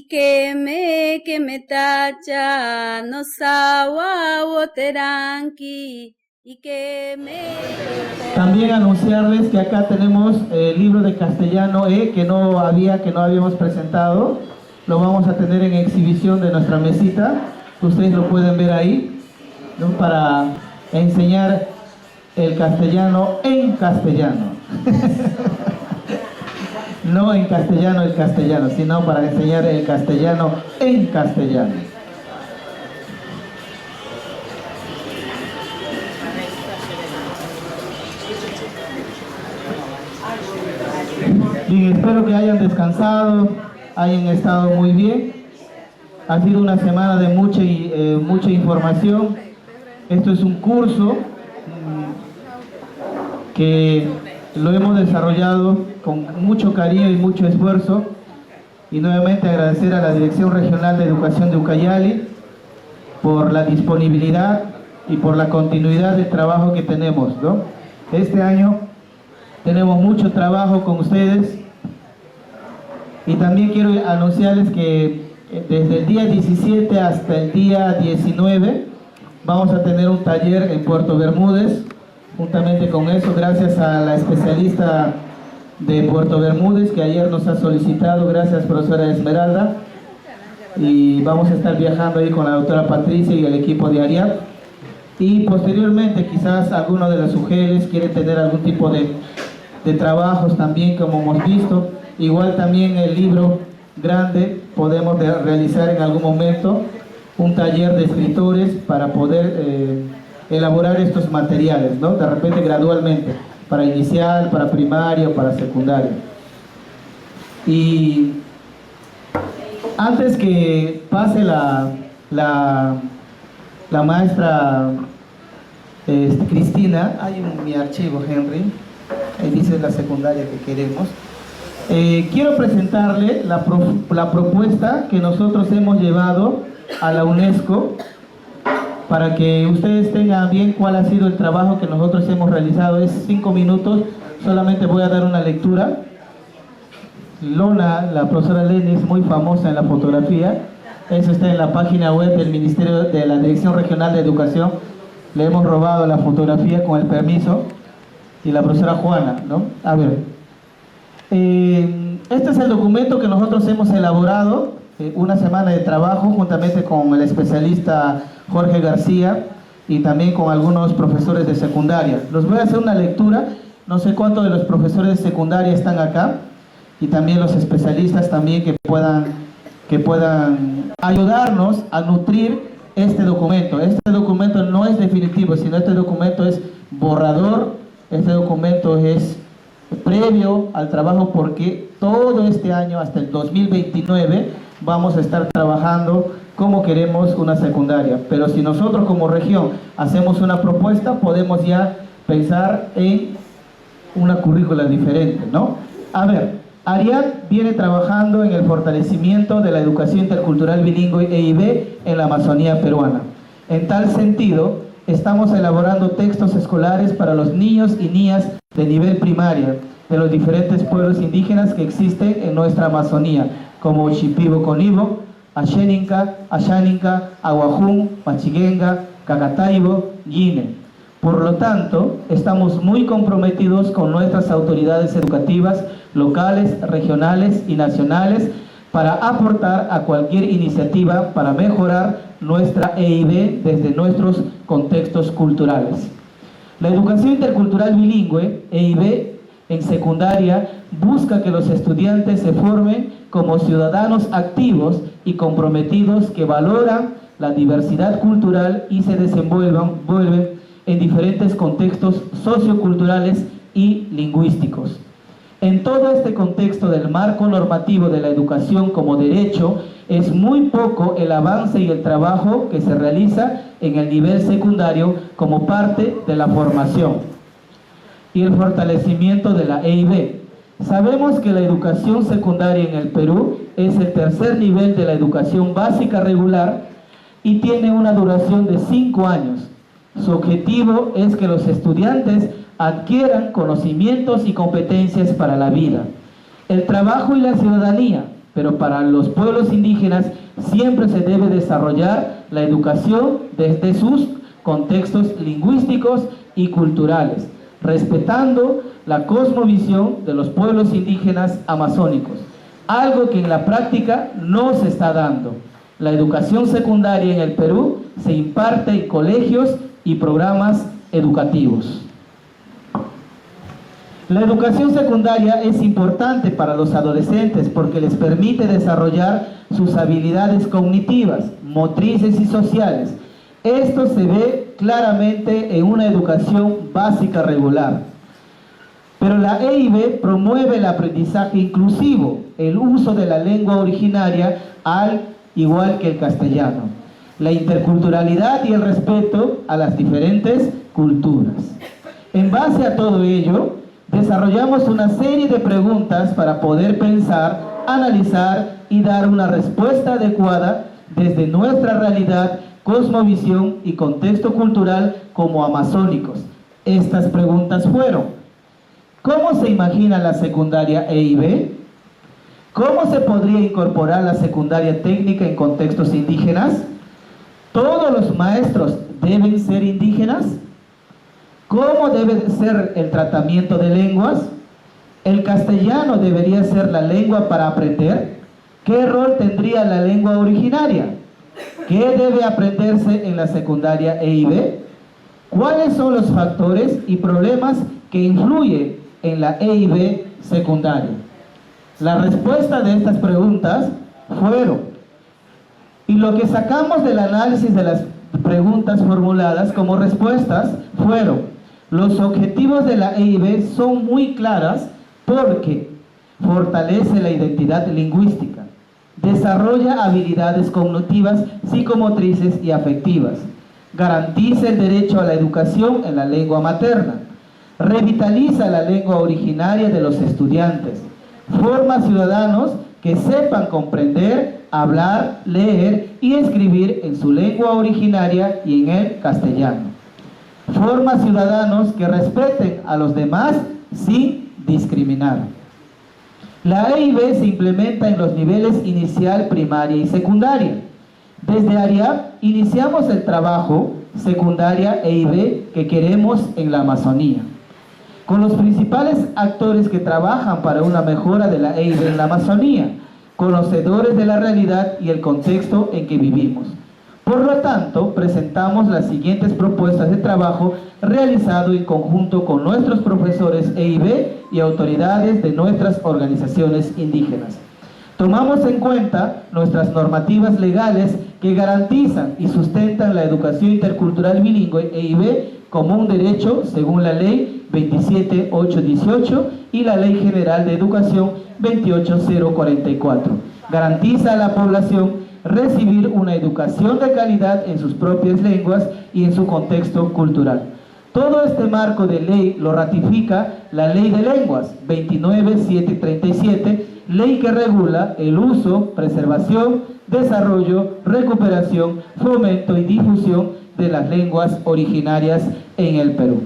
que me tacha no sawa woteranki y que me... También anunciarles que acá tenemos el libro de castellano que no habíamos presentado. Lo vamos a tener en exhibición de nuestra mesita. Ustedes lo pueden ver ahí, ¿no? Para enseñar el castellano en castellano. No en castellano el castellano, sino para enseñar el castellano en castellano. Bien, espero que hayan descansado, hayan estado muy bien. Ha sido una semana de mucha información. Esto es un curso que lo hemos desarrollado con mucho cariño y mucho esfuerzo, y nuevamente agradecer a la Dirección Regional de Educación de Ucayali por la disponibilidad y por la continuidad del trabajo que tenemos, ¿no? Este año tenemos mucho trabajo con ustedes, y también quiero anunciarles que desde el día 17 hasta el día 19 vamos a tener un taller en Puerto Bermúdez. Juntamente con eso, gracias a la especialista de Puerto Bermúdez que ayer nos ha solicitado, gracias profesora Esmeralda, y vamos a estar viajando ahí con la doctora Patricia y el equipo de ARIAD, y posteriormente quizás alguno de los UGELs quiere tener algún tipo de trabajos también, como hemos visto. Igual también el libro grande podemos realizar en algún momento un taller de escritores para poder elaborar estos materiales, ¿no? De repente gradualmente, para inicial, para primaria, para secundaria. Y antes que pase la maestra Cristina, hay mi archivo, Henry, ahí dice la secundaria que queremos. Quiero presentarle la propuesta que nosotros hemos llevado a la UNESCO, para que ustedes tengan bien cuál ha sido el trabajo que nosotros hemos realizado. Es 5 minutos, solamente voy a dar una lectura. Lona, la profesora Leni, es muy famosa en la fotografía. Eso está en la página web del Ministerio de la Dirección Regional de Educación. Le hemos robado la fotografía con el permiso. Y la profesora Juana, ¿no? A ver. Este es el documento que nosotros hemos elaborado, una semana de trabajo juntamente con el especialista Jorge García y también con algunos profesores de secundaria. Les voy a hacer una lectura. No sé cuántos de los profesores de secundaria están acá, y también los especialistas también que puedan ayudarnos a nutrir este documento. Este documento no es definitivo, sino este documento es borrador. Este documento es previo al trabajo, porque todo este año hasta el 2029 vamos a estar trabajando cómo queremos una secundaria. Pero si nosotros como región hacemos una propuesta, podemos ya pensar en una currícula diferente, ¿no? A ver, ARIAD viene trabajando en el fortalecimiento de la educación intercultural bilingüe EIB en la Amazonía peruana. En tal sentido, estamos elaborando textos escolares para los niños y niñas de nivel primaria de los diferentes pueblos indígenas que existen en nuestra Amazonía, como Shipibo Conibo, Asheninka, Ashaninka, Aguajún, Machiguenga, Cacataibo, Guine. Por lo tanto, estamos muy comprometidos con nuestras autoridades educativas locales, regionales y nacionales para aportar a cualquier iniciativa para mejorar nuestra EIB desde nuestros contextos culturales. La educación intercultural bilingüe, EIB, en secundaria, busca que los estudiantes se formen como ciudadanos activos y comprometidos que valoran la diversidad cultural y se desenvuelven en diferentes contextos socioculturales y lingüísticos. En todo este contexto del marco normativo de la educación como derecho, es muy poco el avance y el trabajo que se realiza en el nivel secundario como parte de la formación y el fortalecimiento de la EIB. Sabemos que la educación secundaria en el Perú es el tercer nivel de la educación básica regular y tiene una duración de 5 años. Su objetivo es que los estudiantes adquieran conocimientos y competencias para la vida, el trabajo y la ciudadanía, pero para los pueblos indígenas siempre se debe desarrollar la educación desde sus contextos lingüísticos y culturales, respetando la cosmovisión de los pueblos indígenas amazónicos, algo que en la práctica no se está dando. La educación secundaria en el Perú se imparte en colegios y programas educativos. La educación secundaria es importante para los adolescentes porque les permite desarrollar sus habilidades cognitivas, motrices y sociales. Esto se ve claramente en una educación básica regular. Pero la EIB promueve el aprendizaje inclusivo, el uso de la lengua originaria al igual que el castellano, la interculturalidad y el respeto a las diferentes culturas. En base a todo ello, desarrollamos una serie de preguntas para poder pensar, analizar y dar una respuesta adecuada desde nuestra realidad, cosmovisión y contexto cultural como amazónicos. Estas preguntas fueron: ¿cómo se imagina la secundaria EIB? ¿Cómo se podría incorporar la secundaria técnica en contextos indígenas? ¿Todos los maestros deben ser indígenas? ¿Cómo debe ser el tratamiento de lenguas? ¿El castellano debería ser la lengua para aprender? ¿Qué rol tendría la lengua originaria? ¿Qué debe aprenderse en la secundaria EIB? ¿Cuáles son los factores y problemas que influyen en la EIB secundaria? La respuesta de estas preguntas fueron, y lo que sacamos del análisis de las preguntas formuladas como respuestas fueron: los objetivos de la EIB son muy claras porque fortalece la identidad lingüística, desarrolla habilidades cognitivas, psicomotrices y afectivas, garantiza el derecho a la educación en la lengua materna, revitaliza la lengua originaria de los estudiantes, forma ciudadanos que sepan comprender, hablar, leer y escribir en su lengua originaria y en el castellano. Forma ciudadanos que respeten a los demás sin discriminar. La EIB se implementa en los niveles inicial, primaria y secundaria. Desde ARIAP iniciamos el trabajo secundaria EIB que queremos en la Amazonía, con los principales actores que trabajan para una mejora de la EIB en la Amazonía, conocedores de la realidad y el contexto en que vivimos. Por lo tanto, presentamos las siguientes propuestas de trabajo realizado en conjunto con nuestros profesores EIB y autoridades de nuestras organizaciones indígenas. Tomamos en cuenta nuestras normativas legales que garantizan y sustentan la educación intercultural bilingüe EIB como un derecho según la Ley 27818 y la Ley General de Educación 28044. Garantiza a la población recibir una educación de calidad en sus propias lenguas y en su contexto cultural. Todo este marco de ley lo ratifica la Ley de Lenguas 29737, ley que regula el uso, preservación, desarrollo, recuperación, fomento y difusión de las lenguas originarias en el Perú.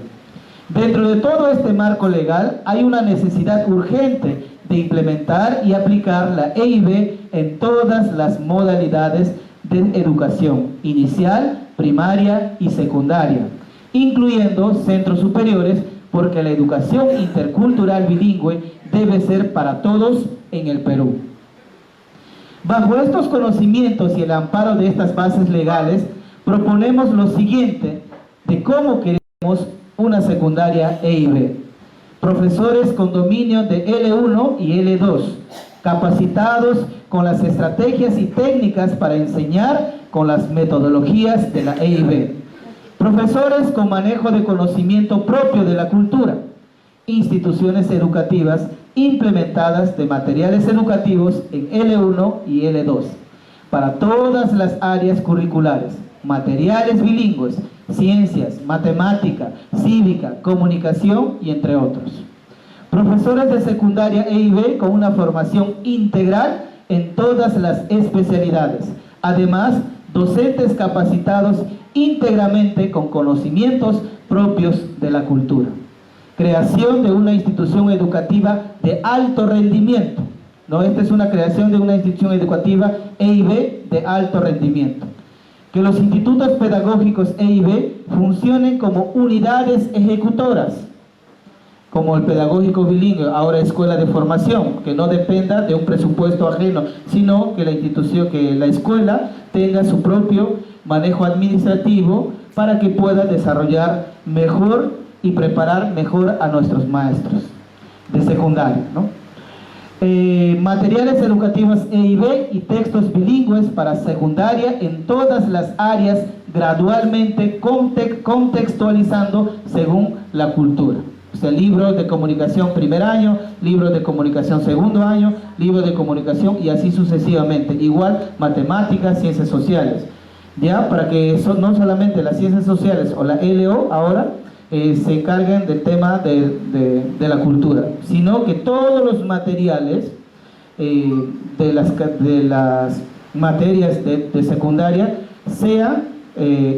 Dentro de todo este marco legal hay una necesidad urgente de implementar y aplicar la EIB en todas las modalidades de educación inicial, primaria y secundaria, incluyendo centros superiores, porque la educación intercultural bilingüe debe ser para todos en el Perú. Bajo estos conocimientos y el amparo de estas bases legales, proponemos lo siguiente de cómo queremos una secundaria EIB. Profesores con dominio de L1 y L2, capacitados con las estrategias y técnicas para enseñar con las metodologías de la EIB. Profesores con manejo de conocimiento propio de la cultura. Instituciones educativas implementadas de materiales educativos en L1 y L2 para todas las áreas curriculares, materiales bilingües, ciencias, matemática, cívica, comunicación y entre otros. Profesores de secundaria EIB con una formación integral en todas las especialidades. Además, docentes capacitados íntegramente con conocimientos propios de la cultura. Creación de una institución educativa de alto rendimiento, ¿no? Esta es una creación de una institución educativa EIB de alto rendimiento. Que los institutos pedagógicos EIB funcionen como unidades ejecutoras, como el pedagógico bilingüe, ahora escuela de formación, que no dependa de un presupuesto ajeno, sino que la institución, que la escuela tenga su propio manejo administrativo para que pueda desarrollar mejor y preparar mejor a nuestros maestros de secundaria, ¿no? Materiales educativos EIB y textos bilingües para secundaria en todas las áreas, gradualmente contextualizando según la cultura. O sea, libros de comunicación primer año, libros de comunicación segundo año, libros de comunicación y así sucesivamente. Igual matemáticas, ciencias sociales. Ya, para que no solamente las ciencias sociales o la LO ahora se encarguen del tema de la cultura, sino que todos los materiales de las materias de secundaria sean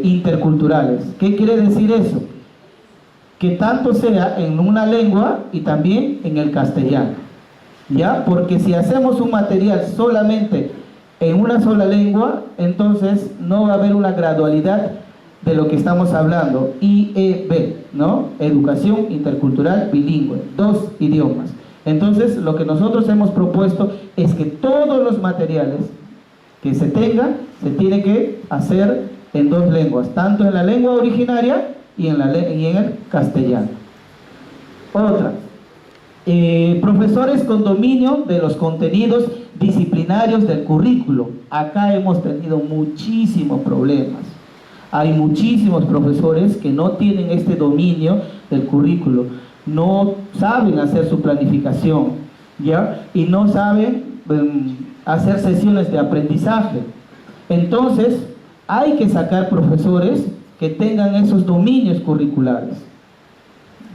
interculturales. ¿Qué quiere decir eso? Que tanto sea en una lengua y también en el castellano, ¿ya? Porque si hacemos un material solamente en una sola lengua, entonces no va a haber una gradualidad de lo que estamos hablando, IEB, ¿no? Educación intercultural bilingüe, 2 idiomas. Entonces, lo que nosotros hemos propuesto es que todos los materiales que se tengan, se tiene que hacer en 2 lenguas, tanto en la lengua originaria y en el castellano. Otra, profesores con dominio de los contenidos disciplinarios del currículo. Acá hemos tenido muchísimos problemas. Hay muchísimos profesores que no tienen este dominio del currículo, no saben hacer su planificación, ¿ya? Y no saben hacer sesiones de aprendizaje. Entonces, hay que sacar profesores que tengan esos dominios curriculares,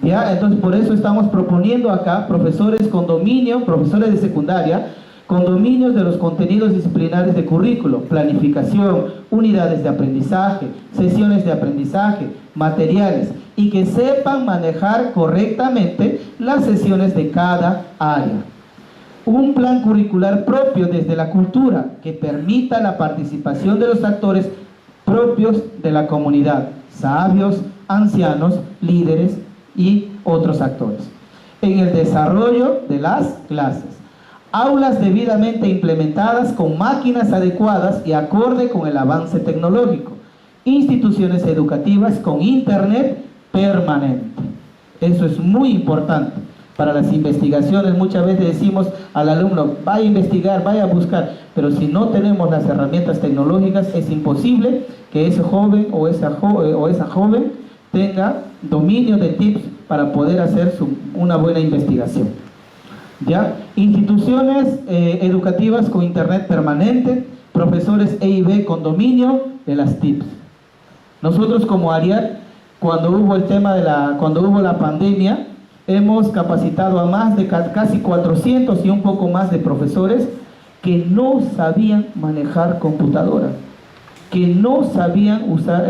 ¿ya? Entonces, por eso estamos proponiendo acá profesores con dominio, profesores de secundaria, con dominios de los contenidos disciplinarios de currículo, planificación, unidades de aprendizaje, sesiones de aprendizaje, materiales, y que sepan manejar correctamente las sesiones de cada área. Un plan curricular propio desde la cultura que permita la participación de los actores propios de la comunidad, sabios, ancianos, líderes y otros actores. En el desarrollo de las clases. Aulas debidamente implementadas con máquinas adecuadas y acorde con el avance tecnológico. Instituciones educativas con internet permanente. Eso es muy importante para las investigaciones. Muchas veces decimos al alumno, vaya a investigar, vaya a buscar, pero si no tenemos las herramientas tecnológicas, es imposible que ese joven o esa joven tenga dominio de tips para poder hacer una buena investigación. ¿Ya? Instituciones educativas con internet permanente, profesores EIB con dominio de las TICs. Nosotros como ARIAD, cuando hubo la pandemia, hemos capacitado a más de casi 400 y un poco más de profesores que no sabían manejar computadora, que no sabían usar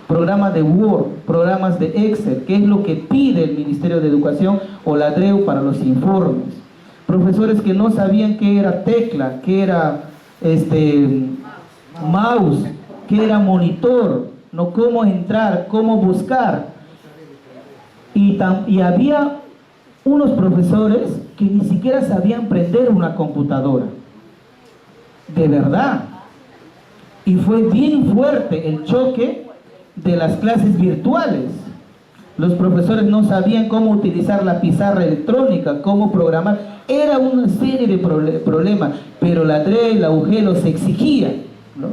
programas de Word, programas de Excel, que es lo que pide el Ministerio de Educación o la DREU para los informes. Profesores que no sabían qué era tecla, qué era mouse, qué era monitor, no cómo entrar, cómo buscar. Y había unos profesores que ni siquiera sabían prender una computadora. De verdad. Y fue bien fuerte el choque de las clases virtuales. Los profesores no sabían cómo utilizar la pizarra electrónica, cómo programar. Era una serie de problemas, pero la DRE, la UG los exigía, ¿no?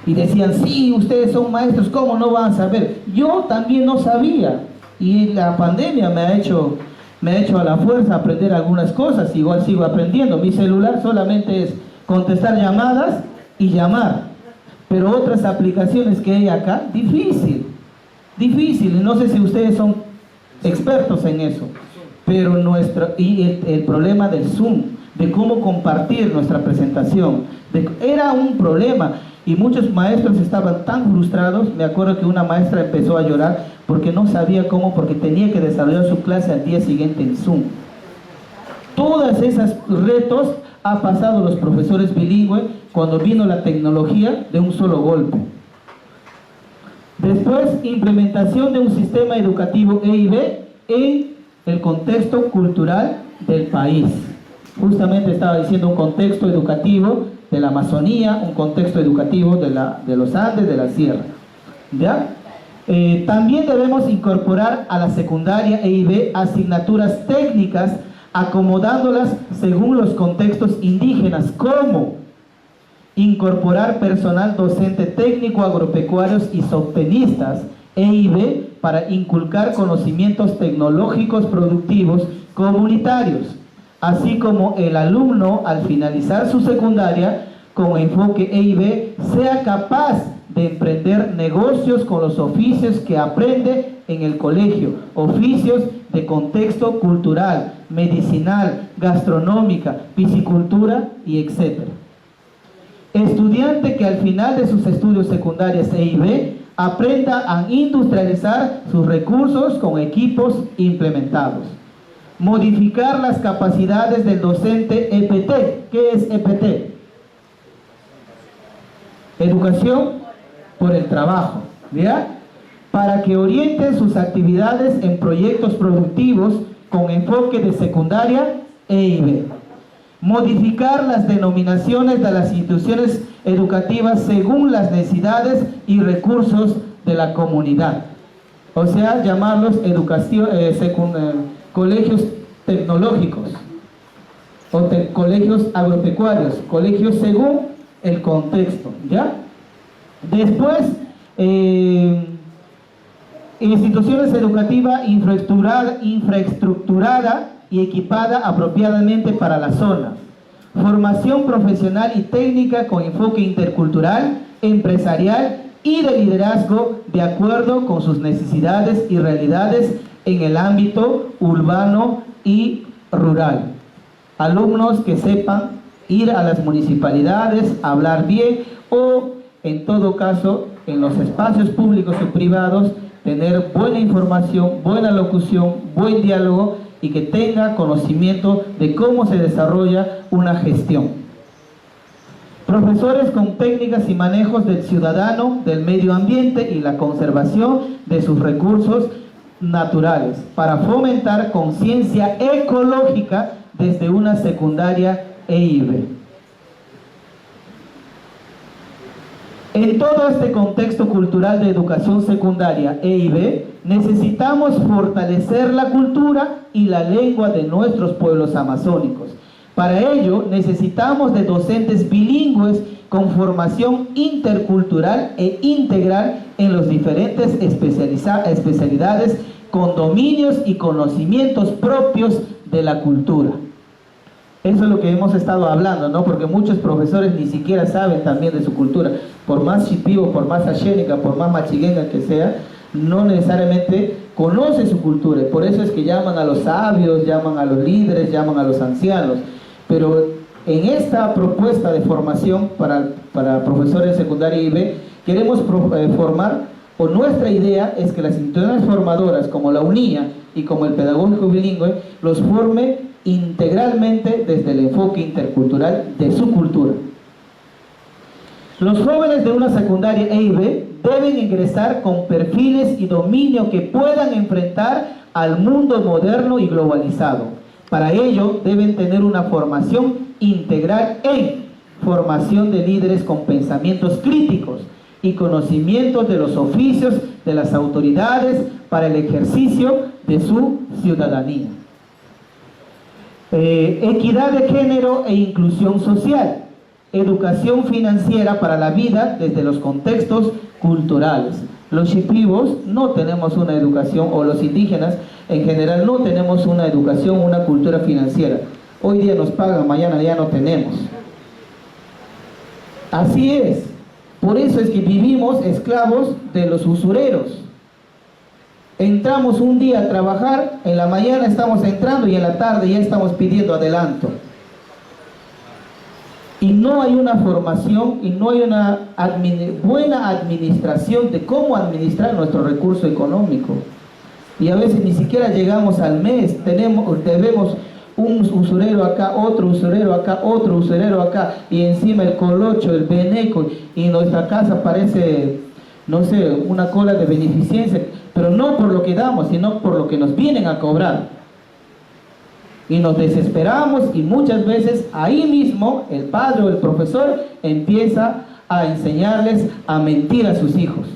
Y decían, sí, ustedes son maestros, ¿cómo no van a saber? Yo también no sabía, y la pandemia me ha hecho a la fuerza aprender algunas cosas. Igual sigo aprendiendo. Mi celular solamente es contestar llamadas y llamar, pero otras aplicaciones que hay acá, difícil, no sé si ustedes son expertos en eso, pero el problema del Zoom, de cómo compartir nuestra presentación, era un problema, y muchos maestros estaban tan frustrados. Me acuerdo que una maestra empezó a llorar porque no sabía cómo, porque tenía que desarrollar su clase al día siguiente en Zoom. Todas esas retos ha pasado los profesores bilingües cuando vino la tecnología de un solo golpe. Después, implementación de un sistema educativo EIB en el contexto cultural del país. Justamente estaba diciendo un contexto educativo de la Amazonía, un contexto educativo de los Andes, de la Sierra. ¿Ya? También debemos incorporar a la secundaria EIB asignaturas técnicas, acomodándolas según los contextos indígenas, como incorporar personal docente técnico, agropecuarios y sostenistas EIB para inculcar conocimientos tecnológicos productivos comunitarios, así como el alumno al finalizar su secundaria con enfoque EIB sea capaz de emprender negocios con los oficios que aprende en el colegio, oficios de contexto cultural, medicinal, gastronómica, piscicultura y etc. Estudiante que al final de sus estudios secundarios EIB aprenda a industrializar sus recursos con equipos implementados. Modificar las capacidades del docente EPT. ¿Qué es EPT? Educación por el trabajo, ¿ya? Para que orienten sus actividades en proyectos productivos con enfoque de secundaria EIB. Modificar las denominaciones de las instituciones educativas según las necesidades y recursos de la comunidad. O sea, llamarlos colegios tecnológicos o colegios agropecuarios, colegios según el contexto, ¿ya? Después, instituciones educativas infraestructurada y equipada apropiadamente para la zona. Formación profesional y técnica con enfoque intercultural, empresarial y de liderazgo de acuerdo con sus necesidades y realidades en el ámbito urbano y rural. Alumnos que sepan ir a las municipalidades, hablar bien o, en todo caso, en los espacios públicos y privados, tener buena información, buena locución, buen diálogo y que tenga conocimiento de cómo se desarrolla una gestión. Profesores con técnicas y manejos del ciudadano, del medio ambiente y la conservación de sus recursos naturales para fomentar conciencia ecológica desde una secundaria EIB. En todo este contexto cultural de educación secundaria EIB, necesitamos fortalecer la cultura y la lengua de nuestros pueblos amazónicos. Para ello, necesitamos de docentes bilingües con formación intercultural e integral en las diferentes especialidades, con dominios y conocimientos propios de la cultura. Eso es lo que hemos estado hablando, ¿no? Porque muchos profesores ni siquiera saben también de su cultura. Por más chipivo, por más axénica, por más machiguenga que sea, no necesariamente conoce su cultura. Por eso es que llaman a los sabios, llaman a los líderes, llaman a los ancianos. Pero en esta propuesta de formación para profesores de secundaria IB, queremos formar, o nuestra idea es que las instituciones formadoras como la UNIA y como el pedagógico bilingüe los forme integralmente desde el enfoque intercultural de su cultura. Los jóvenes de una secundaria EIB deben ingresar con perfiles y dominio que puedan enfrentar al mundo moderno y globalizado. Para ello deben tener una formación integral en formación de líderes con pensamientos críticos y conocimientos de los oficios de las autoridades para el ejercicio de su ciudadanía. Equidad de género e inclusión social. Educación financiera para la vida desde los contextos culturales. Los shipibos no tenemos una educación, o los indígenas en general no tenemos una educación, una cultura financiera. Hoy día nos pagan, mañana ya no tenemos. Así es. Por eso es que vivimos esclavos de los usureros. Entramos un día a trabajar, en la mañana estamos entrando y en la tarde ya estamos pidiendo adelanto. Y no hay una formación y no hay una buena administración de cómo administrar nuestro recurso económico. Y a veces ni siquiera llegamos al mes, debemos un usurero acá, otro usurero acá, otro usurero acá, y encima el colocho, el beneco, y nuestra casa parece, no sé, una cola de beneficencia, pero no por lo que damos, sino por lo que nos vienen a cobrar. Y nos desesperamos, y muchas veces ahí mismo el padre o el profesor empieza a enseñarles a mentir a sus hijos.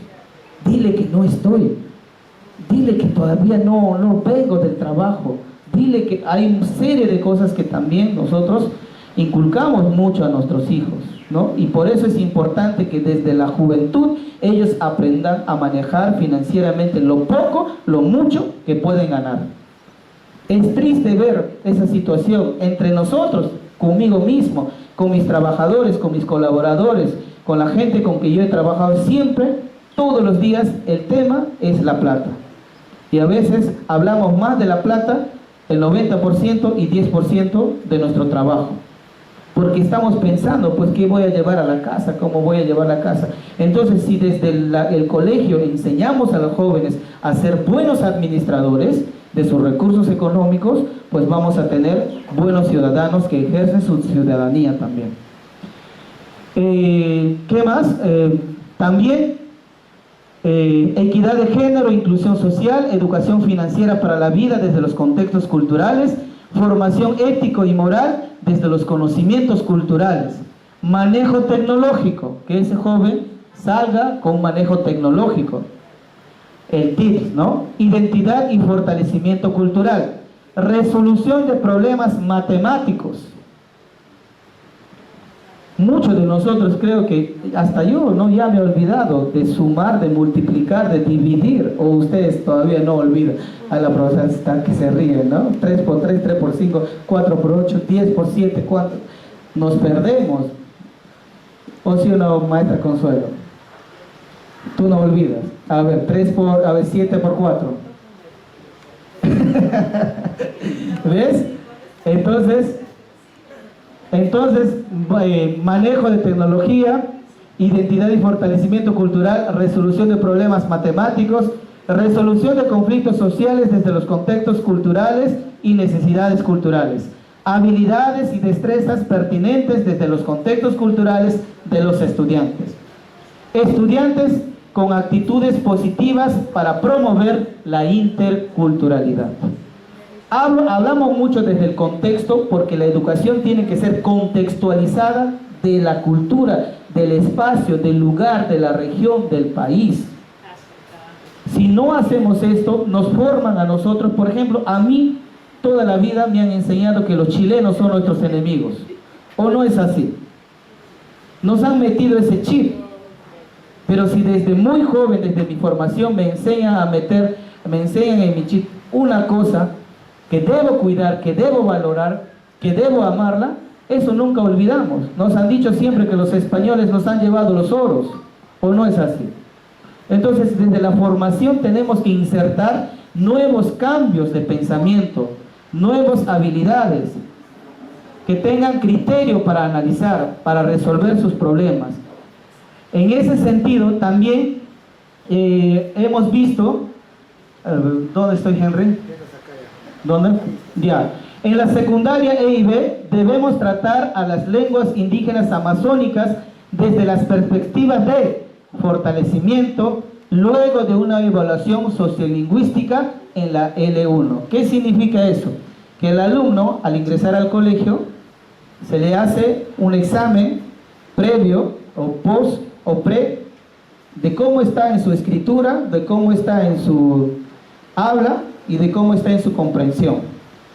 Dile que no estoy, dile que todavía no vengo del trabajo, dile que hay una serie de cosas que también nosotros inculcamos mucho a nuestros hijos, ¿no? Y por eso es importante que desde la juventud ellos aprendan a manejar financieramente lo poco, lo mucho que pueden ganar. Es triste ver esa situación entre nosotros, conmigo mismo, con mis trabajadores, con mis colaboradores, con la gente con que yo he trabajado siempre, todos los días el tema es la plata. Y a veces hablamos más de la plata, el 90% y 10% de nuestro trabajo. Porque estamos pensando, pues, ¿qué voy a llevar a la casa? ¿Cómo voy a llevar a la casa? Entonces, si desde el colegio enseñamos a los jóvenes a ser buenos administradores de sus recursos económicos, pues vamos a tener buenos ciudadanos que ejercen su ciudadanía también. ¿Qué más? También equidad de género, inclusión social, educación financiera para la vida desde los contextos culturales, formación ético y moral desde los conocimientos culturales, manejo tecnológico, que ese joven salga con manejo tecnológico, el TIPS, ¿no? Identidad y fortalecimiento cultural, resolución de problemas matemáticos. Muchos de nosotros, creo que hasta yo, ¿no? Ya me he olvidado de sumar, de multiplicar, de dividir, o ustedes todavía no olvidan. A la profesora está que se ríe, ¿no? 3 por 3, 3 por 5, 4 por 8, 10 por 7, 4. Nos perdemos. ¿O sí o no, maestra Consuelo? Tú no olvidas. A ver, 7 por 4. ¿Ves? Entonces, manejo de tecnología, identidad y fortalecimiento cultural, resolución de problemas matemáticos, resolución de conflictos sociales desde los contextos culturales y necesidades culturales, habilidades y destrezas pertinentes desde los contextos culturales de los estudiantes. Estudiantes con actitudes positivas para promover la interculturalidad. Hablamos mucho desde el contexto porque la educación tiene que ser contextualizada de la cultura, del espacio, del lugar, de la región, del país. Si no hacemos esto, nos forman a nosotros. Por ejemplo, a mí toda la vida me han enseñado que los chilenos son nuestros enemigos. ¿O no es así? Nos han metido ese chip. Pero si desde muy joven, desde mi formación, me enseñan en mi chip una cosa que debo cuidar, que debo valorar, que debo amarla, eso nunca olvidamos. Nos han dicho siempre que los españoles nos han llevado los oros, ¿o no es así? Entonces, desde la formación tenemos que insertar nuevos cambios de pensamiento, nuevas habilidades, que tengan criterio para analizar, para resolver sus problemas. En ese sentido, también hemos visto, ¿dónde estoy, Henry? ¿Dónde? Ya. En la secundaria E y B debemos tratar a las lenguas indígenas amazónicas desde las perspectivas de fortalecimiento, luego de una evaluación sociolingüística en la L1. ¿Qué significa eso? Que el alumno, al ingresar al colegio, se le hace un examen previo, o post, o pre, de cómo está en su escritura, de cómo está en su habla, y de cómo está en su comprensión.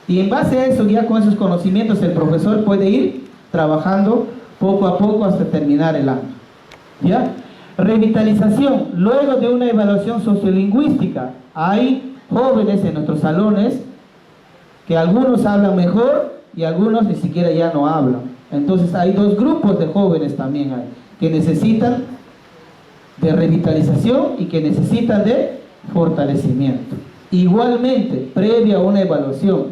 Y en base a eso, ya con esos conocimientos, el profesor puede ir trabajando poco a poco hasta terminar el año. ¿Ya? Revitalización. Luego de una evaluación sociolingüística, hay jóvenes en nuestros salones que algunos hablan mejor y algunos ni siquiera ya no hablan. Entonces hay dos grupos de jóvenes también hay, que necesitan de revitalización y que necesitan de fortalecimiento. Igualmente, previa a una evaluación,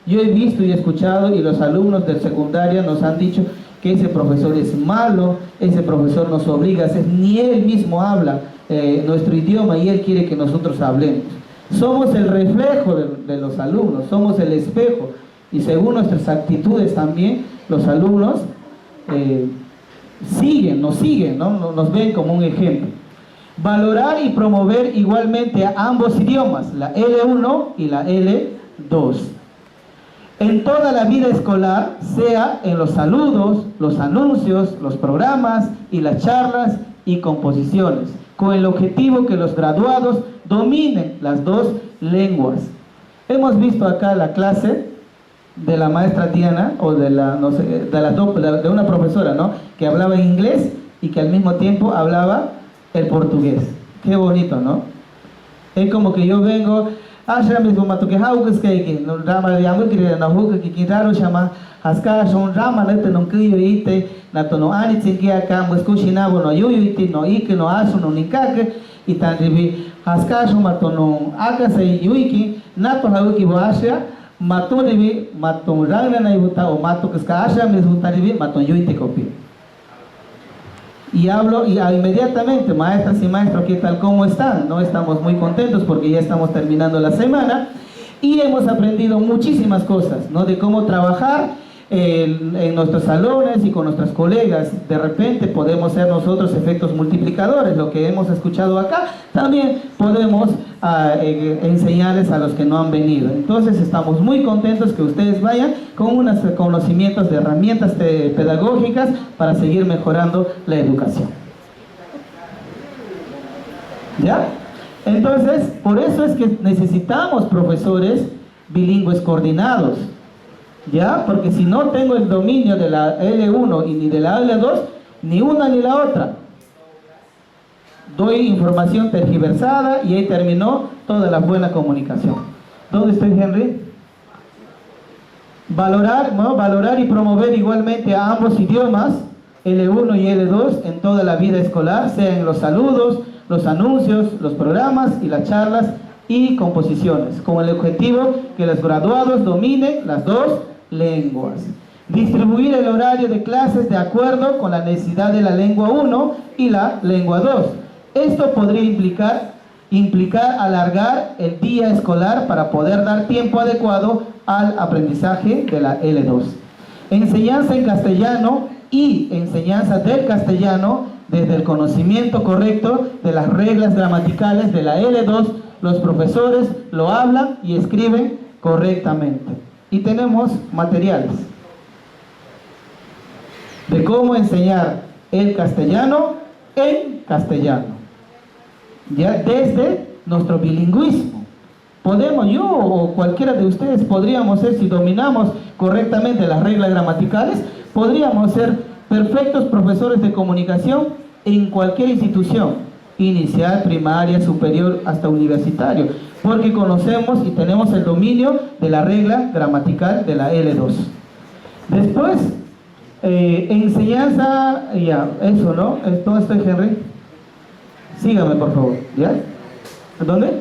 yo he visto y he escuchado, y los alumnos de secundaria nos han dicho que ese profesor es malo, ese profesor nos obliga a hacer, ni él mismo habla nuestro idioma y él quiere que nosotros hablemos. Somos el reflejo de los alumnos, somos el espejo, y según nuestras actitudes también, los alumnos nos siguen, ¿no? Nos ven como un ejemplo. Valorar y promover igualmente a ambos idiomas, la L1 y la L2. En toda la vida escolar, sea en los saludos, los anuncios, los programas y las charlas y composiciones, con el objetivo que los graduados dominen las dos lenguas. Hemos visto acá la clase de la maestra Diana, o de una profesora, ¿no? Que hablaba inglés y que al mismo tiempo hablaba el portugués. Qué bonito, ¿no? Es como que yo vengo, ya mismo mato que haugas que no rama de amor que na huga que quintaro chama haska son rama nete non kiyo ite na to no ani tsinki acá mas kushina no yuyu ite no ike no asu no nikake y tan ribi haska son mato no aka se yuiki na to hauki boasha mato ribi mato rangna na ibuta o mato que ska asha mes buta ribi mato yuite copi. Y hablo y inmediatamente, maestras y maestros, ¿qué tal? ¿Cómo están? No estamos muy contentos porque ya estamos terminando la semana y hemos aprendido muchísimas cosas, ¿no? De cómo trabajar en nuestros salones y con nuestras colegas. De repente podemos ser nosotros efectos multiplicadores, lo que hemos escuchado acá, también podemos enseñarles a los que no han venido. Entonces estamos muy contentos que ustedes vayan con unos conocimientos de herramientas pedagógicas para seguir mejorando la educación. ¿Ya? Entonces, por eso es que necesitamos profesores bilingües coordinados. ¿Ya? Porque si no tengo el dominio de la L1 y ni de la L2, ni una ni la otra. Doy información tergiversada y ahí terminó toda la buena comunicación. ¿Dónde estoy, Henry? Valorar, ¿no? Valorar y promover igualmente a ambos idiomas, L1 y L2, en toda la vida escolar, sea en los saludos, los anuncios, los programas y las charlas y composiciones, con el objetivo que los graduados dominen las dos lenguas. Distribuir el horario de clases de acuerdo con la necesidad de la lengua 1 y la lengua 2. Esto podría implicar alargar el día escolar para poder dar tiempo adecuado al aprendizaje de la L2. Enseñanza en castellano y enseñanza del castellano desde el conocimiento correcto de las reglas gramaticales de la L2. Los profesores lo hablan y escriben correctamente. Y tenemos materiales de cómo enseñar el castellano en castellano, ya desde nuestro bilingüismo. Podemos, yo o cualquiera de ustedes podríamos ser, si dominamos correctamente las reglas gramaticales, podríamos ser perfectos profesores de comunicación en cualquier institución, inicial, primaria, superior, hasta universitario, porque conocemos y tenemos el dominio de la regla gramatical de la L2. Después, enseñanza, ya, eso, ¿no? ¿Dónde estoy, Henry? Sígame, por favor, ¿ya? ¿Dónde?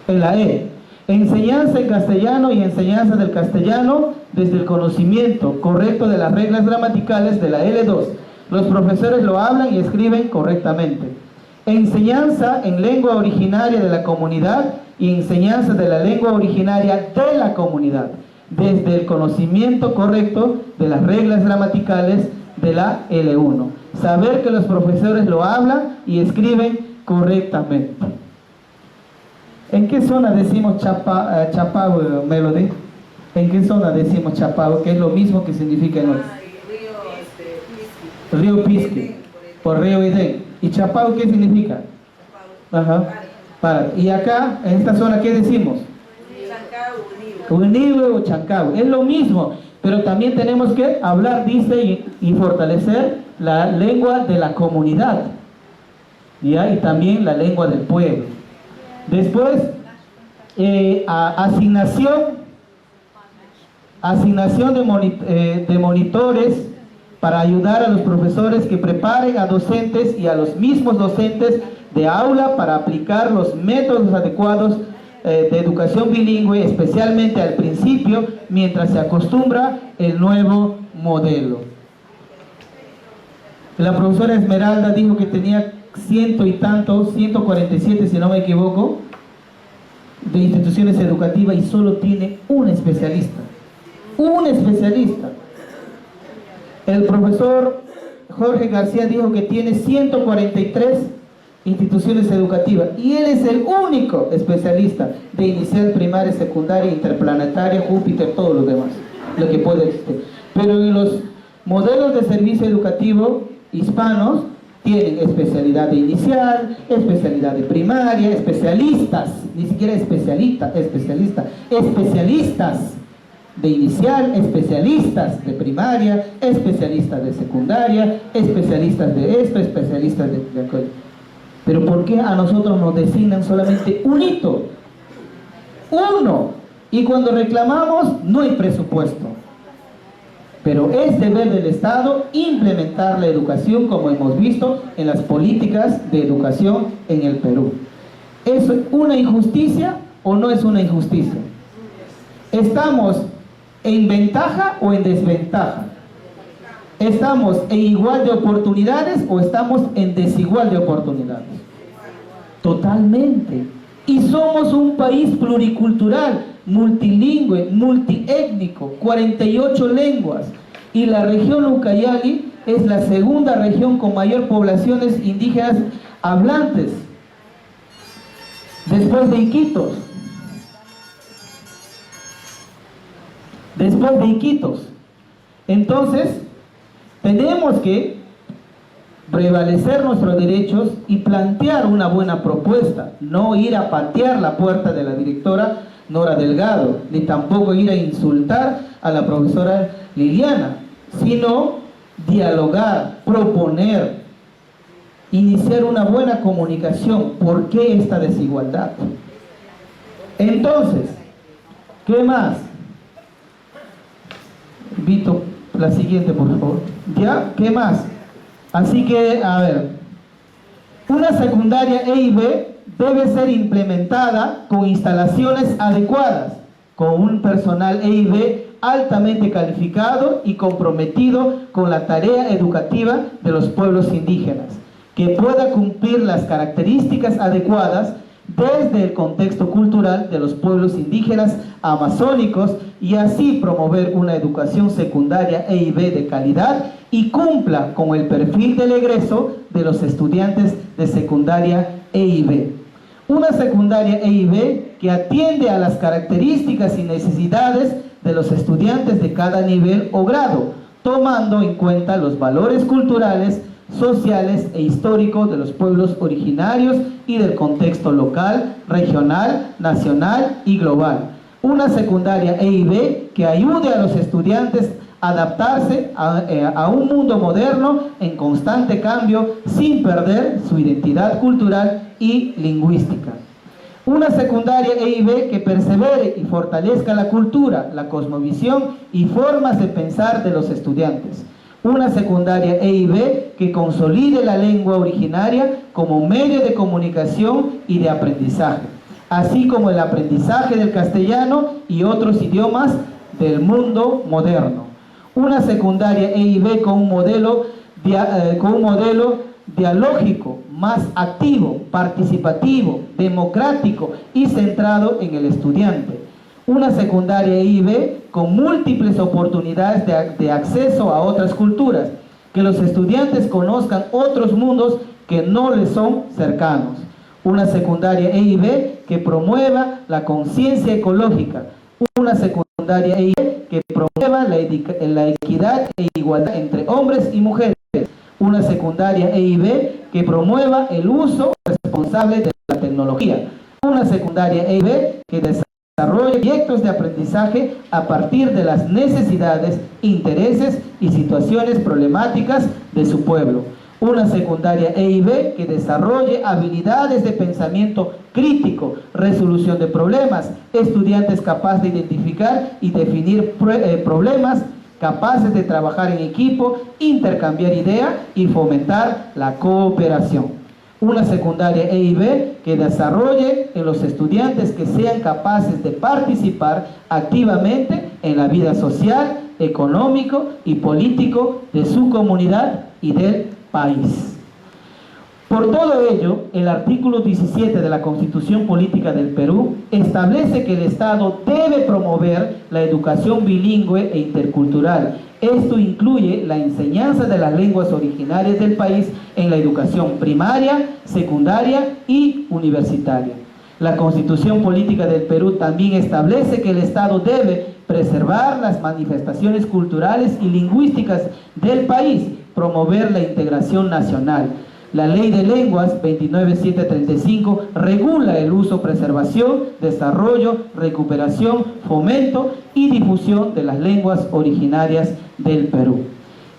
En la E. Enseñanza en castellano y enseñanza del castellano desde el conocimiento correcto de las reglas gramaticales de la L2. Los profesores lo hablan y escriben correctamente. Enseñanza en lengua originaria de la comunidad y enseñanza de la lengua originaria de la comunidad, desde el conocimiento correcto de las reglas gramaticales de la L1. Saber que los profesores lo hablan y escriben correctamente. ¿En qué zona decimos Chapao, Melody? ¿En qué zona decimos Chapao? Que es lo mismo que significa en otro. Río Pisqui, por Río Edén. ¿Y Chapao qué significa? Ajá. Para. Y acá, en esta zona, ¿qué decimos? Unive o Chancao. Es lo mismo, pero también tenemos que hablar, dice, y fortalecer la lengua de la comunidad, ¿ya? Y también la lengua del pueblo. Después, asignación de monitores para ayudar a los profesores que preparen a docentes y a los mismos docentes de aula para aplicar los métodos adecuados de educación bilingüe, especialmente al principio, mientras se acostumbra el nuevo modelo. La profesora Esmeralda dijo que tenía 147, si no me equivoco, de instituciones educativas y solo tiene un especialista. un especialista. El profesor Jorge García dijo que tiene 143 instituciones educativas y él es el único especialista de inicial, primaria, secundaria, interplanetaria, Júpiter, todos los demás, lo que puede existir. Pero en los modelos de servicio educativo hispanos tienen especialidad de inicial, especialidad de primaria, especialistas, ni siquiera especialistas de inicial, especialistas de primaria, especialistas de secundaria, especialistas de esto, especialistas de aquello. Pero ¿por qué a nosotros nos designan solamente un hito? Uno. Y cuando reclamamos no hay presupuesto. Pero es deber del Estado implementar la educación, como hemos visto en las políticas de educación en el Perú. ¿Es una injusticia o no es una injusticia? ¿Estamos en ventaja o en desventaja? ¿Estamos en igual de oportunidades o estamos en desigual de oportunidades? Totalmente. Y somos un país pluricultural, multilingüe, multiétnico, 48 lenguas. Y la región Ucayali es la segunda región con mayor poblaciones indígenas hablantes, después de Iquitos. Entonces, tenemos que prevalecer nuestros derechos y plantear una buena propuesta, no ir a patear la puerta de la directora Nora Delgado, ni tampoco ir a insultar a la profesora Liliana, sino dialogar, proponer, iniciar una buena comunicación. ¿Por qué esta desigualdad? Entonces, ¿qué más? Vito, la siguiente, por favor. ¿Ya? ¿Qué más? Así que, a ver, una secundaria E y B debe ser implementada con instalaciones adecuadas, con un personal E y B altamente calificado y comprometido con la tarea educativa de los pueblos indígenas, que pueda cumplir las características adecuadas desde el contexto cultural de los pueblos indígenas amazónicos y así promover una educación secundaria E y B de calidad y cumpla con el perfil del egreso de los estudiantes de secundaria E y B. Una secundaria E y B que atiende a las características y necesidades de los estudiantes de cada nivel o grado, tomando en cuenta los valores culturales, sociales e históricos de los pueblos originarios y del contexto local, regional, nacional y global. Una secundaria E y B que ayude a los estudiantes a adaptarse a un mundo moderno en constante cambio sin perder su identidad cultural y lingüística. Una secundaria E y B que persevere y fortalezca la cultura, la cosmovisión y formas de pensar de los estudiantes. Una secundaria E y B que consolide la lengua originaria como medio de comunicación y de aprendizaje, así como el aprendizaje del castellano y otros idiomas del mundo moderno. Una secundaria E y B con un modelo dialógico, más activo, participativo, democrático y centrado en el estudiante. Una secundaria E y B con múltiples oportunidades de acceso a otras culturas, que los estudiantes conozcan otros mundos que no les son cercanos. Una secundaria E y B que promueva la conciencia ecológica. Una secundaria E y B que promueva la equidad e igualdad entre hombres y mujeres. Una secundaria E y B que promueva el uso responsable de la tecnología. Una secundaria E y B que desarrolle proyectos de aprendizaje a partir de las necesidades, intereses y situaciones problemáticas de su pueblo. Una secundaria E y B que desarrolle habilidades de pensamiento crítico, resolución de problemas, estudiantes capaces de identificar y definir problemas, capaces de trabajar en equipo, intercambiar ideas y fomentar la cooperación. Una secundaria E y B que desarrolle en los estudiantes que sean capaces de participar activamente en la vida social, económico y político de su comunidad y del país. Por todo ello, el artículo 17 de la Constitución Política del Perú establece que el Estado debe promover la educación bilingüe e intercultural. Esto incluye la enseñanza de las lenguas originarias del país en la educación primaria, secundaria y universitaria. La Constitución Política del Perú también establece que el Estado debe preservar las manifestaciones culturales y lingüísticas del país, promover la integración nacional. La Ley de Lenguas 29735 regula el uso, preservación, desarrollo, recuperación, fomento y difusión de las lenguas originarias del Perú.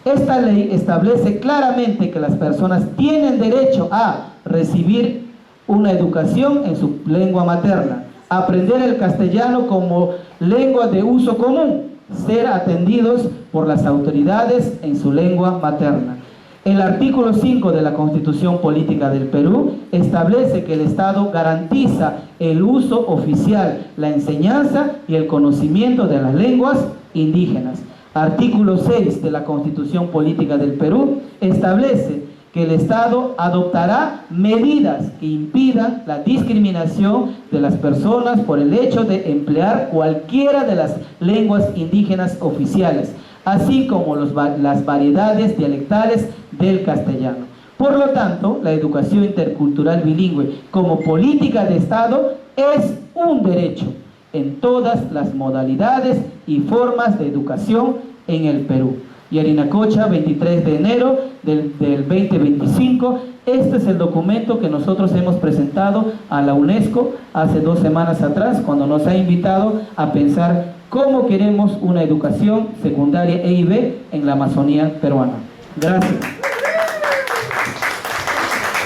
Esta ley establece claramente que las personas tienen derecho a recibir una educación en su lengua materna, aprender el castellano como lengua de uso común, ser atendidos por las autoridades en su lengua materna. El artículo 5 de la Constitución Política del Perú establece que el Estado garantiza el uso oficial, la enseñanza y el conocimiento de las lenguas indígenas. Artículo 6 de la Constitución Política del Perú establece que el Estado adoptará medidas que impidan la discriminación de las personas por el hecho de emplear cualquiera de las lenguas indígenas oficiales, así como las variedades dialectales del castellano. Por lo tanto, la educación intercultural bilingüe como política de Estado es un derecho en todas las modalidades y formas de educación en el Perú. Yarinacocha, 23 de enero del 2025. Este es el documento que nosotros hemos presentado a la UNESCO hace 2 semanas atrás, cuando nos ha invitado a pensar cómo queremos una educación secundaria E y B en la Amazonía peruana. Gracias.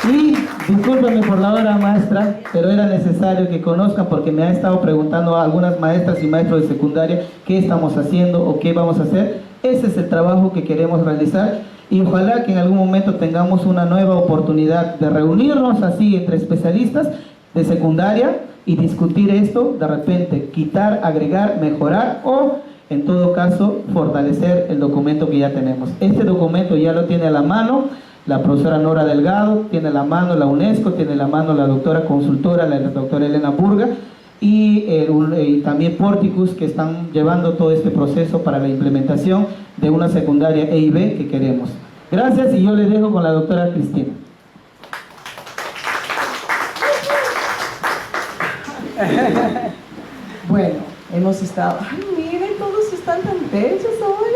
Y discúlpenme por la hora, maestra, pero era necesario que conozcan, porque me han estado preguntando a algunas maestras y maestros de secundaria qué estamos haciendo o qué vamos a hacer. Ese es el trabajo que queremos realizar y ojalá que en algún momento tengamos una nueva oportunidad de reunirnos así entre especialistas de secundaria y discutir esto, de repente quitar, agregar, mejorar o en todo caso fortalecer el documento que ya tenemos. Este documento ya lo tiene a la mano la profesora Nora Delgado, tiene a la mano la UNESCO, tiene a la mano la doctora consultora, la doctora Elena Burga, y también Porticus, que están llevando todo este proceso para la implementación de una secundaria E y B que queremos. Gracias, y yo les dejo con la doctora Cristina. Bueno, hemos estado... ¡Ay, miren, todos están tan bellos hoy!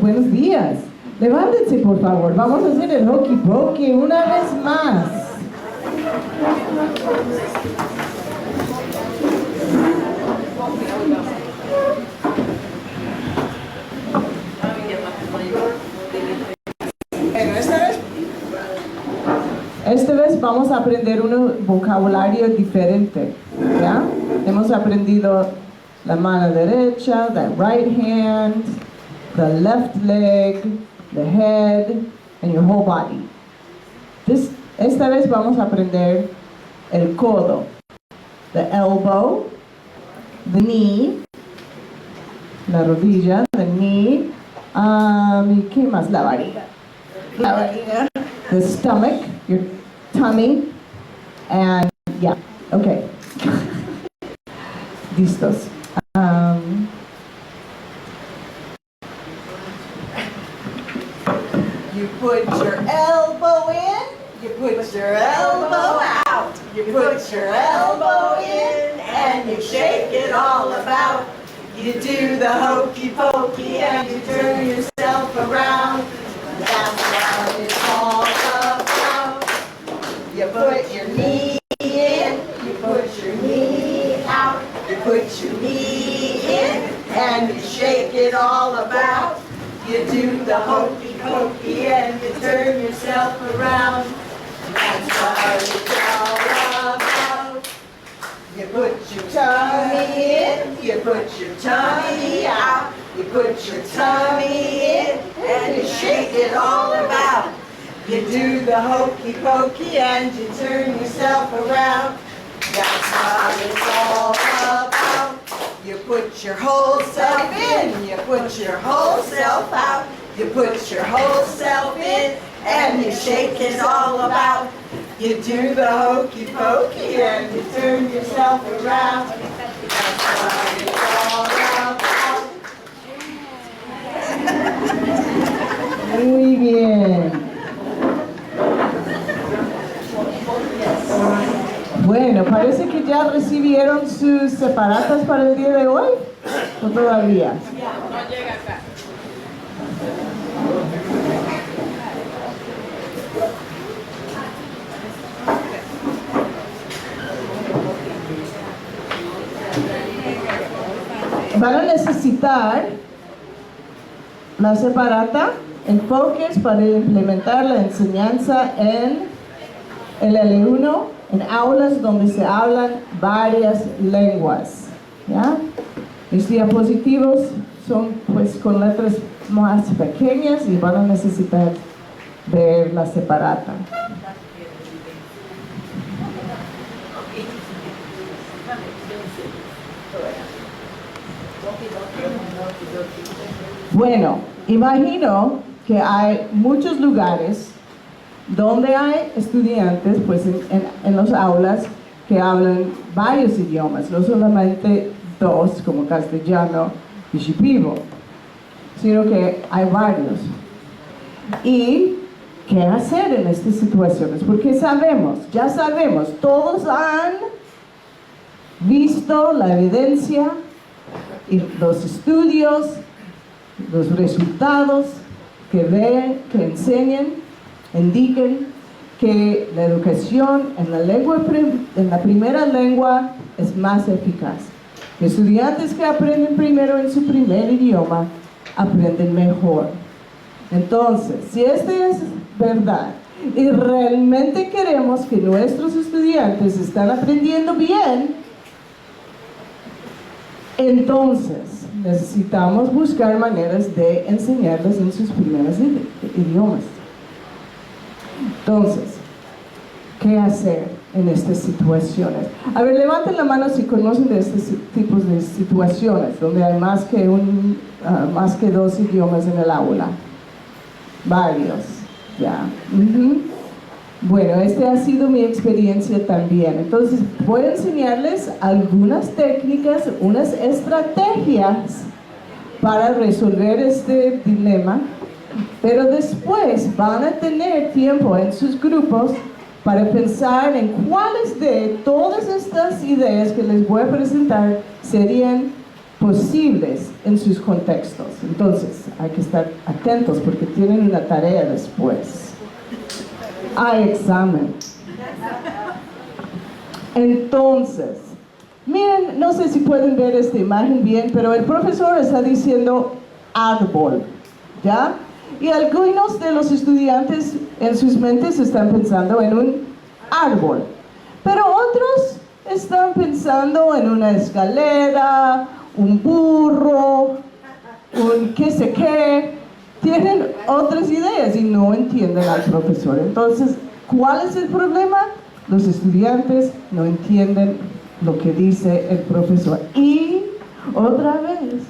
Buenos días. Levántense, por favor. Vamos a hacer el hokey pokey una vez más. Bueno, esta vez vamos a aprender un vocabulario diferente, ¿ya? Hemos aprendido la mano derecha, the right hand, the left leg, the head, and your whole body. Esta vez vamos a aprender el codo, the elbow, the knee, la rodilla, the knee, ¿y qué más? La barriga, the stomach, your tummy, and yeah, okay. Listos. You put your elbow in, you put your elbow out. You put your elbow in and you shake it all about. You do the hokey pokey and you turn yourself around. That's what it's all about. You put your knee in, you put your knee out. You put your knee in and you shake it all about. You do the hokey pokey and you turn yourself around. That's what it's all about. You put your tummy in, you put your tummy out. You put your tummy in and you shake it all about. You do the hokey pokey and you turn yourself around. That's what it's all about. You put your whole self in, you put your whole self out. You put your whole self in and you shake it all about. You do the hokey pokey and you turn yourself around. That's what it's all about. Muy bien. Bueno, parece que ya recibieron sus separatas para el día de hoy, ¿o todavía? Van a necesitar la separata, enfoques para implementar la enseñanza en el L1, en aulas donde se hablan varias lenguas. ¿Ya? Mis diapositivos son pues con letras más pequeñas y van a necesitar ver la separata. Bueno, imagino que hay muchos lugares donde hay estudiantes pues en las aulas que hablan varios idiomas, no solamente dos como castellano y shipibo, sino que hay varios. ¿Y qué hacer en estas situaciones? Porque ya sabemos, todos han visto la evidencia y los estudios, los resultados que ven, que enseñan, indican que la educación en la primera lengua es más eficaz. Estudiantes que aprenden primero en su primer idioma aprenden mejor. Entonces, si esto es verdad y realmente queremos que nuestros estudiantes están aprendiendo bien, entonces necesitamos buscar maneras de enseñarles en sus primeros idiomas. Entonces, ¿qué hacer en estas situaciones? A ver, levanten la mano si conocen de estos tipos de situaciones donde hay más que dos idiomas en el aula. Varios, ya. Bueno, esta ha sido mi experiencia también. Entonces, voy a enseñarles algunas técnicas, unas estrategias para resolver este dilema, pero después van a tener tiempo en sus grupos para pensar en cuáles de todas estas ideas que les voy a presentar serían posibles en sus contextos. Entonces, hay que estar atentos porque tienen una tarea después. Hay examen. Entonces, miren, no sé si pueden ver esta imagen bien, pero el profesor está diciendo árbol, ¿ya? Y algunos de los estudiantes en sus mentes están pensando en un árbol, pero otros están pensando en una escalera, un burro, un qué sé qué. Tienen otras ideas y no entienden al profesor. Entonces, ¿cuál es el problema? Los estudiantes no entienden lo que dice el profesor. Y otra vez,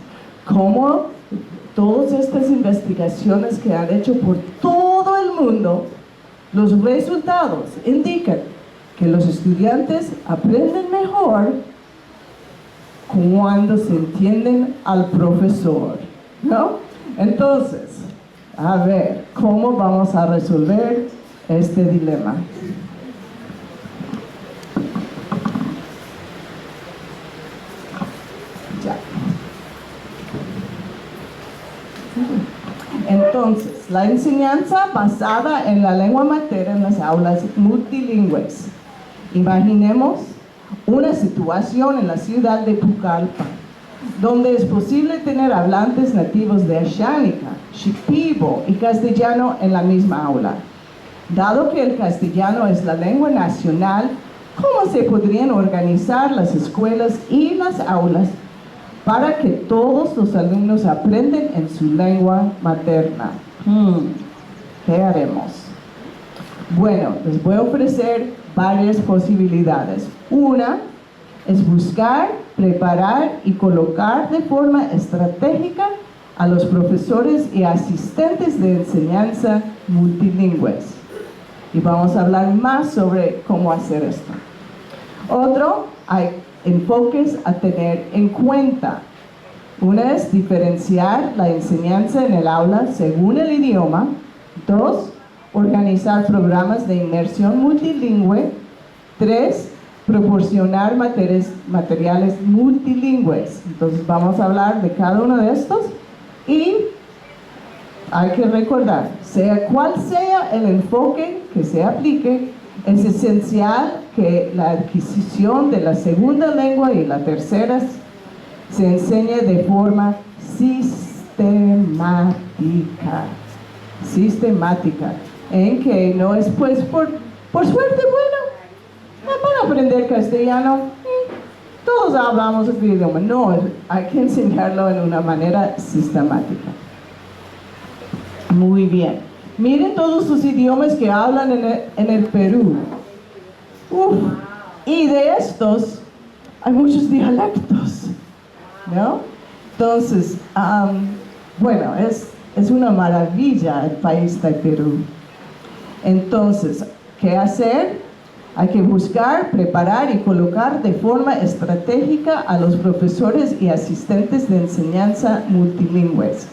como todas estas investigaciones que han hecho por todo el mundo, los resultados indican que los estudiantes aprenden mejor cuando se entienden al profesor, ¿no? Entonces, a ver, ¿cómo vamos a resolver este dilema? Ya. Entonces, la enseñanza basada en la lengua materna en las aulas multilingües. Imaginemos una situación en la ciudad de Pucallpa, donde es posible tener hablantes nativos de Ashánica, Shipibo y castellano en la misma aula. Dado que el castellano es la lengua nacional, ¿cómo se podrían organizar las escuelas y las aulas para que todos los alumnos aprendan en su lengua materna? ¿Qué haremos? Bueno, les voy a ofrecer varias posibilidades. Una es buscar, preparar y colocar de forma estratégica a los profesores y asistentes de enseñanza multilingües. Y vamos a hablar más sobre cómo hacer esto. Otro, hay enfoques a tener en cuenta. Una es diferenciar la enseñanza en el aula según el idioma. 2, organizar programas de inmersión multilingüe. 3, proporcionar materiales multilingües. Entonces vamos a hablar de cada uno de estos y hay que recordar, sea cual sea el enfoque que se aplique, es esencial que la adquisición de la segunda lengua y la tercera se enseñe de forma sistemática, en que no es pues por suerte, bueno, van a aprender castellano, todos hablamos este idioma. No, hay que enseñarlo en una manera sistemática. Muy bien. Miren todos los idiomas que hablan en el Perú. Y de estos hay muchos dialectos, ¿no? Entonces, bueno, es una maravilla el país de Perú. Entonces, ¿qué hacer? Hay que buscar, preparar y colocar de forma estratégica a los profesores y asistentes de enseñanza multilingües.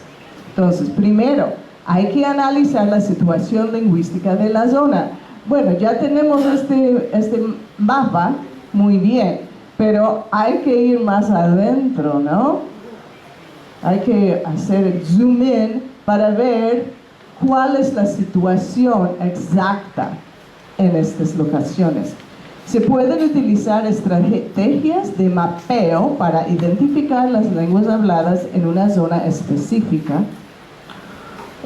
Entonces, primero, hay que analizar la situación lingüística de la zona. Bueno, ya tenemos este mapa, muy bien, pero hay que ir más adentro, ¿no? Hay que hacer zoom in para ver cuál es la situación exacta en estas locaciones. Se pueden utilizar estrategias de mapeo para identificar las lenguas habladas en una zona específica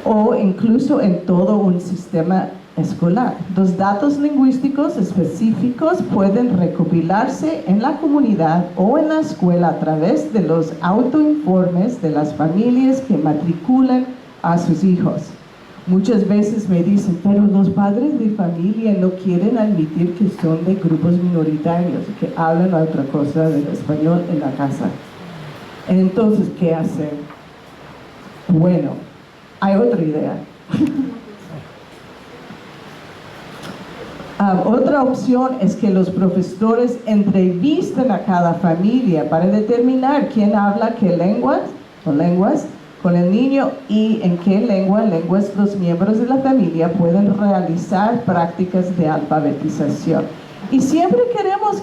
o incluso en todo un sistema escolar. Los datos lingüísticos específicos pueden recopilarse en la comunidad o en la escuela a través de los autoinformes de las familias que matriculan a sus hijos. Muchas veces me dicen, pero los padres de familia no quieren admitir que son de grupos minoritarios, que hablan otra cosa del español en la casa. Entonces, ¿qué hacer? Bueno, hay otra idea. Otra opción es que los profesores entrevisten a cada familia para determinar quién habla qué lenguas con el niño y en qué lenguas los miembros de la familia pueden realizar prácticas de alfabetización. Y siempre queremos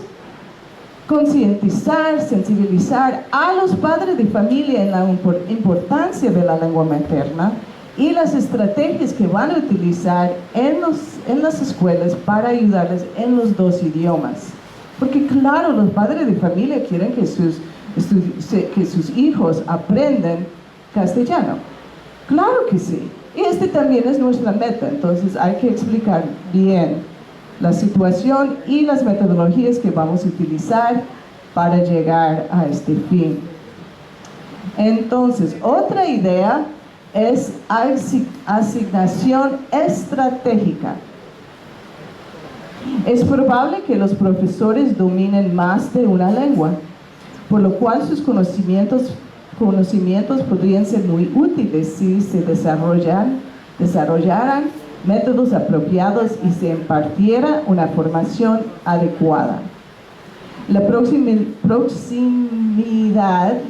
concientizar, sensibilizar a los padres de familia en la importancia de la lengua materna y las estrategias que van a utilizar en las escuelas para ayudarles en los dos idiomas. Porque claro, los padres de familia quieren que sus hijos aprendan castellano. Claro que sí. Y este también es nuestra meta. Entonces hay que explicar bien la situación y las metodologías que vamos a utilizar para llegar a este fin. Entonces, otra idea es asignación estratégica. Es probable que los profesores dominen más de una lengua, por lo cual sus conocimientos podrían ser muy útiles si se desarrollaran métodos apropiados y se impartiera una formación adecuada. La proximidad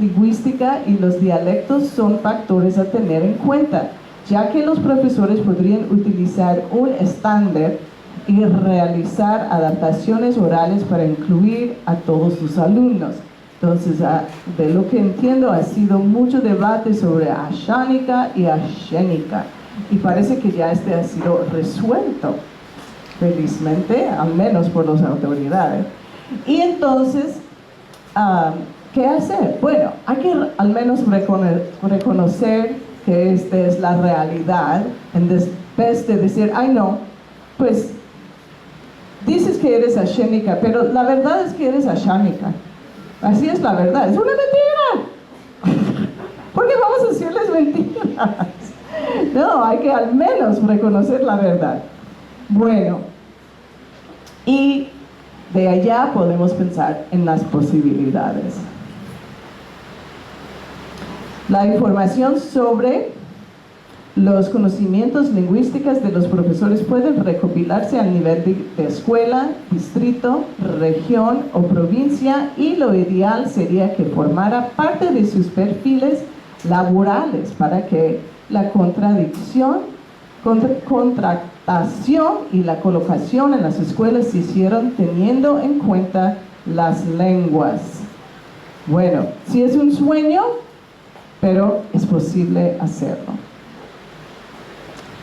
lingüística y los dialectos son factores a tener en cuenta, ya que los profesores podrían utilizar un estándar y realizar adaptaciones orales para incluir a todos sus alumnos. Entonces, de lo que entiendo, ha sido mucho debate sobre ashánica y ashénica, y parece que ya ha sido resuelto, felizmente, al menos por las autoridades. Y entonces, ¿qué hacer? Bueno, hay que al menos reconocer que esta es la realidad, en vez de decir, ay no, pues dices que eres ashénica, pero la verdad es que eres ashánica. Así es la verdad, es una mentira. ¿Por qué vamos a decirles mentiras? No, hay que al menos reconocer la verdad. Bueno, y de allá podemos pensar en las posibilidades. La información sobre los conocimientos lingüísticos de los profesores pueden recopilarse a nivel de escuela, distrito, región o provincia, y lo ideal sería que formara parte de sus perfiles laborales para que la contratación y la colocación en las escuelas se hicieran teniendo en cuenta las lenguas. Bueno, sí es un sueño, pero es posible hacerlo.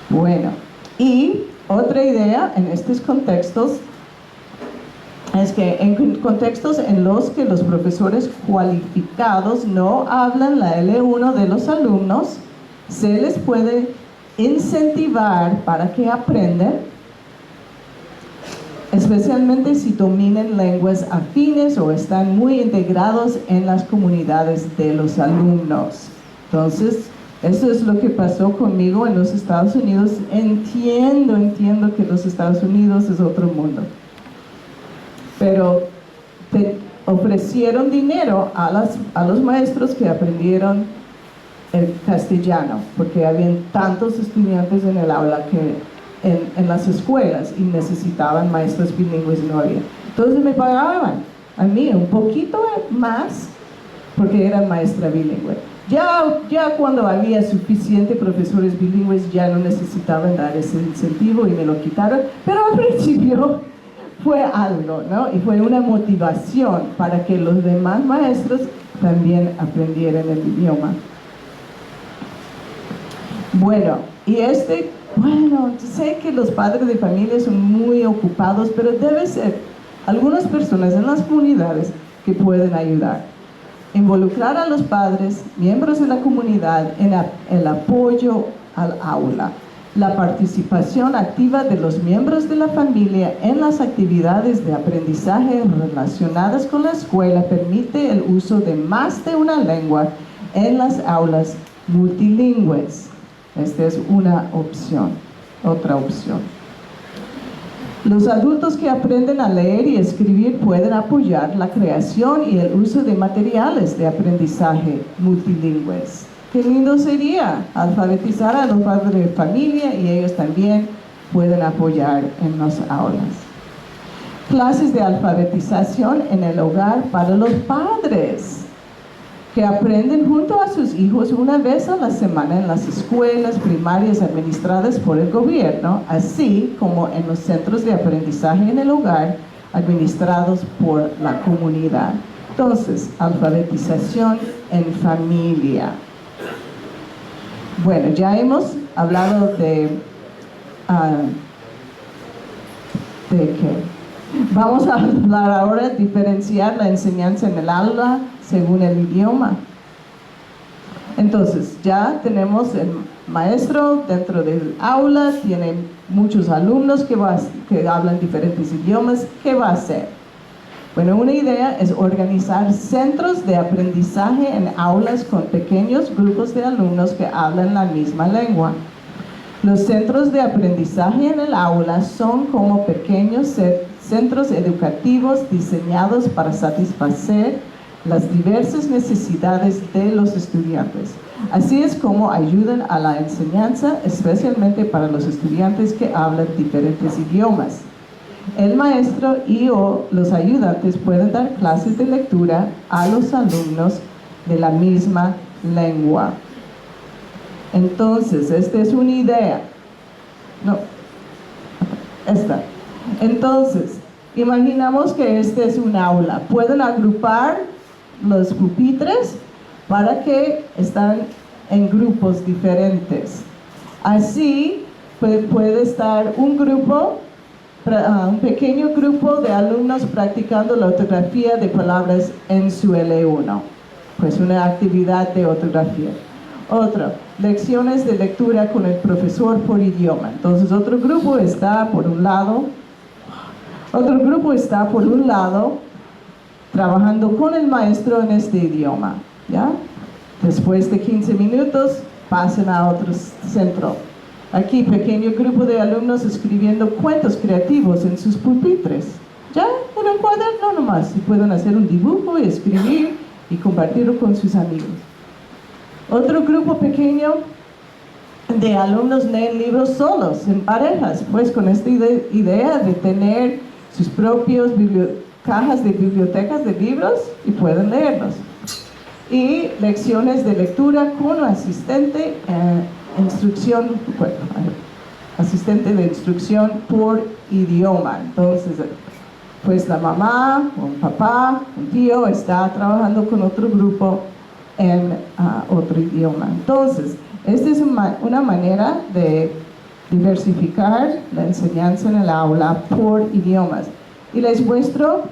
Bueno, y otra idea en estos contextos es que en contextos en los que los profesores cualificados no hablan la L1 de los alumnos, se les puede incentivar para que aprendan, especialmente si dominan lenguas afines o están muy integrados en las comunidades de los alumnos. Entonces, eso es lo que pasó conmigo en los Estados Unidos. Entiendo que los Estados Unidos es otro mundo. Pero te ofrecieron dinero a los maestros que aprendieron el castellano, porque habían tantos estudiantes en el aula que en las escuelas y necesitaban maestros bilingües y no había. Entonces me pagaban a mí un poquito más porque era maestra bilingüe. Ya cuando había suficientes profesores bilingües ya no necesitaban dar ese incentivo y me lo quitaron, pero al principio fue algo, ¿no? Y fue una motivación para que los demás maestros también aprendieran el idioma. Bueno, sé que los padres de familia son muy ocupados, pero debe ser algunas personas en las comunidades que pueden ayudar. Involucrar a los padres, miembros de la comunidad, en el apoyo al aula. La participación activa de los miembros de la familia en las actividades de aprendizaje relacionadas con la escuela permite el uso de más de una lengua en las aulas multilingües. Esta es una opción, otra opción. Los adultos que aprenden a leer y escribir pueden apoyar la creación y el uso de materiales de aprendizaje multilingües. Qué lindo sería alfabetizar a los padres de familia y ellos también pueden apoyar en las aulas. Clases de alfabetización en el hogar para los padres que aprenden junto a sus hijos una vez a la semana en las escuelas primarias administradas por el gobierno, así como en los centros de aprendizaje en el hogar administrados por la comunidad. Entonces, alfabetización en familia. Bueno, ya hemos hablado de qué. Vamos a hablar ahora de diferenciar la enseñanza en el aula según el idioma. Entonces, ya tenemos el maestro dentro del aula, tiene muchos alumnos que hablan diferentes idiomas. ¿Qué va a hacer? Bueno, una idea es organizar centros de aprendizaje en aulas con pequeños grupos de alumnos que hablan la misma lengua. Los centros de aprendizaje en el aula son como pequeños centros educativos diseñados para satisfacer las diversas necesidades de los estudiantes. Así es como ayudan a la enseñanza, especialmente para los estudiantes que hablan diferentes idiomas. El maestro o los ayudantes pueden dar clases de lectura a los alumnos de la misma lengua. Entonces, esta es una idea. No, esta. Entonces, imaginamos que este es un aula. Pueden agrupar los pupitres para que estén en grupos diferentes. Así puede estar un pequeño grupo de alumnos practicando la ortografía de palabras en su L1. Pues una actividad de ortografía. Otra, lecciones de lectura con el profesor por idioma. Entonces otro grupo está por un lado trabajando con el maestro en este idioma, ¿ya? Después de 15 minutos pasan a otro centro. Aquí pequeño grupo de alumnos escribiendo cuentos creativos en sus pupitres, ¿ya? En un cuaderno nomás, y pueden hacer un dibujo y escribir y compartirlo con sus amigos. Otro grupo pequeño de alumnos leen libros solos, en parejas, pues con esta idea de tener sus propios cajas de bibliotecas de libros y pueden leerlos. Y lecciones de lectura con asistente asistente de instrucción por idioma. Entonces, pues la mamá, un papá, un tío está trabajando con otro grupo en otro idioma. Entonces, esta es una manera de diversificar la enseñanza en el aula por idiomas. Y les muestro,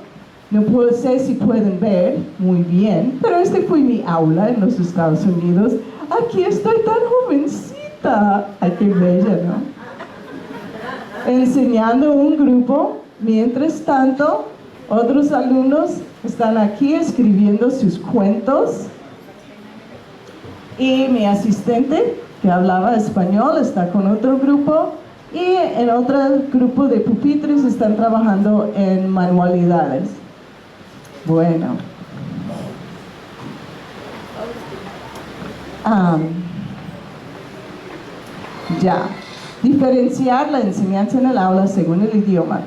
no sé si pueden ver muy bien, pero este fue mi aula en los Estados Unidos. Aquí estoy tan jovencita. Ay, qué bella, ¿no? Enseñando un grupo. Mientras tanto, otros alumnos están aquí escribiendo sus cuentos. Y mi asistente, que hablaba español, está con otro grupo. Y en otro grupo de pupitres están trabajando en manualidades. Bueno. Ya. Diferenciar la enseñanza en el aula según el idioma.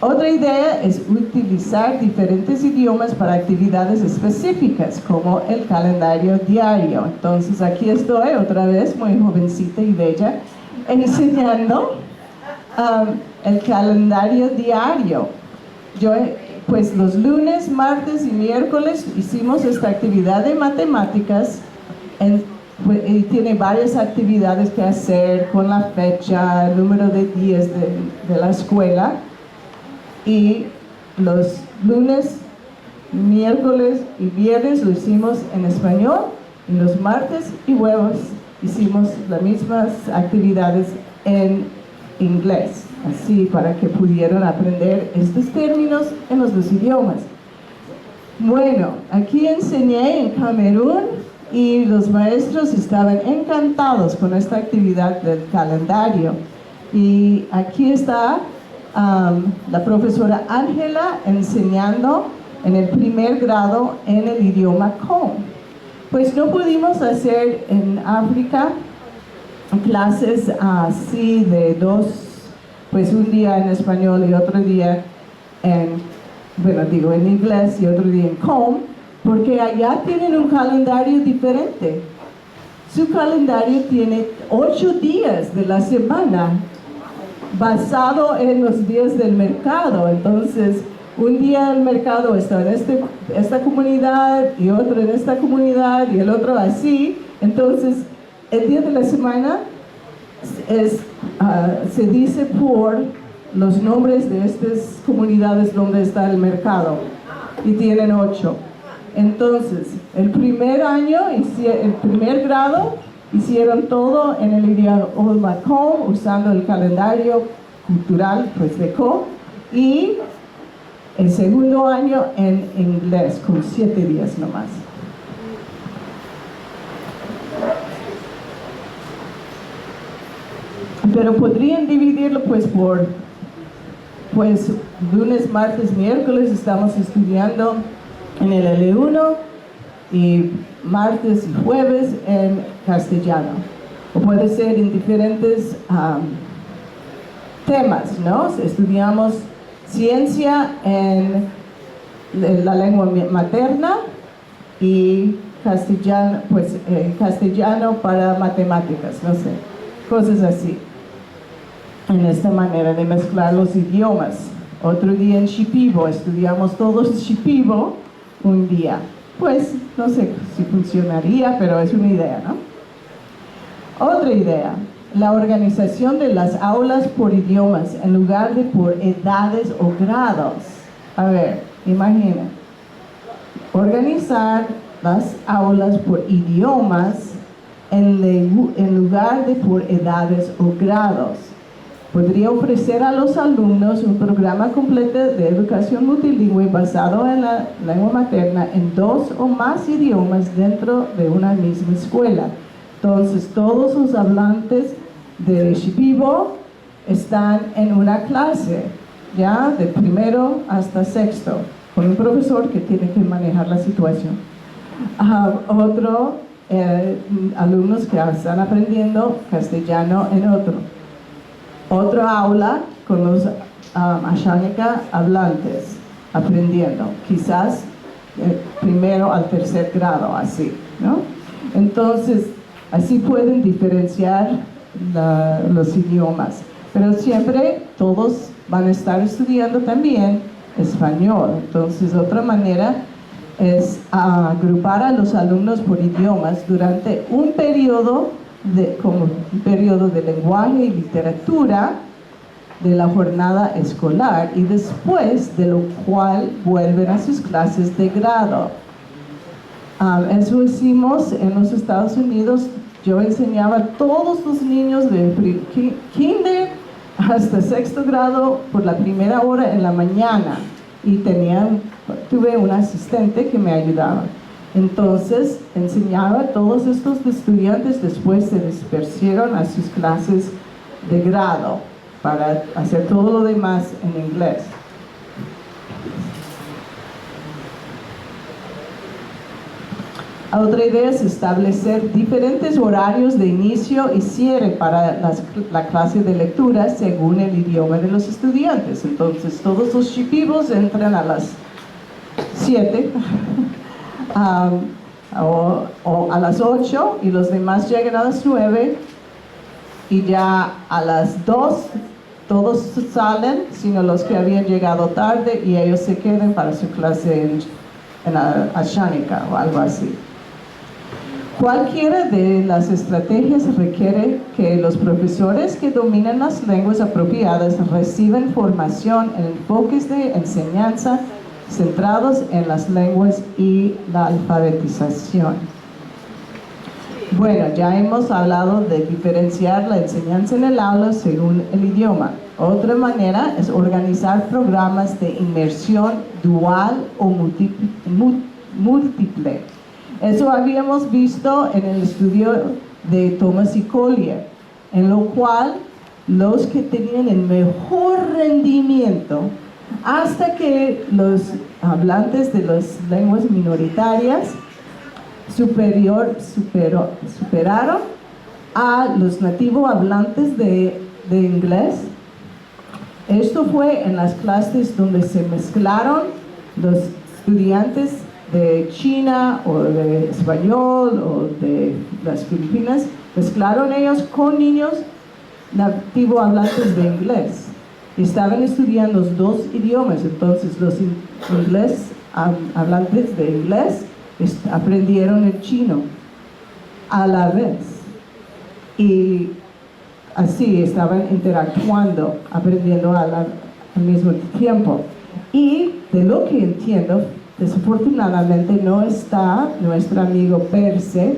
Otra idea es utilizar diferentes idiomas para actividades específicas, como el calendario diario. Entonces aquí estoy otra vez, muy jovencita y bella, enseñando el calendario diario. Pues los lunes, martes y miércoles hicimos esta actividad de matemáticas y tiene varias actividades que hacer con la fecha, el número de días de la escuela. Y los lunes, miércoles y viernes lo hicimos en español, y los martes y jueves hicimos las mismas actividades en inglés, así para que pudieran aprender estos términos en los dos idiomas. Bueno, aquí enseñé en Camerún y los maestros estaban encantados con esta actividad del calendario. Y aquí está la profesora Ángela enseñando en el primer grado en el idioma Kom. Pues no pudimos hacer en África clases así de dos, pues un día en español y otro día en inglés y otro día en Kom, porque allá tienen un calendario diferente. Su calendario tiene 8 días de la semana, basado en los días del mercado. Entonces, un día el mercado está en esta comunidad y otro en esta comunidad y el otro así. Entonces, el día de la semana se dice por los nombres de estas comunidades donde está el mercado, y tienen 8. Entonces, el primer grado hicieron todo en el idioma Kom, usando el calendario cultural de Kom, y el segundo año en inglés, con 7 días nomás. Pero podrían dividirlo por lunes, martes, miércoles estamos estudiando en el L1 y martes y jueves en castellano. O puede ser en diferentes temas, ¿no? Estudiamos ciencia en la lengua materna y castellano para matemáticas, no sé, cosas así. En esta manera de mezclar los idiomas. Otro día en Shipibo, estudiamos todos Shipibo un día. Pues no sé si funcionaría, pero es una idea, ¿no? Otra idea, la organización de las aulas por idiomas en lugar de por edades o grados. A ver, imaginen, organizar las aulas por idiomas en lugar de por edades o grados. Podría ofrecer a los alumnos un programa completo de educación multilingüe basado en la lengua materna en 2 o más idiomas dentro de una misma escuela. Entonces, todos los hablantes de Shipibo están en una clase, ya de primero hasta sexto, con un profesor que tiene que manejar la situación. Otro alumnos que están aprendiendo castellano en otro aula con los Ashánica hablantes aprendiendo, quizás primero al tercer grado, así, ¿no? Entonces, así pueden diferenciar los idiomas, pero siempre todos van a estar estudiando también español. Entonces, otra manera es agrupar a los alumnos por idiomas durante un periodo de lenguaje y literatura de la jornada escolar, y después de lo cual vuelven a sus clases de grado. Eso hicimos en los Estados Unidos. Yo enseñaba a todos los niños de kinder hasta sexto grado por la primera hora en la mañana, y tuve un asistente que me ayudaba. Entonces enseñaba a todos estos estudiantes, después se dispersaron a sus clases de grado para hacer todo lo demás en inglés. Otra idea es establecer diferentes horarios de inicio y cierre para la clase de lectura según el idioma de los estudiantes. Entonces, todos los chipivos entran a las 7 o a las 8, y los demás llegan a las 9, y ya a las 2 todos salen, sino los que habían llegado tarde, y ellos se quedan para su clase en Ashánica o algo así. Cualquiera de las estrategias requiere que los profesores que dominan las lenguas apropiadas reciban formación en enfoques de enseñanza centrados en las lenguas y la alfabetización. Bueno, ya hemos hablado de diferenciar la enseñanza en el aula según el idioma. Otra manera es organizar programas de inmersión dual o múltiple. Eso habíamos visto en el estudio de Thomas y Collier, en lo cual los que tenían el mejor rendimiento, hasta que los hablantes de las lenguas minoritarias superaron a los nativos hablantes de inglés. Esto fue en las clases donde se mezclaron los estudiantes de China o de español o de las Filipinas, mezclaron ellos con niños nativos hablantes de inglés. Estaban estudiando los dos idiomas, entonces los hablantes de inglés aprendieron el chino a la vez, y así estaban interactuando, aprendiendo al mismo tiempo. Y de lo que entiendo, desafortunadamente no está nuestro amigo Perse,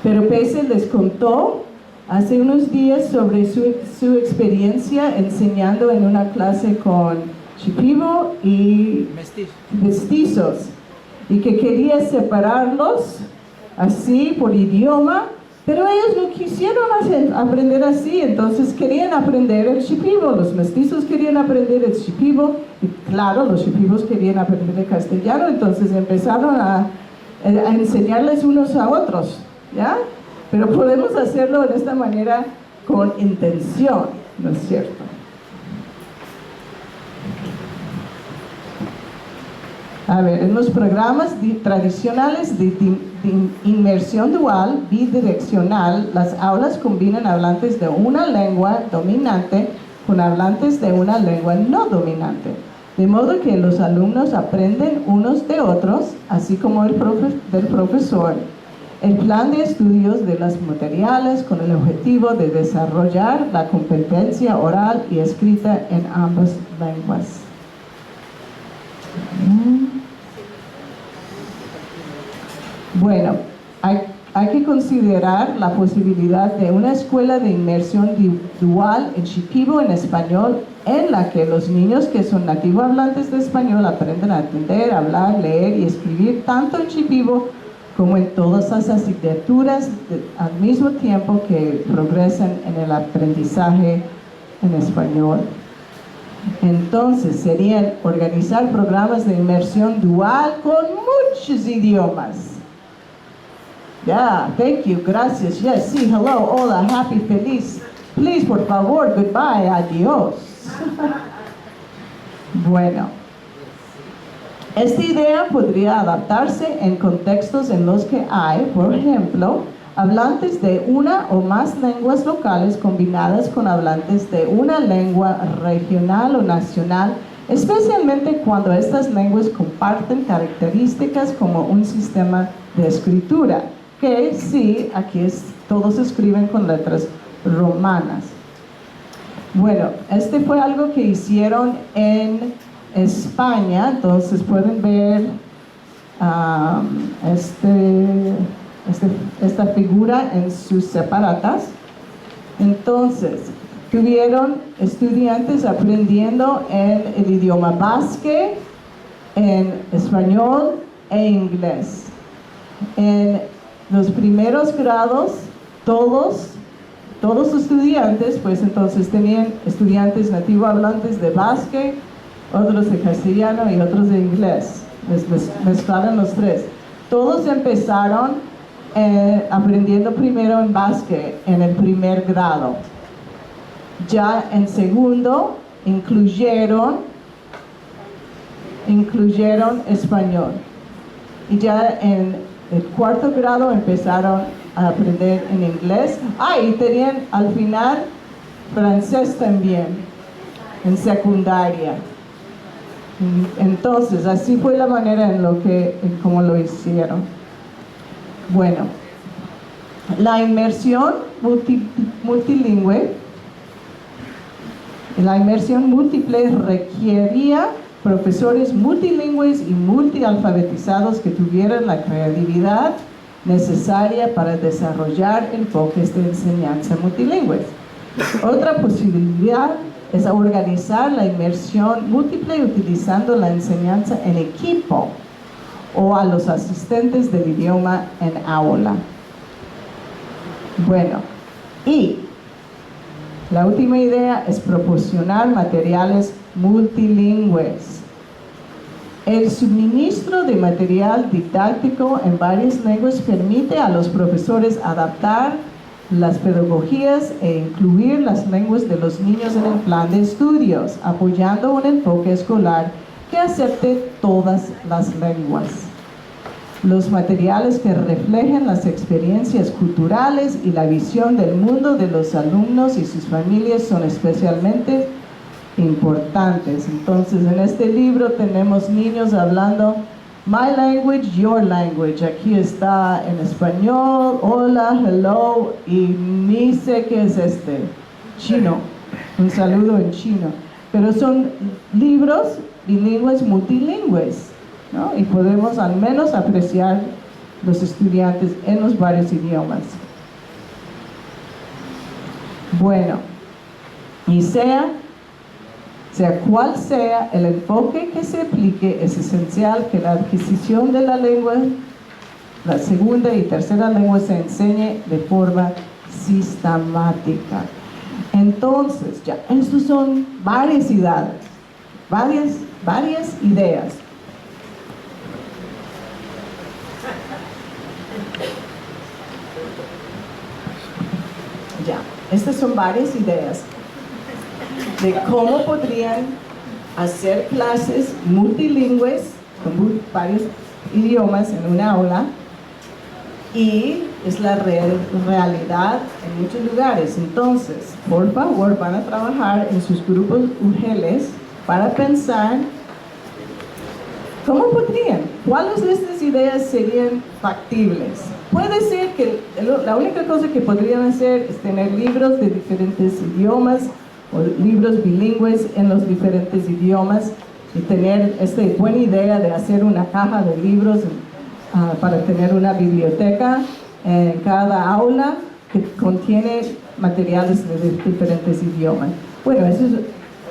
pero Perse les contó hace unos días sobre su experiencia enseñando en una clase con Shipibo y mestizos, y que quería separarlos así por idioma, pero ellos no quisieron aprender así. Entonces querían aprender el Shipibo, los mestizos querían aprender el Shipibo, y claro, los Shipibos querían aprender el castellano. Entonces empezaron a enseñarles unos a otros, ¿ya? Pero podemos hacerlo de esta manera con intención, ¿no es cierto? A ver, en los programas tradicionales de inmersión dual bidireccional, las aulas combinan hablantes de una lengua dominante con hablantes de una lengua no dominante, de modo que los alumnos aprenden unos de otros, así como del profesor. El plan de estudios de los materiales con el objetivo de desarrollar la competencia oral y escrita en ambas lenguas. Bueno, hay que considerar la posibilidad de una escuela de inmersión dual en Shipibo en español, en la que los niños que son nativos hablantes de español aprenden a entender, hablar, leer y escribir tanto en Shipibo como en todas las asignaturas al mismo tiempo que progresan en el aprendizaje en español. Entonces serían organizar programas de inmersión dual con muchos idiomas. Yeah, thank you, gracias. Yes, sí, hello, hola, happy, feliz. Please, por favor, goodbye, adiós. Bueno, esta idea podría adaptarse en contextos en los que hay, por ejemplo, hablantes de una o más lenguas locales combinadas con hablantes de una lengua regional o nacional, especialmente cuando estas lenguas comparten características como un sistema de escritura, que sí, aquí todos escriben con letras romanas. Bueno, este fue algo que hicieron en España, entonces pueden ver esta figura en sus separatas. Entonces, tuvieron estudiantes aprendiendo en el idioma basque, en español e inglés. En los primeros grados, todos los estudiantes, pues entonces tenían estudiantes nativo hablantes de basque, otros de castellano y otros de inglés. Mezclaron los tres. Todos empezaron aprendiendo primero en basque en el primer grado. Ya en segundo incluyeron español. Y ya en el cuarto grado empezaron a aprender en inglés. Y tenían al final francés también en secundaria. Entonces, así fue la manera en cómo lo hicieron. Bueno, la inmersión multilingüe, la inmersión múltiple requería profesores multilingües y multialfabetizados que tuvieran la creatividad necesaria para desarrollar enfoques de enseñanza multilingües. Otra posibilidad es organizar la inmersión múltiple utilizando la enseñanza en equipo o a los asistentes del idioma en aula. Bueno, y la última idea es proporcionar materiales multilingües. El suministro de material didáctico en varias lenguas permite a los profesores adaptar las pedagogías e incluir las lenguas de los niños en el plan de estudios, apoyando un enfoque escolar que acepte todas las lenguas. Los materiales que reflejen las experiencias culturales y la visión del mundo de los alumnos y sus familias son especialmente importantes. Entonces, en este libro tenemos niños hablando My language, your language. Aquí está en español, hola, hello, y ni sé qué es chino, un saludo en chino. Pero son libros bilingües multilingües, ¿no? Y podemos al menos apreciar los estudiantes en los varios idiomas. Bueno, y sea cual sea el enfoque que se aplique, es esencial que la adquisición de la lengua, la segunda y tercera lengua, se enseñe de forma sistemática. Entonces, ya, estas son varias ideas. Ya, estas son varias ideas de cómo podrían hacer clases multilingües con varios idiomas en una aula, y es la realidad en muchos lugares. Entonces, por favor, van a trabajar en sus grupos UGELES para pensar cómo podrían, cuáles de estas ideas serían factibles. Puede ser que la única cosa que podrían hacer es tener libros de diferentes idiomas o libros bilingües en los diferentes idiomas, y tener esta buena idea de hacer una caja de libros para tener una biblioteca en cada aula que contiene materiales de diferentes idiomas. Bueno, eso es,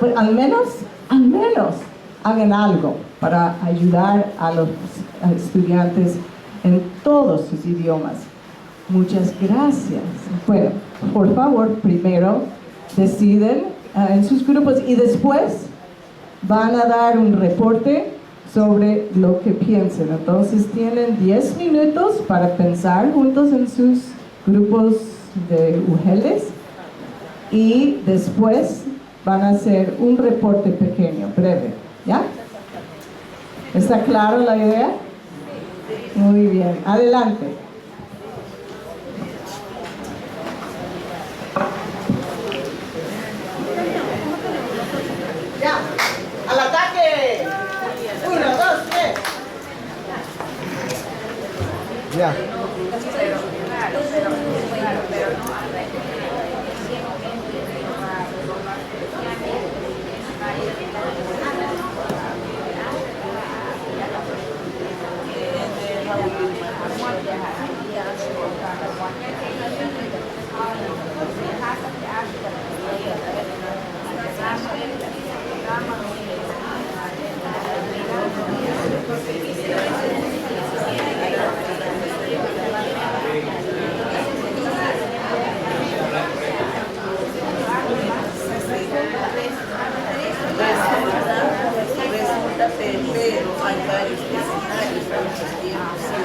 pues, al menos hagan algo para ayudar a los estudiantes en todos sus idiomas. Muchas gracias. Bueno, por favor, primero deciden en sus grupos y después van a dar un reporte sobre lo que piensen. Entonces tienen 10 minutos para pensar juntos en sus grupos de mujeres y después van a hacer un reporte pequeño, breve, ¿ya? ¿Está claro la idea? Muy bien, adelante. Ya, al ataque. 1, 2, 3. Ya. Resulta, pero hay varios escenarios para los tiempos.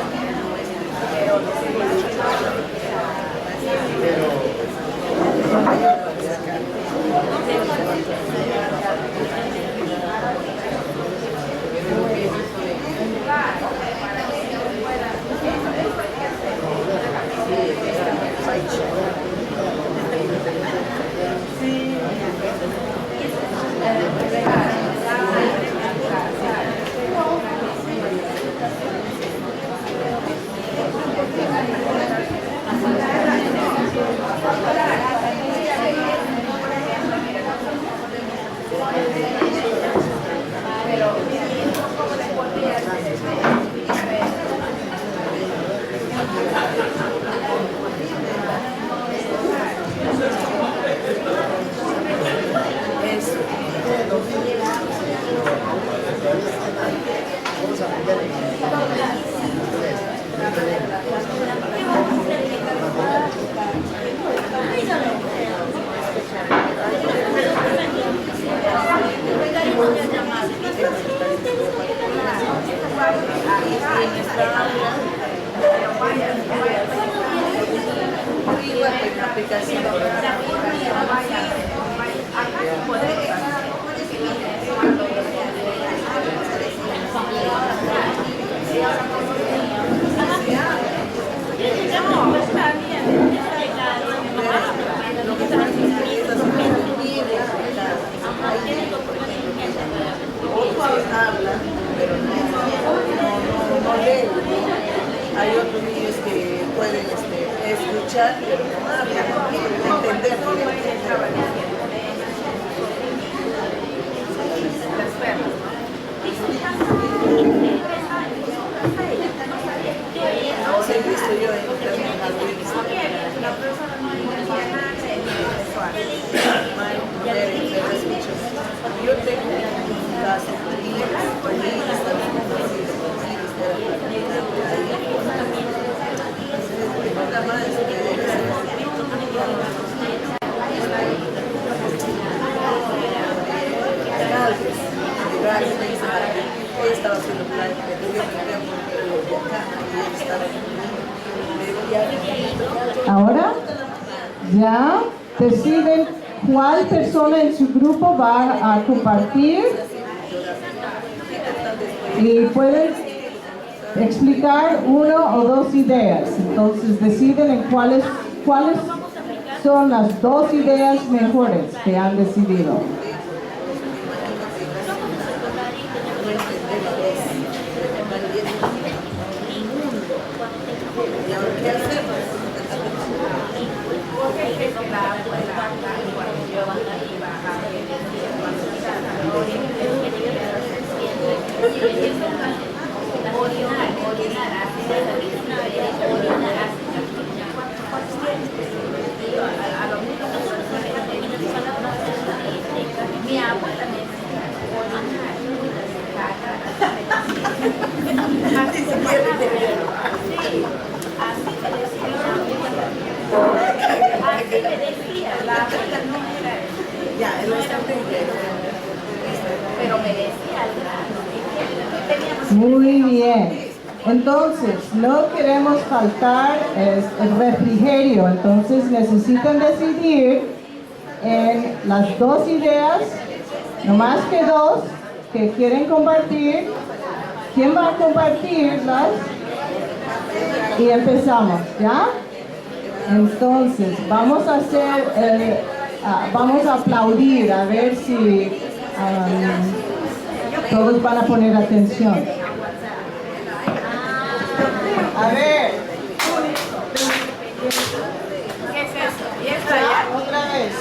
Hay otros niños que pueden escuchar, pero no hablan, entender. Sí, he visto yo en yo tengo un caso estaba haciendo plática, Ahora ya deciden cuál persona en su grupo va a compartir y pueden explicar una o dos ideas. Entonces deciden en cuáles son las dos ideas mejores que han decidido. Ya, el bastante pero me decía Muy bien. Entonces, no queremos faltar el refrigerio. Entonces, necesitan decidir en las dos ideas, no más que dos, que quieren compartir. ¿Quién va a compartirlas? Y empezamos, ¿ya? Entonces, vamos a hacer vamos a aplaudir a ver si todos van a poner atención. A ver. ¿Qué es eso? ¿Y esto allá? Otra vez.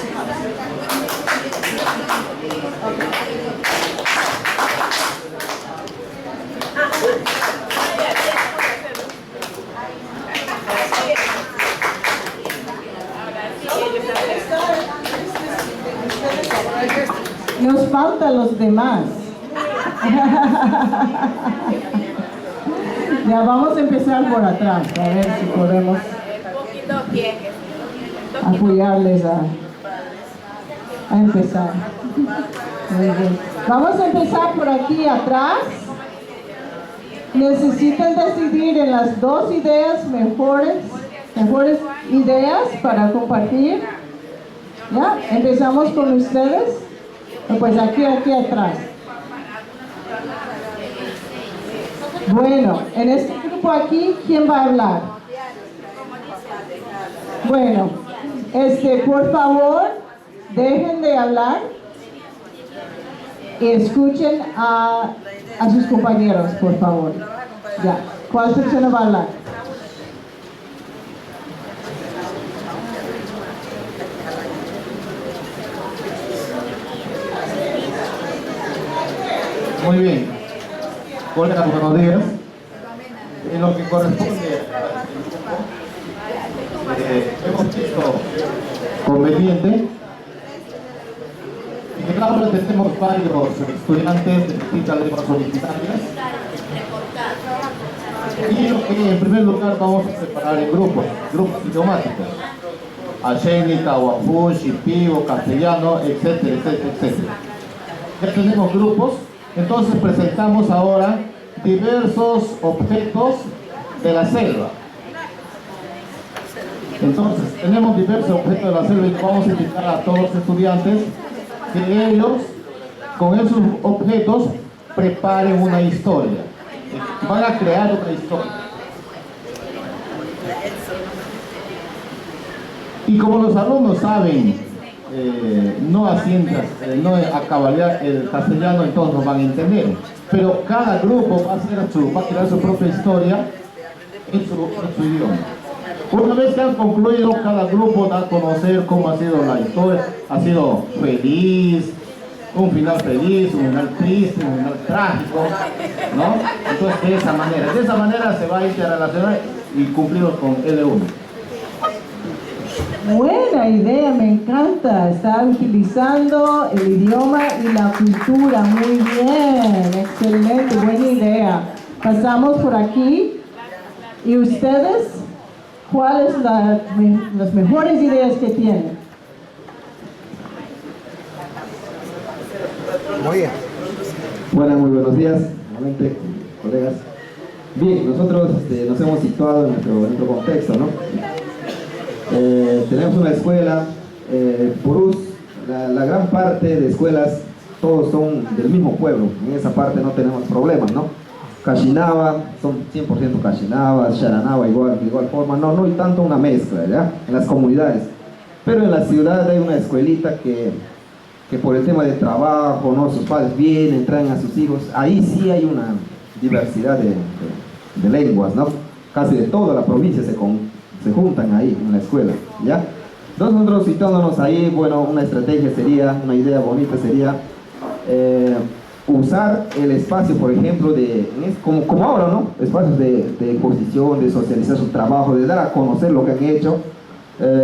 Nos faltan los demás. Ya vamos a empezar por atrás, a ver si podemos apoyarles a empezar. Muy bien. Vamos a empezar por aquí atrás. Necesitan decidir en las dos ideas mejores ideas para compartir. ¿Ya? Empezamos con ustedes. Pues aquí atrás. Bueno, en este grupo aquí, ¿quién va a hablar? Bueno, por favor, dejen de hablar y escuchen a sus compañeros, por favor. Ya, ¿cuál persona va a hablar? Muy bien. Hola, buenos días. En lo que corresponde hemos visto conveniente que claro, tenemos varios estudiantes de distintas lenguas originarias y en primer lugar vamos a separar en grupos idiomáticos: Ashénica, Huafush, Shipibo, castellano, etcétera, etcétera, etcétera. Ya tenemos grupos. Entonces presentamos ahora diversos objetos de la selva. Entonces tenemos diversos objetos de la selva y vamos a invitar a todos los estudiantes que ellos con esos objetos preparen una historia. Van a crear una historia. Y como los alumnos saben no a cabalidad el castellano, entonces no van a entender, pero cada grupo va a crear su propia historia en su idioma. Una vez que han concluido, cada grupo da a conocer cómo ha sido la historia. Ha sido feliz, un final feliz, un final triste, un final trágico, ¿no? Entonces de esa manera se va a interrelacionar y cumplir con L1. Buena idea, me encanta. Está utilizando el idioma y la cultura. Muy bien, excelente, buena idea. Pasamos por aquí. ¿Y ustedes? ¿Cuáles son las mejores ideas que tienen? Muy bien. Bueno, muy buenos días, nuevamente, colegas. Bien, nosotros nos hemos situado en nuestro contexto, ¿no? Tenemos una escuela, Purús, la gran parte de escuelas, todos son del mismo pueblo, en esa parte no tenemos problemas, ¿no? Cashinaba, son 100% Cashinaba, Sharanaba de igual forma, no hay tanto una mezcla, ¿ya? En las comunidades, pero en la ciudad hay una escuelita que por el tema de trabajo, ¿no? Sus padres vienen, traen a sus hijos, ahí sí hay una diversidad de lenguas, ¿no? Casi de toda la provincia se juntan ahí en la escuela, ¿ya? Entonces nosotros situándonos ahí, bueno, una estrategia sería, una idea bonita sería usar el espacio, por ejemplo, como ahora, ¿no? Espacios de exposición, de socializar su trabajo, de dar a conocer lo que han hecho,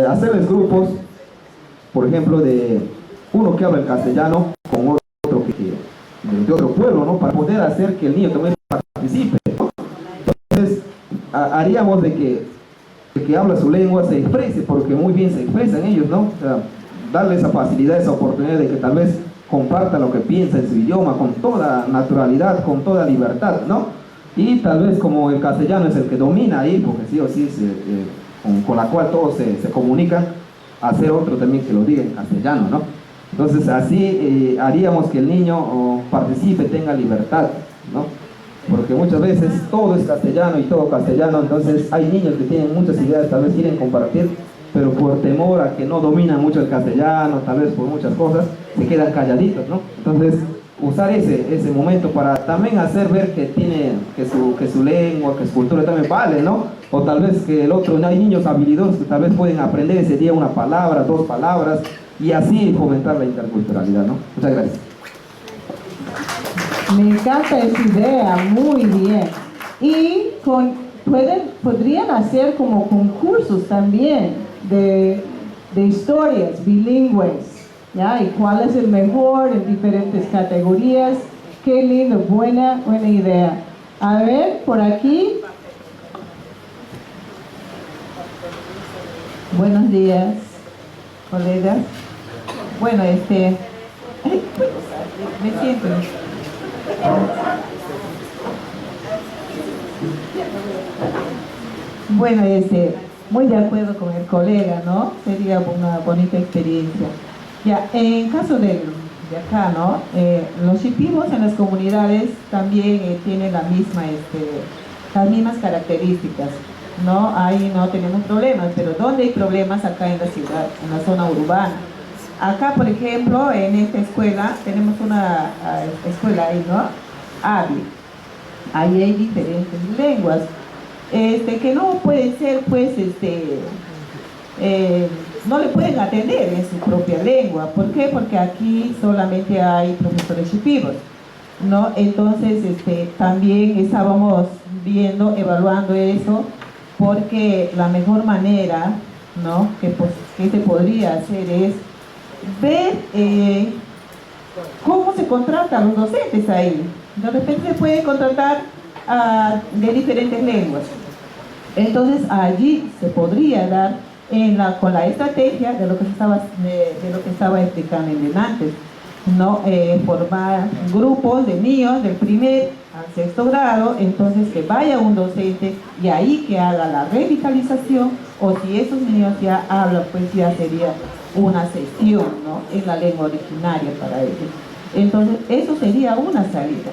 hacerles grupos, por ejemplo, de uno que habla el castellano con otro de otro pueblo, ¿no? Para poder hacer que el niño también participe, ¿no? Entonces, haríamos de que el que habla su lengua se exprese, porque muy bien se expresan ellos, ¿no? O sea, darle esa facilidad, esa oportunidad de que tal vez comparta lo que piensa en su idioma con toda naturalidad, con toda libertad, ¿no? Y tal vez como el castellano es el que domina ahí, porque sí o sí con la cual todos se comunican, hacer otro también que lo diga en castellano, ¿no? Entonces así haríamos que el niño participe, tenga libertad, ¿no? Porque muchas veces todo es castellano y todo castellano, entonces hay niños que tienen muchas ideas, tal vez quieren compartir, pero por temor a que no dominan mucho el castellano, tal vez por muchas cosas, se quedan calladitos, ¿no? Entonces usar ese momento para también hacer ver que su lengua, que su cultura también vale, ¿no? O tal vez que el otro, hay niños habilidosos que tal vez pueden aprender ese día una palabra, 2 palabras, y así fomentar la interculturalidad, ¿no? Muchas gracias. Me encanta esa idea, muy bien. Y podrían hacer como concursos también de historias bilingües, ¿ya? Y cuál es el mejor en diferentes categorías. Qué lindo, buena idea. A ver, por aquí. Buenos días, colegas. Bueno, me siento. Bueno, muy de acuerdo con el colega, ¿no? Sería una bonita experiencia. Ya, en caso de acá, ¿no? Los shipibos en las comunidades también tienen las mismas características, ¿no? Ahí no tenemos problemas, pero ¿dónde hay problemas? Acá en la ciudad, en la zona urbana. Acá, por ejemplo, en esta escuela, tenemos una escuela ahí, ¿no? Hábil. Ahí hay diferentes lenguas, que no pueden ser, pues, no le pueden atender en su propia lengua. ¿Por qué? Porque aquí solamente hay profesores shipibos, ¿no? Entonces, también estábamos evaluando eso, porque la mejor manera, ¿no? que se podría hacer es ver cómo se contratan los docentes ahí. De repente se puede contratar de diferentes lenguas. Entonces allí se podría dar con la estrategia de lo que estaba explicando antes, ¿no? Formar grupos de niños del primer al 6º grado, entonces que vaya un docente y ahí que haga la revitalización, o si esos niños ya hablan, pues ya sería una sesión, ¿no? En la lengua originaria para ellos. Entonces eso sería una salida,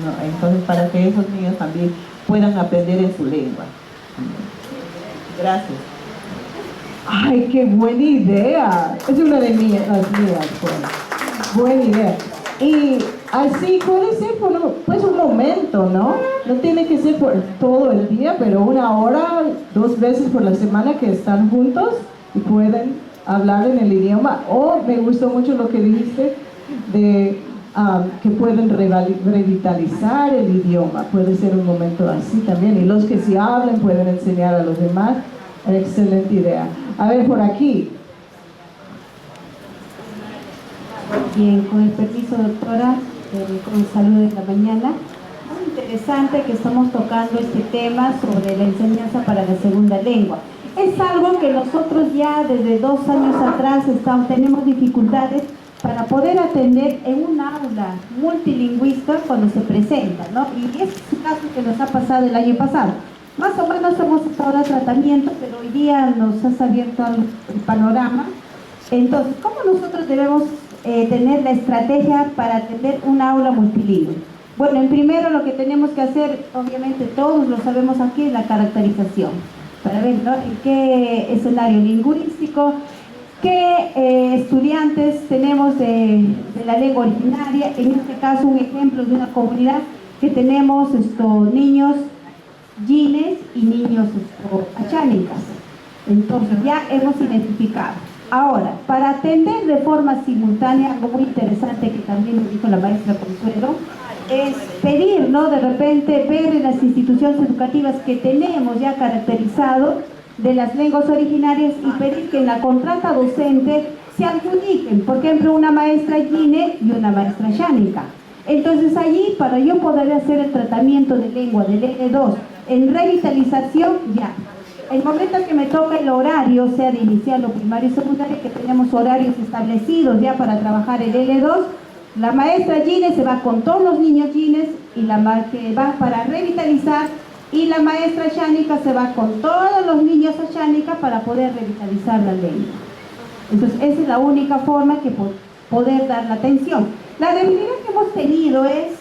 ¿no? Entonces para que esos niños también puedan aprender en su lengua. Gracias. ¡Ay, qué buena idea! Es una de las mías, pues. Buena idea. Y así puede ser por pues un momento, ¿no? No tiene que ser por todo el día, pero 1 hora, 2 veces por la semana que están juntos y pueden hablar en el idioma. O me gustó mucho lo que dijiste de que pueden revitalizar el idioma. Puede ser un momento así también. Y los que sí hablan pueden enseñar a los demás. Excelente idea. A ver, por aquí. Bien, con el permiso, doctora, con el saludo de la mañana. Muy interesante que estamos tocando este tema sobre la enseñanza para la segunda lengua. Es algo que nosotros ya desde 2 años atrás tenemos dificultades para poder atender en un aula multilingüista cuando se presenta, ¿no? Y ese es el caso que nos ha pasado el año pasado. Más o menos hemos estado ahora tratamiento, pero hoy día nos has abierto el panorama. Entonces, ¿cómo nosotros debemos tener la estrategia para atender un aula multilingüe? Bueno, en primero lo que tenemos que hacer, obviamente todos lo sabemos aquí, es la caracterización, para ver, ¿no?, en qué escenario lingüístico, qué estudiantes tenemos de la lengua originaria. En este caso, un ejemplo de una comunidad que tenemos niños yines y niños achánicas. Entonces ya hemos identificado. Ahora, para atender de forma simultánea, algo muy interesante que también me dijo la maestra Consuelo, es pedir, ¿no?, de repente ver en las instituciones educativas que tenemos ya caracterizado de las lenguas originarias y pedir que en la contrata docente se adjudiquen, por ejemplo, una maestra yine y una maestra achánica. Entonces allí, para yo poder hacer el tratamiento de lengua del L2 en revitalización, ya. El momento que me toca el horario, sea de inicial o primario y secundario, que tenemos horarios establecidos ya para trabajar el L2, La maestra Gine se va con todos los niños Gines y que va para revitalizar, y la maestra Ashánica se va con todos los niños Ashánica para poder revitalizar la lengua. Entonces esa es la única forma que poder dar la atención. La debilidad que hemos tenido es,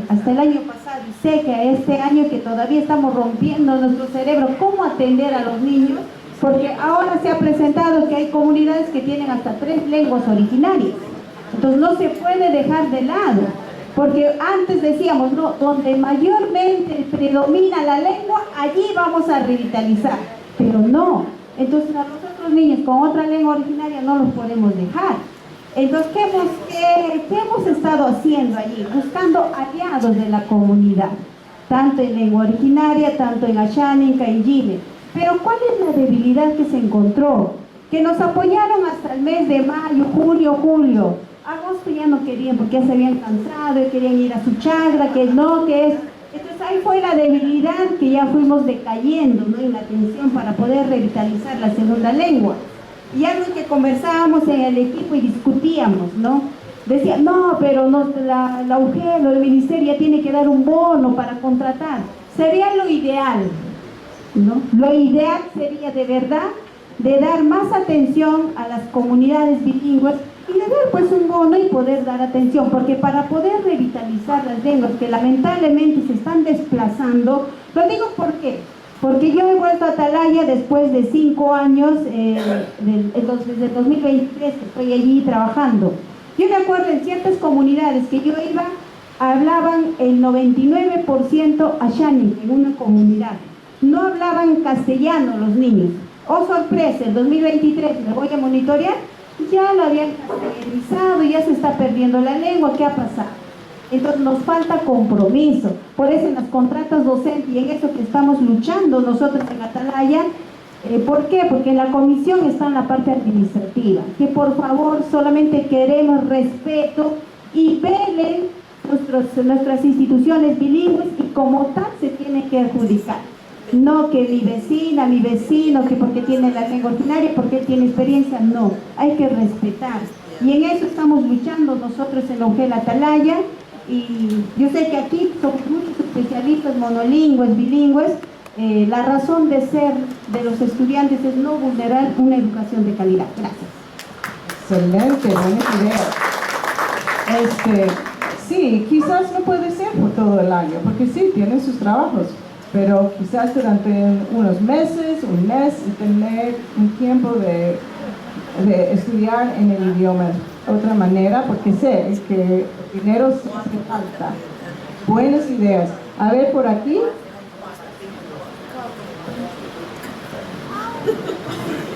hasta el año pasado, y sé que este año que todavía estamos rompiendo nuestro cerebro, cómo atender a los niños, porque ahora se ha presentado que hay comunidades que tienen hasta 3 lenguas originarias. Entonces no se puede dejar de lado, porque antes decíamos, no, donde mayormente predomina la lengua, allí vamos a revitalizar, pero no. Entonces a los otros niños con otra lengua originaria no los podemos dejar. Entonces, ¿qué hemos estado haciendo allí? Buscando aliados de la comunidad, tanto en lengua originaria, tanto en Ashánica, en Gine. Pero ¿cuál es la debilidad que se encontró? Que nos apoyaron hasta el mes de mayo, julio. Agosto ya no querían porque ya se habían cansado y querían ir a su chagra, que no, que es. Entonces ahí fue la debilidad que ya fuimos decayendo, ¿no? En la atención para poder revitalizar la segunda lengua. Y algo que conversábamos en el equipo y discutíamos, ¿no? Decía, no, pero la UGEL o el ministerio ya tiene que dar un bono para contratar. Sería lo ideal, ¿no? Lo ideal sería de verdad de dar más atención a las comunidades bilingües y de dar pues un bono y poder dar atención, porque para poder revitalizar las lenguas que lamentablemente se están desplazando, lo digo ¿por qué? Porque yo he vuelto a Atalaya después de 5 años, desde el 2023 que estoy allí trabajando. Yo me acuerdo en ciertas comunidades que yo iba, hablaban el 99% ashánica en una comunidad. No hablaban castellano los niños. Oh sorpresa, el 2023 me voy a monitorear, ya lo habían castellanizado, ya se está perdiendo la lengua, ¿qué ha pasado? Entonces nos falta compromiso, por eso en las contratas docentes y en eso que estamos luchando nosotros en Atalaya. ¿Por qué? Porque en la comisión está en la parte administrativa, que por favor solamente queremos respeto y velen nuestras instituciones bilingües y como tal se tiene que adjudicar. No que mi vecina, mi vecino, que porque tiene la lengua ordinaria, porque él tiene experiencia, no, hay que respetar. Y en eso estamos luchando nosotros en la UGEL Atalaya. Y yo sé que aquí somos muchos especialistas monolingües, bilingües. La razón de ser de los estudiantes es no vulnerar una educación de calidad. Gracias. Excelente, buena idea. Sí, quizás no puede ser por todo el año, porque sí, tienen sus trabajos, pero quizás durante unos meses, un mes, y tener un tiempo de estudiar en el idioma de otra manera, porque sé que dinero sí hace falta. Buenas ideas. A ver, por aquí.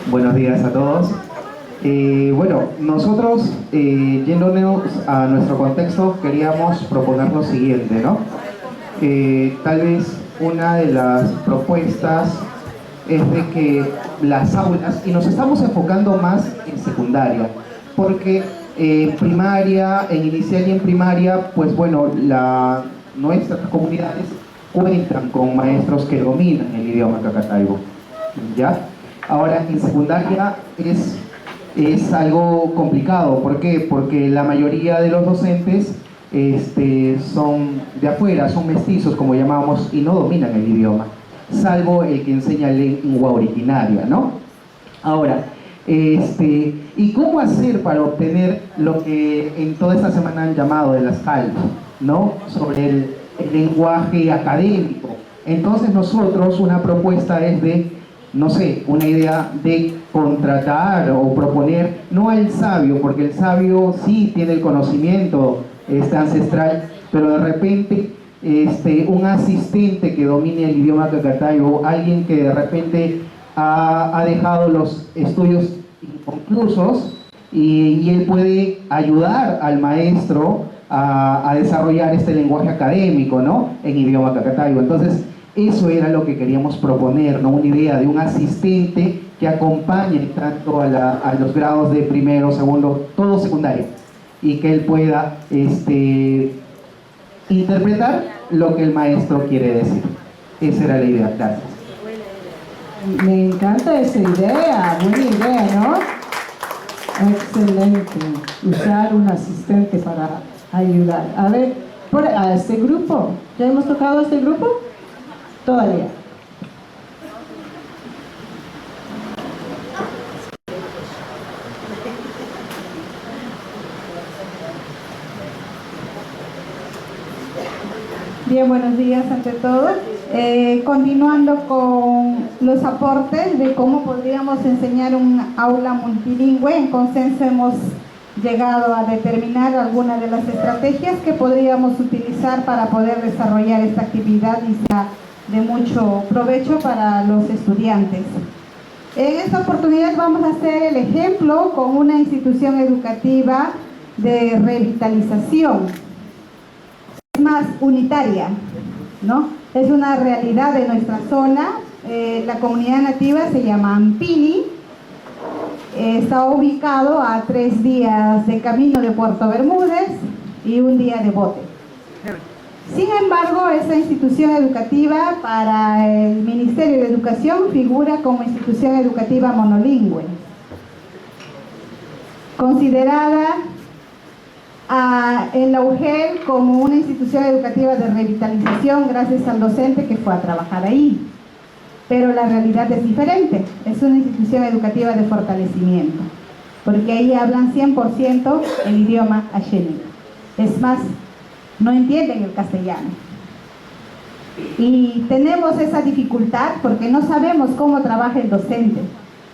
Buenos días a todos. Bueno, nosotros, yéndonos a nuestro contexto, queríamos proponer lo siguiente, ¿no? Tal vez una de las propuestas es de que las aulas, y nos estamos enfocando más en secundaria, porque primaria, en inicial y en primaria, pues bueno, nuestras comunidades cuentan con maestros que dominan el idioma cacataibo, ¿ya? Ahora, en secundaria es algo complicado. ¿Por qué? Porque la mayoría de los docentes son de afuera, son mestizos, como llamamos, y no dominan el idioma, salvo el que enseña lengua originaria, ¿no? Ahora, ¿y cómo hacer para obtener lo que en toda esta semana han llamado de las HALP, ¿no? Sobre el lenguaje académico. Entonces nosotros, una propuesta es de, no sé, una idea de contratar o proponer, no al sabio, porque el sabio sí tiene el conocimiento ancestral, pero de repente un asistente que domine el idioma cacataibo, alguien que de repente ha dejado los estudios inconclusos y él puede ayudar al maestro a desarrollar este lenguaje académico, ¿no? En idioma cacataibo. Entonces, eso era lo que queríamos proponer, ¿no? Una idea de un asistente que acompañe tanto a los grados de primero, segundo, todo secundario, y que él pueda interpretar lo que el maestro quiere decir. Esa era la idea. Gracias. Me encanta esa idea, buena idea, ¿no? Excelente. Usar un asistente para ayudar. A ver, a este grupo. ¿Ya hemos tocado este grupo? Todavía. Bien, buenos días ante todo. Continuando con los aportes de cómo podríamos enseñar un aula multilingüe, en consenso hemos llegado a determinar algunas de las estrategias que podríamos utilizar para poder desarrollar esta actividad y sea de mucho provecho para los estudiantes. En esta oportunidad vamos a hacer el ejemplo con una institución educativa de revitalización. Es más unitaria, ¿no? Es una realidad de nuestra zona. La comunidad nativa se llama Ampini. Está ubicado a 3 días de camino de Puerto Bermúdez y 1 día de bote. Sin embargo, esta institución educativa para el Ministerio de Educación figura como institución educativa monolingüe, considerada en la UGEL como una institución educativa de revitalización gracias al docente que fue a trabajar ahí. Pero la realidad es diferente, es una institución educativa de fortalecimiento, porque ahí hablan 100% el idioma ayénico. Es más, no entienden el castellano. Y tenemos esa dificultad porque no sabemos cómo trabaja el docente.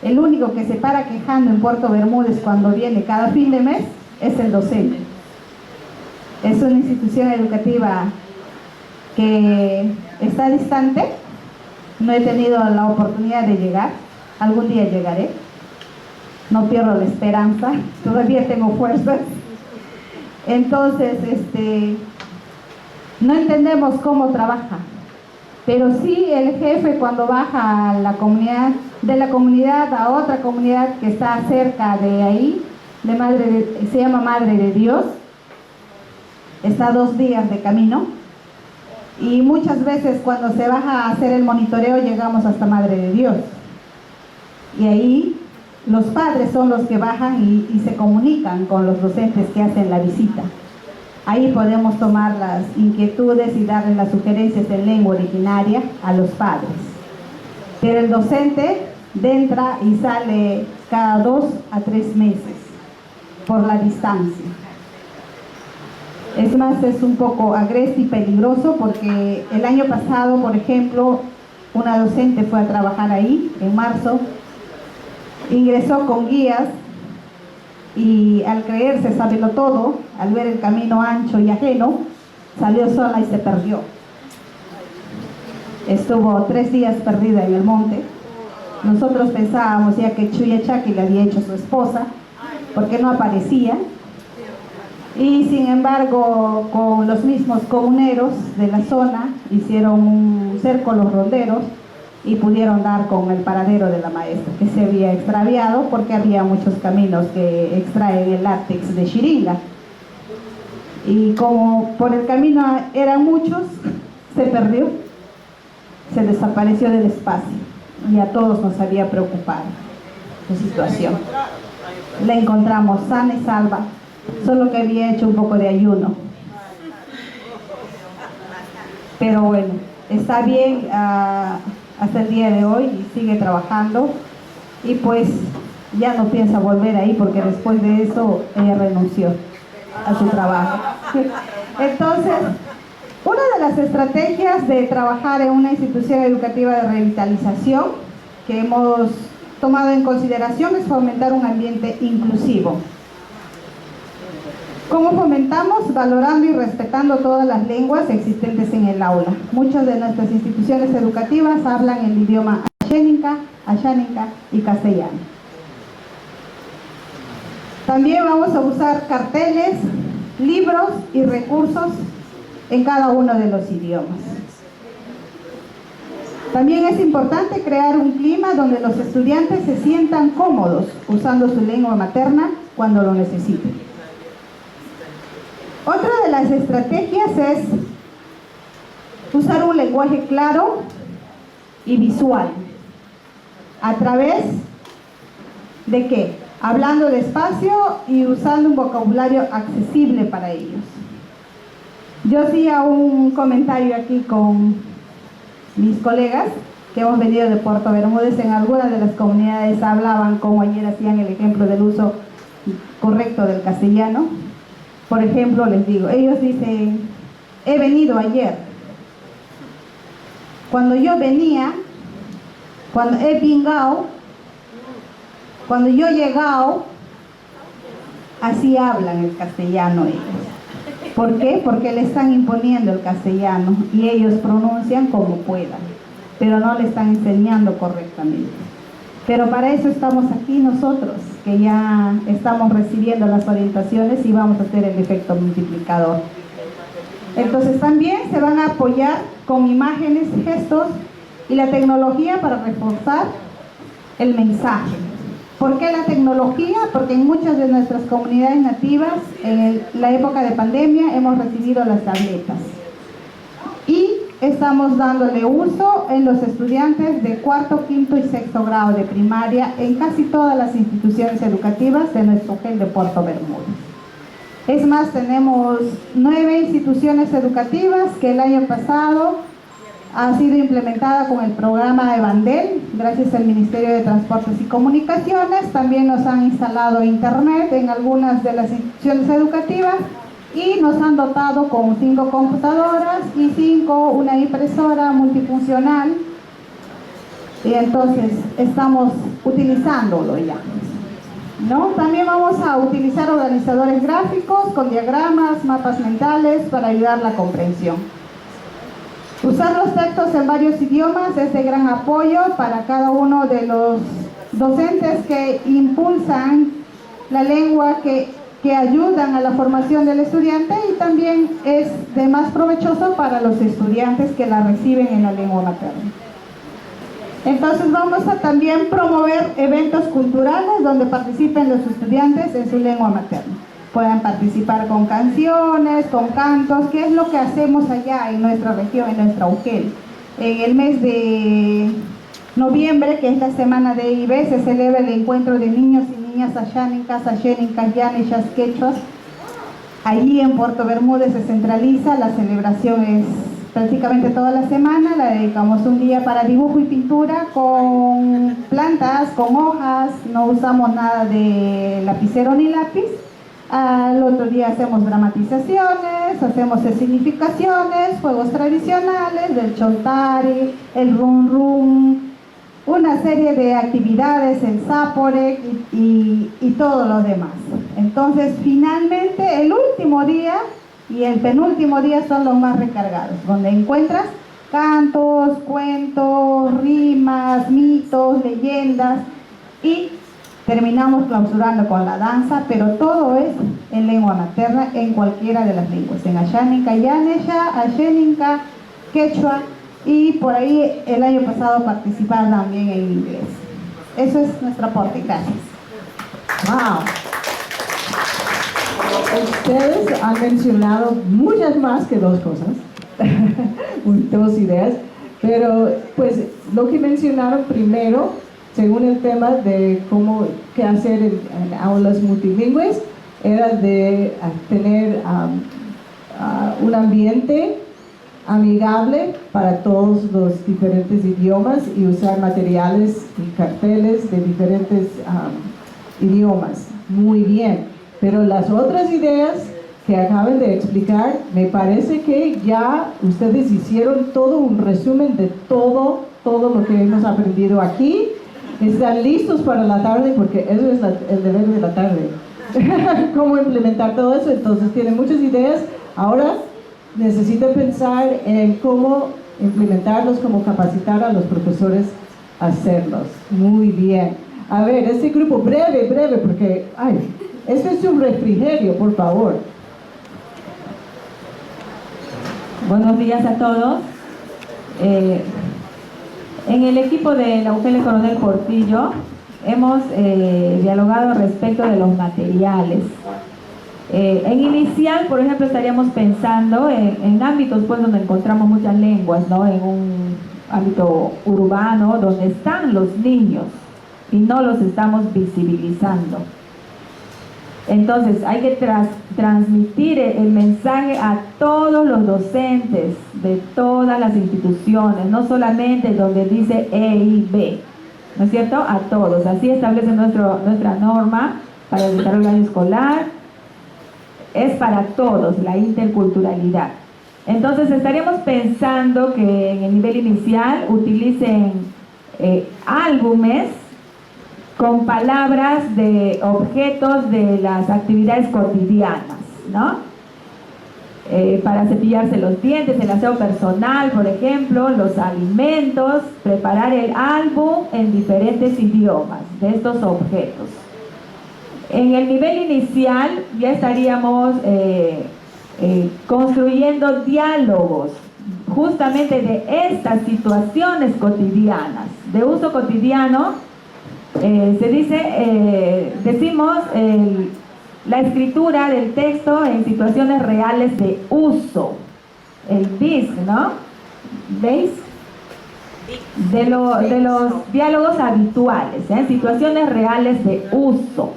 El único que se para quejando en Puerto Bermúdez cuando viene cada fin de mes es el docente. Es una institución educativa que está distante. No he tenido la oportunidad de llegar. Algún día llegaré. No pierdo la esperanza. Todavía tengo fuerzas. Entonces, no entendemos cómo trabaja. Pero sí el jefe cuando baja a la comunidad, de la comunidad a otra comunidad que está cerca de ahí, se llama Madre de Dios, está a 2 días de camino. Y muchas veces cuando se baja a hacer el monitoreo llegamos hasta Madre de Dios. Y ahí los padres son los que bajan y se comunican con los docentes que hacen la visita. Ahí podemos tomar las inquietudes y darles las sugerencias en lengua originaria a los padres. Pero el docente entra y sale cada 2 a 3 meses por la distancia. Es más, es un poco agresivo y peligroso porque el año pasado, por ejemplo, una docente fue a trabajar ahí, en marzo, ingresó con guías y al creerse saberlo todo, al ver el camino ancho y ajeno, salió sola y se perdió. Estuvo 3 días perdida en el monte. Nosotros pensábamos ya que Chuyachaki le había hecho su esposa, porque no aparecía. Y sin embargo, con los mismos comuneros de la zona, hicieron un cerco los ronderos y pudieron dar con el paradero de la maestra, que se había extraviado porque había muchos caminos que extraen el látex de Xiringa. Y como por el camino eran muchos, se perdió, se desapareció del espacio y a todos nos había preocupado su situación. La encontramos sana y salva, solo que había hecho un poco de ayuno. Pero bueno, está bien hasta el día de hoy y sigue trabajando y pues ya no piensa volver ahí porque después de eso ella renunció a su trabajo. Entonces, una de las estrategias de trabajar en una institución educativa de revitalización que hemos tomado en consideración es fomentar un ambiente inclusivo. ¿Cómo fomentamos? Valorando y respetando todas las lenguas existentes en el aula. Muchas de nuestras instituciones educativas hablan el idioma ayánica y castellano. También vamos a usar carteles, libros y recursos en cada uno de los idiomas. También es importante crear un clima donde los estudiantes se sientan cómodos usando su lengua materna cuando lo necesiten. Otra de las estrategias es usar un lenguaje claro y visual. ¿A través de qué? hablando despacio y usando un vocabulario accesible para ellos. Yo hacía un comentario aquí con mis colegas que hemos venido de Puerto Bermúdez. En algunas de las comunidades hablaban, como ayer hacían el ejemplo del uso correcto del castellano. Por ejemplo, les digo, ellos dicen, he venido ayer. Cuando yo venía, cuando he vingado, cuando yo he llegado, así hablan el castellano ellos. ¿Por qué? Porque le están imponiendo el castellano y ellos pronuncian como puedan, pero no le están enseñando correctamente. Pero para eso estamos aquí nosotros, que ya estamos recibiendo las orientaciones y vamos a hacer el efecto multiplicador. Entonces también se van a apoyar con imágenes, gestos y la tecnología para reforzar el mensaje. ¿Por qué la tecnología? Porque en muchas de nuestras comunidades nativas, en la época de pandemia, hemos recibido las tabletas. Y estamos dándole uso en los estudiantes de cuarto, quinto y sexto grado de primaria en casi todas las instituciones educativas de nuestro GEL de Puerto Bermúdez. Es más, tenemos 9 instituciones educativas que el año pasado ha sido implementada con el programa de Bandel, gracias al Ministerio de Transportes y Comunicaciones. También nos han instalado internet en algunas de las instituciones educativas y nos han dotado con 5 computadoras y una impresora multifuncional. Y entonces estamos utilizándolo ya, ¿no? También vamos a utilizar organizadores gráficos con diagramas, mapas mentales para ayudar la comprensión. Usar los textos en varios idiomas es de gran apoyo para cada uno de los docentes que impulsan la lengua, que ayudan a la formación del estudiante, y también es de más provechoso para los estudiantes que la reciben en la lengua materna. Entonces vamos a también promover eventos culturales donde participen los estudiantes en su lengua materna. Puedan participar con canciones, con cantos, que es lo que hacemos allá en nuestra región, en nuestra UGEL. En el mes de noviembre, que es la semana de IB, se celebra el encuentro de niños y niñas ashánicas, ashénicas, yanechas, quechuas. Allí en Puerto Bermúdez se centraliza, la celebración es prácticamente toda la semana, la dedicamos un día para dibujo y pintura con plantas, con hojas, no usamos nada de lapicero ni lápiz. Al otro día hacemos dramatizaciones, hacemos escenificaciones, juegos tradicionales, del chontari, el rum rum, una serie de actividades, el zaporek y todo lo demás. Entonces, finalmente, el último día y el penúltimo día son los más recargados, donde encuentras cantos, cuentos, rimas, mitos, leyendas, y terminamos clausurando con la danza, pero todo es en lengua materna, en cualquiera de las lenguas, en ashánica, yanesha, ashénica, quechua, y por ahí el año pasado participar también en inglés. Eso es nuestro aporte. Gracias. Wow. Ustedes han mencionado muchas más que 2 cosas, 2 ideas, pero pues lo que mencionaron primero, según el tema de qué hacer en aulas multilingües, era de tener un ambiente amigable para todos los diferentes idiomas y usar materiales y carteles de diferentes idiomas. Muy bien, pero las otras ideas que acaban de explicar, me parece que ya ustedes hicieron todo un resumen de todo lo que hemos aprendido aquí. Están listos para la tarde, porque eso es el deber de la tarde. Cómo implementar todo eso. Entonces tienen muchas ideas. Ahora necesitan pensar en cómo implementarlos, cómo capacitar a los profesores a hacerlos. Muy bien. A ver, este grupo, breve, porque esto es un refrigerio, por favor. Buenos días a todos. En el equipo de la UGEL Coronel Portillo hemos dialogado respecto de los materiales. En inicial, por ejemplo, estaríamos pensando en ámbitos pues, donde encontramos muchas lenguas, ¿no? En un ámbito urbano donde están los niños y no los estamos visibilizando. Entonces hay que transmitir el mensaje a todos los docentes de todas las instituciones, no solamente donde dice E y B, ¿no es cierto? A todos. Así establece nuestra norma para el desarrollo del año escolar. Es para todos la interculturalidad. Entonces estaríamos pensando que en el nivel inicial utilicen álbumes con palabras de objetos de las actividades cotidianas, ¿no? Para cepillarse los dientes, el aseo personal, por ejemplo, los alimentos, preparar el álbum en diferentes idiomas de estos objetos. En el nivel inicial ya estaríamos construyendo diálogos justamente de estas situaciones cotidianas, de uso cotidiano. Decimos la escritura del texto en situaciones reales de uso, el BIS, ¿no? ¿Veis? De los diálogos habituales, situaciones reales de uso.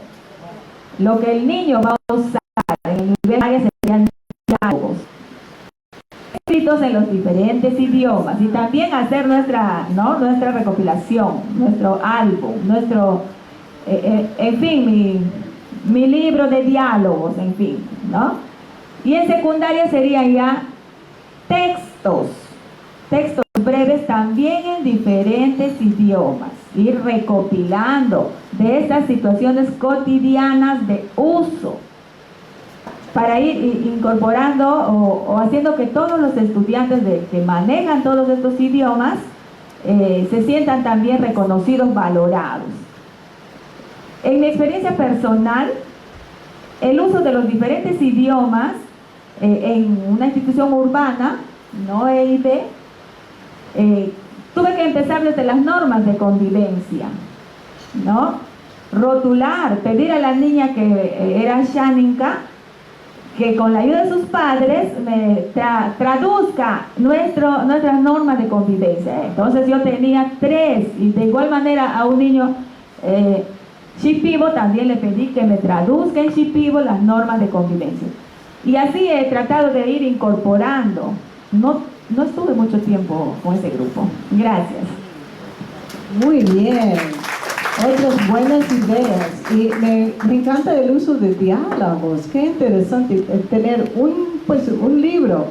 Lo que el niño va a usar en el nivel área serían diálogos escritos en los diferentes idiomas, y también hacer nuestra recopilación, nuestro álbum, en fin, mi libro de diálogos, en fin, ¿no? Y en secundaria serían ya textos breves también en diferentes idiomas, ir recopilando de estas situaciones cotidianas de uso, para ir incorporando o haciendo que todos los estudiantes que manejan todos estos idiomas se sientan también reconocidos, valorados. En mi experiencia personal, el uso de los diferentes idiomas en una institución urbana, no EIB, tuve que empezar desde las normas de convivencia, ¿no? Rotular, pedir a la niña que era Xáninca que con la ayuda de sus padres me traduzca nuestras normas de convivencia. Entonces yo tenía 3, y de igual manera a un niño shipibo también le pedí que me traduzca en shipibo las normas de convivencia. Y así he tratado de ir incorporando. No estuve mucho tiempo con ese grupo. Gracias. Muy bien. Otras buenas ideas. Y me encanta el uso de diálogos. Qué interesante tener un libro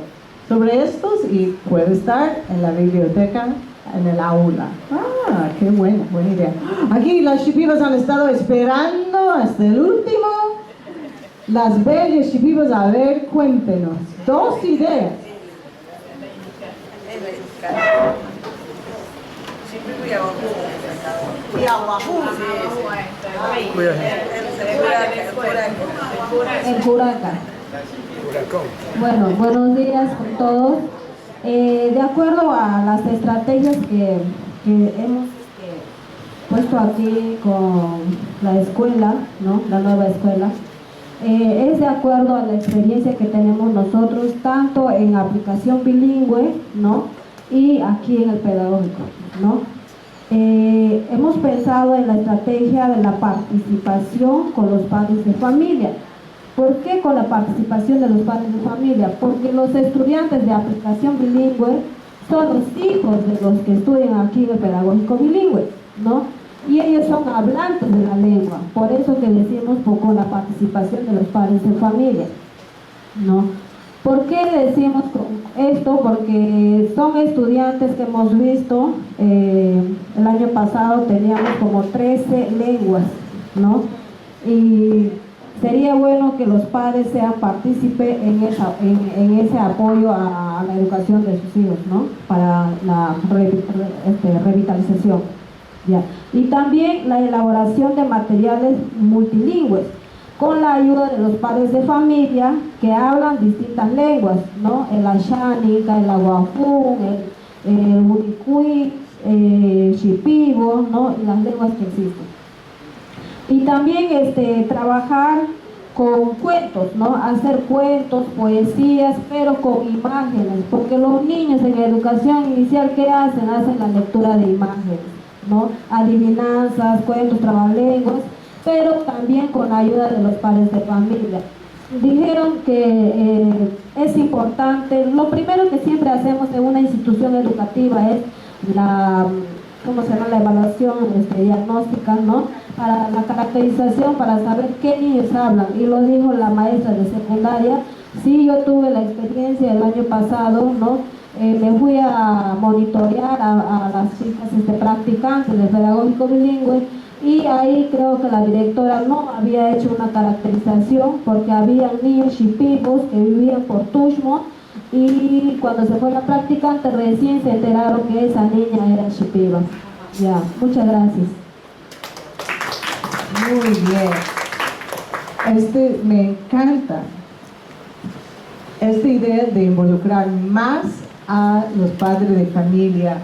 sobre estos, y puede estar en la biblioteca, en el aula. Ah, qué buena idea. Aquí las shipibas han estado esperando hasta el último. Las bellas shipibas, a ver, cuéntenos. 2 ideas. En Curaca. Bueno, buenos días con todos. De acuerdo a las estrategias que hemos puesto aquí con la escuela, ¿no? La nueva escuela, es de acuerdo a la experiencia que tenemos nosotros, tanto en aplicación bilingüe, ¿no? Y aquí en el pedagógico, ¿no? Hemos pensado en la estrategia de la participación con los padres de familia. ¿Por qué con la participación de los padres de familia? Porque los estudiantes de aplicación bilingüe son los hijos de los que estudian aquí en el pedagógico bilingüe, ¿no? Y ellos son hablantes de la lengua. Por eso que decimos con la participación de los padres de familia, ¿no? ¿Por qué decimos esto? Porque son estudiantes que hemos visto, el año pasado teníamos como 13 lenguas, ¿no? Y sería bueno que los padres sean partícipes en ese apoyo a la educación de sus hijos, ¿no? Para la revitalización. ¿Ya? Y también la elaboración de materiales multilingües, con la ayuda de los padres de familia que hablan distintas lenguas, ¿no? El Xáninca, el Aguafún, el Wuricuy, Shipibo, ¿no? Y las lenguas que existen. Y también trabajar con cuentos, ¿no? Hacer cuentos, poesías, pero con imágenes, porque los niños en la educación inicial, ¿qué hacen? Hacen la lectura de imágenes. ¿no? Adivinanzas, cuentos, trabalenguas, pero también con la ayuda de los padres de familia. Dijeron que es importante, lo primero que siempre hacemos en una institución educativa es la, ¿cómo se llama?, la evaluación diagnóstica, ¿no? Para la caracterización, para saber qué niños hablan, y lo dijo la maestra de secundaria. Sí, yo tuve la experiencia el año pasado, ¿no? Me fui a monitorear a las chicas practicantes del pedagógico bilingüe, y ahí creo que la directora no había hecho una caracterización porque había niños shipibos que vivían por Tuxtla, y cuando se fue la practicante recién se enteraron que esa niña era shipiba. Ya, muchas gracias. Muy bien. Me encanta. Esta idea de involucrar más a los padres de familia,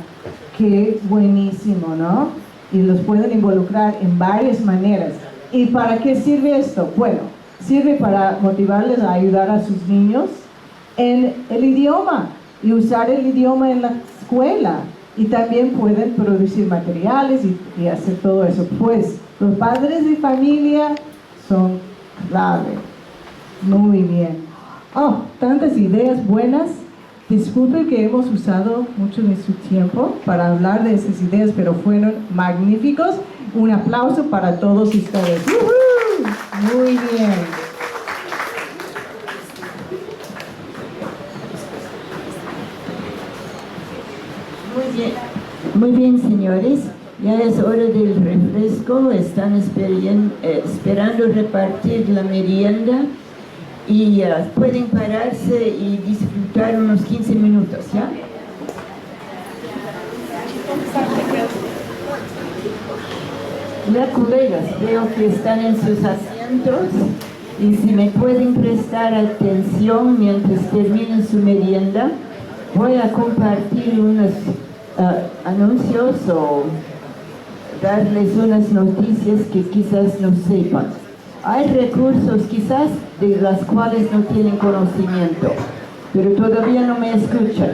qué buenísimo, ¿no? Y los pueden involucrar en varias maneras. ¿Y para qué sirve esto? Bueno, sirve para motivarles a ayudar a sus niños en el idioma y usar el idioma en la escuela. Y también pueden producir materiales y hacer todo eso. Pues los padres de familia son clave. Muy bien. Oh, tantas ideas buenas. Disculpen que hemos usado mucho de su tiempo para hablar de esas ideas, pero fueron magníficos. Un aplauso para todos ustedes. ¡Uhú! Muy bien. Muy bien, señores. Ya es hora del refresco. Están esperando repartir la merienda. Y pueden pararse y disfrutar unos 15 minutos, ¿ya? Ya, colegas, veo que están en sus asientos, y si me pueden prestar atención mientras terminen su merienda, voy a compartir unos anuncios o darles unas noticias que quizás no sepan. Hay recursos quizás de las cuales no tienen conocimiento, pero todavía no me escuchan.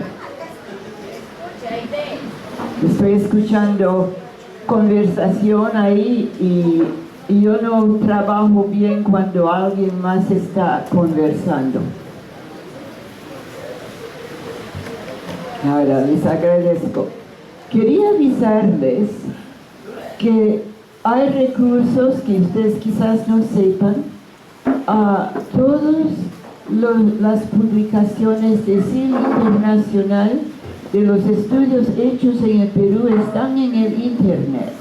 Estoy escuchando conversación ahí, y yo no trabajo bien cuando alguien más está conversando. Ahora les agradezco. Quería avisarles que hay recursos que ustedes quizás no sepan. Todas las publicaciones de CIL Internacional de los estudios hechos en el Perú están en el internet.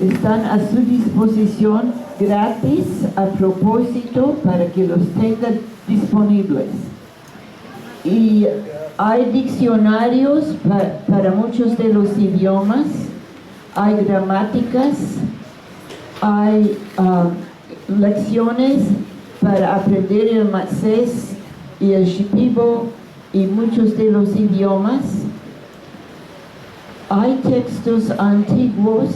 Están a su disposición gratis, a propósito, para que los tengan disponibles. Y hay diccionarios para muchos de los idiomas, hay gramáticas, hay lecciones para aprender el matsés y el shipibo y muchos de los idiomas. Hay textos antiguos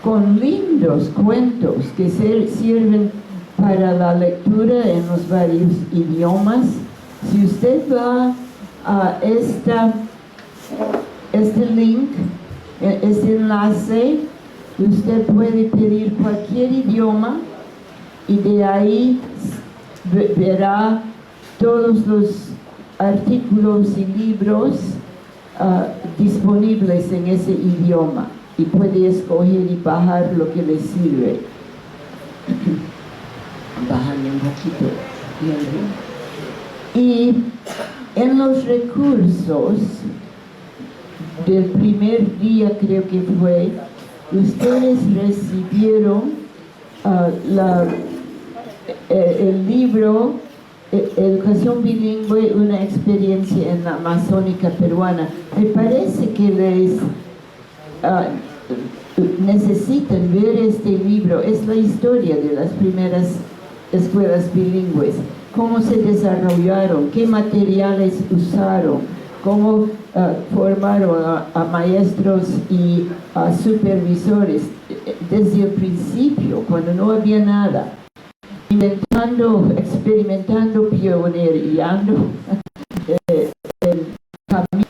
con lindos cuentos que sirven para la lectura en los varios idiomas. Si usted va a este link, este enlace, usted puede pedir cualquier idioma y de ahí verá todos los artículos y libros disponibles en ese idioma, y puede escoger y bajar lo que le sirve. Bájale un poquito. Y en los recursos del primer día, creo que fue, ustedes recibieron el libro Educación Bilingüe, una experiencia en la Amazónica peruana. Me parece que les necesitan ver este libro. Es la historia de las primeras escuelas bilingües, cómo se desarrollaron, qué materiales usaron, cómo formaron a maestros y a supervisores desde el principio, cuando no había nada, experimentando, pioneando el camino.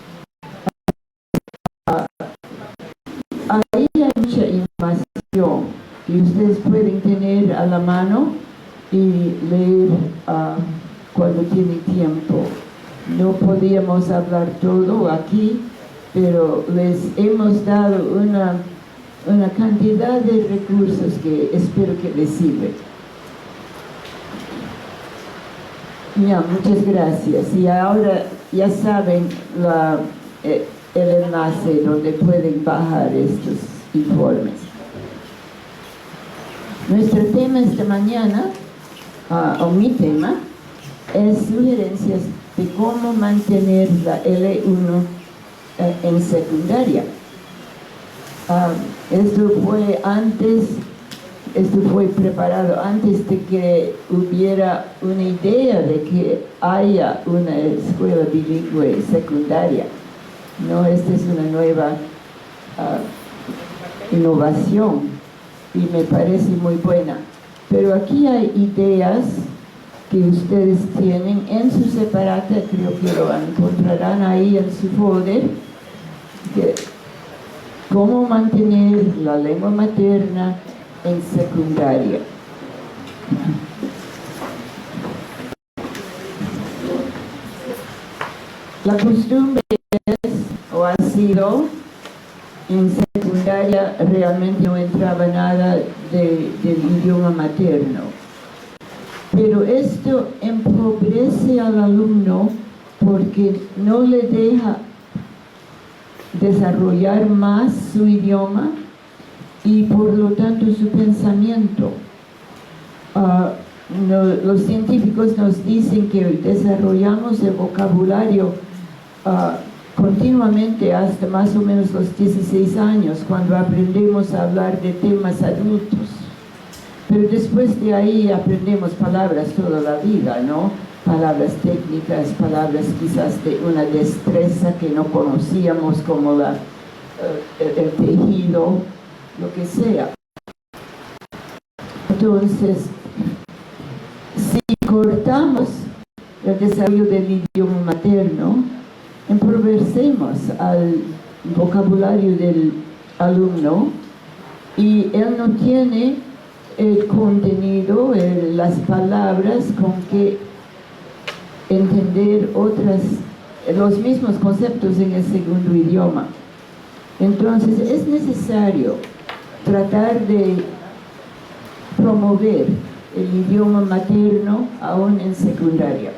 Ahí hay que ustedes pueden tener a la mano y leer cuando tienen tiempo. No podíamos hablar todo aquí, pero les hemos dado una cantidad de recursos que espero que les sirven. Ya, muchas gracias. Y ahora ya saben el enlace donde pueden bajar estos informes. Nuestro tema esta mañana, o mi tema, es sugerencias de cómo mantener la L1 en secundaria. Esto fue preparado antes de que hubiera una idea de que haya una escuela bilingüe secundaria. No, esta es una nueva innovación y me parece muy buena. Pero aquí hay ideas que ustedes tienen en su separata, creo que lo encontrarán ahí en su folder, de cómo mantener la lengua materna en secundaria. La costumbre es, o ha sido, en secundaria realmente no entraba nada del idioma materno. Pero esto empobrece al alumno porque no le deja desarrollar más su idioma y por lo tanto su pensamiento. Los científicos nos dicen que desarrollamos el vocabulario continuamente hasta más o menos los 16 años, cuando aprendemos a hablar de temas adultos. Pero después de ahí aprendemos palabras toda la vida, ¿no? Palabras técnicas, palabras quizás de una destreza que no conocíamos, como el tejido, lo que sea. Entonces, si cortamos el desarrollo del idioma materno, empobrecemos al vocabulario del alumno y él no tiene el contenido, las palabras con que entender los mismos conceptos en el segundo idioma. Entonces es necesario tratar de promover el idioma materno aún en secundaria.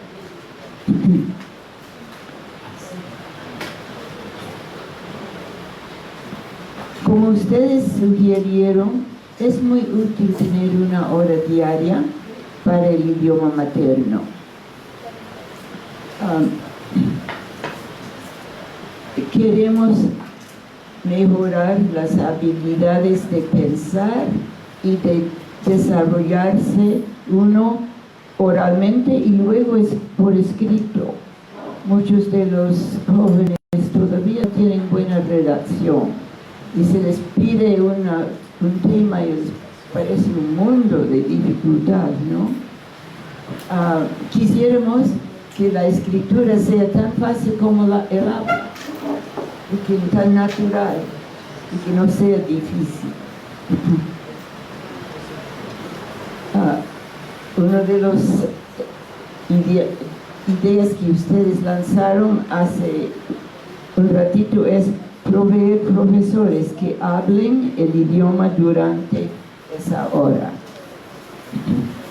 Como ustedes sugirieron, es muy útil tener una hora diaria para el idioma materno. Queremos mejorar las habilidades de pensar y de desarrollarse uno oralmente y luego por escrito. Muchos de los jóvenes todavía tienen buena redacción y se les pide un tema y les parece un mundo de dificultad, ¿no? Quisiéramos que la escritura sea tan fácil como el habla, y que tan natural, y que no sea difícil. Una de las ideas que ustedes lanzaron hace un ratito es proveer profesores que hablen el idioma durante esa hora.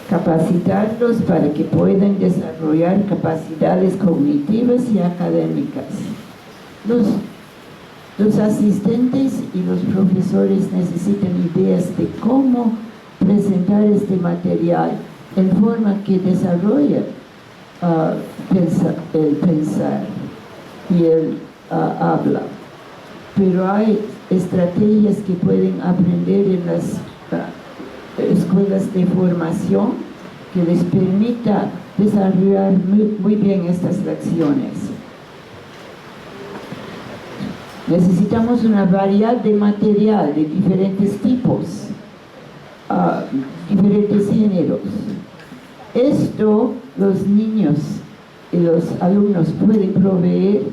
Capacitarlos para que puedan desarrollar capacidades cognitivas y académicas. Los asistentes y los profesores necesitan ideas de cómo presentar este material en forma que desarrolle el pensar y el habla. Pero hay estrategias que pueden aprender en las escuelas de formación que les permita desarrollar muy bien estas lecciones. Necesitamos una variedad de material de diferentes tipos, diferentes géneros. Esto los niños y los alumnos pueden proveer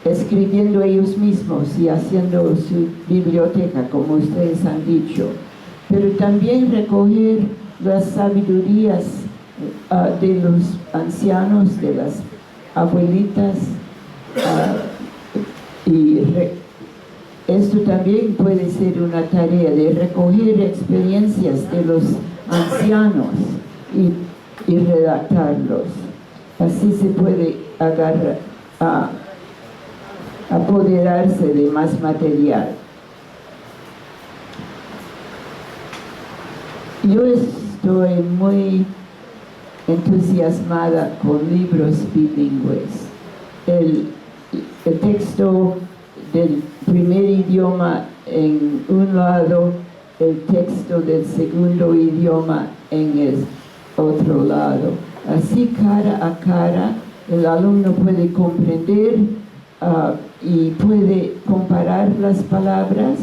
escribiendo ellos mismos y haciendo su biblioteca, como ustedes han dicho. pero también recoger las sabidurías de los ancianos, de las abuelitas, esto también puede ser una tarea de recoger experiencias de los ancianos y redactarlos. Así se puede apoderarse de más material. Yo estoy muy entusiasmada con libros bilingües. El texto del primer idioma en un lado, el texto del segundo idioma en el otro lado. Así, cara a cara, el alumno puede comprender y puede comparar las palabras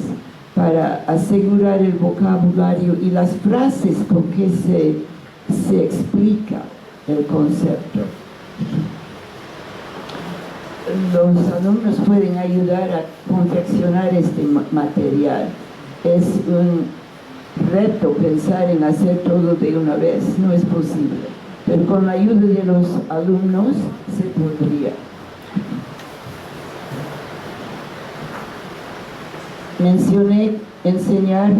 para asegurar el vocabulario y las frases con que se explica el concepto. Los alumnos pueden ayudar a confeccionar este material. Es un reto pensar en hacer todo de una vez, no es posible, pero con la ayuda de los alumnos se podría. Mencioné enseñar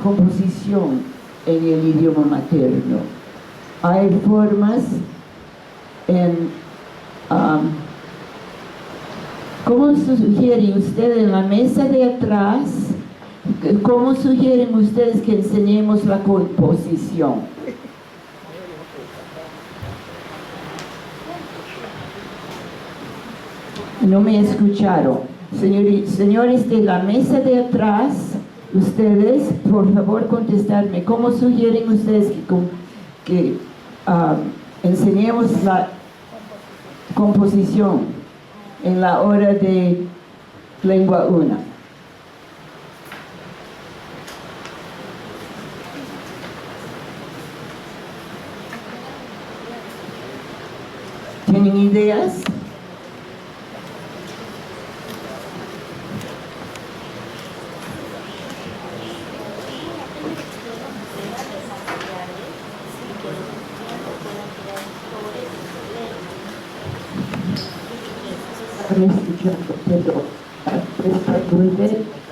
composición en el idioma materno. Hay formas ¿cómo sugieren ustedes en la mesa de atrás? ¿Cómo sugieren ustedes que enseñemos la composición? No me escucharon. Señores de la mesa de atrás, ustedes, por favor, contestarme. ¿Cómo sugieren ustedes que enseñemos la composición en la hora de lengua 1? ¿Tienen ideas?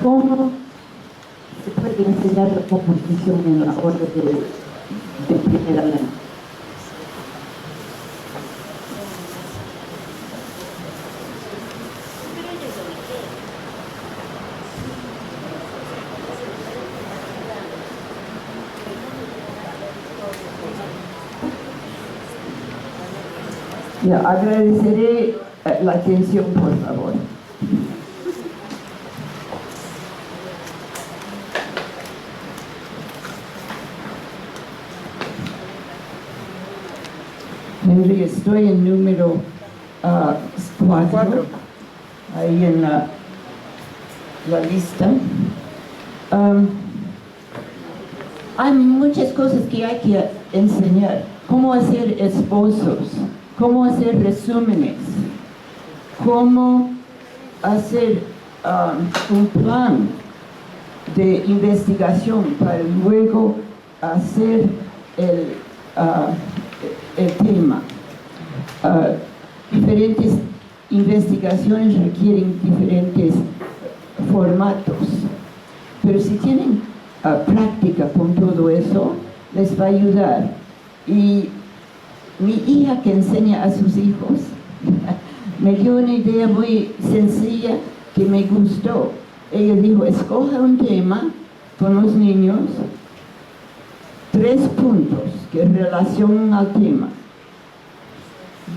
¿Cómo se puede enseñar la composición en la hora de primera lengua? Ya, agradeceré la atención, por favor. Henry, estoy en número 4, ahí en la lista. Hay muchas cosas que hay que enseñar. Cómo hacer esbozos, cómo hacer resúmenes, cómo hacer un plan de investigación para luego hacer el tema. Diferentes investigaciones requieren diferentes formatos, pero si tienen práctica con todo eso, les va a ayudar. Y mi hija, que enseña a sus hijos, me dio una idea muy sencilla que me gustó. Ella dijo: escoja un tema con los niños, 3 puntos que relacionan al tema,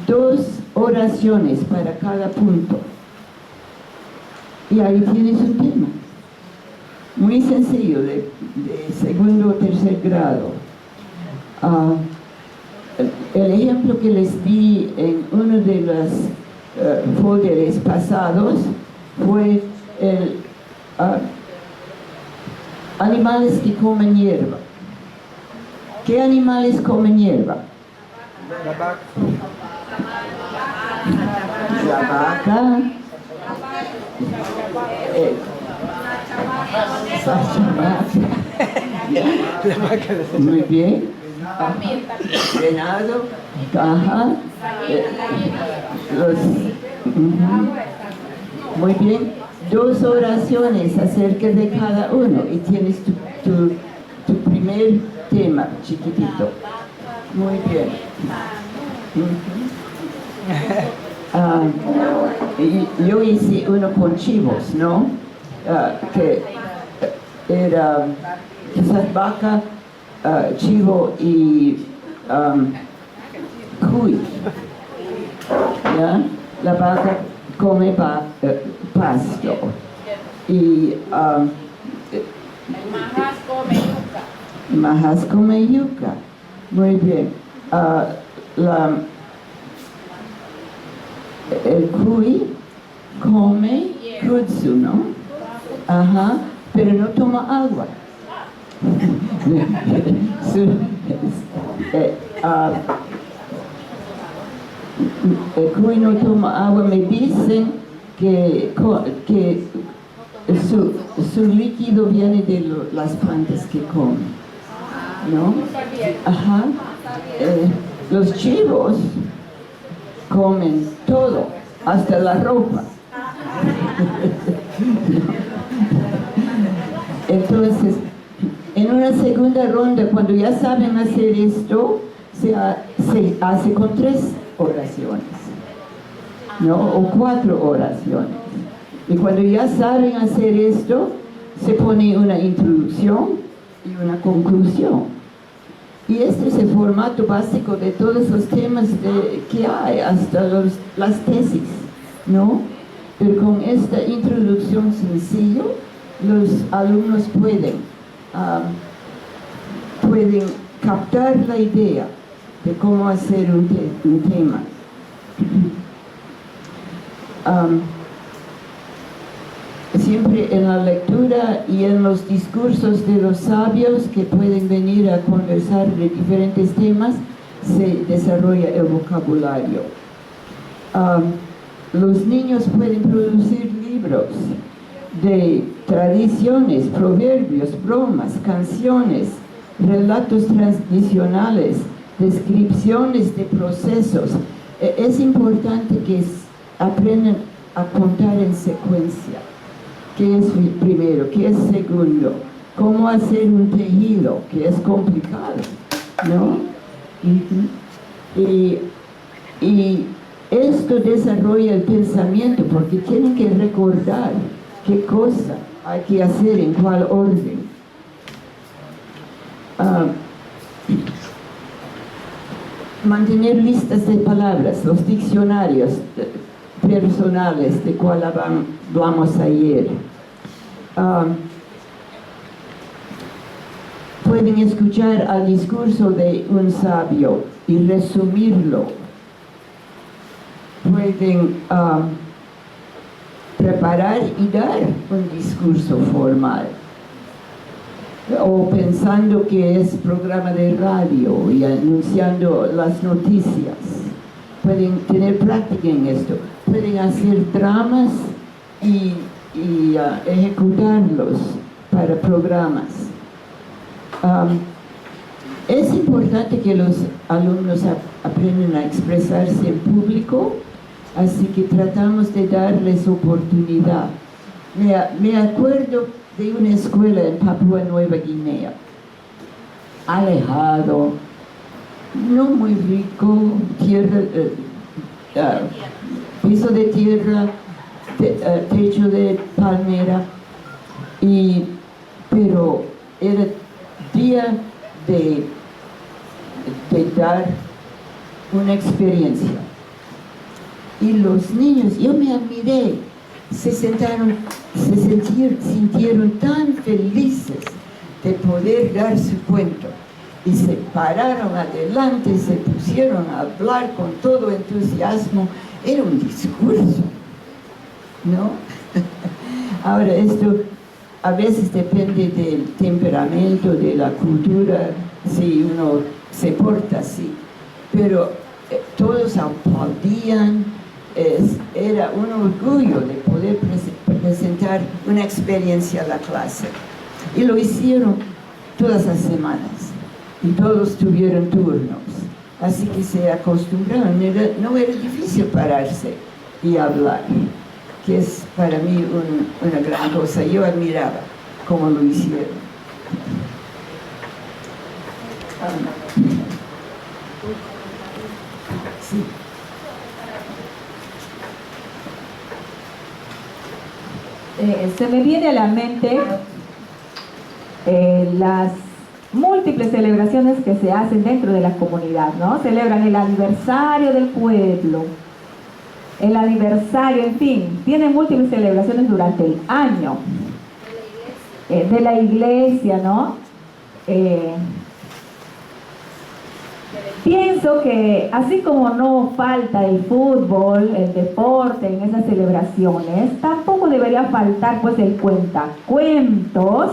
2 oraciones para cada punto, y ahí tienes un tema muy sencillo, de segundo o tercer grado. El ejemplo que les di en uno de los folders pasados fue animales que comen hierba. ¿Qué animales comen hierba? La vaca, la chamaca, Muy bien. Venado, caja. Muy bien. 2 oraciones acerca de cada uno y tienes tu primer tema, chiquitito. Muy bien. Yo hice uno con chivos, ¿no? Que era quizás vaca, chivo y cuy. ¿Ya? La vaca come pasto y majas come yuca. Muy bien. El cuy come kudzu, ¿no? Ajá, pero no toma agua. El cuy no toma agua. Me dicen que su líquido viene de las plantas que come, ¿no? Ajá. Los chivos comen todo, hasta la ropa. Entonces, en una segunda ronda, cuando ya saben hacer esto, se hace con 3 oraciones, ¿no? O 4 oraciones. Y cuando ya saben hacer esto, se pone una introducción y una conclusión. Y este es el formato básico de todos los temas que hay, hasta las tesis, ¿no? Pero con esta introducción sencilla, los alumnos pueden captar la idea de cómo hacer un tema. Siempre en la lectura y en los discursos de los sabios que pueden venir a conversar de diferentes temas, se desarrolla el vocabulario. Los niños pueden producir libros de tradiciones, proverbios, bromas, canciones, relatos tradicionales, descripciones de procesos. Es importante que aprendan a contar en secuencia. ¿Qué es primero? ¿Qué es segundo? ¿Cómo hacer un tejido? Que es complicado, ¿no? Y esto desarrolla el pensamiento porque tienen que recordar qué cosa hay que hacer en cuál orden. Mantener listas de palabras, los diccionarios personales de cuál hablamos ayer. Pueden escuchar al discurso de un sabio y resumirlo. Pueden preparar y dar un discurso formal, o pensando que es programa de radio y anunciando las noticias. Pueden tener práctica en esto. Pueden hacer dramas y ejecutarlos para programas. Es importante que los alumnos aprendan a expresarse en público, así que tratamos de darles oportunidad. Me acuerdo de una escuela en Papúa Nueva Guinea, alejado, no muy rico, tierra, piso de tierra, techo de palmera, pero era día de dar una experiencia. Y los niños, yo me admiré, se sintieron tan felices de poder dar su cuento. Y se pararon adelante, se pusieron a hablar con todo entusiasmo. Era un discurso, ¿no? Ahora, esto a veces depende del temperamento, de la cultura, si uno se porta así. Pero todos aplaudían. Era un orgullo de poder presentar una experiencia a la clase. Y lo hicieron todas las semanas y todos tuvieron turnos. Así que se acostumbraron, no era difícil pararse y hablar, que es para mí una gran cosa. Yo admiraba cómo lo hicieron. Sí. Se me viene a la mente las múltiples celebraciones que se hacen dentro de la comunidad, ¿no? Celebran el aniversario del pueblo, el aniversario, en fin, tienen múltiples celebraciones durante el año de la iglesia, ¿no? Pienso que así como no falta el fútbol, el deporte en esas celebraciones, tampoco debería faltar pues el cuentacuentos,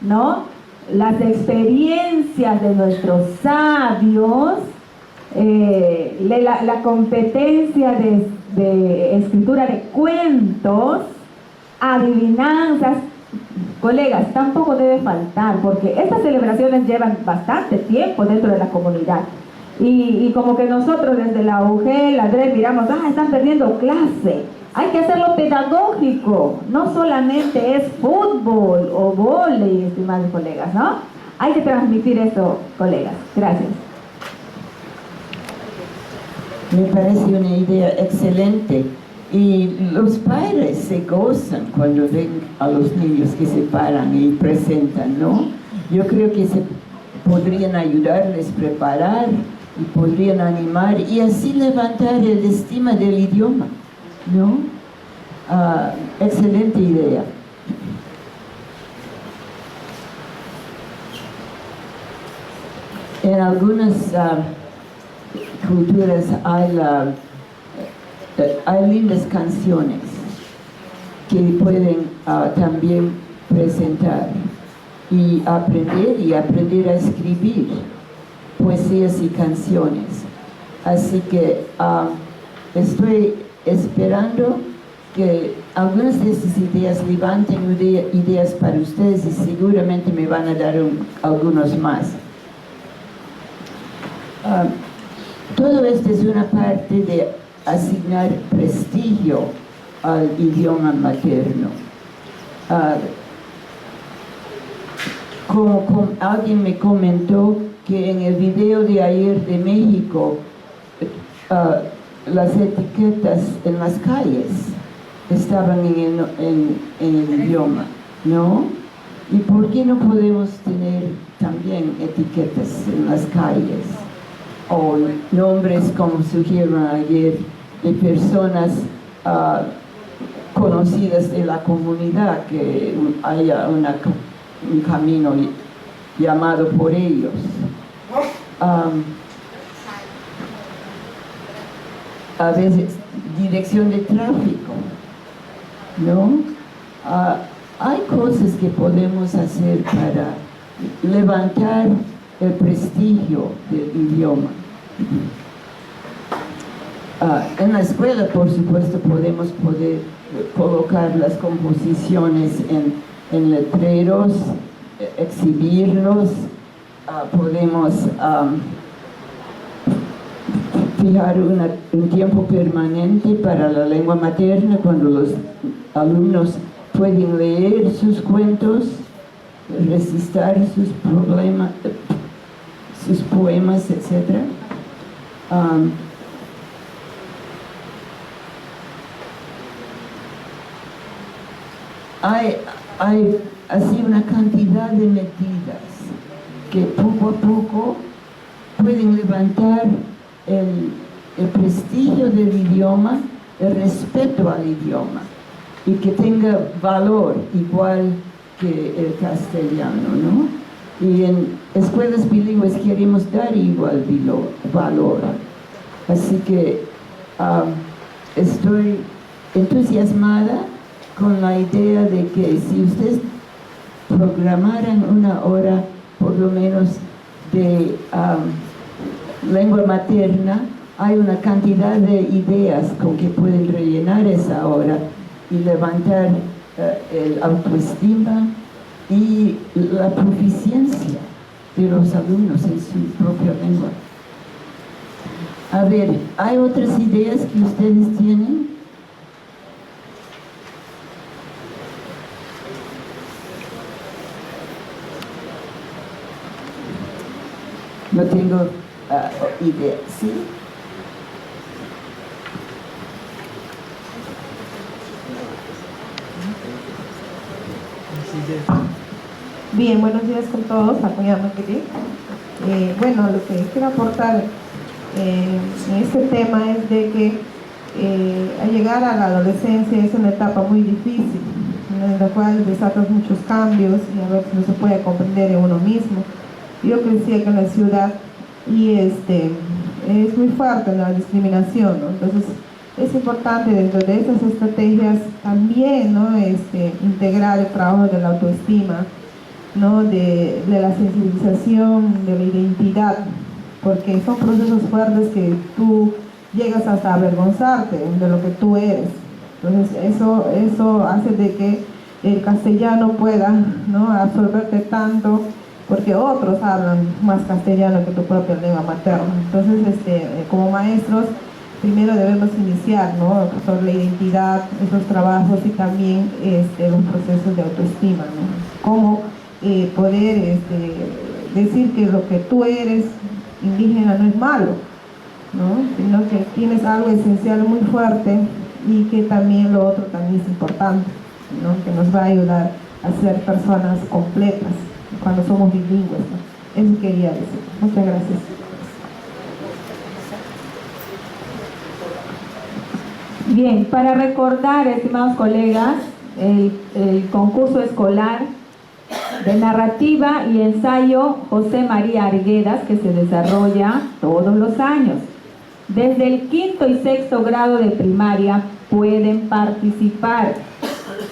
¿no? Las experiencias de nuestros sabios, la competencia de escritura de cuentos, adivinanzas. Colegas, tampoco debe faltar, porque estas celebraciones llevan bastante tiempo dentro de la comunidad. Y como que nosotros desde la UGEL, la DRE, miramos, están perdiendo clase. Hay que hacerlo pedagógico, no solamente es fútbol o vóley, estimados colegas, ¿no? Hay que transmitir eso, colegas. Gracias. Me parece una idea excelente. Y los padres se gozan cuando ven a los niños que se paran y presentan, ¿no? Yo creo que se podrían ayudarles a preparar y podrían animar y así levantar el estima del idioma, ¿no? Excelente idea. En algunas culturas hay lindas canciones que pueden también presentar y aprender a escribir poesías y canciones. Así que estoy esperando que algunas de esas ideas levanten ideas para ustedes y seguramente me van a dar algunos más. Todo esto es una parte de asignar prestigio al idioma materno. Como alguien me comentó que en el video de ayer de México, las etiquetas en las calles estaban en el idioma, ¿no? ¿Y por qué no podemos tener también etiquetas en las calles? O nombres, como sugirieron ayer, de personas conocidas de la comunidad, que haya un camino llamado por ellos. A veces dirección de tráfico, ¿no? Hay cosas que podemos hacer para levantar el prestigio del idioma. En la escuela, por supuesto, podemos colocar las composiciones en letreros, exhibirlos, podemos fijar un tiempo permanente para la lengua materna cuando los alumnos pueden leer sus cuentos, recitar sus poemas, etc. Hay así una cantidad de medidas que poco a poco pueden levantar el prestigio del idioma, el respeto al idioma y que tenga valor igual que el castellano, ¿no? Y en escuelas bilingües queremos dar igual valor. Así que estoy entusiasmada con la idea de que si ustedes programaran una hora por lo menos de lengua materna, hay una cantidad de ideas con que pueden rellenar esa hora y levantar el autoestima y la proficiencia de los alumnos en su propia lengua. A ver, ¿hay otras ideas que ustedes tienen? No tengo idea, ¿sí? Bien, buenos días con todos, apoyándome. Bueno, lo que quiero aportar en este tema es de que al llegar a la adolescencia es una etapa muy difícil, en la cual desatas muchos cambios y a veces no se puede comprender en uno mismo. Yo crecí acá en la ciudad y es muy fuerte la discriminación, ¿no? Entonces es importante dentro de estas estrategias también, ¿no? Integrar el trabajo de la autoestima, ¿no? de la sensibilización, de la identidad, porque son procesos fuertes que tú llegas hasta avergonzarte de lo que tú eres. Entonces eso hace de que el castellano pueda, ¿no? absorberte tanto, porque otros hablan más castellano que tu propia lengua materna. Entonces como maestros primero debemos iniciar, ¿no? sobre la identidad, esos trabajos y también los procesos de autoestima, ¿no? Cómo poder decir que lo que tú eres indígena no es malo, ¿no? Sino que tienes algo esencial muy fuerte y que también lo otro también es importante, ¿no? Que nos va a ayudar a ser personas completas cuando somos bilingües, ¿no? Eso quería decir. Muchas gracias. Bien, para recordar, estimados colegas, el concurso escolar de narrativa y ensayo José María Arguedas, que se desarrolla todos los años. Desde el 5º y 6º grado de primaria pueden participar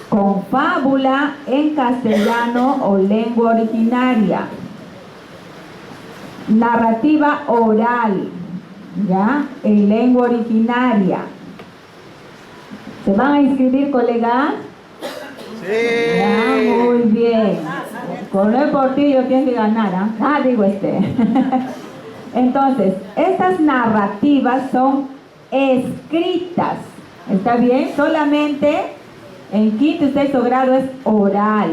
con fábula en castellano o lengua originaria, narrativa oral, ¿ya? En lengua originaria. ¿Se van a inscribir, colegas? Sí. Ya, muy bien. Con el portillo tiene que ganar, ¿eh? Digo Entonces, estas narrativas son escritas, ¿está bien? Solamente en 5º y 6º grado es oral.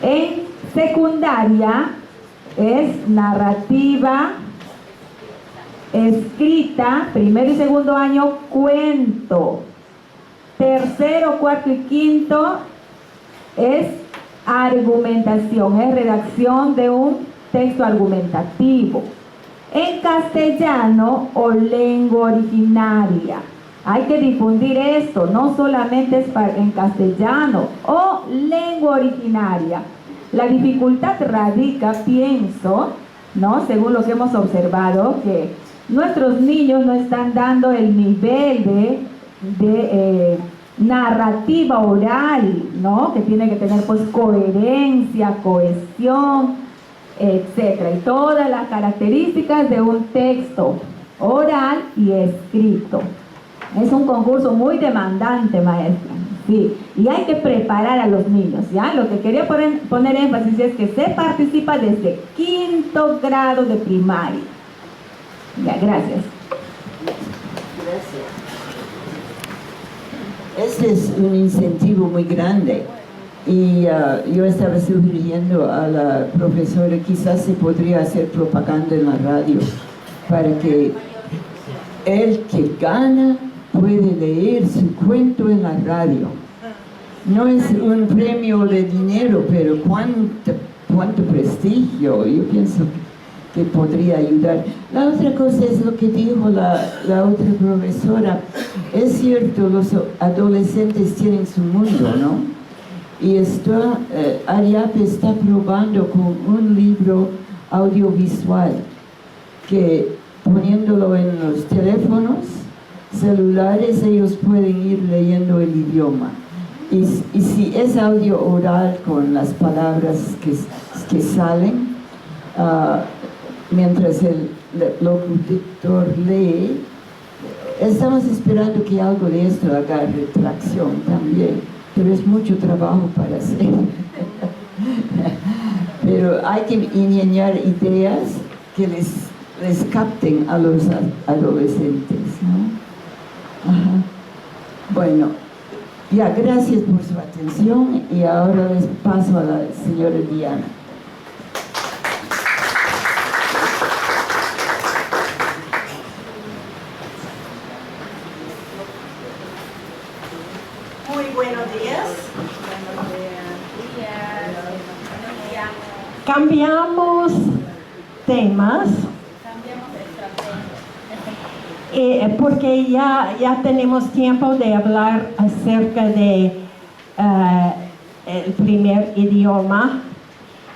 En secundaria es narrativa escrita, 1er y 2º año, cuento. 3º, 4º y 5º es argumentación, es redacción de un texto argumentativo. En castellano o lengua originaria. Hay que difundir esto, no solamente es en castellano o lengua originaria. La dificultad radica, pienso, ¿no? Según lo que hemos observado, que nuestros niños no están dando el nivel de narrativa oral, ¿no? Que tiene que tener pues coherencia, cohesión, etcétera, y todas las características de un texto oral y escrito. Es un concurso muy demandante, maestra, sí, y hay que preparar a los niños, ¿ya? Lo que quería poner énfasis es que se participa desde 5º grado de primaria. Ya, gracias. Gracias. Este es un incentivo muy grande y yo estaba sugiriendo a la profesora quizás se podría hacer propaganda en la radio para que el que gana puede leer su cuento en la radio. No es un premio de dinero, pero cuánto prestigio, yo pienso que podría ayudar. La otra cosa es lo que dijo la otra profesora. Es cierto, los adolescentes tienen su mundo, ¿no? Y Ariape está probando con un libro audiovisual que poniéndolo en los teléfonos celulares ellos pueden ir leyendo el idioma. Y si es audio oral con las palabras que salen, mientras el locutor lee, estamos esperando que algo de esto haga retracción también. pero es mucho trabajo para hacer. Pero hay que ingeniar ideas que les capten a los adolescentes, ¿no? Ajá. Bueno, ya, gracias por su atención y ahora les paso a la señora Diana. Muy buenos días. Cambiamos temas porque ya tenemos tiempo de hablar acerca de el primer idioma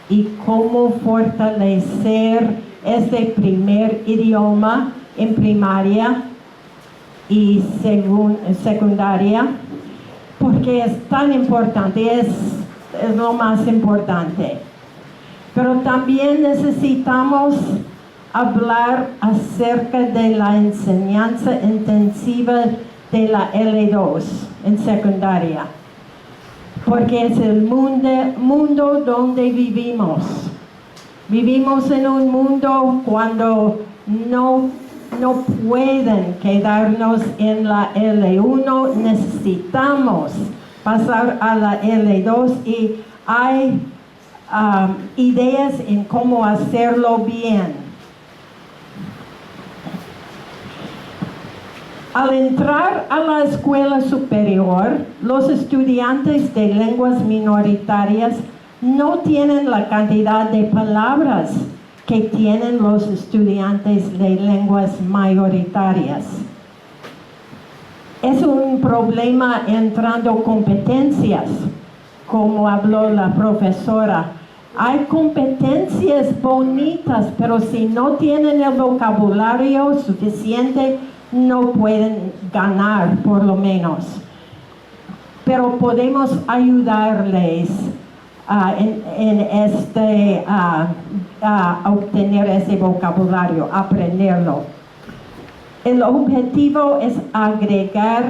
y cómo fortalecer este primer idioma en primaria y secundaria, porque es tan importante, es lo más importante. Pero también necesitamos hablar acerca de la enseñanza intensiva de la L2 en secundaria, porque es el mundo donde vivimos. Vivimos en un mundo cuando no pueden quedarnos en la L1, necesitamos pasar a la L2 y hay ideas en cómo hacerlo bien. Al entrar a la escuela superior, los estudiantes de lenguas minoritarias no tienen la cantidad de palabras que tienen los estudiantes de lenguas mayoritarias. Es un problema entrando competencias, como habló la profesora. Hay competencias bonitas, pero si no tienen el vocabulario suficiente, no pueden ganar, por lo menos. Pero podemos ayudarles a obtener ese vocabulario, aprenderlo. El objetivo es agregar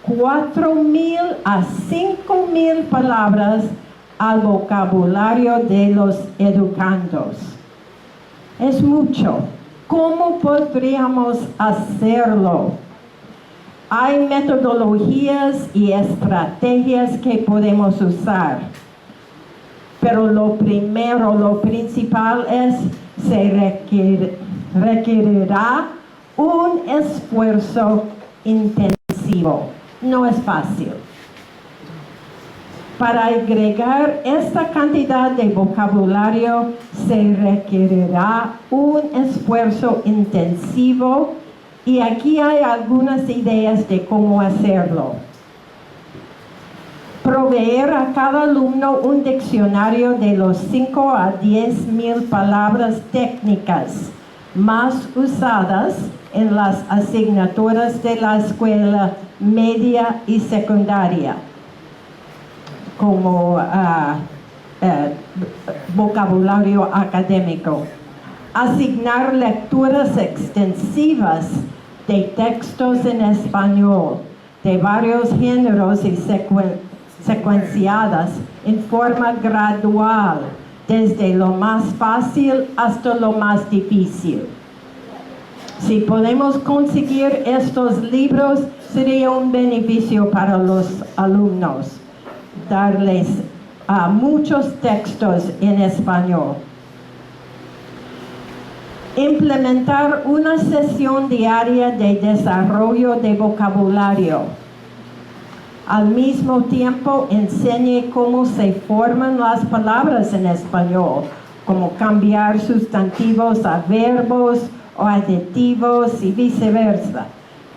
4,000 a 5,000 palabras al vocabulario de los educandos. Es mucho. ¿Cómo podríamos hacerlo? Hay metodologías y estrategias que podemos usar. Pero lo principal es, se requerirá un esfuerzo intensivo. No es fácil. Para agregar esta cantidad de vocabulario se requerirá un esfuerzo intensivo y aquí hay algunas ideas de cómo hacerlo. Proveer a cada alumno un diccionario de los 5 a 10,000 palabras técnicas más usadas en las asignaturas de la escuela media y secundaria, como vocabulario académico. Asignar lecturas extensivas de textos en español de varios géneros y secuenciadas en forma gradual, desde lo más fácil hasta lo más difícil. Si podemos conseguir estos libros, sería un beneficio para los alumnos, darles muchos textos en español. Implementar una sesión diaria de desarrollo de vocabulario. Al mismo tiempo, enseñe cómo se forman las palabras en español, como cambiar sustantivos a verbos o adjetivos y viceversa.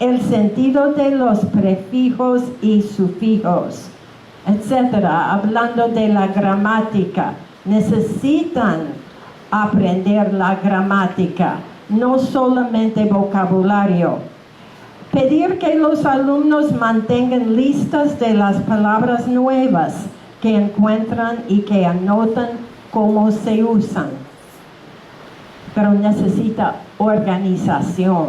El sentido de los prefijos y sufijos, etcétera. Hablando de la gramática, necesitan aprender la gramática, no solamente vocabulario. Pedir que los alumnos mantengan listas de las palabras nuevas que encuentran y que anotan cómo se usan. Pero necesita organización.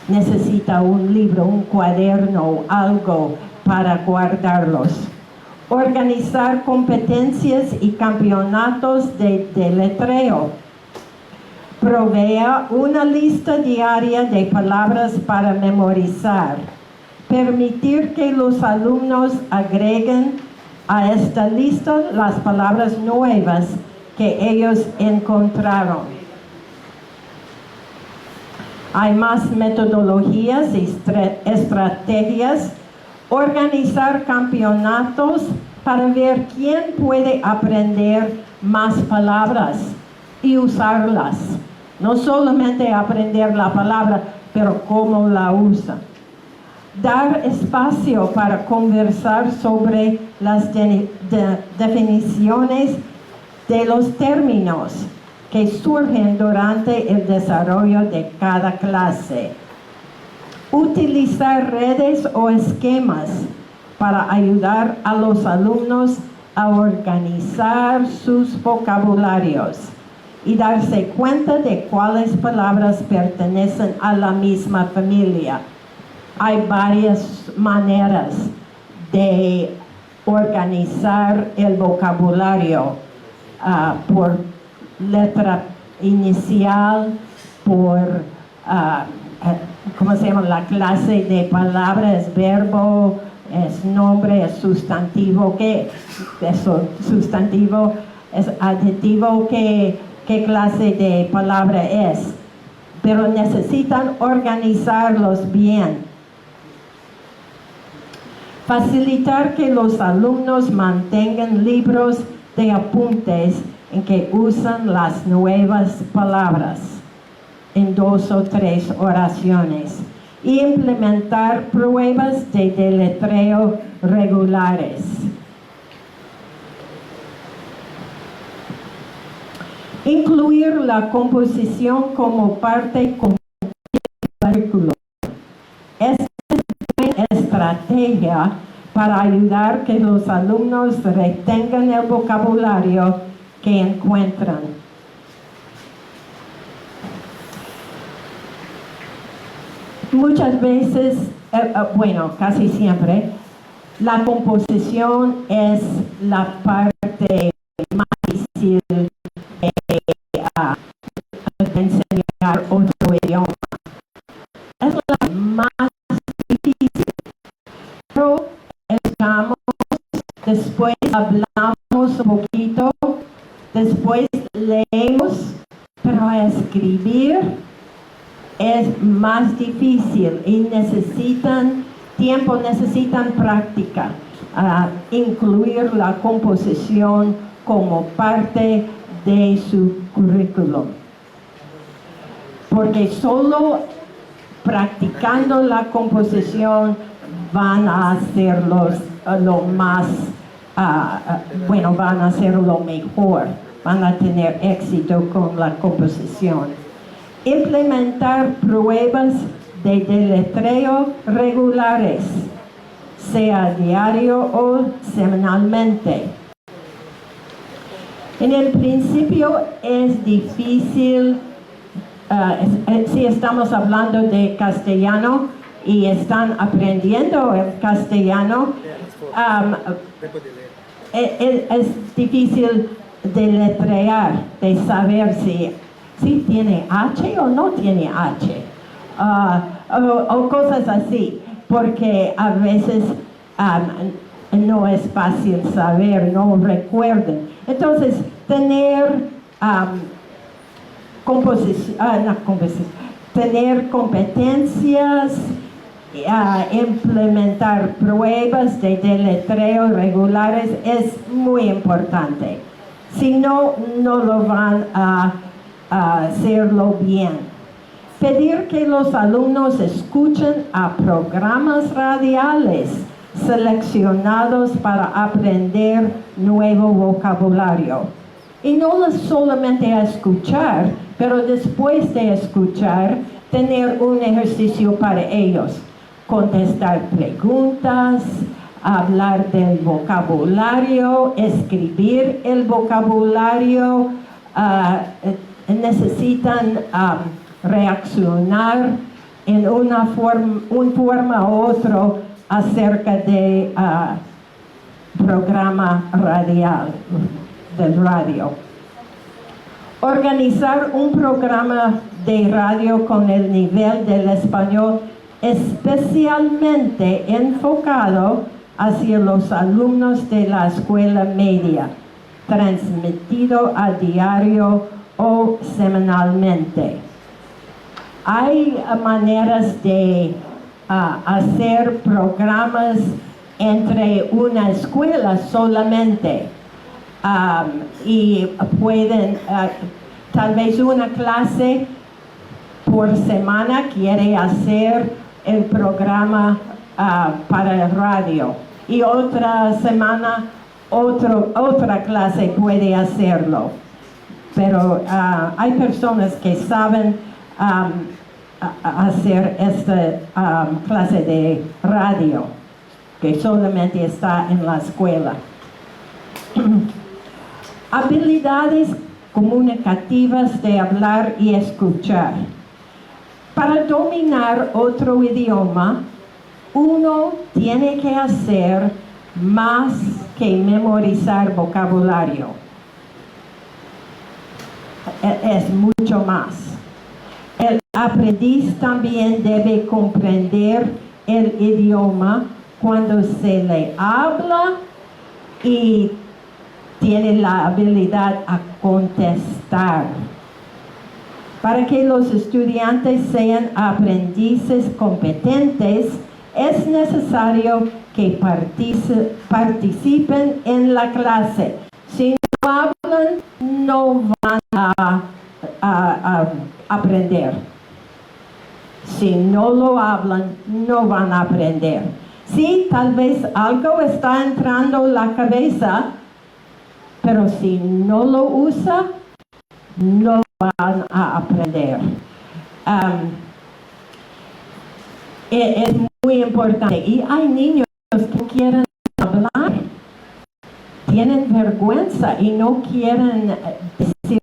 Necesita un libro, un cuaderno, algo para guardarlos. organizar competencias y campeonatos de deletreo. Provea una lista diaria de palabras para memorizar. Permitir que los alumnos agreguen a esta lista las palabras nuevas que ellos encontraron. Hay más metodologías y estrategias. Organizar campeonatos para ver quién puede aprender más palabras y usarlas. No solamente aprender la palabra, pero cómo la usa. Dar espacio para conversar sobre las definiciones de los términos que surgen durante el desarrollo de cada clase. Utilizar redes o esquemas para ayudar a los alumnos a organizar sus vocabularios y darse cuenta de cuáles palabras pertenecen a la misma familia. Hay varias maneras de organizar el vocabulario, por letra inicial, por ¿cómo se llama? La clase de palabra es verbo, es nombre, es sustantivo, ¿qué? Eso, sustantivo, es adjetivo, ¿qué clase de palabra es? Pero necesitan organizarlos bien. Facilitar que los alumnos mantengan libros de apuntes en que usan las nuevas palabras en 2 o 3 oraciones y implementar pruebas de deletreo regulares. Incluir la composición como parte del currículo. Esta es una estrategia para ayudar que los alumnos retengan el vocabulario que encuentran. Muchas veces, bueno, casi siempre, la composición es la parte más difícil de enseñar otro idioma. Es la más difícil. Pero después hablamos un poquito, después leemos, pero escribir es más difícil y necesitan tiempo, necesitan práctica. Incluir la composición como parte de su currículum. Porque solo practicando la composición van a hacerlos lo más, bueno, van a hacerlo mejor, van a tener éxito con la composición. Implementar pruebas de deletreo regulares, sea diario o semanalmente. En el principio es difícil, si estamos hablando de castellano y están aprendiendo el castellano, es difícil deletrear, de saber si tiene H o no tiene H, o cosas así, porque a veces no es fácil saber, no recuerden. Entonces, tener tener competencias, implementar pruebas de deletreo regulares es muy importante. Si no, no lo van a hacerlo bien. Pedir que los alumnos escuchen a programas radiales seleccionados para aprender nuevo vocabulario. Y no solamente a escuchar, pero después de escuchar, tener un ejercicio para ellos. Contestar preguntas, hablar del vocabulario, escribir el vocabulario, necesitan reaccionar en una forma u otra acerca de programa radial del radio. Organizar un programa de radio con el nivel del español especialmente enfocado hacia los alumnos de la escuela media, transmitido a diario o semanalmente. Hay maneras de hacer programas entre una escuela solamente y pueden, tal vez una clase por semana quiere hacer el programa para el radio y otra semana otra clase puede hacerlo. Pero hay personas que saben hacer esta clase de radio que solamente está en la escuela. Habilidades comunicativas de hablar y escuchar. Para dominar otro idioma, uno tiene que hacer más que memorizar vocabulario. Es mucho más. El aprendiz también debe comprender el idioma cuando se le habla y tiene la habilidad a contestar. Para que los estudiantes sean aprendices competentes, es necesario que participen en la clase. Si no hablan, no van a aprender. Si no lo hablan, no van a aprender. Sí, tal vez algo está entrando en la cabeza, pero si no lo usa, no van a aprender. Es muy importante. Y hay niños que quieren hablar, tienen vergüenza y no quieren decir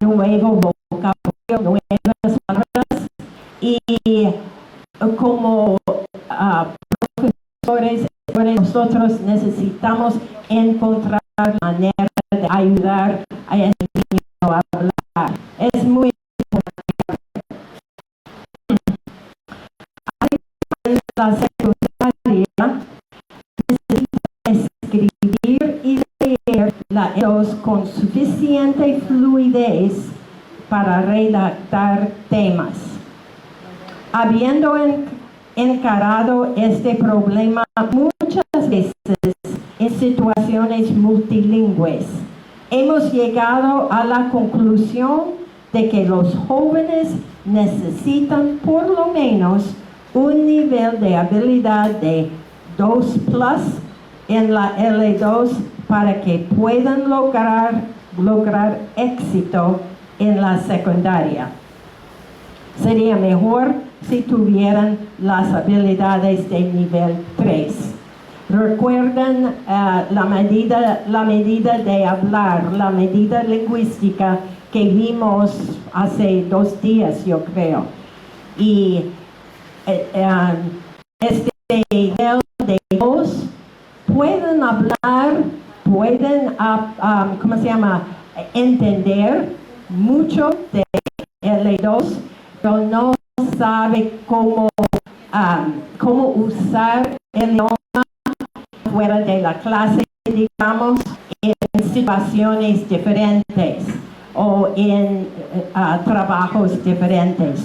nuevo vocabulario, nuevas palabras. Y como profesores, nosotros necesitamos encontrar manera de ayudar a ese niño a hablar. Es muy importante. En la secundaria necesita escribir y leer con suficiente fluidez para redactar temas. Habiendo encarado este problema muchas veces en situaciones multilingües, hemos llegado a la conclusión de que los jóvenes necesitan por lo menos un nivel de habilidad de 2+ en la L2 para que puedan lograr éxito en la secundaria. Sería mejor si tuvieran las habilidades de nivel 3. Recuerden la medida de hablar, la medida lingüística que vimos hace 2 días, yo creo. Y este nivel de 2 pueden hablar, pueden, entender mucho de L2, pero no sabe cómo usar el idioma fuera de la clase, digamos, en situaciones diferentes o en trabajos diferentes.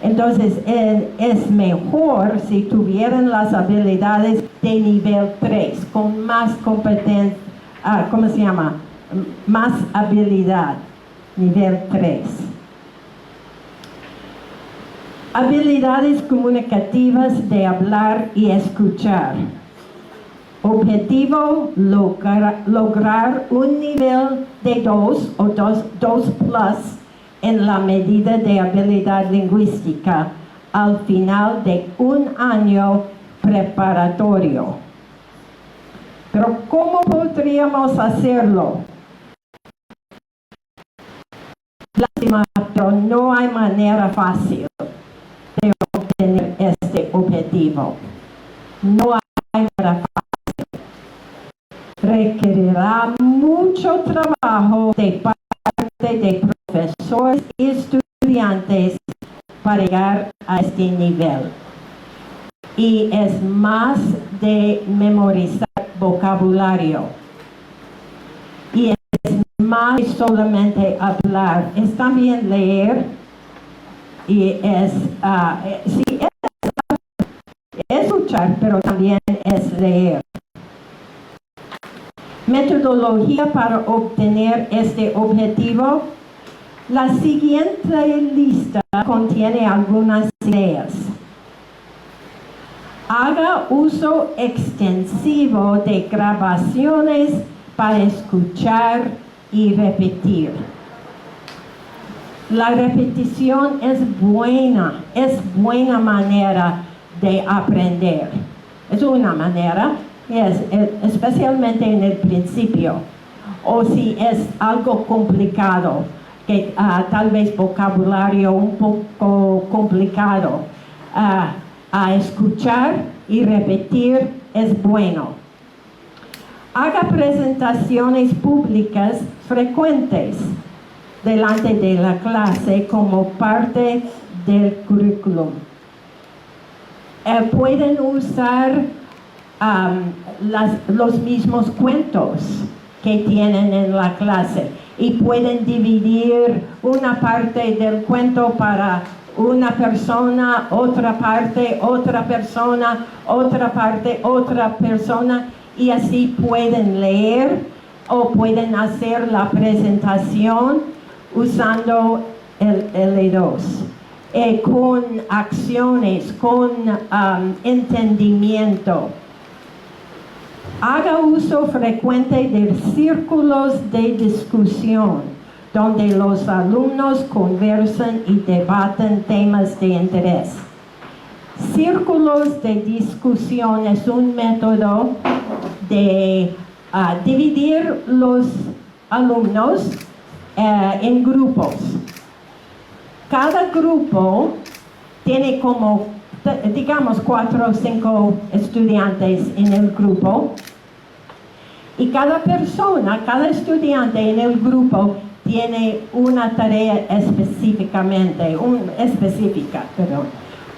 Entonces, es mejor si tuvieran las habilidades de nivel 3, con más competencia, más habilidad, nivel 3. Habilidades comunicativas de hablar y escuchar. Objetivo, lograr un nivel de 2 o 2+ en la medida de habilidad lingüística al final de un año preparatorio. Pero ¿cómo podríamos hacerlo? Lástima, pero no hay manera fácil de obtener este objetivo. No hay de parte de profesores y estudiantes para llegar a este nivel. Y es más de memorizar vocabulario. Y es más de solamente hablar, es también leer y es escuchar, pero también es leer. Metodología para obtener este objetivo. La siguiente lista contiene algunas ideas. Haga uso extensivo de grabaciones para escuchar y repetir. La repetición es buena manera de aprender. Es una manera, especialmente en el principio, o si es algo complicado, que tal vez vocabulario un poco complicado, a escuchar y repetir es bueno. Haga presentaciones públicas frecuentes delante de la clase como parte del currículum. Pueden usar los mismos cuentos que tienen en la clase y pueden dividir una parte del cuento para una persona, otra parte, otra persona, otra parte, otra persona, y así pueden leer o pueden hacer la presentación usando el L2. Con acciones, con entendimiento. Haga uso frecuente de círculos de discusión, donde los alumnos conversan y debaten temas de interés. Círculos de discusión es un método de dividir los alumnos en grupos. Cada grupo tiene como, digamos, 4 o 5 estudiantes en el grupo, y cada persona, cada estudiante en el grupo tiene una tarea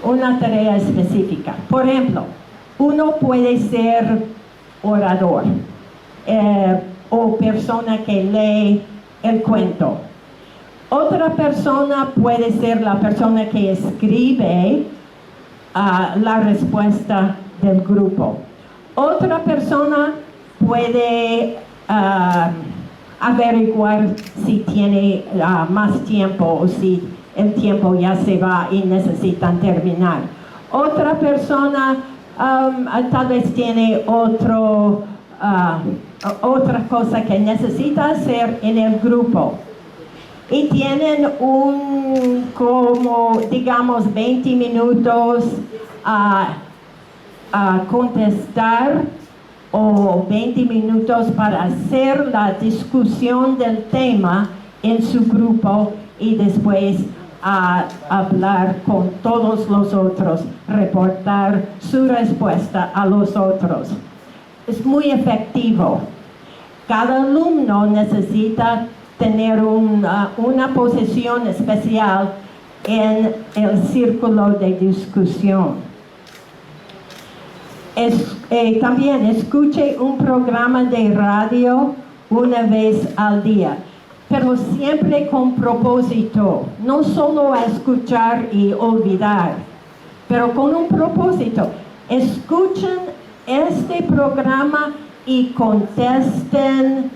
una tarea específica. Por ejemplo, uno puede ser orador o persona que lee el cuento. Otra persona puede ser la persona que escribe la respuesta del grupo. Otra persona puede averiguar si tiene más tiempo o si el tiempo ya se va y necesitan terminar. Otra persona tal vez tiene otra cosa que necesita hacer en el grupo. Y tienen como digamos 20 minutos a contestar o 20 minutos para hacer la discusión del tema en su grupo y después a hablar con todos los otros, reportar su respuesta a los otros. Es muy efectivo. Cada alumno necesita tener una posición especial en el círculo de discusión. También escuche un programa de radio una vez al día, pero siempre con propósito, no solo a escuchar y olvidar, pero con un propósito. Escuchen este programa y contesten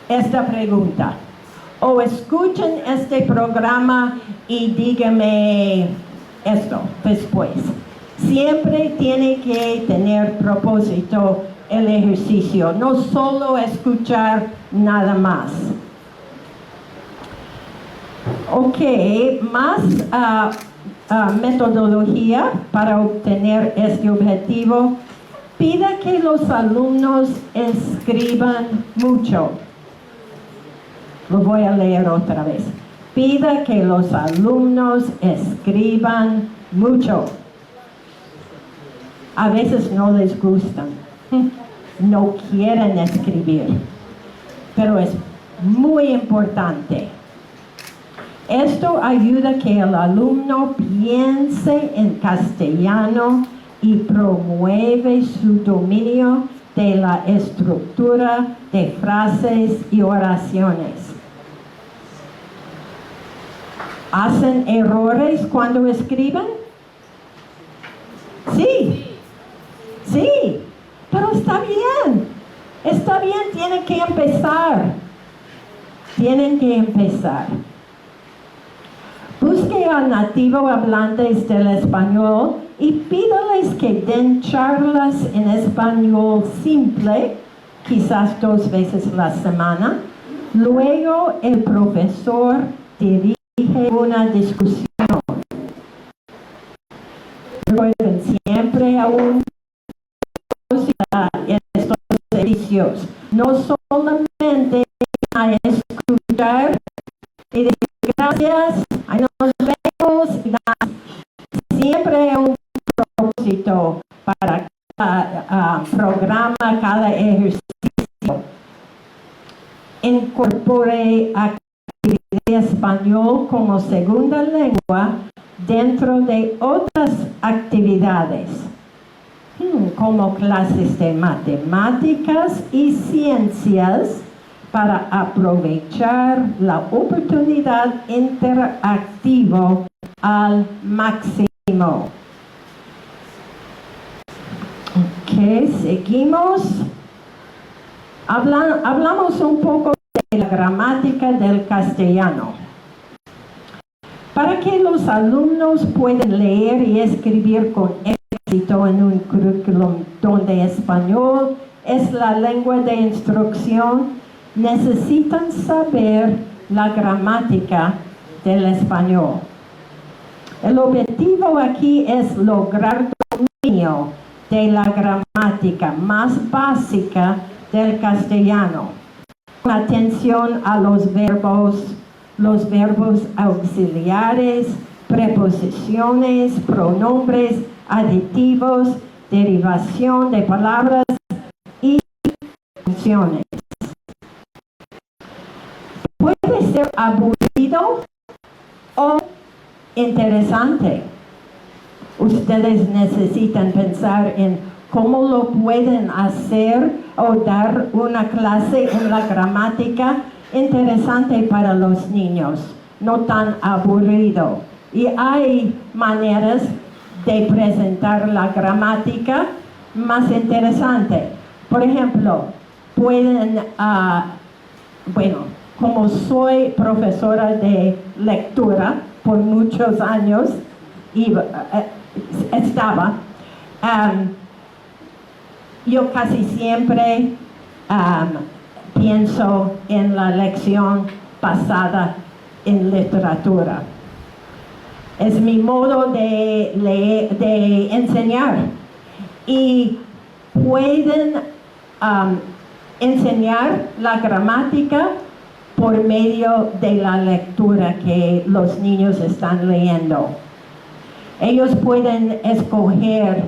esta pregunta, o escuchen este programa y díganme esto después. Siempre tiene que tener propósito el ejercicio, no solo escuchar nada más. Ok, más metodología para obtener este objetivo. Pida que los alumnos escriban mucho. Lo voy a leer otra vez. Pida que los alumnos escriban mucho. A veces no les gustan, no quieren escribir, pero es muy importante. Esto ayuda a que el alumno piense en castellano y promueve su dominio de la estructura de frases y oraciones. ¿Hacen errores cuando escriben? Sí, pero está bien, tienen que empezar. Busque a nativos hablantes del español y pídales que den charlas en español simple, quizás 2 veces a la semana. Luego el profesor dirige una discusión. Recuerden siempre aún estos servicios, no solamente a escuchar y decir gracias, ahí nos vemos, siempre un propósito para cada programa, cada ejercicio. Incorpore actividad de español como segunda lengua dentro de otras actividades, como clases de matemáticas y ciencias, para aprovechar la oportunidad interactiva al máximo. Ok, seguimos. Hablamos un poco de la gramática del castellano. Para que los alumnos puedan leer y escribir con éxito en un currículum donde español es la lengua de instrucción, necesitan saber la gramática del español. El objetivo aquí es lograr dominio de la gramática más básica del castellano, con atención a los verbos auxiliares, preposiciones, pronombres, aditivos, derivación de palabras y funciones. Puede ser aburrido o interesante. Ustedes necesitan pensar en cómo lo pueden hacer o dar una clase en la gramática interesante para los niños, no tan aburrido. Y hay maneras de presentar la gramática más interesante. Por ejemplo, pueden, como soy profesora de lectura por muchos años, y yo casi siempre pienso en la lección pasada en literatura. Es mi modo de enseñar. Y pueden enseñar la gramática por medio de la lectura que los niños están leyendo. Ellos pueden escoger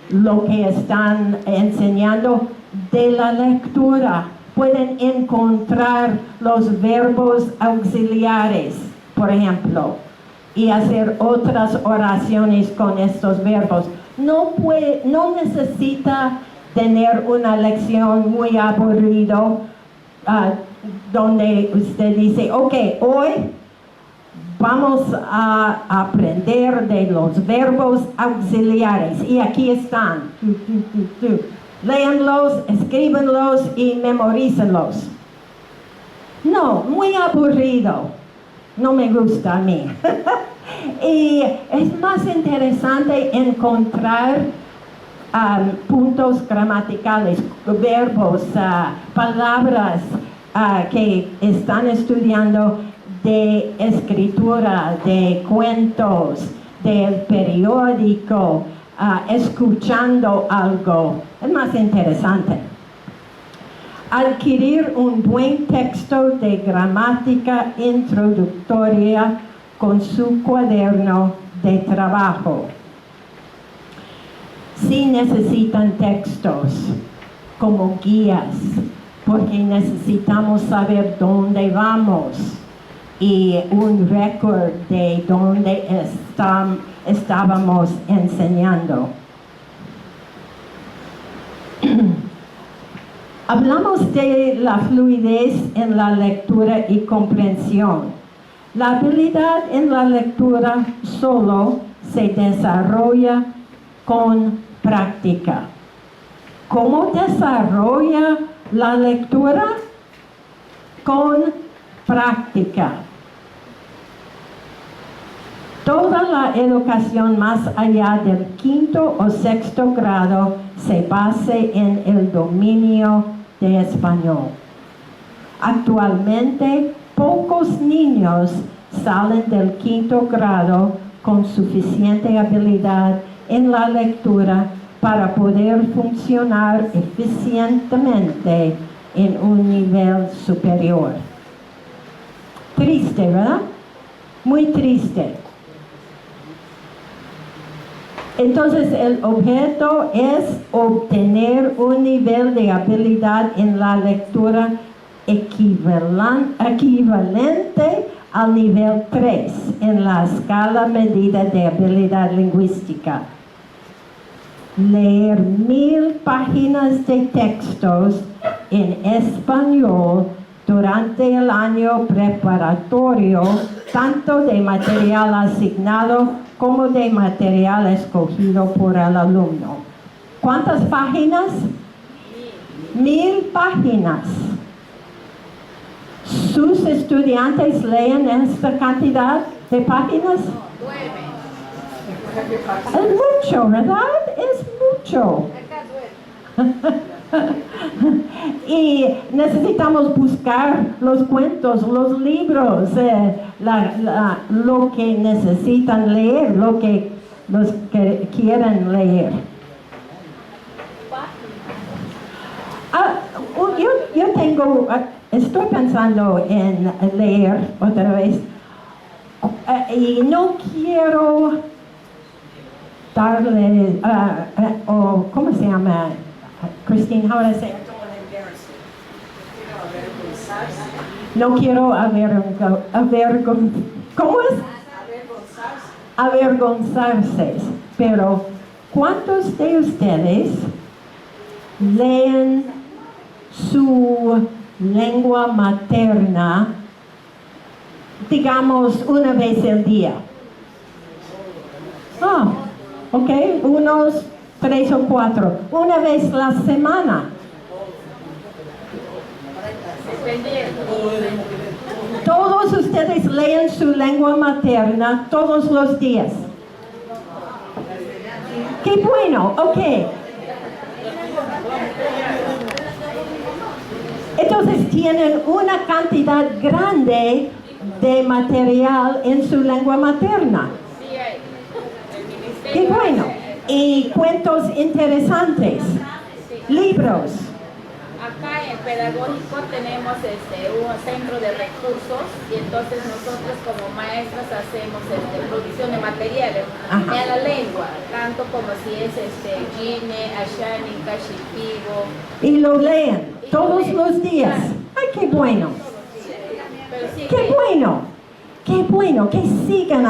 lo que están enseñando de la lectura. Pueden encontrar los verbos auxiliares, por ejemplo, y hacer otras oraciones con estos verbos. No necesita tener una lección muy aburrida donde usted dice, ok, hoy vamos a aprender de los verbos auxiliares y aquí están. Léanlos, escríbenlos y memorícenlos. No, muy aburrido. No me gusta a mí. Y es más interesante encontrar puntos gramaticales, verbos, palabras que están estudiando de escritura, de cuentos, del periódico, escuchando algo. Es más interesante. Adquirir un buen texto de gramática introductoria con su cuaderno de trabajo. Si necesitan textos como guías, porque necesitamos saber dónde vamos y un récord de dónde estábamos enseñando. Hablamos de la fluidez en la lectura y comprensión. La habilidad en la lectura solo se desarrolla con práctica. ¿Cómo desarrolla la lectura? Con práctica. Toda la educación más allá del 5º o 6º grado se basa en el dominio de español. Actualmente, pocos niños salen del 5º grado con suficiente habilidad en la lectura para poder funcionar eficientemente en un nivel superior. Triste, ¿verdad? Muy triste. Entonces, el objeto es obtener un nivel de habilidad en la lectura equivalente al nivel 3 en la escala medida de habilidad lingüística. Leer 1000 páginas de textos en español durante el año preparatorio, tanto de material asignado como de material escogido por el alumno. ¿Cuántas páginas? 1000 páginas. ¿Sus estudiantes leen esta cantidad de páginas? 9. Es mucho, ¿verdad? Es mucho. Y necesitamos buscar los cuentos, los libros, lo que necesitan leer, los que quieren leer. Estoy pensando en leer otra vez y no quiero darle, ¿cómo se llama? Christine, how would I say it? No quiero ¿cómo es? Avergonzarse. Pero, ¿cuántos de ustedes leen su lengua materna, digamos, una vez al día? Ok, unos 3 o 4, una vez la semana. Todos ustedes leen su lengua materna todos los días. ¡Qué bueno! Ok. Entonces tienen una cantidad grande de material en su lengua materna. ¡Qué bueno! Y cuentos interesantes, libros. Acá en Pedagógico tenemos un centro de recursos y entonces nosotros como maestros hacemos producción de materiales en la lengua, tanto como si es Gine, Ashani, Kashipigo. Y lo leen todos los días. ¡Ay, qué bueno! ¡Qué bueno! ¡Qué bueno que sigan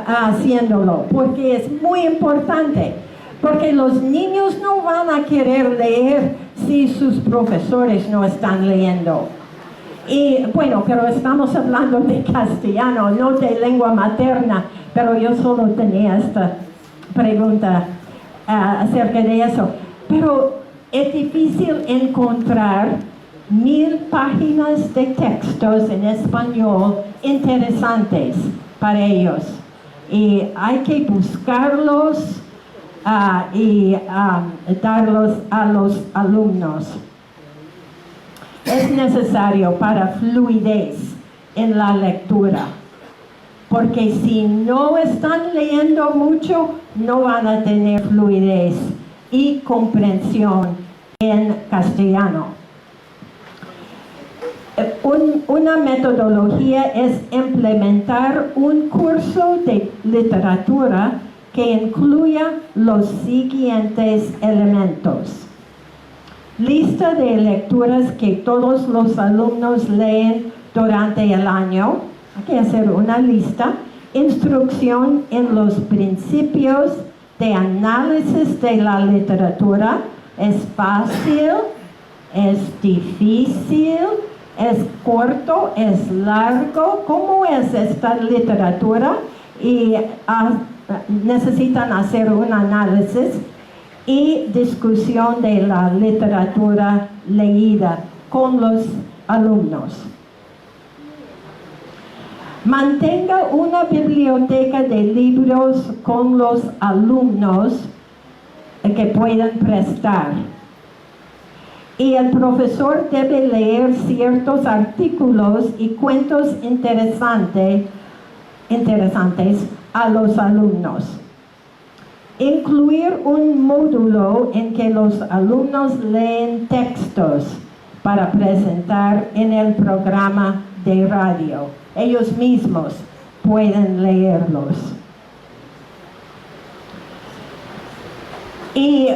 haciéndolo! Porque es muy importante. Porque los niños no van a querer leer si sus profesores no están leyendo. Y bueno, pero estamos hablando de castellano, no de lengua materna. Pero yo solo tenía esta pregunta acerca de eso. Pero es difícil encontrar 1000 páginas de textos en español interesantes para ellos. Y hay que buscarlos y darlos a los alumnos. Es necesario para fluidez en la lectura, porque si no están leyendo mucho, no van a tener fluidez y comprensión en castellano. Una metodología es implementar un curso de literatura que incluya los siguientes elementos. lista de lecturas que todos los alumnos leen durante el año. Hay que hacer una lista. Instrucción en los principios de análisis de la literatura. ¿Es fácil? ¿Es difícil? ¿Es corto? ¿Es largo? ¿Cómo es esta literatura? Y necesitan hacer un análisis y discusión de la literatura leída con los alumnos. Mantenga una biblioteca de libros con los alumnos que puedan prestar. Y el profesor debe leer ciertos artículos y cuentos interesantes a los alumnos. Incluir un módulo en que los alumnos leen textos para presentar en el programa de radio. Ellos mismos pueden leerlos. Y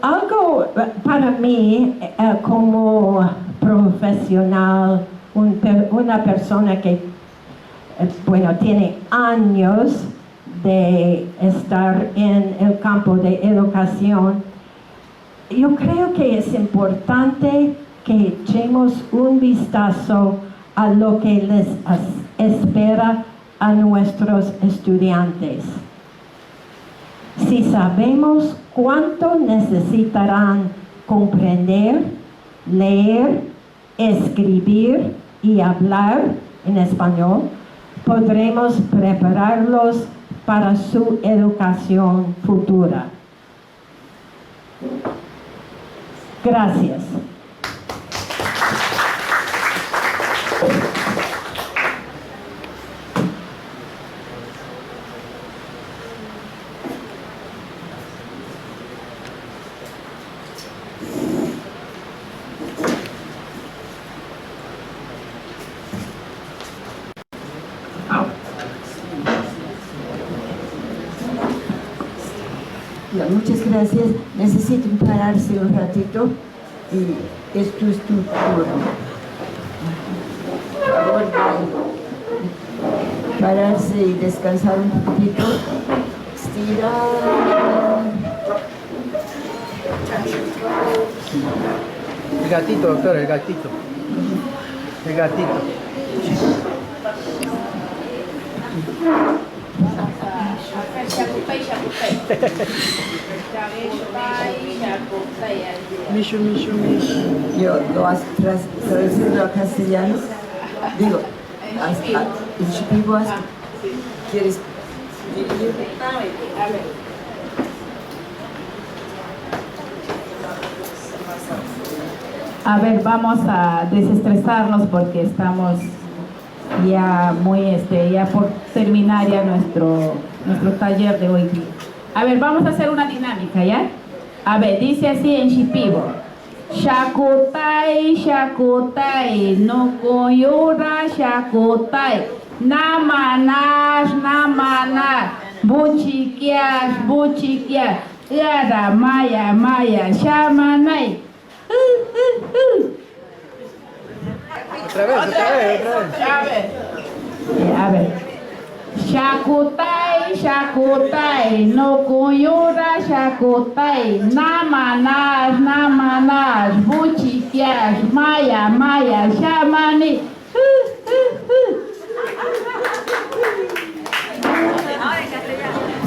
algo para mí como profesional, una persona que tiene años de estar en el campo de educación, yo creo que es importante que echemos un vistazo a lo que les espera a nuestros estudiantes. Si sabemos cuánto necesitarán comprender, leer, escribir y hablar en español, podremos prepararlos para su educación futura. Gracias. Muchas gracias. Necesitan pararse un ratito y esto es tu turno. Por favor, pararse y descansar un poquito. Estirar. El gatito, doctor, el gatito. El gatito. Mishu. Yo lo has traducido a castellano. Digo, en Shipibo, ¿quieres dividir? A ver, vamos a desestresarnos porque estamos ya ya por terminar ya nuestro taller de hoy día. A ver, vamos a hacer una dinámica, ¿ya? A ver, dice así en Shipibo. Shakutai, shakutai, no koyura, shakutai. Namanas, buchikias. Yara, maya, shamanai. Otra vez. A ver. Shakutai, no kuyura, shakutai. Namanas, buchikias, maya, shamani.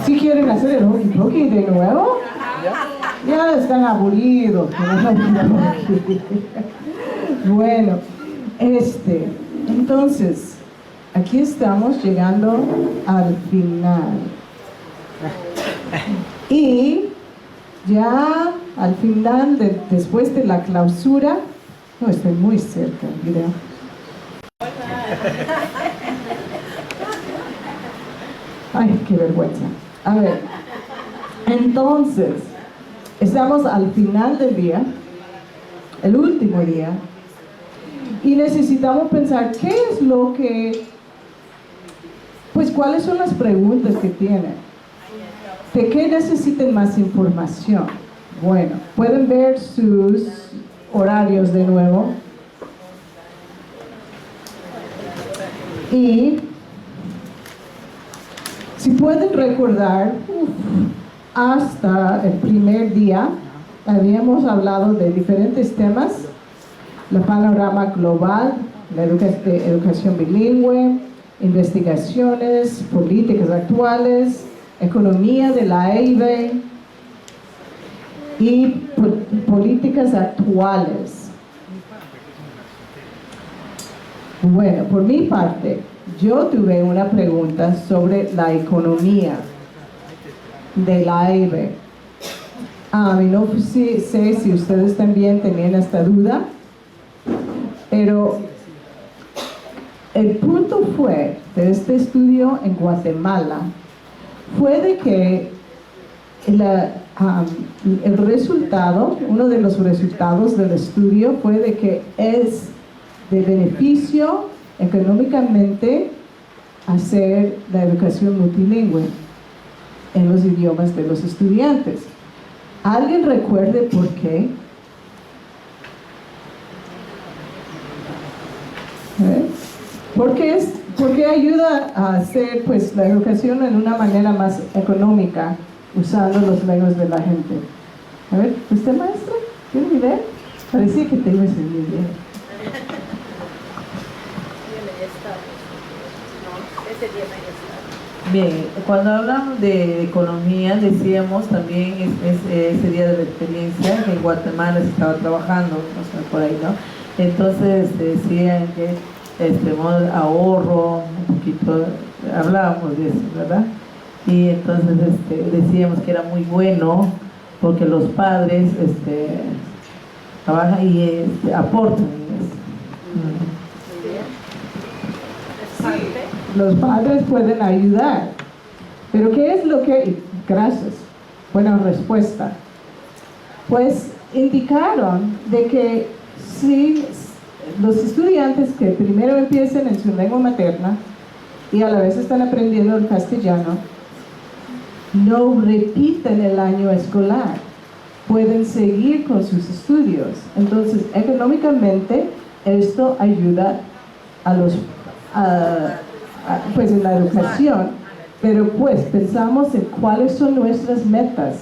Si quieren hacer el hokey pokey de nuevo, ya están aburridos. Bueno, entonces, aquí estamos llegando al final. Y ya al final, después de la clausura, no estoy muy cerca, mira. Ay, qué vergüenza. A ver, entonces, estamos al final del día, el último día, y necesitamos pensar qué es lo que, cuáles son las preguntas que tienen, de qué necesitan más información. Bueno, pueden ver sus horarios de nuevo. Y si pueden recordar, hasta el primer día habíamos hablado de diferentes temas: el panorama global, la educación bilingüe, investigaciones, políticas actuales, economía de la EIVE y políticas actuales. Bueno, por mi parte, yo tuve una pregunta sobre la economía de la EIVE. Y no sé si ustedes también tenían esta duda, pero el punto fue de este estudio en Guatemala fue de que el resultado, uno de los resultados del estudio fue de que es de beneficio económicamente hacer la educación multilingüe en los idiomas de los estudiantes. ¿Alguien recuerde por qué? Porque ayuda a hacer pues la educación en una manera más económica, usando los medios de la gente. A ver, ¿usted, maestra? ¿Tiene idea? Parecía que te ibas a idea. Bien, cuando hablamos de economía, decíamos también ese día de la experiencia que en Guatemala se estaba trabajando, o sea, por ahí, ¿no? Entonces decían que ahorro, un poquito, hablábamos de eso, ¿verdad? Y entonces decíamos que era muy bueno porque los padres trabajan y aportan en eso. Los padres pueden ayudar, pero ¿qué es lo que? Gracias, buena respuesta. Pues indicaron de que si los estudiantes que primero empiecen en su lengua materna y a la vez están aprendiendo el castellano, no repiten el año escolar, pueden seguir con sus estudios. Entonces, económicamente, esto ayuda a los pues en la educación, pero pues pensamos en cuáles son nuestras metas,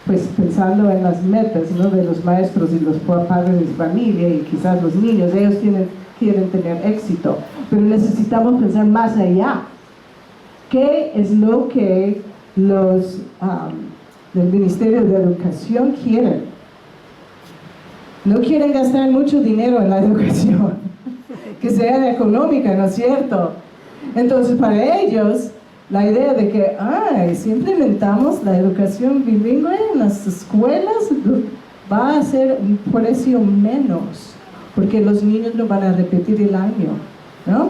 pues pensando en las metas, ¿no?, de los maestros y los padres de familia y quizás los niños. Ellos quieren tener éxito, pero necesitamos pensar más allá. ¿Qué es lo que los del Ministerio de Educación quieren? No quieren gastar mucho dinero en la educación, que sea económica, ¿no es cierto? Entonces, para ellos, la idea de que si implementamos la educación bilingüe en las escuelas, va a ser un precio menos, porque los niños no van a repetir el año, ¿no?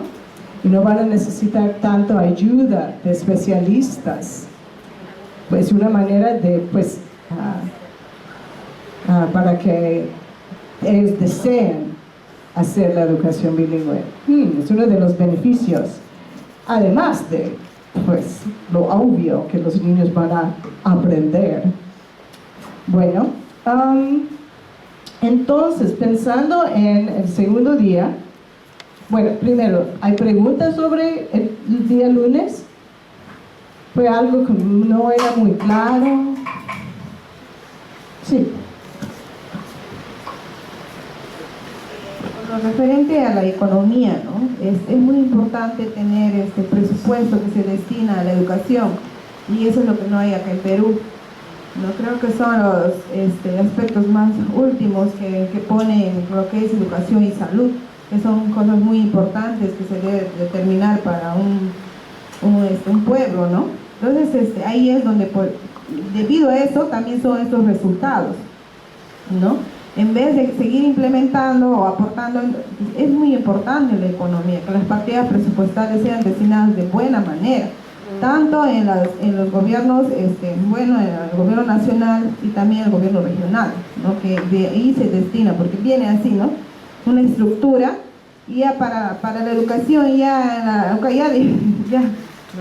Y no van a necesitar tanto ayuda de especialistas. Pues una manera de, pues, para que ellos deseen hacer la educación bilingüe. Es uno de los beneficios. Además de, pues, lo obvio que los niños van a aprender. Bueno, entonces, pensando en el segundo día, bueno, primero, ¿hay preguntas sobre el día lunes? ¿Fue algo que no era muy claro? Sí. Con lo referente a la economía, ¿no? Es muy importante tener este presupuesto que se destina a la educación, y eso es lo que no hay acá en Perú. No creo que son los aspectos más últimos que ponen lo que es educación y salud, que son cosas muy importantes que se deben determinar para un pueblo, ¿no? Entonces ahí es donde, debido a eso, también son estos resultados, ¿no? En vez de seguir implementando o aportando, es muy importante la economía, que las partidas presupuestales sean destinadas de buena manera, tanto en los gobiernos, en el gobierno nacional y también el gobierno regional, ¿no? Que de ahí se destina, porque viene así, ¿no? Una estructura, y ya para la educación, ya.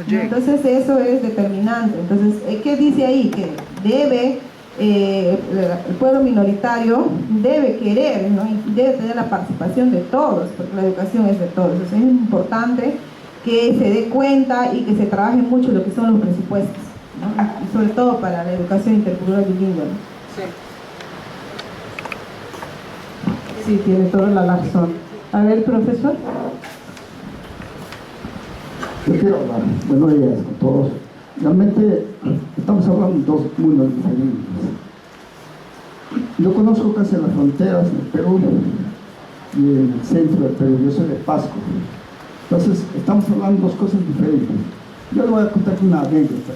Entonces eso es determinante. Entonces, ¿qué dice ahí? Que debe el pueblo minoritario debe querer, ¿no? Y debe tener la participación de todos, porque la educación es de todos. Entonces es importante que se dé cuenta y que se trabaje mucho lo que son los presupuestos, ¿no? Y sobre todo para la educación intercultural bilingüe, ¿no? Sí, tiene toda la razón. A ver, profesor. Yo quiero hablar, buenos días a todos. Realmente estamos hablando de dos mundos diferentes. Yo conozco casi las fronteras del Perú y en el centro del Perú, yo soy de Pasco. Entonces, estamos hablando de dos cosas diferentes. Yo le voy a contar una anécdota.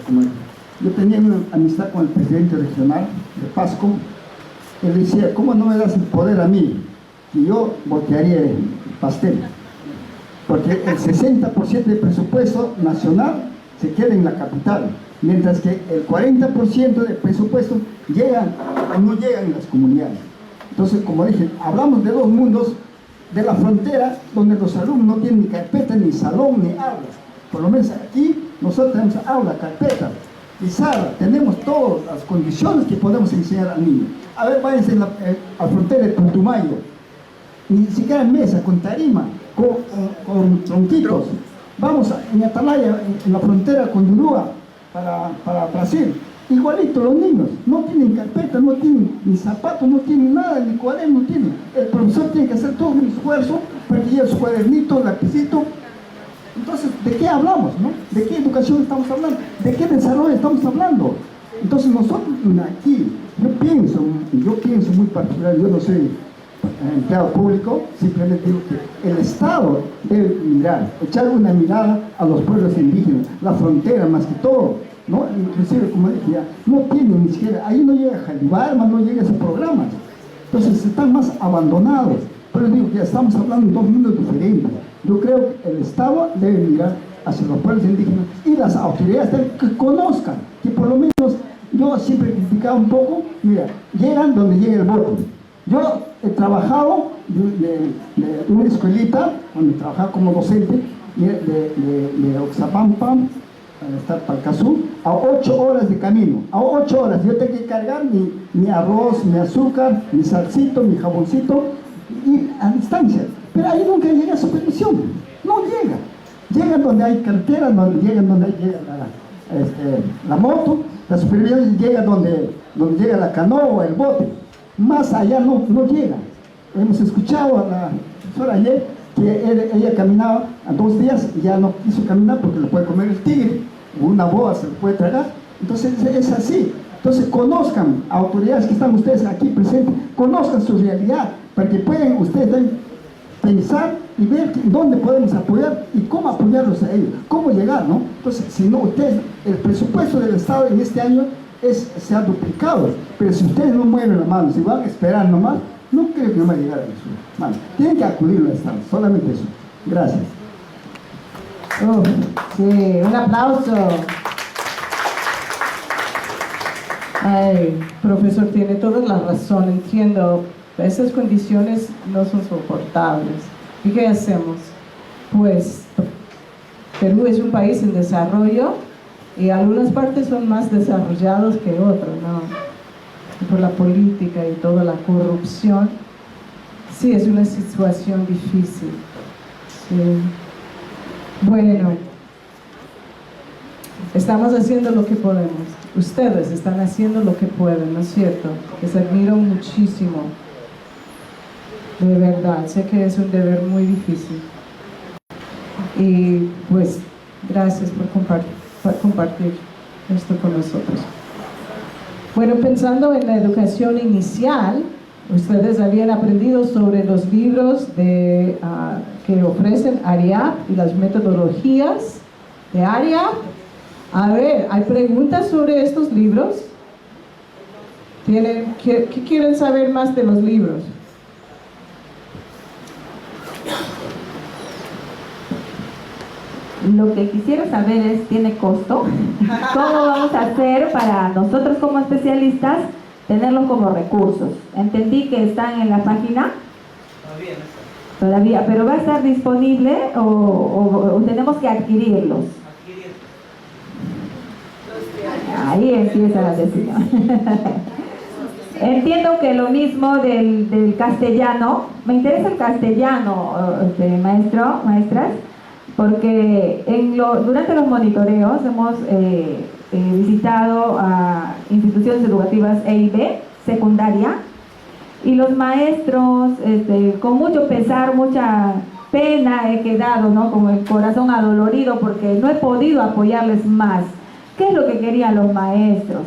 Yo tenía una amistad con el presidente regional de Pasco. Él decía, ¿cómo no me das el poder a mí? Y yo voltearía el pastel. Porque el 60% del presupuesto nacional se queda en la capital, mientras que el 40% del presupuesto llegan o no llegan en las comunidades. Entonces, como dije, hablamos de dos mundos, de la frontera, donde los alumnos no tienen ni carpeta, ni salón, ni aula. Por lo menos aquí, nosotros tenemos aula, carpeta, pizarra, tenemos todas las condiciones que podemos enseñar al niño. A ver, váyanse a la frontera de Putumayo, ni siquiera en mesa, con tarima, con tronquitos. Vamos en Atalaya, en la frontera con Urúa, para Brasil. Igualito los niños, no tienen carpeta, no tienen ni zapatos, no tienen nada, ni cuaderno, no tienen. El profesor tiene que hacer todo un esfuerzo para que lleve su cuadernito, lapicito. Entonces, ¿de qué hablamos, no? ¿De qué educación estamos hablando? ¿De qué desarrollo estamos hablando? Entonces nosotros aquí, yo pienso muy particular, yo no soy empleado público, simplemente digo que el Estado debe mirar, echar una mirada a los pueblos indígenas, la frontera más que todo, ¿no? Inclusive, como decía, no tienen ni siquiera, ahí no llega Jalibarma, no llega ese programa, entonces están más abandonados. Pero digo que estamos hablando de dos mundos diferentes. Yo creo que el Estado debe mirar hacia los pueblos indígenas y las autoridades deben que conozcan, que por lo menos, yo siempre he criticado un poco, mira, llegan donde llega el voto. Yo he trabajado de una escuelita, donde trabajaba como docente, de Oxapampa, hasta Palcazú, a 8 horas de camino, a 8 horas. Yo tengo que cargar mi arroz, mi azúcar, mi salsito, mi jaboncito, y a distancia. Pero ahí nunca llega supervisión, no llega. Llegan donde hay carretera, llegan donde llega la moto, la supervisión llega donde llega la canoa, el bote. Más allá no llega. Hemos escuchado a la profesora ayer que ella caminaba a 2 días y ya no quiso caminar porque le puede comer el tigre, o una boa se le puede tragar. Entonces es así. Entonces conozcan, autoridades que están ustedes aquí presentes, conozcan su realidad para que puedan ustedes pensar y ver dónde podemos apoyar y cómo apoyarlos a ellos, cómo llegar, ¿no? Entonces, si no, ustedes, el presupuesto del Estado en este año se ha duplicado, pero si ustedes no mueven la mano, si van a esperar nomás, no creo que no va a llegar a eso. Bueno, tienen que acudir al Estado, solamente eso. Gracias. Sí, un aplauso. Ay, profesor, tiene toda la razón, entiendo. Esas condiciones no son soportables. ¿Y qué hacemos? Pues Perú es un país en desarrollo y algunas partes son más desarrollados que otras, ¿no? Y por la política y toda la corrupción, sí, es una situación difícil. Sí. Bueno, estamos haciendo lo que podemos. Ustedes están haciendo lo que pueden, ¿no es cierto? Les admiro muchísimo. De verdad, sé que es un deber muy difícil. Y pues, gracias por compartir esto con nosotros. Bueno, pensando en la educación inicial, ustedes habían aprendido sobre los libros que ofrecen ARIAP y las metodologías de ARIAP. A ver, ¿hay preguntas sobre estos libros? ¿Qué quieren saber más de los libros? Lo que quisiera saber es, ¿tiene costo? ¿Cómo vamos a hacer para nosotros como especialistas tenerlos como recursos? Entendí que están en la página. Todavía, pero ¿va a estar disponible o tenemos que adquirirlos? Ahí empieza la decisión. Entiendo que lo mismo del castellano, me interesa el castellano, maestras, porque durante los monitoreos hemos visitado a instituciones educativas E y B, secundaria, y los maestros, con mucho pesar, mucha pena he quedado, ¿no? Como el corazón adolorido porque no he podido apoyarles más. ¿Qué es lo que querían los maestros?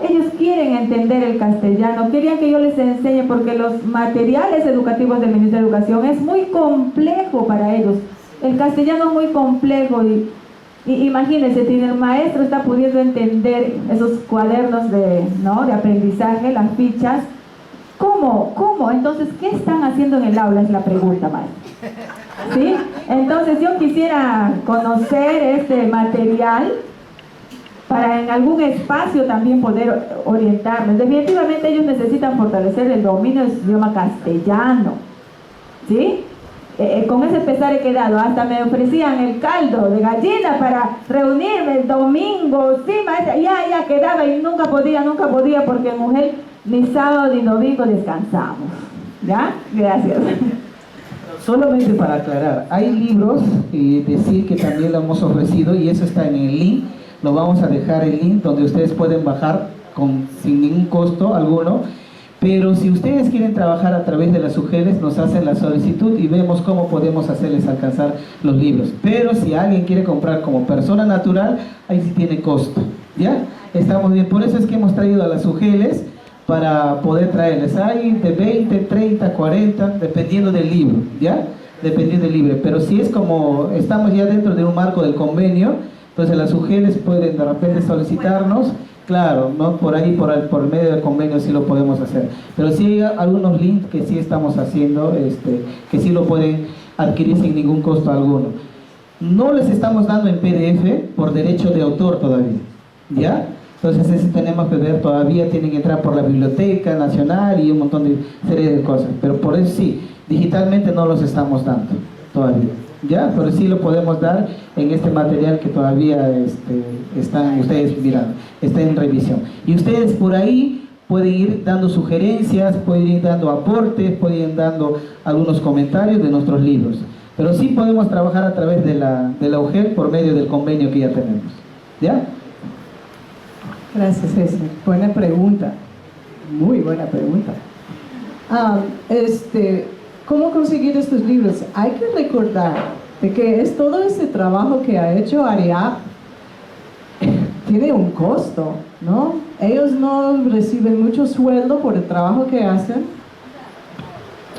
Ellos quieren entender el castellano, querían que yo les enseñe porque los materiales educativos del Ministerio de Educación es muy complejo para ellos. El castellano es muy complejo y imagínense, si el maestro está pudiendo entender esos cuadernos de aprendizaje, las fichas, ¿Cómo? Entonces, ¿qué están haciendo en el aula? Es la pregunta, maestra. ¿Sí? Entonces, yo quisiera conocer este material para en algún espacio también poder orientarles. Definitivamente ellos necesitan fortalecer el dominio del idioma castellano. ¿Sí? Con ese pesar he quedado. Hasta me ofrecían el caldo de gallina para reunirme el domingo. Sí, maestra, ya quedaba y nunca podía porque mujer ni sábado ni domingo descansamos. ¿Ya? Gracias. Solamente para aclarar, hay libros, decir que también lo hemos ofrecido y eso está en el link. Lo vamos a dejar el link donde ustedes pueden bajar sin ningún costo alguno. Pero si ustedes quieren trabajar a través de las UGELes, nos hacen la solicitud y vemos cómo podemos hacerles alcanzar los libros. Pero si alguien quiere comprar como persona natural, ahí sí tiene costo. ¿Ya? Estamos bien. Por eso es que hemos traído a las UGELes para poder traerles. Hay de 20, 30, 40, dependiendo del libro. ¿Ya? Dependiendo del libro. Pero si es como estamos ya dentro de un marco del convenio, entonces las UGELes pueden de repente solicitarnos. Claro, ¿no? Por ahí, por medio del convenio sí lo podemos hacer. Pero sí hay algunos links que sí estamos haciendo, que sí lo pueden adquirir sin ningún costo alguno. No les estamos dando en PDF por derecho de autor todavía, ¿ya? Entonces ese tenemos que ver, todavía tienen que entrar por la Biblioteca Nacional y un montón de serie de cosas. Pero por eso sí, digitalmente no los estamos dando todavía. ¿Ya? Pero sí lo podemos dar en este material que todavía están ustedes mirando, está en revisión. Y ustedes por ahí pueden ir dando sugerencias, pueden ir dando aportes, pueden ir dando algunos comentarios de nuestros libros. Pero sí podemos trabajar a través de la UGEL por medio del convenio que ya tenemos. ¿Ya? Gracias, César. Buena pregunta. Muy buena pregunta. ¿Cómo conseguir estos libros? Hay que recordar de que todo ese trabajo que ha hecho AREAP tiene un costo, ¿no? Ellos no reciben mucho sueldo por el trabajo que hacen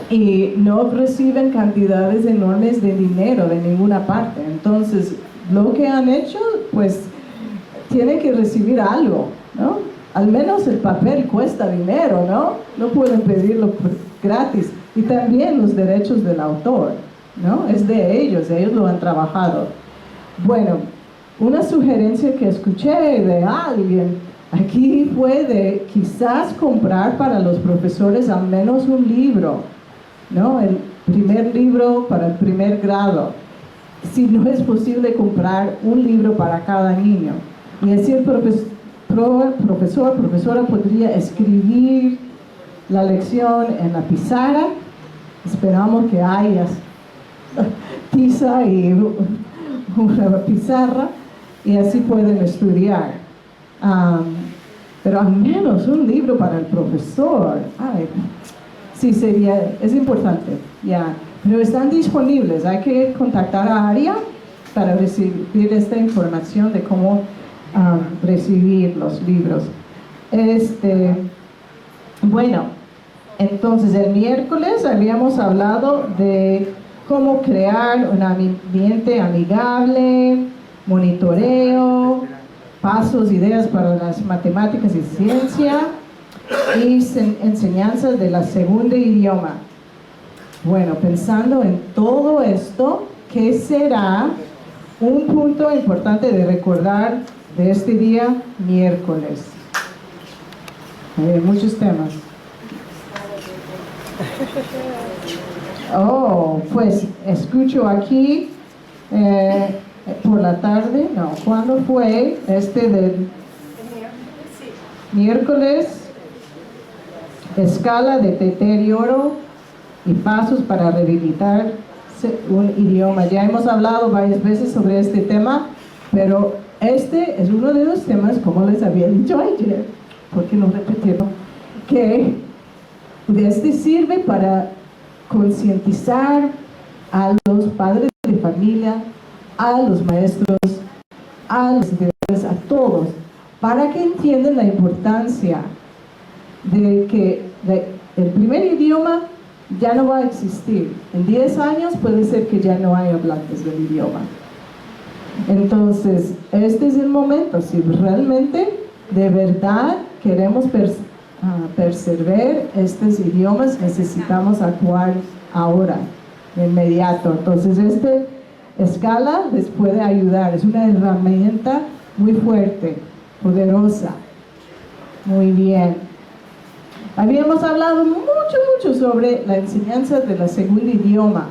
y no reciben cantidades enormes de dinero de ninguna parte. Entonces, lo que han hecho, pues, tiene que recibir algo, ¿no? Al menos el papel cuesta dinero, ¿no? No pueden pedirlo gratis. Y también los derechos del autor, ¿no? Es de ellos lo han trabajado. Bueno, una sugerencia que escuché de alguien aquí fue de quizás comprar para los profesores al menos un libro, ¿no? El primer libro para el primer grado. Si no es posible comprar un libro para cada niño. Y así el profesora podría escribir la lección en la pizarra. Esperamos que haya tiza y una pizarra y así pueden estudiar. Pero al menos un libro para el profesor. Sí, es importante. Ya. Pero están disponibles. Hay que contactar a ARIA para recibir esta información de cómo recibir los libros. Bueno. Entonces, el miércoles habíamos hablado de cómo crear un ambiente amigable, monitoreo, pasos, ideas para las matemáticas y ciencia y enseñanzas de la segunda idioma. Bueno, pensando en todo esto, ¿qué será un punto importante de recordar de este día miércoles? Muchos temas. Pues escucho aquí por la tarde, ¿cuándo fue? Del miércoles escala de deterioro y pasos para rehabilitar un idioma. Ya hemos hablado varias veces sobre este tema, pero este es uno de los temas, como les había dicho ayer, porque no repetieron, que este sirve para concientizar a los padres de familia, a los maestros, a los estudiantes, a todos, para que entiendan la importancia de que el primer idioma ya no va a existir. En 10 años puede ser que ya no hay hablantes del idioma. Entonces, este es el momento. Si realmente, de verdad, queremos preservar estos idiomas, necesitamos actuar ahora, de inmediato. Entonces, esta escala les puede ayudar. Es una herramienta muy fuerte, poderosa. Muy bien. Habíamos hablado mucho sobre la enseñanza de la segundo idioma.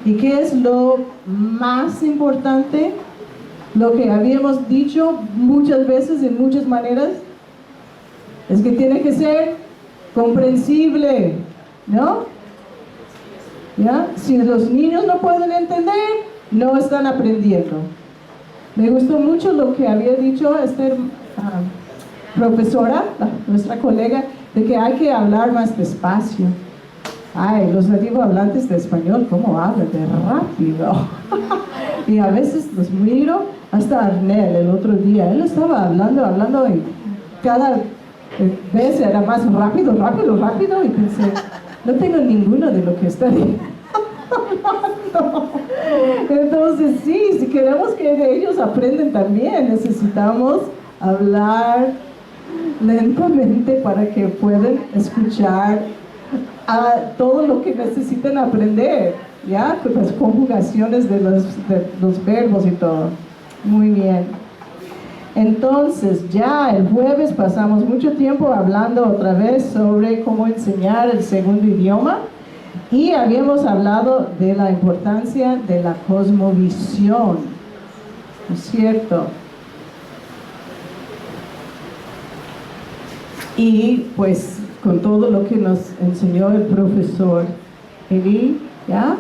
¿Y qué es lo más importante? Lo que habíamos dicho muchas veces, en muchas maneras, es que tiene que ser comprensible, ¿no? ¿Ya? Si los niños no pueden entender, no están aprendiendo. Me gustó mucho lo que había dicho esta profesora, nuestra colega, de que hay que hablar más despacio. Ay, los nativos hablantes de español, ¿cómo hablan? De rápido. Y a veces los miro, hasta Arnel el otro día, él estaba hablando y cada vez era más rápido, y pensé, no tengo ninguno de lo que está diciendo. Entonces sí, si queremos que ellos aprendan también, necesitamos hablar lentamente para que puedan escuchar a todo lo que necesitan aprender, ¿ya? Con las conjugaciones de los verbos y todo. Muy bien. Entonces, ya el jueves pasamos mucho tiempo hablando otra vez sobre cómo enseñar el segundo idioma y habíamos hablado de la importancia de la cosmovisión, ¿no es cierto? Y pues con todo lo que nos enseñó el profesor Eli, ¿ya?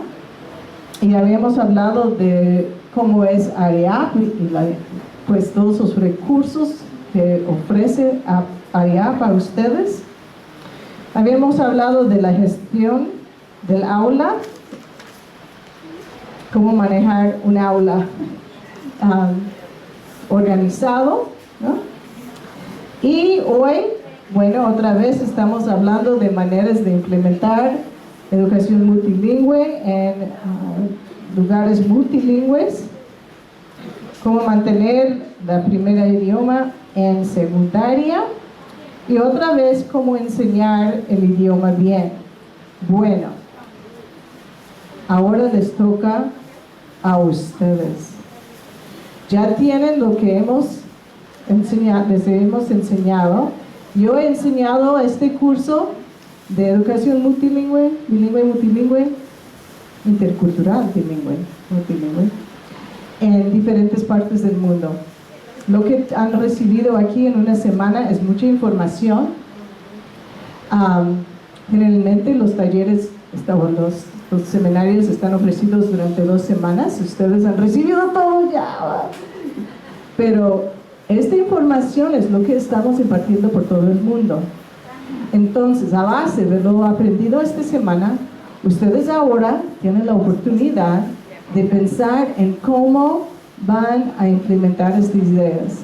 Y habíamos hablado de cómo es AREAP y pues todos los recursos que ofrece AREAP para ustedes. Habíamos hablado de la gestión del aula, cómo manejar un aula organizado, ¿no? Y hoy, bueno, otra vez estamos hablando de maneras de implementar educación multilingüe en lugares multilingües, cómo mantener la primera idioma en secundaria y otra vez cómo enseñar el idioma bien. Bueno, ahora les toca a ustedes. Ya tienen lo que hemos enseñado, les hemos enseñado. Yo he enseñado este curso de educación multilingüe, multilingüe, intercultural, multilingüe, en diferentes partes del mundo. Lo que han recibido aquí en una semana es mucha información. Generalmente los talleres, los seminarios están ofrecidos durante 2 semanas. Ustedes han recibido todo ya. Pero esta información es lo que estamos impartiendo por todo el mundo. Entonces, a base de lo aprendido esta semana, ustedes ahora tienen la oportunidad de pensar en cómo van a implementar estas ideas.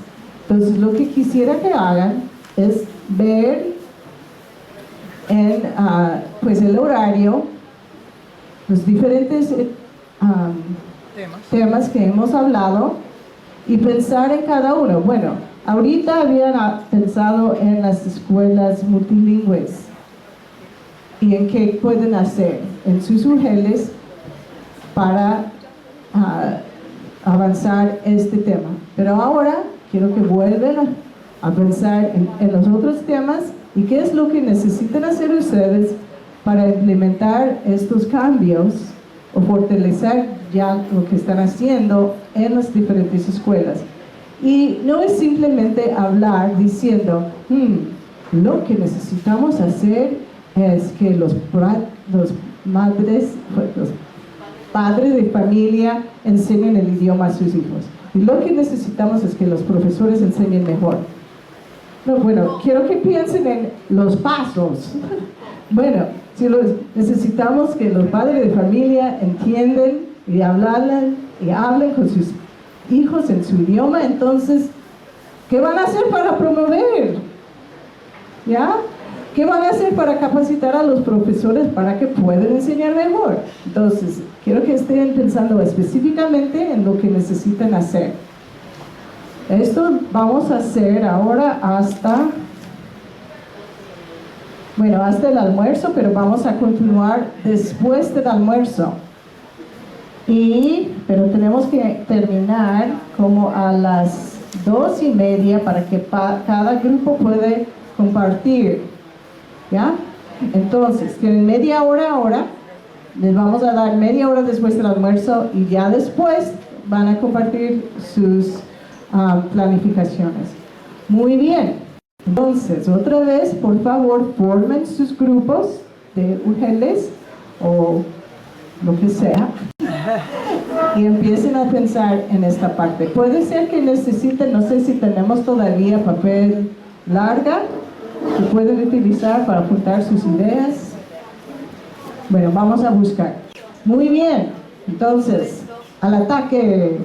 Entonces, lo que quisiera que hagan es ver en pues el horario los diferentes temas que hemos hablado y pensar en cada uno. Bueno, ahorita habían pensado en las escuelas multilingües y en qué pueden hacer en sus UGELs para avanzar este tema. Pero ahora quiero que vuelvan a pensar en los otros temas y qué es lo que necesitan hacer ustedes para implementar estos cambios o fortalecer ya lo que están haciendo en las diferentes escuelas. Y no es simplemente hablar diciendo, Lo que necesitamos hacer es que los padres de familia enseñen el idioma a sus hijos. Y lo que necesitamos es que los profesores enseñen mejor. No, bueno, quiero que piensen en los pasos. Bueno, si necesitamos que los padres de familia entiendan y hablen con sus hijos en su idioma, entonces, ¿qué van a hacer para promover? ¿Ya? ¿Qué van a hacer para capacitar a los profesores para que puedan enseñar mejor? Entonces, quiero que estén pensando específicamente en lo que necesitan hacer. Esto vamos a hacer ahora hasta el almuerzo, pero vamos a continuar después del almuerzo. Pero tenemos que terminar como a las 2:30 para que cada grupo pueda compartir. ¿Ya? Entonces, tienen media hora ahora, les vamos a dar media hora después del almuerzo y ya después van a compartir sus planificaciones. Muy bien, entonces otra vez, por favor, formen sus grupos de UGELs o lo que sea y empiecen a pensar en esta parte. Puede ser que necesiten, no sé si tenemos todavía papel larga que pueden utilizar para apuntar sus ideas. Bueno, vamos a buscar. Muy bien, entonces, al ataque.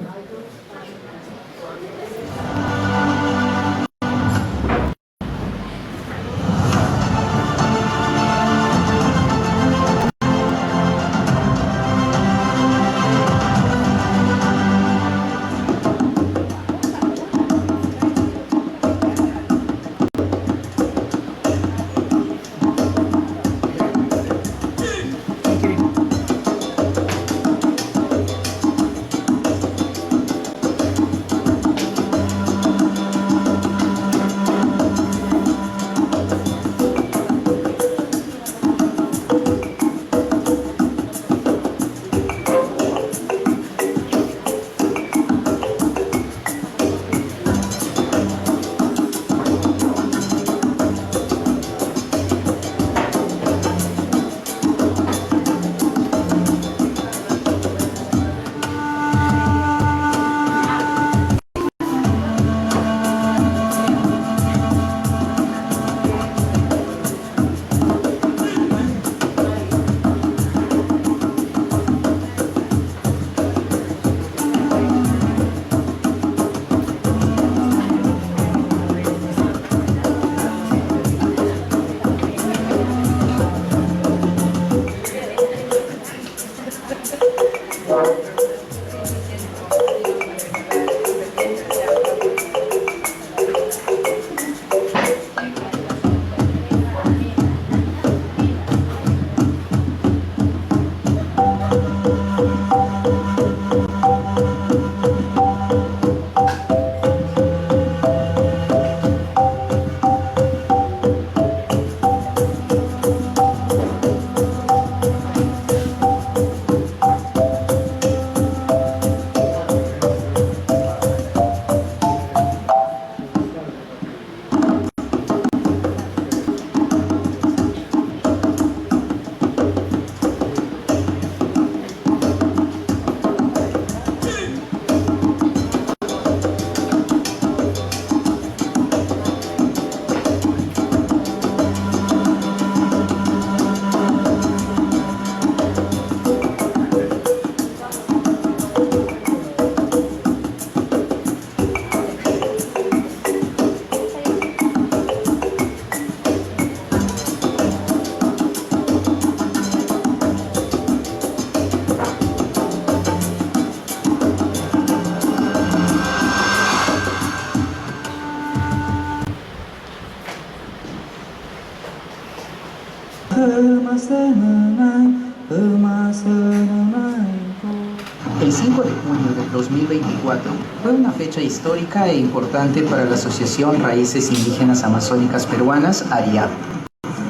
El 5 de junio del 2024 fue una fecha histórica e importante para la Asociación Raíces Indígenas Amazónicas Peruanas, ARIAP.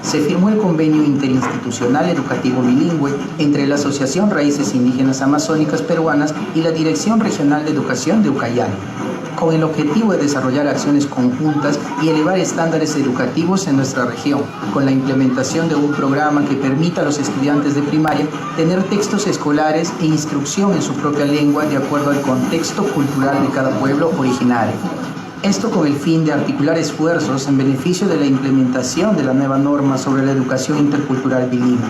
Se firmó el Convenio Interinstitucional Educativo Bilingüe entre la Asociación Raíces Indígenas Amazónicas Peruanas y la Dirección Regional de Educación de Ucayali. con el objetivo de desarrollar acciones conjuntas y elevar estándares educativos en nuestra región, con la implementación de un programa que permita a los estudiantes de primaria tener textos escolares e instrucción en su propia lengua de acuerdo al contexto cultural de cada pueblo originario. Esto con el fin de articular esfuerzos en beneficio de la implementación de la nueva norma sobre la educación intercultural bilingüe.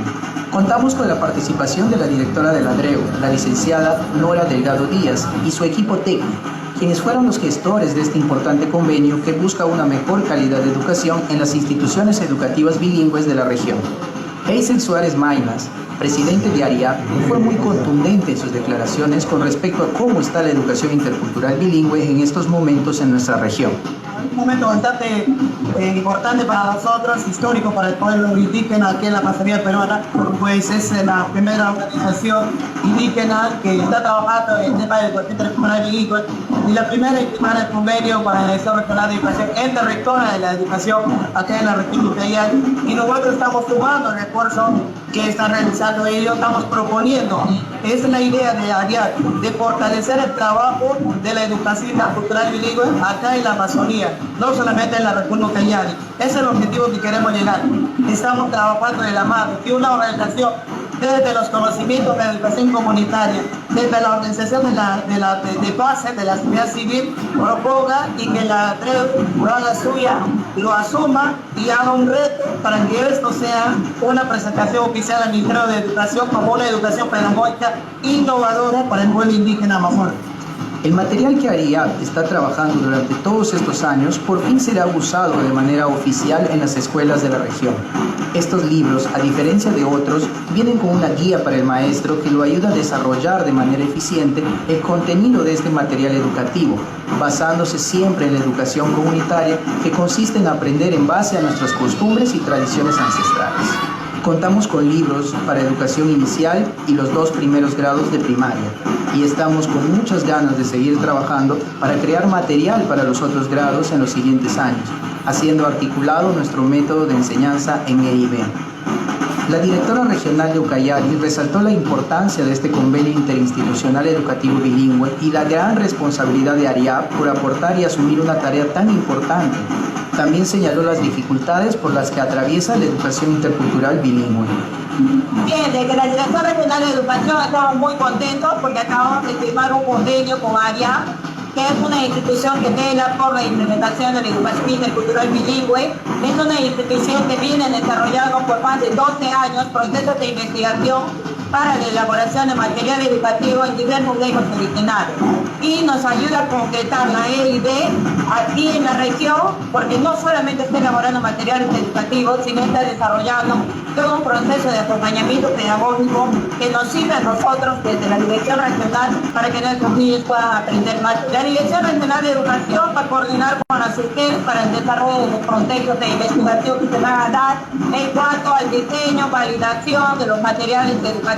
Contamos con la participación de la directora del ADREU, la licenciada Nora Delgado Díaz, y su equipo técnico, quienes fueron los gestores de este importante convenio que busca una mejor calidad de educación en las instituciones educativas bilingües de la región. Hazel Suárez Maynas, presidente de ARIAP, fue muy contundente en sus declaraciones con respecto a cómo está la educación intercultural bilingüe en estos momentos en nuestra región. Un momento bastante importante para nosotros, histórico para el pueblo indígena aquí en la Amazonía peruana, pues es la primera organización indígena que está trabajando en el tema de educación intercultural bilingüe y la primera en firmar el convenio para el desarrollo regional de educación es la rectora de la educación acá en la región imperial y nosotros estamos sumando el esfuerzo que están realizando ellos, estamos proponiendo, es la idea de ARIAP, de fortalecer el trabajo de la educación intercultural bilingüe acá en la Amazonía, no solamente en la República Ucayali. Ese es el objetivo que queremos llegar. Estamos trabajando de la mano, y una organización desde los conocimientos de la educación comunitaria, desde la organización de base de la sociedad civil, proponga y que la ADREU lo haga suya, lo asuma y haga un reto para que esto sea una presentación oficial al Ministerio de Educación como una educación pedagógica innovadora para el pueblo indígena amazónico. El material que ARIAP está trabajando durante todos estos años por fin será usado de manera oficial en las escuelas de la región. Estos libros, a diferencia de otros, vienen con una guía para el maestro que lo ayuda a desarrollar de manera eficiente el contenido de este material educativo, basándose siempre en la educación comunitaria que consiste en aprender en base a nuestras costumbres y tradiciones ancestrales. Contamos con libros para educación inicial y los 2 primeros grados de primaria y estamos con muchas ganas de seguir trabajando para crear material para los otros grados en los siguientes años, haciendo articulado nuestro método de enseñanza en EIB. La directora regional de Ucayali resaltó la importancia de este convenio interinstitucional educativo bilingüe y la gran responsabilidad de ARIAP por aportar y asumir una tarea tan importante. También señaló las dificultades por las que atraviesa la educación intercultural bilingüe. Bien, desde la Dirección Regional de Educación estamos muy contentos porque acabamos de firmar un convenio con ARIAP, que es una institución que vela por la implementación de la educación intercultural bilingüe. Es una institución que viene desarrollando por más de 12 años procesos de investigación para la elaboración de material educativo en diversos lenguas originales y nos ayuda a concretar la EIB aquí en la región porque no solamente está elaborando materiales educativos, sino está desarrollando todo un proceso de acompañamiento pedagógico que nos sirve a nosotros desde la Dirección Regional para que nuestros niños puedan aprender más. La Dirección Regional de Educación va a coordinar con la SUTEL para el desarrollo de los procesos de investigación que se van a dar en cuanto al diseño, validación de los materiales educativos.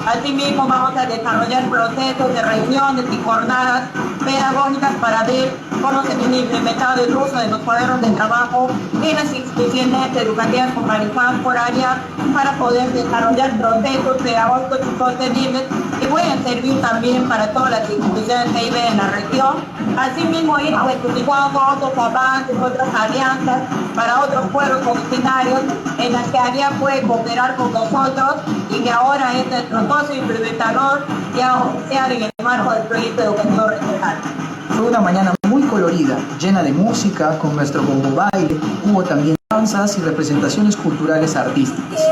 Asimismo vamos a desarrollar procesos de reuniones y jornadas pedagógicas para ver cómo se viene implementado el uso de los cuadernos de trabajo en las instituciones educativas organizadas por ARIAP para poder desarrollar procesos pedagógicos y sostenibles que pueden servir también para todas las instituciones que viven en la región. Asimismo ir justificando otros avances, otras alianzas para otros pueblos originarios en las que ARIAP puede cooperar con nosotros y que ahora es nuestro socio implementador ya oficial en el marco del proyecto educativo regional. Fue una mañana muy colorida, llena de música, con nuestro bombo baile, hubo también danzas y representaciones culturales artísticas.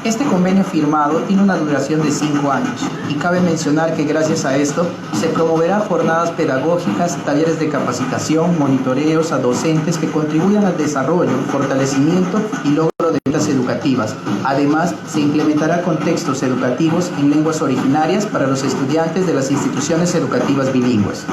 Este convenio firmado tiene una duración de 5 años y cabe mencionar que gracias a esto se promoverá jornadas pedagógicas, talleres de capacitación, monitoreos a docentes que contribuyan al desarrollo, fortalecimiento y logro de metas educativas. Además, se implementará contextos educativos en lenguas originarias para los estudiantes de las instituciones educativas bilingües.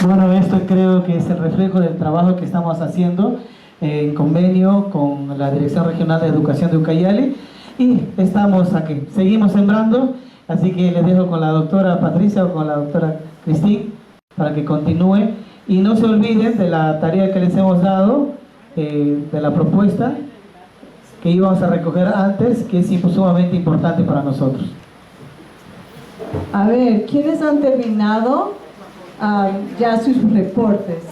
Bueno, esto creo que es el reflejo del trabajo que estamos haciendo en convenio con la Dirección Regional de Educación de Ucayali, y estamos aquí, seguimos sembrando, así que les dejo con la doctora Patricia o con la doctora Cristín para que continúe, y no se olviden de la tarea que les hemos dado, de la propuesta que íbamos a recoger antes, que es sumamente importante para nosotros. A ver, ¿quiénes han terminado ya sus reportes?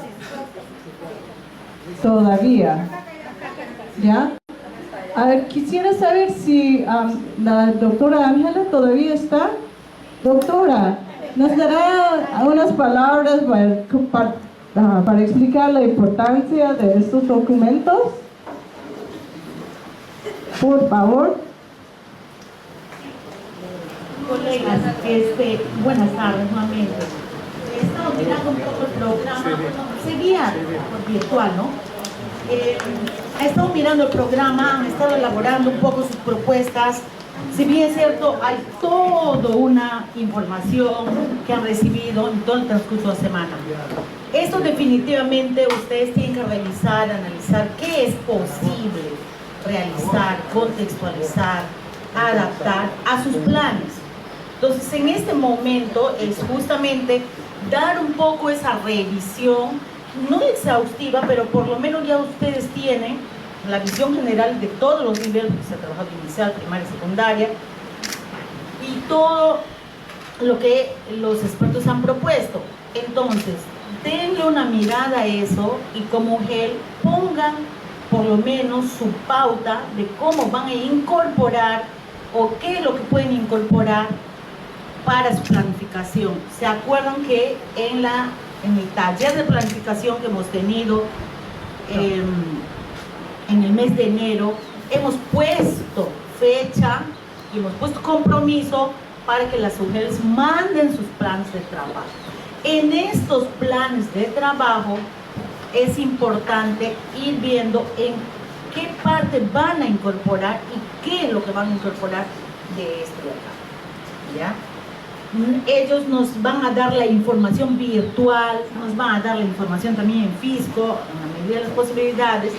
Todavía. ¿Ya? A ver, quisiera saber si la doctora Ángela todavía está. Doctora, ¿nos dará unas palabras para explicar la importancia de estos documentos? Por favor. Colegas, buenas tardes nuevamente. He estado mirando un poco el programa, seguía por virtual, ¿no? He estado mirando el programa, han estado elaborando un poco sus propuestas. Si bien es cierto, hay toda una información que han recibido en todo el transcurso de la semana. Esto definitivamente ustedes tienen que revisar, analizar qué es posible realizar, contextualizar, adaptar a sus planes. Entonces, en este momento es justamente dar un poco esa revisión, no exhaustiva, pero por lo menos ya ustedes tienen la visión general de todos los niveles que se ha trabajado, inicial, primaria, secundaria, y todo lo que los expertos han propuesto. Entonces, denle una mirada a eso y como UGEL pongan por lo menos su pauta de cómo van a incorporar o qué es lo que pueden incorporar para su planificación. ¿Se acuerdan que en el taller de planificación que hemos tenido en el mes de enero, hemos puesto fecha y hemos puesto compromiso para que las UGELs manden sus planes de trabajo? En estos planes de trabajo es importante ir viendo en qué parte van a incorporar y qué es lo que van a incorporar de esto de acá, ¿ya? Ellos nos van a dar la información virtual, nos van a dar la información también en físico, en la medida de las posibilidades,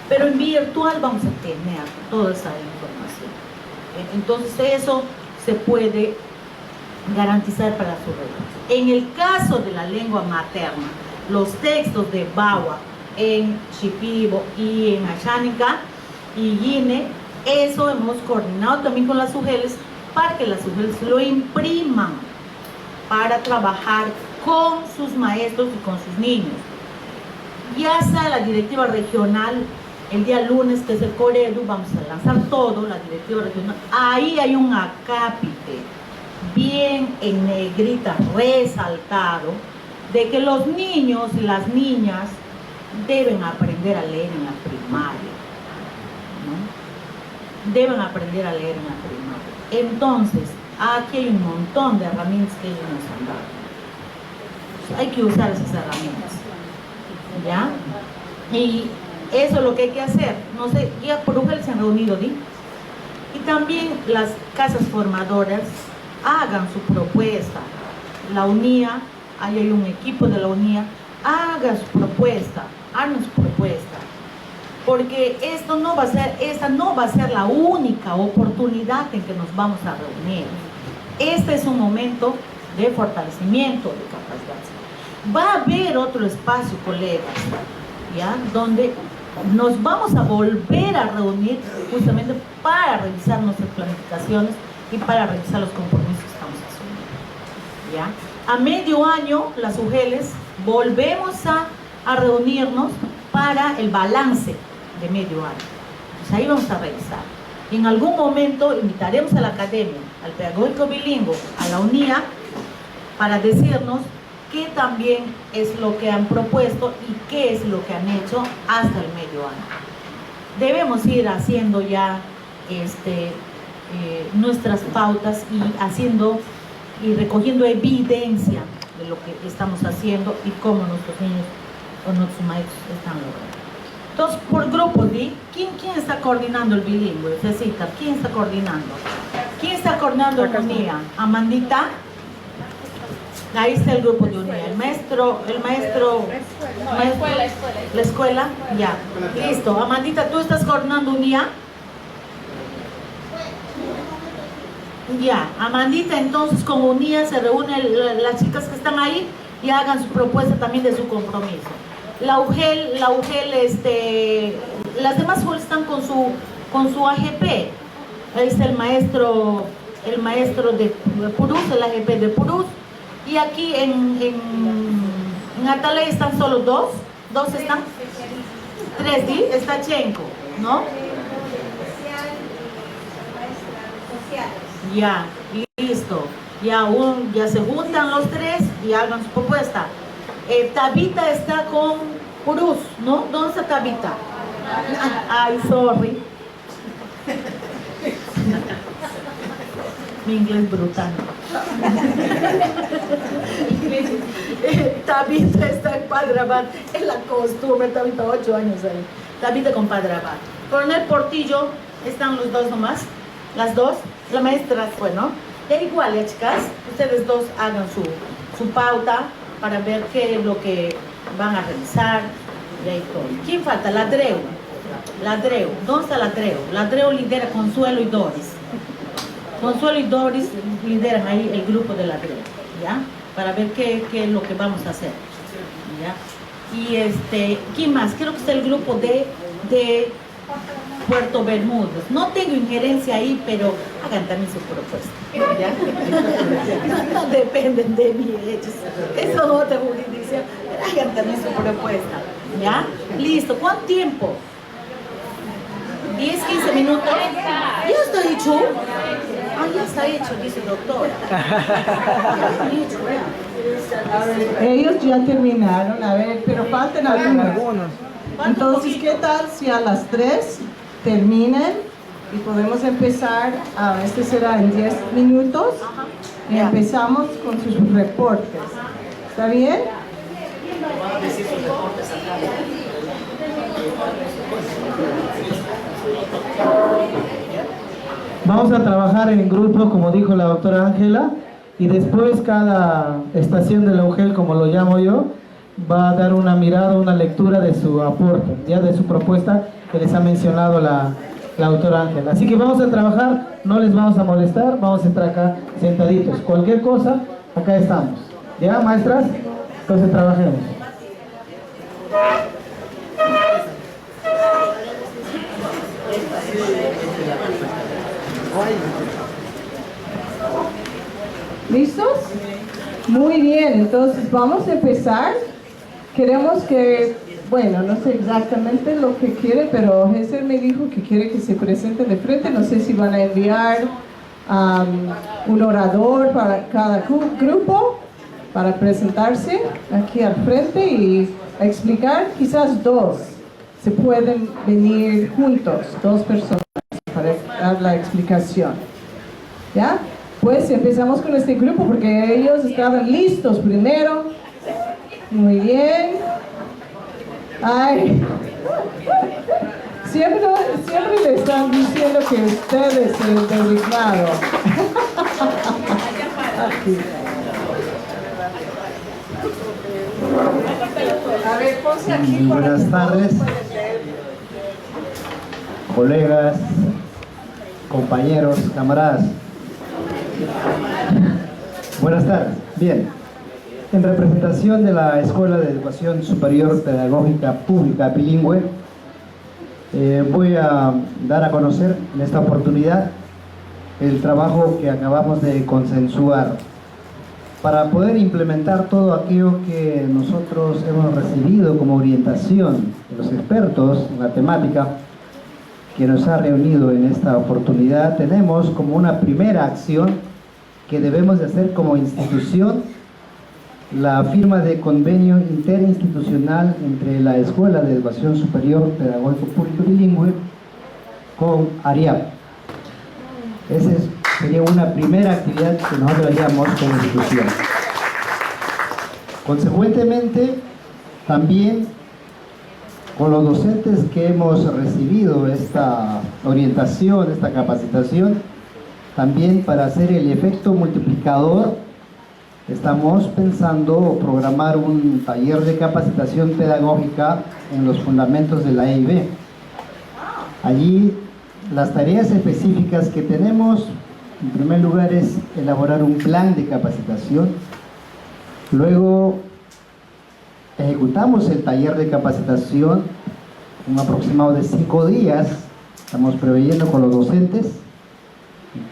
pero en virtual vamos a tener toda esa información. Entonces eso se puede garantizar para su red. En el caso de la lengua materna, los textos de Bawa en Shipibo y en Ashánica y Guine, eso hemos coordinado también con las UGELs para que las UGELs lo impriman para trabajar con sus maestros y con sus niños. Ya sea la directiva regional, el día lunes, que es el Coredu, vamos a lanzar todo, la directiva regional, ahí hay un acápite bien en negrita resaltado de que los niños y las niñas deben aprender a leer en la primaria, ¿no? Deben aprender a leer en la primaria. Entonces, aquí hay un montón de herramientas que ellos nos han dado. Pues hay que usar esas herramientas, ¿ya? Y eso es lo que hay que hacer. No sé, ya por UGEL se han reunido, ¿sí? Y también las casas formadoras hagan su propuesta. La UNIA, ahí hay un equipo de la UNIA, haga su propuesta, hagan su propuesta. Porque esta no va a ser la única oportunidad en que nos vamos a reunir. Este es un momento de fortalecimiento de capacidades. Va a haber otro espacio, colegas, ¿ya? Donde nos vamos a volver a reunir justamente para revisar nuestras planificaciones y para revisar los compromisos que estamos asumiendo, ¿ya? A medio año, las UGELs volvemos a reunirnos para el balance de medio año. Pues ahí vamos a revisar. En algún momento invitaremos a la academia, al pedagógico bilingüe, a la UNIA, para decirnos qué también es lo que han propuesto y qué es lo que han hecho hasta el medio año. Debemos ir haciendo ya nuestras pautas y recogiendo evidencia de lo que estamos haciendo y cómo nuestros niños o nuestros maestros están logrando. Entonces, por grupo, ¿sí? ¿Quién está coordinando el bilingüe? Cecita, ¿quién está coordinando? ¿Quién está coordinando el UNIA? ¿Amandita? Ahí está el grupo de unidad. La escuela, ya. Listo. Amandita, ¿tú estás coordinando unidad? Ya. Amandita, entonces con unidad se reúnen las chicas que están ahí y hagan su propuesta también de su compromiso. La UGEL, las demás escuelas están con su AGP. Ahí está el maestro de Purús, el AGP de Purús. Y aquí en Atalaya están solo dos están, 3D, está Chenko, ¿no? Ya, listo. Ya se juntan los tres y hagan su propuesta. Tabita está con Purús, ¿no? ¿Dónde está Tabita? Ay, sorry. Mi inglés brutal. Tabita está en Padre Abad, es la costumbre, Tabita 8 años ahí. Tabita con Padre Abad. Coronel Portillo, están los dos nomás, las dos, la maestra, bueno, ya igual, chicas, ustedes dos hagan su pauta para ver qué es lo que van a realizar. Y ahí todo. ¿Quién falta? Ladreu, ¿dónde está Ladreu? Ladreu lidera Consuelo y Doris. Consuelo y Doris lideran ahí el grupo de Ladreu, ¿ya? Para ver qué es lo que vamos a hacer, ¿ya? Y ¿quién más? Creo que está el grupo de Puerto Bermúdez. No tengo injerencia ahí, pero hagan también su propuesta, ¿ya? No dependen de mí, ellos. Eso es otra jurisdicción, pero hagan también su propuesta, ¿ya? Listo, ¿cuánto tiempo? 10, 15 minutos. ¿Ya está hecho? Ah, ya está hecho, dice doctora. Ellos ya terminaron, a ver, pero faltan algunos. Entonces, ¿qué tal si a las 3 terminan y podemos empezar? Este será en 10 minutos y empezamos con sus reportes. ¿Está bien? Vamos a trabajar en grupo, como dijo la doctora Ángela, y después cada estación de la UGEL, como lo llamo yo, va a dar una mirada, una lectura de su aporte, ya de su propuesta que les ha mencionado la doctora Ángela. Así que vamos a trabajar, no les vamos a molestar, vamos a estar acá sentaditos. Cualquier cosa, acá estamos. ¿Ya, maestras? Entonces trabajemos. ¿Listos? Muy bien, entonces vamos a empezar. Queremos que, bueno, no sé exactamente lo que quiere, pero Jesús me dijo que quiere que se presente de frente. No sé si van a enviar un orador para cada grupo para presentarse aquí al frente y explicar. Quizás dos se pueden venir juntos, 2 personas para dar la explicación. ¿Ya? Pues empezamos con este grupo porque ellos estaban listos primero. Muy bien. Ay. Siempre le están diciendo que ustedes es el designado. A ver, ponse aquí. Buenas tardes, colegas, compañeros, camaradas. Buenas tardes. Bien, en representación de la Escuela de Educación Superior Pedagógica Pública Bilingüe, voy a dar a conocer en esta oportunidad el trabajo que acabamos de consensuar para poder implementar todo aquello que nosotros hemos recibido como orientación de los expertos en la temática que nos ha reunido en esta oportunidad. Tenemos como una primera acción que debemos de hacer como institución la firma de convenio interinstitucional entre la Escuela de Educación Superior Pedagógico Público Bilingüe con ARIAP. Esa sería una primera actividad que nosotros haríamos como institución. Consecuentemente, también con los docentes que hemos recibido esta orientación, esta capacitación, también para hacer el efecto multiplicador estamos pensando programar un taller de capacitación pedagógica en los fundamentos de la EIB. Allí las tareas específicas que tenemos, en primer lugar, es elaborar un plan de capacitación. Luego ejecutamos el taller de capacitación, un aproximado de 5 días, estamos preveyendo con los docentes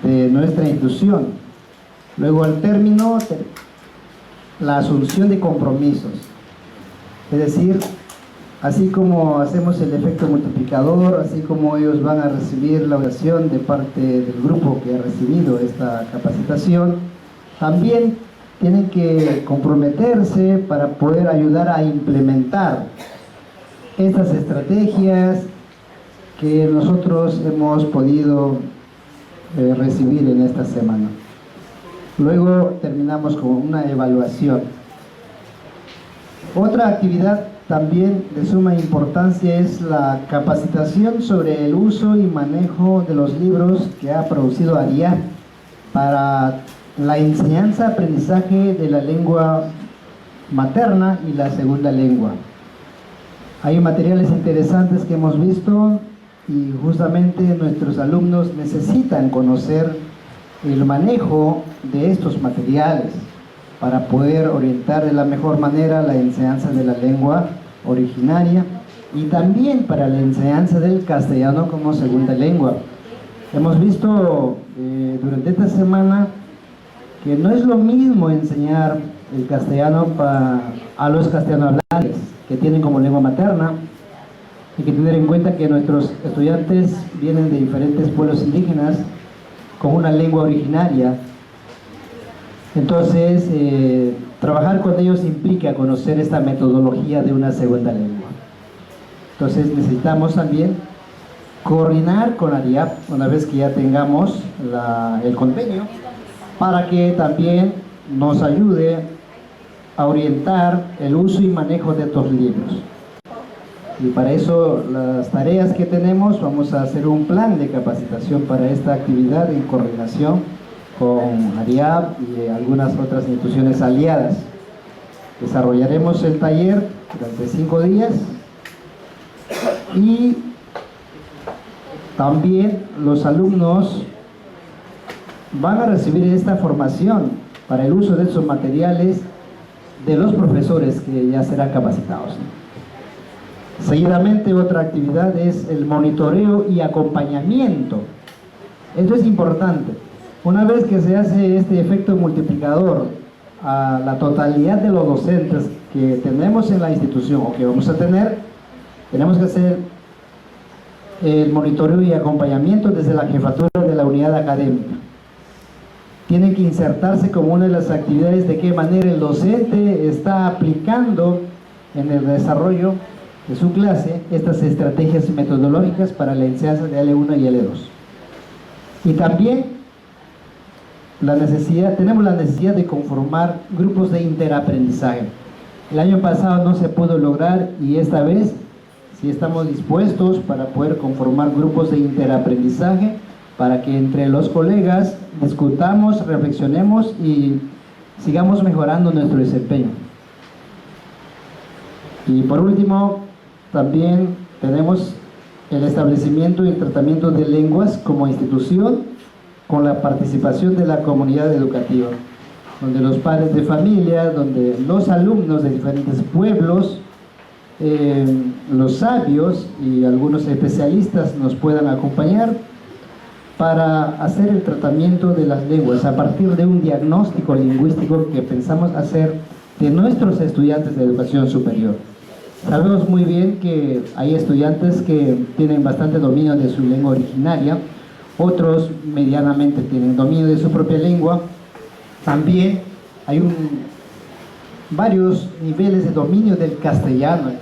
de nuestra institución. Luego al término, la asunción de compromisos, es decir, así como hacemos el efecto multiplicador, así como ellos van a recibir la oración de parte del grupo que ha recibido esta capacitación, también tienen que comprometerse para poder ayudar a implementar estas estrategias que nosotros hemos podido recibir en esta semana. Luego terminamos con una evaluación. Otra actividad también de suma importancia es la capacitación sobre el uso y manejo de los libros que ha producido ARIAP para la enseñanza-aprendizaje de la lengua materna y la segunda lengua. Hay materiales interesantes que hemos visto y justamente nuestros alumnos necesitan conocer el manejo de estos materiales para poder orientar de la mejor manera la enseñanza de la lengua originaria y también para la enseñanza del castellano como segunda lengua. Hemos visto durante esta semana que no es lo mismo enseñar el castellano a los castellanohablantes que tienen como lengua materna. Hay que tener en cuenta que nuestros estudiantes vienen de diferentes pueblos indígenas con una lengua originaria. Entonces, trabajar con ellos implica conocer esta metodología de una segunda lengua. Entonces, necesitamos también coordinar con ARIAP una vez que ya tengamos el convenio, para que también nos ayude a orientar el uso y manejo de estos libros. Y para eso, las tareas que tenemos, vamos a hacer un plan de capacitación para esta actividad en coordinación con ARIAP y algunas otras instituciones aliadas. Desarrollaremos el taller durante 5 días y también los alumnos van a recibir esta formación para el uso de esos materiales de los profesores que ya serán capacitados. Seguidamente, otra actividad es el monitoreo y acompañamiento. Esto es importante. Una vez que se hace este efecto multiplicador a la totalidad de los docentes que tenemos en la institución o que vamos a tener, tenemos que hacer el monitoreo y acompañamiento desde la jefatura de la unidad académica. Tienen que insertarse como una de las actividades de qué manera el docente está aplicando en el desarrollo de su clase estas estrategias metodológicas para la enseñanza de L1 y L2. Y también tenemos la necesidad de conformar grupos de interaprendizaje. El año pasado no se pudo lograr y esta vez sí estamos dispuestos para poder conformar grupos de interaprendizaje para que entre los colegas discutamos, reflexionemos y sigamos mejorando nuestro desempeño. Y por último, también tenemos el establecimiento y el tratamiento de lenguas como institución con la participación de la comunidad educativa, donde los padres de familia, donde los alumnos de diferentes pueblos, los sabios y algunos especialistas nos puedan acompañar para hacer el tratamiento de las lenguas a partir de un diagnóstico lingüístico que pensamos hacer de nuestros estudiantes de educación superior. Sabemos muy bien que hay estudiantes que tienen bastante dominio de su lengua originaria, otros medianamente tienen dominio de su propia lengua. También hay varios niveles de dominio del castellano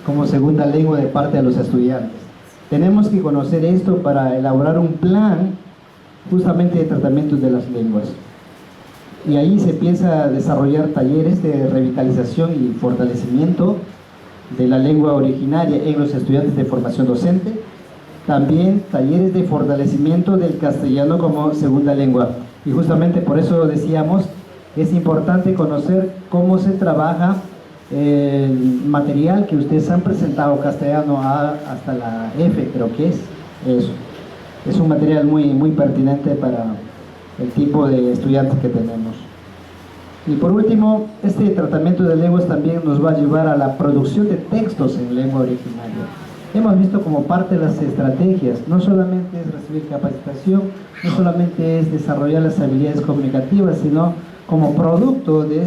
como segunda lengua de parte de los estudiantes. Tenemos que conocer esto para elaborar un plan justamente de tratamiento de las lenguas. Y ahí se piensa desarrollar talleres de revitalización y fortalecimiento de la lengua originaria en los estudiantes de formación docente. También talleres de fortalecimiento del castellano como segunda lengua. Y justamente por eso decíamos es importante conocer cómo se trabaja el material que ustedes han presentado, castellano A hasta la F, creo que es eso. Es un material muy pertinente para el tipo de estudiantes que tenemos. Y por último, este tratamiento de lenguas también nos va a llevar a la producción de textos en lengua originaria. Hemos visto como parte de las estrategias, no solamente es recibir capacitación, no solamente es desarrollar las habilidades comunicativas, sino como producto de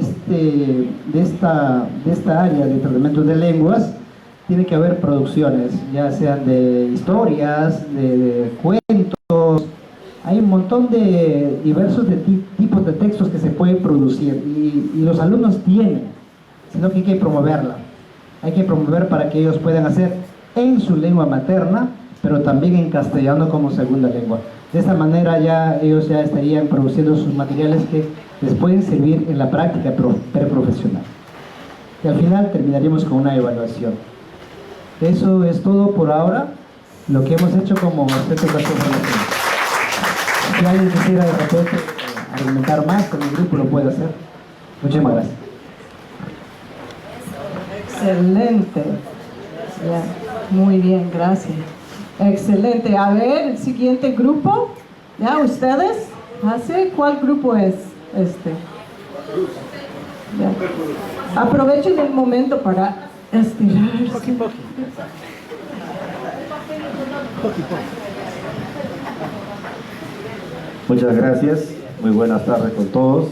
esta área de tratamiento de lenguas, tiene que haber producciones, ya sean de historias, de cuentos. Hay un montón de diversos tipos de textos que se pueden producir y los alumnos tienen, sino que hay que promoverla. Hay que promover para que ellos puedan hacer en su lengua materna, pero también en castellano como segunda lengua. De esta manera ellos ya estarían produciendo sus materiales que les pueden servir en la práctica preprofesional. Y al final terminaríamos con una evaluación. Eso es todo por ahora, lo que hemos hecho como centro de formación. Si alguien quisiera de repente argumentar más con el grupo, lo puede hacer. Muchísimas gracias. Excelente. Ya, muy bien, gracias. Excelente. A ver, el siguiente grupo. ¿Ya ustedes? ¿Cuál grupo es este? Ya. Aprovechen el momento para estirarse. Muchas gracias, muy buenas tardes con todos.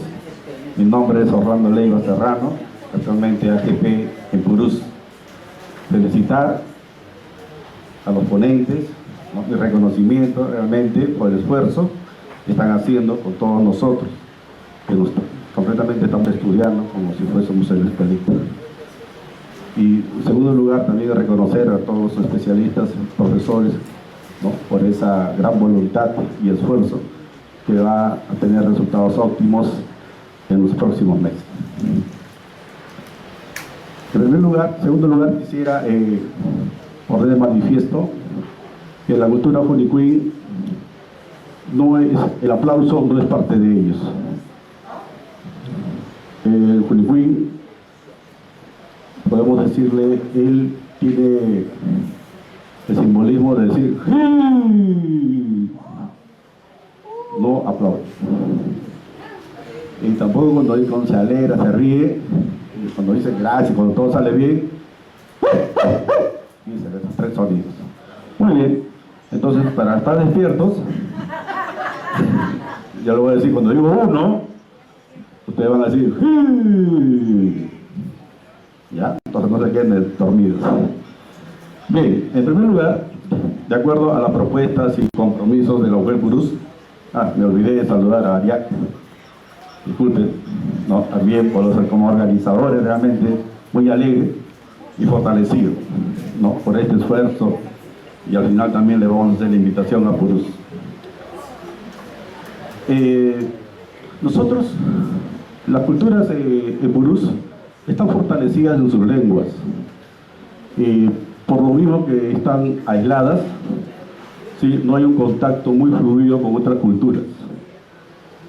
Mi nombre es Orlando Leiva Serrano, actualmente AGP en Purús. Felicitar a los ponentes, ¿no? Mi reconocimiento realmente por el esfuerzo que están haciendo con todos nosotros, que completamente estamos estudiando como si fuésemos en la escuelita. Y en segundo lugar también reconocer a todos los especialistas, profesores, ¿no? Por esa gran voluntad y esfuerzo que va a tener resultados óptimos en los próximos meses. En segundo lugar quisiera poner de manifiesto que la cultura junicuí no es, el aplauso no es parte de ellos. El junicuí, podemos decirle, él tiene el simbolismo de decir no aplaude. Y tampoco cuando él se alegra, se ríe, cuando dice gracias, cuando todo sale bien, dice esos tres sonidos. Muy bien, entonces para estar despiertos, ya lo voy a decir, cuando digo uno, ustedes van a decir ya, entonces no se queden dormidos. Bien, en primer lugar, de acuerdo a las propuestas y compromisos de la UJEL Purús, me olvidé de saludar a Ariac, disculpen, ¿no? También como organizadores realmente muy alegre y fortalecido, ¿no? Por este esfuerzo, y al final también le vamos a hacer la invitación a Purús. Nosotros, las culturas de Purús están fortalecidas en sus lenguas, por lo mismo que están aisladas, ¿sí? No hay un contacto muy fluido con otras culturas.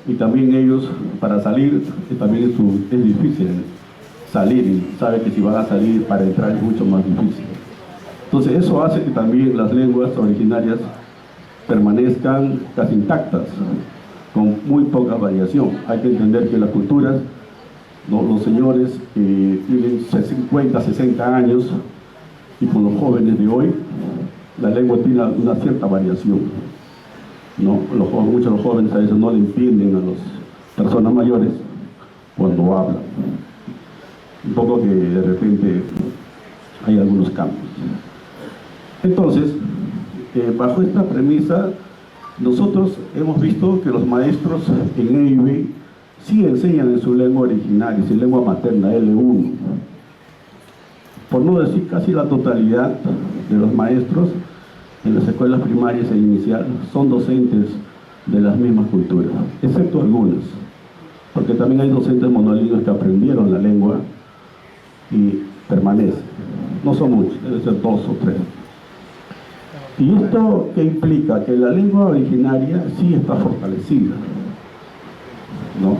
Y también ellos, para salir, también es difícil salir, y sabe que si van a salir para entrar es mucho más difícil. Entonces eso hace que también las lenguas originarias permanezcan casi intactas, con muy poca variación. Hay que entender que las culturas, ¿no? Los señores que tienen 50, 60 años, y con los jóvenes de hoy, la lengua tiene una cierta variación, ¿no? Muchos de los jóvenes a veces no le entienden a las personas mayores cuando hablan. Un poco que de repente hay algunos cambios. Entonces, bajo esta premisa, nosotros hemos visto que los maestros en EIB sí enseñan en su lengua originaria, su lengua materna, L1. Por no decir casi la totalidad de los maestros en las escuelas primarias e iniciales son docentes de las mismas culturas, excepto algunas, porque también hay docentes monolingües que aprendieron la lengua y permanecen. No son muchos, deben ser 2 o 3. ¿Y esto qué implica? Que la lengua originaria sí está fortalecida, ¿no?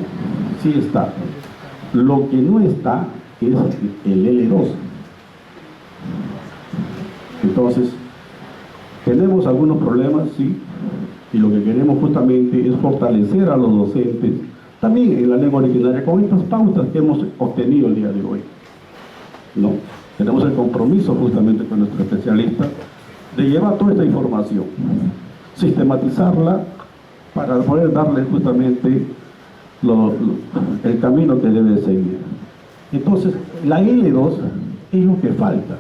sí está. Lo que no está es el L2. Entonces, tenemos algunos problemas, sí, y lo que queremos justamente es fortalecer a los docentes, también en la lengua originaria, con estas pautas que hemos obtenido el día de hoy, ¿no? Tenemos el compromiso justamente con nuestro especialista de llevar toda esta información, sistematizarla para poder darle justamente el camino que debe seguir. Entonces, la L2 es lo que falta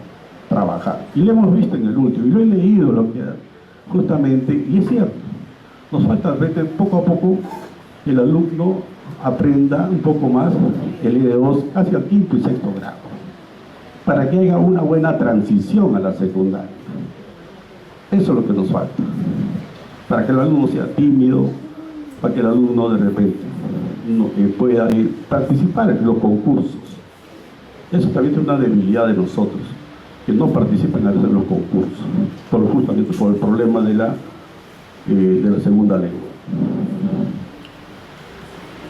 trabajar, y lo hemos visto en el último, y lo he leído lo que justamente, y es cierto, nos falta poco a poco el alumno aprenda un poco más el L2 hacia el 5º y 6º grado, para que haya una buena transición a la secundaria. Eso es lo que nos falta, para que el alumno sea tímido, para que el alumno de repente pueda participar en los concursos. Eso también es una debilidad de nosotros, que no participan en los concursos, justamente por el problema de la segunda lengua.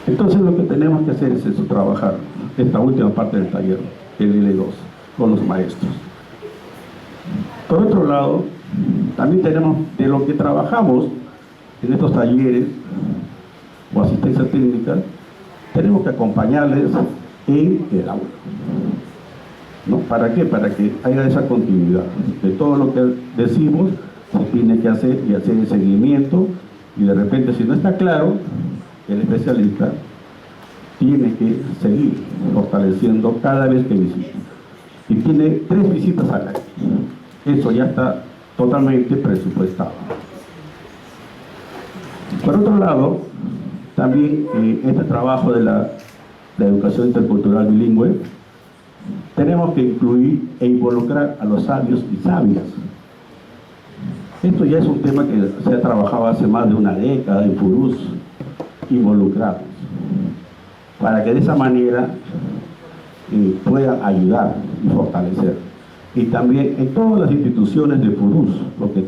Entonces lo que tenemos que hacer es eso, trabajar esta última parte del taller, el L2, con los maestros. Por otro lado, también tenemos de lo que trabajamos en estos talleres o asistencia técnica, tenemos que acompañarles en el aula, ¿no? ¿Para qué? Para que haya esa continuidad de todo lo que decimos, se tiene que hacer y hacer el seguimiento, y de repente si no está claro, el especialista tiene que seguir fortaleciendo cada vez que visita, y tiene 3 visitas al año. Eso ya está totalmente presupuestado. Por otro lado, también este trabajo de la educación intercultural bilingüe, tenemos que incluir e involucrar a los sabios y sabias. Esto ya es un tema que se ha trabajado hace más de una década en Purús, involucrados, para que de esa manera puedan ayudar y fortalecer. Y también en todas las instituciones de Purús, porque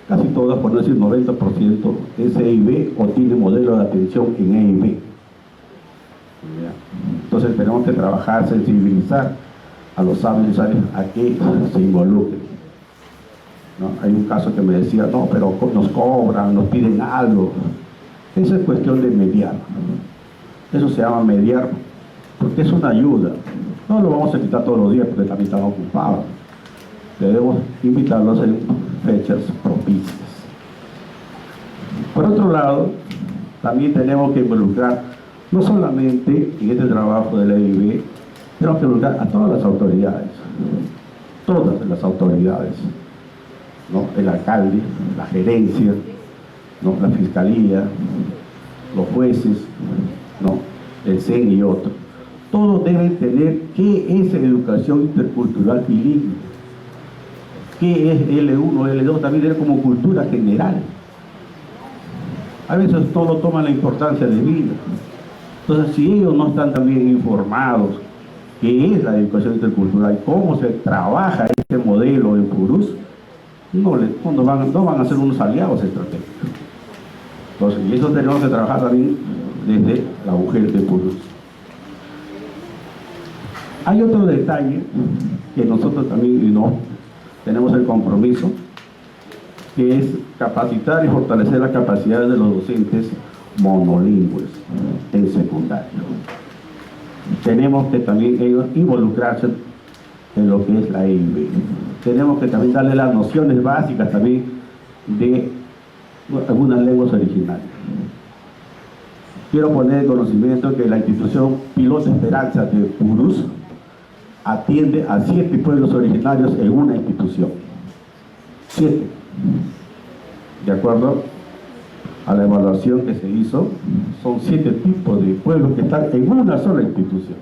casi todas, por no decir 90%, es EIB o tiene modelo de atención en EIB. Entonces tenemos que trabajar, sensibilizar a los sabios a que se involucren, ¿no? Hay un caso que me decía, no, pero nos cobran, nos piden algo. Esa es cuestión de mediar. Eso se llama mediar, porque es una ayuda. No lo vamos a invitar todos los días porque también están ocupados. Debemos invitarlos en fechas propicias. Por otro lado, también tenemos que involucrar, no solamente en este trabajo de la EIB, tenemos que involucrar a todas las autoridades, ¿no? El alcalde, la gerencia, ¿no? La fiscalía, los jueces, ¿no? El CEN y otros. Todos deben tener qué es educación intercultural bilingüe, qué es L1, L2, también debe como cultura general. A veces todo toma la importancia de vida. Entonces, si ellos no están también informados qué es la educación intercultural, cómo se trabaja este modelo en Purús, no van a ser unos aliados estratégicos. Entonces, y eso tenemos que trabajar también desde la UGEL de Purús. Hay otro detalle que nosotros también tenemos el compromiso, que es capacitar y fortalecer la capacidad de los docentes monolingües en secundaria. Tenemos que también ellos involucrarse en lo que es la EIB. Tenemos que también darle las nociones básicas también de algunas lenguas originarias. Quiero poner en conocimiento que la institución Piloto Esperanza de Purús atiende a 7 pueblos originarios en una institución. 7. De acuerdo a la evaluación que se hizo, son 7 tipos de pueblos que están en una sola institución.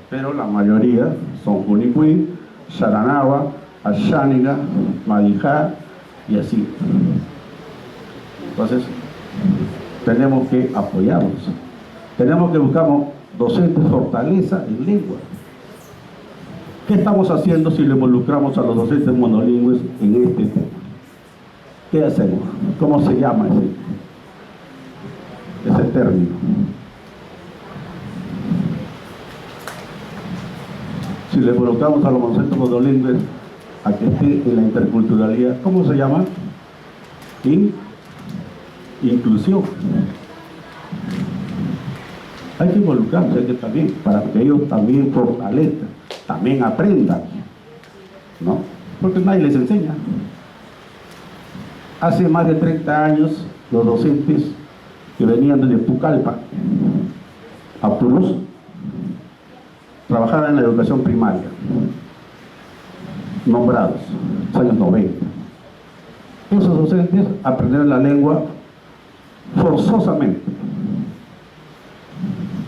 Pero la mayoría son Junicuy, Xaranagua, Axániga, Madijá y así. Entonces, tenemos que apoyarlos. Tenemos que buscar docentes fortaleza en lengua. ¿Qué estamos haciendo si le involucramos a los docentes monolingües en este tema? ¿Qué hacemos? ¿Cómo se llama ese término? Si le colocamos a los conceptos monolingües a que esté en la interculturalidad, ¿cómo se llama? Inclusión. Hay que involucrarse, hay que también, para que ellos también fortalezcan, también aprendan, ¿no? Porque nadie les enseña. Hace más de 30 años, los docentes que venían desde Pucallpa a Purús trabajaban en la educación primaria, nombrados, los años 90. Esos docentes aprendieron la lengua forzosamente.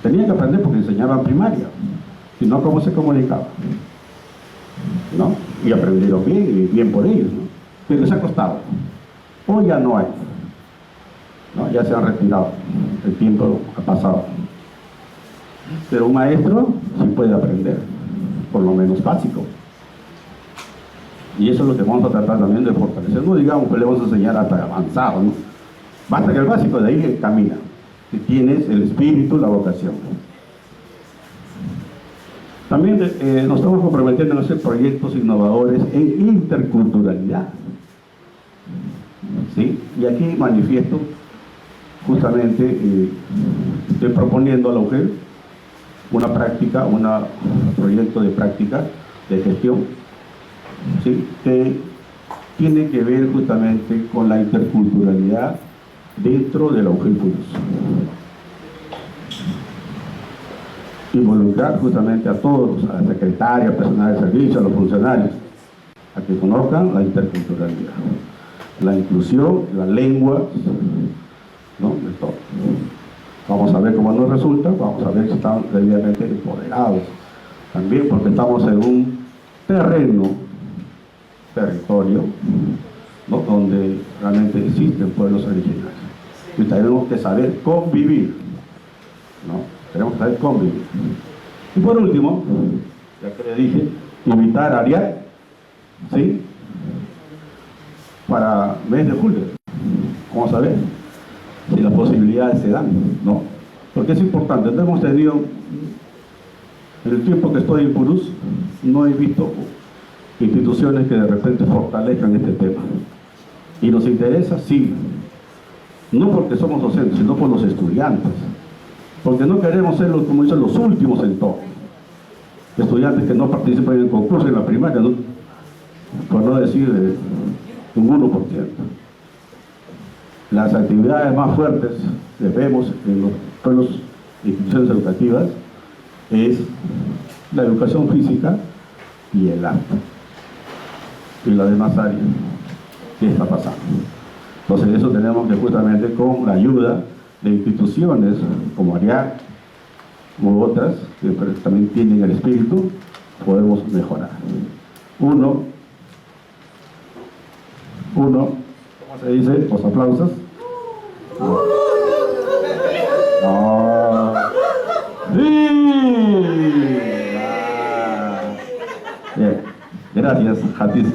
Tenían que aprender porque enseñaban primaria, si no, ¿cómo se comunicaban? ¿No? Y aprendieron bien, y bien por ellos, ¿no? Pero les ha costado. Hoy ya no hay, ¿no? Ya se han retirado, el tiempo ha pasado. Pero un maestro sí puede aprender, por lo menos básico. Y eso es lo que vamos a tratar también de fortalecer. No digamos que le vamos a enseñar hasta avanzado, ¿no? Basta que el básico de ahí camina, si tienes el espíritu, la vocación. También nos estamos comprometiendo en hacer proyectos innovadores en interculturalidad. ¿Sí? Y aquí manifiesto, justamente, estoy proponiendo a la UGEL una práctica, un proyecto de práctica de gestión, ¿sí? Que tiene que ver justamente con la interculturalidad dentro de la UGEL Purús. Involucrar justamente a todos, a la secretaria, al personal de servicio, a los funcionarios, a que conozcan la interculturalidad, la inclusión, la lengua, ¿no? De todo. Vamos a ver cómo nos resulta, vamos a ver si están debidamente empoderados. También porque estamos en un territorio, ¿no? Donde realmente existen pueblos originarios. Y tenemos que saber convivir, ¿no? Tenemos que saber convivir. Y por último, ya que le dije, invitar a Ariad, ¿sí? Para mes de julio. Vamos a ver si las posibilidades se dan, ¿no? Porque es importante. No hemos tenido, en el tiempo que estoy en Purús, no he visto instituciones que de repente fortalezcan este tema. Y nos interesa, sí, no porque somos docentes, sino por los estudiantes. Porque no queremos ser, como dicen, los últimos en todo. Estudiantes que no participan en el concurso en la primaria, ¿no? Por no decir un 1%. Las actividades más fuertes que vemos en los pueblos e instituciones educativas es la educación física y el arte. Y las demás áreas. ¿Qué está pasando? Entonces eso tenemos que justamente con la ayuda de instituciones como Ariad u otras que también tienen el espíritu, podemos mejorar. Uno, ¿cómo se dice? Los aplausos. No. ¡Sí! Bien. Gracias, Hatis.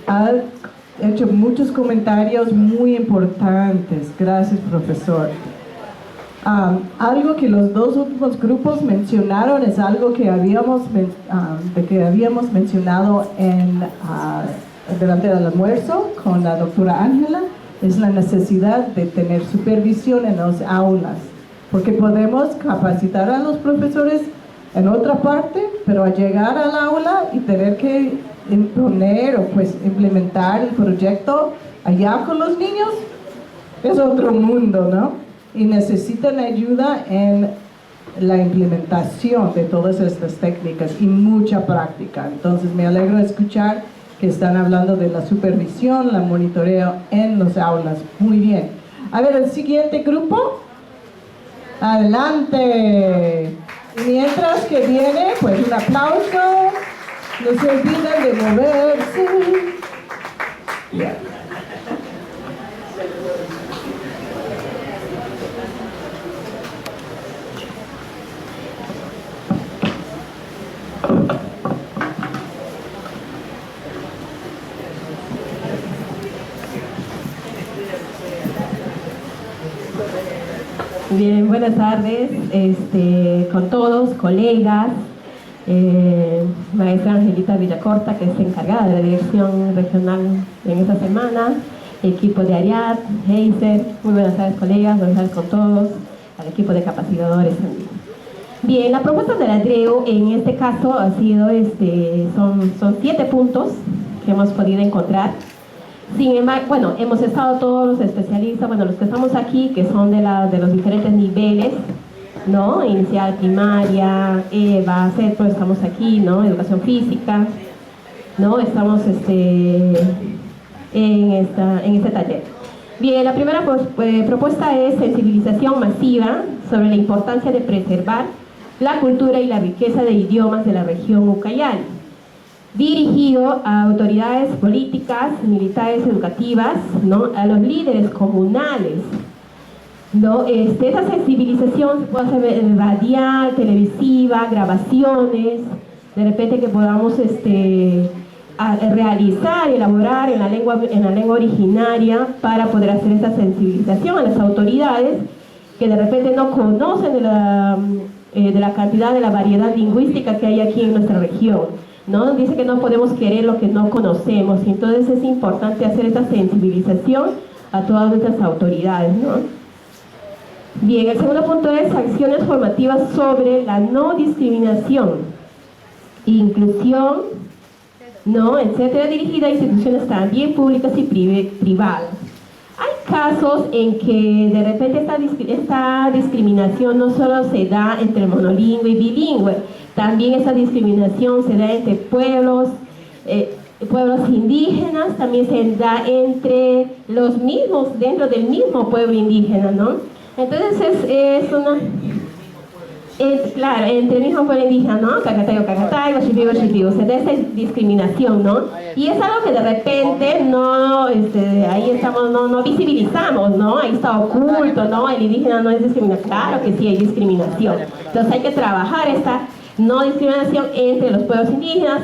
Ha hecho muchos comentarios muy importantes. Gracias, profesor. Algo que los dos últimos grupos mencionaron es algo que habíamos mencionado durante el almuerzo con la doctora Ángela, es la necesidad de tener supervisión en las aulas, porque podemos capacitar a los profesores en otra parte, pero al llegar al aula y tener que imponer o pues implementar el proyecto allá con los niños, es otro mundo, ¿no? Y necesitan ayuda en la implementación de todas estas técnicas y mucha práctica. Entonces me alegro de escuchar que están hablando de la supervisión, la monitoreo en las aulas. Muy bien. A ver, el siguiente grupo. Adelante. Mientras que viene, pues un aplauso. No se olviden de moverse. Yeah. Bien, buenas tardes con todos, colegas, maestra Angelita Villacorta, que es encargada de la dirección regional en esta semana, equipo de Ariad, Heiser, muy buenas tardes colegas, buenas tardes con todos, al equipo de capacitadores también. Bien, la propuesta del ADREU en este caso ha sido, son 7 puntos que hemos podido encontrar. Sin embargo, bueno, hemos estado todos los especialistas, bueno, los que estamos aquí, que son de los diferentes niveles, ¿no? Inicial, primaria, EVA, CETRO, estamos aquí, ¿no? Educación física, ¿no? Estamos en este taller. Bien, la primera propuesta es sensibilización masiva sobre la importancia de preservar la cultura y la riqueza de idiomas de la región Ucayali, dirigido a autoridades políticas, militares, educativas, ¿no? A los líderes comunales, ¿no? Esa sensibilización se puede hacer radial, televisiva, grabaciones, de repente que podamos realizar, elaborar en la lengua originaria para poder hacer esa sensibilización a las autoridades que de repente no conocen de la cantidad, de la variedad lingüística que hay aquí en nuestra región, ¿no? Dice que no podemos querer lo que no conocemos, y entonces es importante hacer esta sensibilización a todas nuestras autoridades, ¿no? Bien, el segundo punto es acciones formativas sobre la no discriminación, inclusión, ¿no? Etcétera, dirigida a instituciones también públicas y privadas. Hay casos en que de repente esta discriminación no solo se da entre monolingüe y bilingüe, también esa discriminación se da entre pueblos indígenas, también se da entre los mismos, dentro del mismo pueblo indígena, ¿no? Entonces claro, entre el mismo pueblo indígena, ¿no? Cacatayo, Cacatayo, Shipibo, Shipibo, se da esa discriminación, ¿no? Y es algo que de repente no, ahí estamos, no visibilizamos, ¿no? Ahí está oculto, ¿no? El indígena no es discriminación, claro que sí hay discriminación. Entonces hay que trabajar esta no discriminación entre los pueblos indígenas,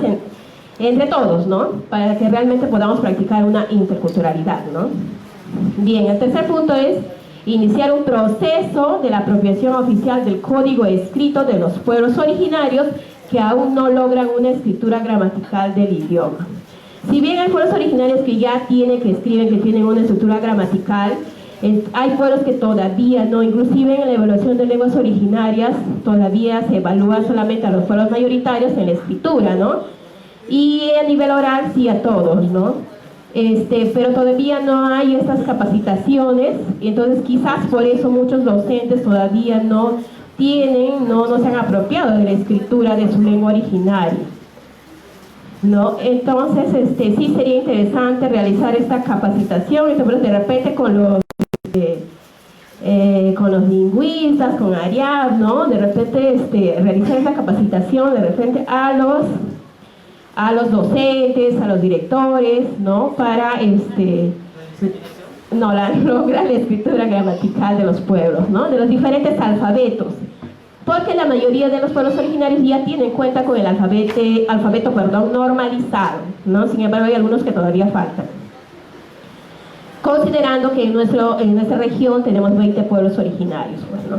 entre todos, ¿no? Para que realmente podamos practicar una interculturalidad, ¿no? Bien, el tercer punto es iniciar un proceso de la apropiación oficial del código escrito de los pueblos originarios que aún no logran una escritura gramatical del idioma. Si bien hay pueblos originarios que ya escriben, que tienen una estructura gramatical, hay pueblos que todavía no, inclusive en la evaluación de lenguas originarias todavía se evalúa solamente a los pueblos mayoritarios en la escritura, ¿no? Y a nivel oral sí a todos, ¿no? Pero todavía no hay estas capacitaciones, entonces quizás por eso muchos docentes todavía no se han apropiado de la escritura de su lengua originaria, ¿no? Entonces sí sería interesante realizar esta capacitación, de repente con los lingüistas, con Ariad, ¿no? De repente realizar esta capacitación de repente a los docentes, a los directores, ¿no? Para lograr la escritura gramatical de los pueblos, ¿no? De los diferentes alfabetos, porque la mayoría de los pueblos originarios ya tienen cuenta con el alfabeto normalizado, ¿no? Sin embargo hay algunos que todavía faltan. Considerando que en nuestra región tenemos 20 pueblos originarios, pues, ¿no?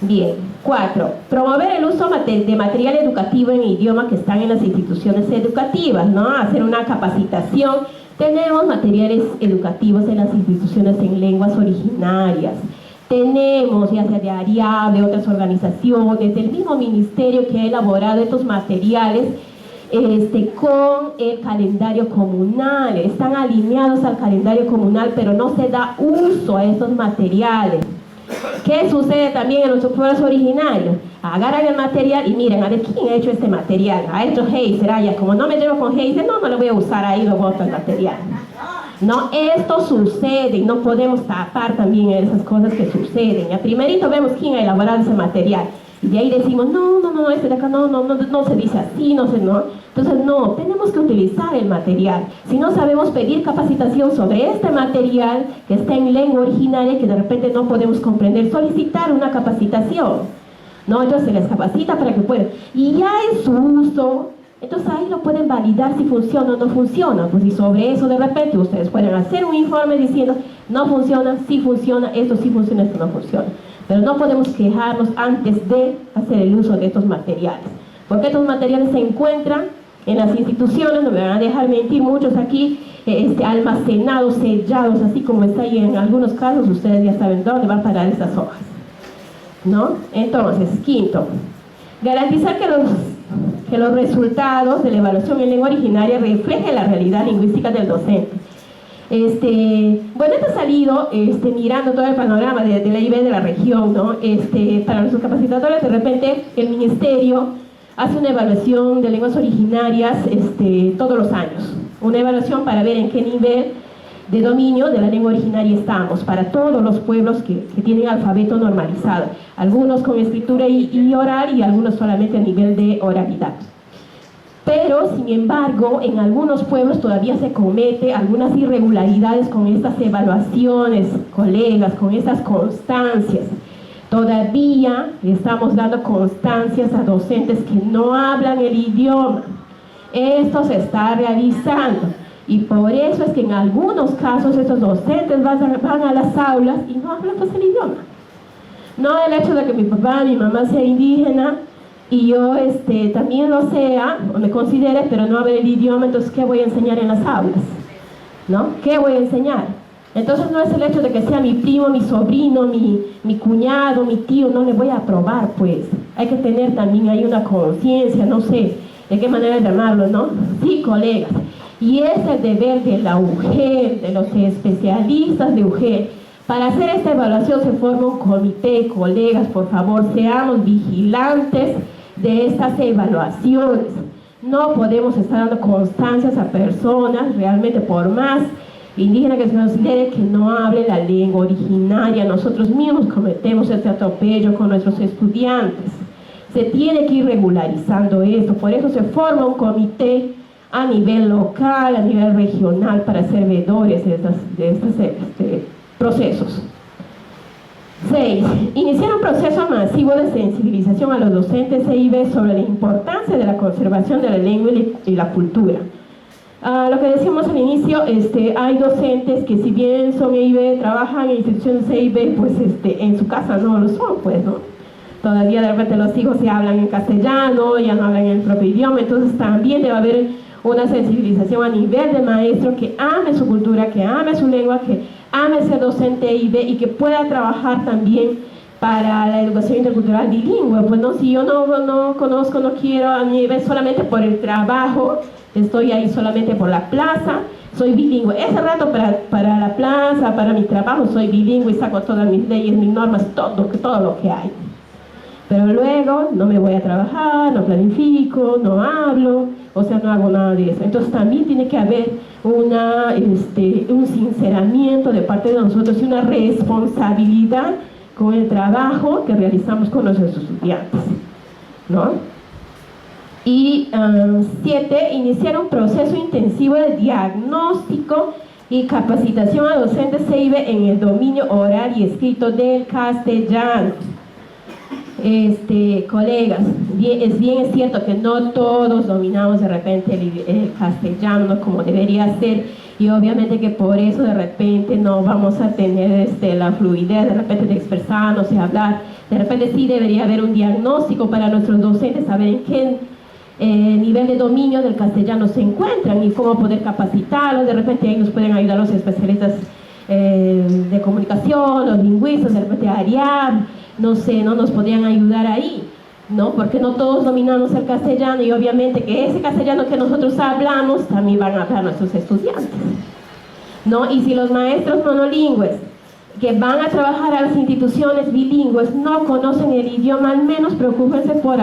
Bien, 4. Promover el uso de material educativo en idioma que están en las instituciones educativas, ¿no? Hacer una capacitación. Tenemos materiales educativos en las instituciones en lenguas originarias. Tenemos, ya sea de Ariad, de otras organizaciones, del mismo ministerio que ha elaborado estos materiales con el calendario comunal. Están alineados al calendario comunal, pero no se da uso a estos materiales. ¿Qué sucede también en nuestros pueblos originarios? Agarran el material y miren, a ver, ¿quién ha hecho este material? Ha hecho Heiser, ya, como no me llevo con Heiser, no lo voy a usar, ahí lo boto el material. No, esto sucede y no podemos tapar también esas cosas que suceden. Ya primerito vemos quién ha elaborado ese material y de ahí decimos, no, este de acá no se dice así, no. Entonces no, tenemos que utilizar el material. Si no sabemos pedir capacitación sobre este material que está en lengua originaria, que de repente no podemos comprender, solicitar una capacitación, ¿no? Entonces se les capacita para que puedan. Y ya en su uso, entonces ahí lo pueden validar si funciona o no funciona. Pues y sobre eso de repente ustedes pueden hacer un informe diciendo, no funciona, sí funciona, esto sí funciona, esto no funciona. Pero no podemos quejarnos antes de hacer el uso de estos materiales, porque estos materiales se encuentran en las instituciones, no me van a dejar mentir, muchos aquí almacenados, sellados, así como está ahí en algunos casos, ustedes ya saben dónde van a parar estas hojas, ¿no? Entonces, quinto, garantizar que los resultados de la evaluación en lengua originaria reflejen la realidad lingüística del docente. Bueno, esto ha salido mirando todo el panorama de la IB de la región, ¿no? Para nuestros capacitadores, de repente el ministerio hace una evaluación de lenguas originarias todos los años, una evaluación para ver en qué nivel de dominio de la lengua originaria estamos, para todos los pueblos que tienen alfabeto normalizado, algunos con escritura y oral y algunos solamente a nivel de oralidad. Pero, sin embargo, en algunos pueblos todavía se comete algunas irregularidades con estas evaluaciones, colegas, con estas constancias. Todavía estamos dando constancias a docentes que no hablan el idioma. Esto se está realizando y por eso es que en algunos casos estos docentes van a las aulas y no hablan pues el idioma. No el hecho de que mi papá, mi mamá sea indígena y yo también lo sea, o me considere, pero no hable el idioma, entonces ¿qué voy a enseñar en las aulas? ¿No? ¿Qué voy a enseñar? Entonces no es el hecho de que sea mi primo, mi sobrino, mi cuñado, mi tío, no le voy a aprobar, pues. Hay que tener también ahí una conciencia, no sé de qué manera llamarlo, ¿no? Sí, colegas. Y es el deber de la UGEL, de los especialistas de UGEL. Para hacer esta evaluación se forma un comité, colegas, por favor, seamos vigilantes de estas evaluaciones. No podemos estar dando constancias a personas, realmente por más indígena que se considere que no hable la lengua originaria, nosotros mismos cometemos este atropello con nuestros estudiantes. Se tiene que ir regularizando esto, por eso se forma un comité a nivel local, a nivel regional, para ser veedores de estos procesos. 6. Iniciar un proceso masivo de sensibilización a los docentes EIB sobre la importancia de la conservación de la lengua y la cultura. Lo que decíamos al inicio, hay docentes que si bien son EIB, trabajan en instituciones EIB, pues en su casa no lo son, pues, ¿no? Todavía de repente los hijos se hablan en castellano, ya no hablan en el propio idioma, entonces también debe haber una sensibilización a nivel de maestro que ame su cultura, que ame su lengua, que ame ser docente EIB y que pueda trabajar también para la educación intercultural bilingüe. Pues no, si yo no conozco, no quiero a nivel solamente por el trabajo, estoy ahí solamente por la plaza, soy bilingüe. Ese rato para la plaza, para mi trabajo, soy bilingüe y saco todas mis leyes, mis normas, todo lo que hay. Pero luego no me voy a trabajar, no planifico, no hablo, o sea, no hago nada de eso. Entonces también tiene que haber un sinceramiento de parte de nosotros y una responsabilidad con el trabajo que realizamos con nuestros estudiantes, ¿no? Y 7, iniciar un proceso intensivo de diagnóstico y capacitación a docentes EIB en el dominio oral y escrito del castellano. Colegas, es cierto que no todos dominamos de repente el castellano como debería ser, y obviamente que por eso de repente no vamos a tener la fluidez de repente de expresarnos y hablar. De repente sí debería haber un diagnóstico para nuestros docentes, saber en qué nivel de dominio del castellano se encuentran y cómo poder capacitarlos. De repente ahí nos pueden ayudar los especialistas de comunicación, los lingüistas, de repente ARIAB, no sé, no nos podrían ayudar ahí, ¿no? Porque no todos dominamos el castellano y obviamente que ese castellano que nosotros hablamos también van a hablar nuestros estudiantes, ¿no? Y si los maestros monolingües que van a trabajar a las instituciones bilingües no conocen el idioma, al menos preocúpense por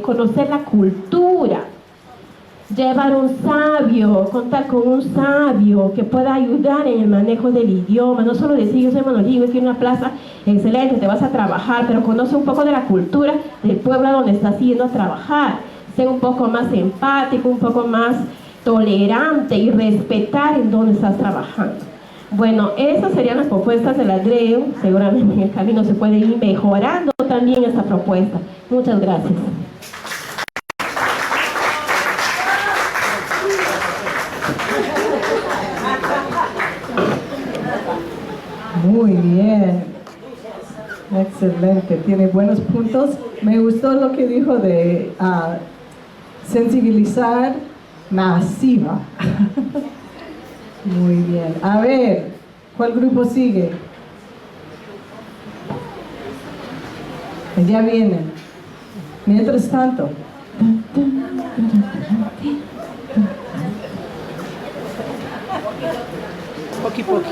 conocer la cultura. Llevar un sabio, contar con un sabio que pueda ayudar en el manejo del idioma. No solo decir yo soy monolingüe, quiero una plaza excelente, te vas a trabajar, pero conoce un poco de la cultura del pueblo donde estás yendo a trabajar. Ser un poco más empático, un poco más tolerante y respetar en donde estás trabajando. Bueno, esas serían las propuestas de la DREU. Seguramente en el camino se puede ir mejorando también esta propuesta. Muchas gracias. Muy bien. Excelente, tiene buenos puntos. Me gustó lo que dijo de sensibilizar masiva. Muy bien. A ver, ¿cuál grupo sigue? Ya vienen. Mientras tanto. Poqui, poqui.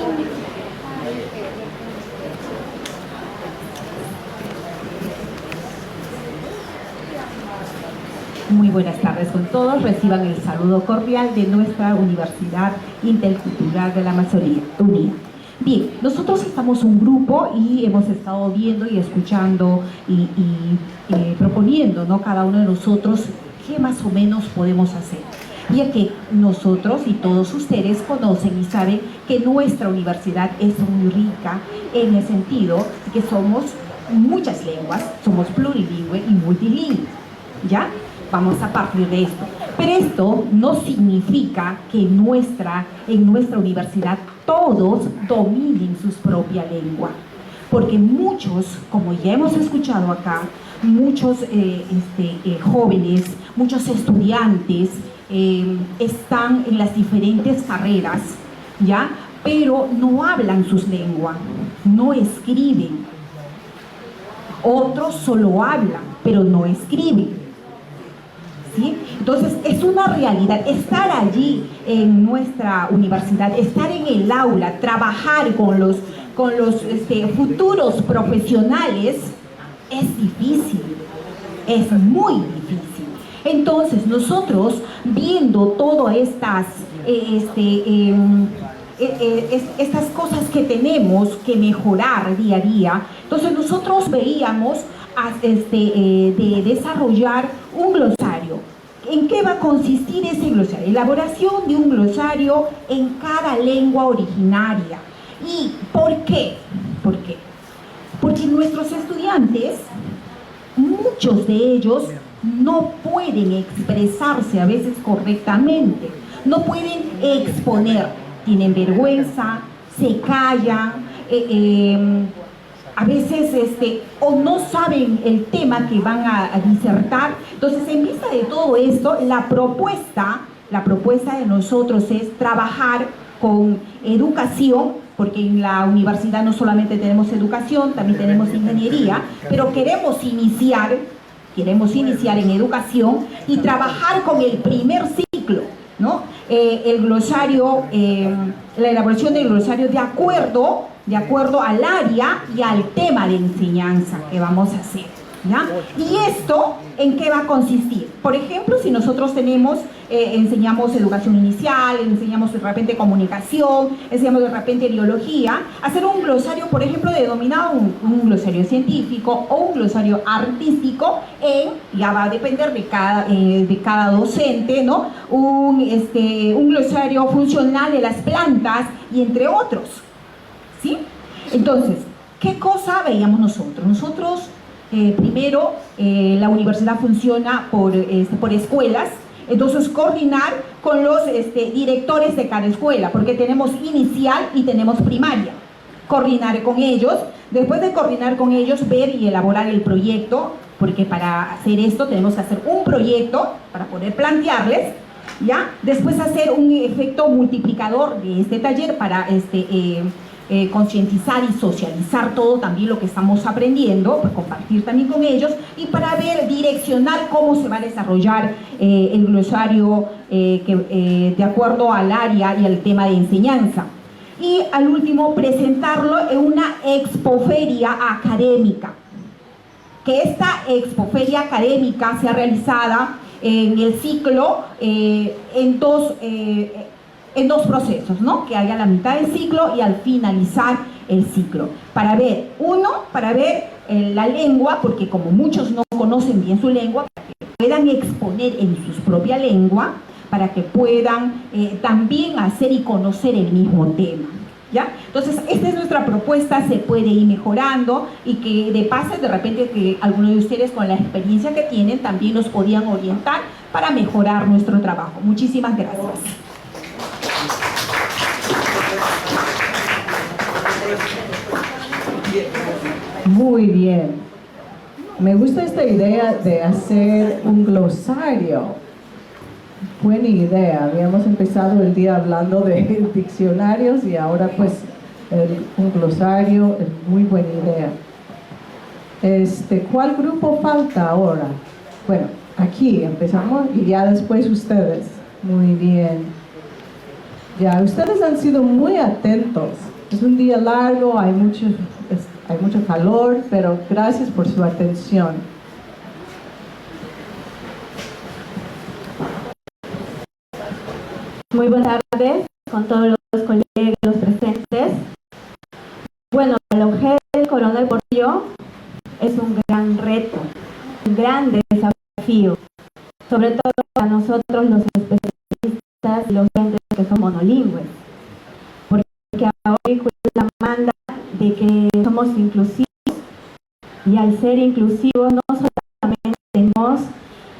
Muy buenas tardes con todos. Reciban el saludo cordial de nuestra Universidad Intercultural de la Amazonía Unida. Bien, nosotros estamos un grupo y hemos estado viendo y escuchando y proponiendo, ¿no?, cada uno de nosotros qué más o menos podemos hacer. Ya que nosotros y todos ustedes conocen y saben que nuestra universidad es muy rica en el sentido de que somos muchas lenguas, somos plurilingüe y multilingüe, ¿ya? Vamos a partir de esto. Pero esto no significa que en nuestra universidad todos dominen su propia lengua. Porque muchos, como ya hemos escuchado acá, muchos jóvenes, muchos estudiantes están en las diferentes carreras, ¿ya? Pero no hablan sus lenguas, no escriben. Otros solo hablan, pero no escriben. ¿Sí? Entonces es una realidad, estar allí en nuestra universidad, estar en el aula, trabajar con los futuros profesionales es difícil, es muy difícil. Entonces nosotros viendo todas estas cosas que tenemos que mejorar día a día, entonces nosotros veíamos de desarrollar un glosario. ¿En qué va a consistir ese glosario? Elaboración de un glosario en cada lengua originaria. ¿Y por qué? ¿Por qué? Porque nuestros estudiantes, muchos de ellos no pueden expresarse a veces correctamente, no pueden exponer, tienen vergüenza, se callan, a veces o no saben el tema que van a disertar. Entonces, en vista de todo esto, la propuesta de nosotros es trabajar con educación, porque en la universidad no solamente tenemos educación, también tenemos ingeniería, pero queremos iniciar en educación y trabajar con el primer ciclo, ¿no? El glosario, la elaboración del glosario de acuerdo al área y al tema de enseñanza que vamos a hacer, ¿ya? ¿Y esto en qué va a consistir? Por ejemplo, si nosotros enseñamos educación inicial, enseñamos de repente comunicación, enseñamos de repente biología, hacer un glosario, por ejemplo, denominado un glosario científico o un glosario artístico, ya va a depender de cada docente, ¿no? Un glosario funcional de las plantas y entre otros, ¿sí? Entonces, ¿qué cosa veíamos nosotros? Nosotros, primero, la universidad funciona por escuelas, entonces coordinar con los directores de cada escuela, porque tenemos inicial y tenemos primaria. Coordinar con ellos, después de coordinar con ellos, ver y elaborar el proyecto, porque para hacer esto tenemos que hacer un proyecto para poder plantearles, ¿ya? Después hacer un efecto multiplicador de este taller para concientizar y socializar todo también lo que estamos aprendiendo, pues compartir también con ellos y para direccionar cómo se va a desarrollar el glosario de acuerdo al área y al tema de enseñanza. Y al último, presentarlo en una expoferia académica. Que esta expoferia académica sea realizada en el ciclo en dos procesos, ¿no? Que haya la mitad del ciclo y al finalizar el ciclo. Para ver la lengua, porque como muchos no conocen bien su lengua, para que puedan exponer en su propia lengua, para que puedan también hacer y conocer el mismo tema, ¿ya? Entonces, esta es nuestra propuesta, se puede ir mejorando y que de paso, de repente, que algunos de ustedes con la experiencia que tienen también nos podían orientar para mejorar nuestro trabajo. Muchísimas gracias. Muy bien. Me gusta esta idea de hacer un glosario. Buena idea. Habíamos empezado el día hablando de diccionarios y ahora pues un glosario es muy buena idea. ¿Cuál grupo falta ahora? Bueno, aquí empezamos y ya después ustedes. Muy bien. Ya, ustedes han sido muy atentos. Es un día largo, hay mucho calor, pero gracias por su atención. Muy buenas tardes con todos los colegas presentes. Bueno, el UGEL Coronel Portillo es un gran reto, un gran desafío, sobre todo para nosotros los especialistas y los docentes que son monolingües, porque hoy la manda de que somos inclusivos, y al ser inclusivos no solamente tenemos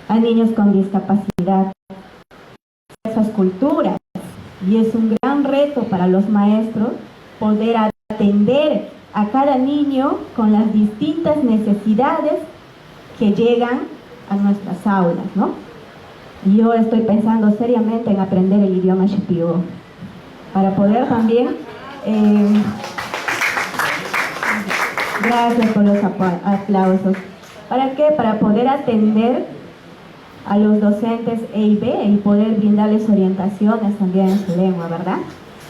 a niños con discapacidad, esas culturas, y es un gran reto para los maestros poder atender a cada niño con las distintas necesidades que llegan a nuestras aulas, ¿no? Y yo estoy pensando seriamente en aprender el idioma Shipibo para poder también gracias por los aplausos. ¿Para qué? Para poder atender a los docentes E y B y poder brindarles orientaciones también en su lengua, ¿verdad?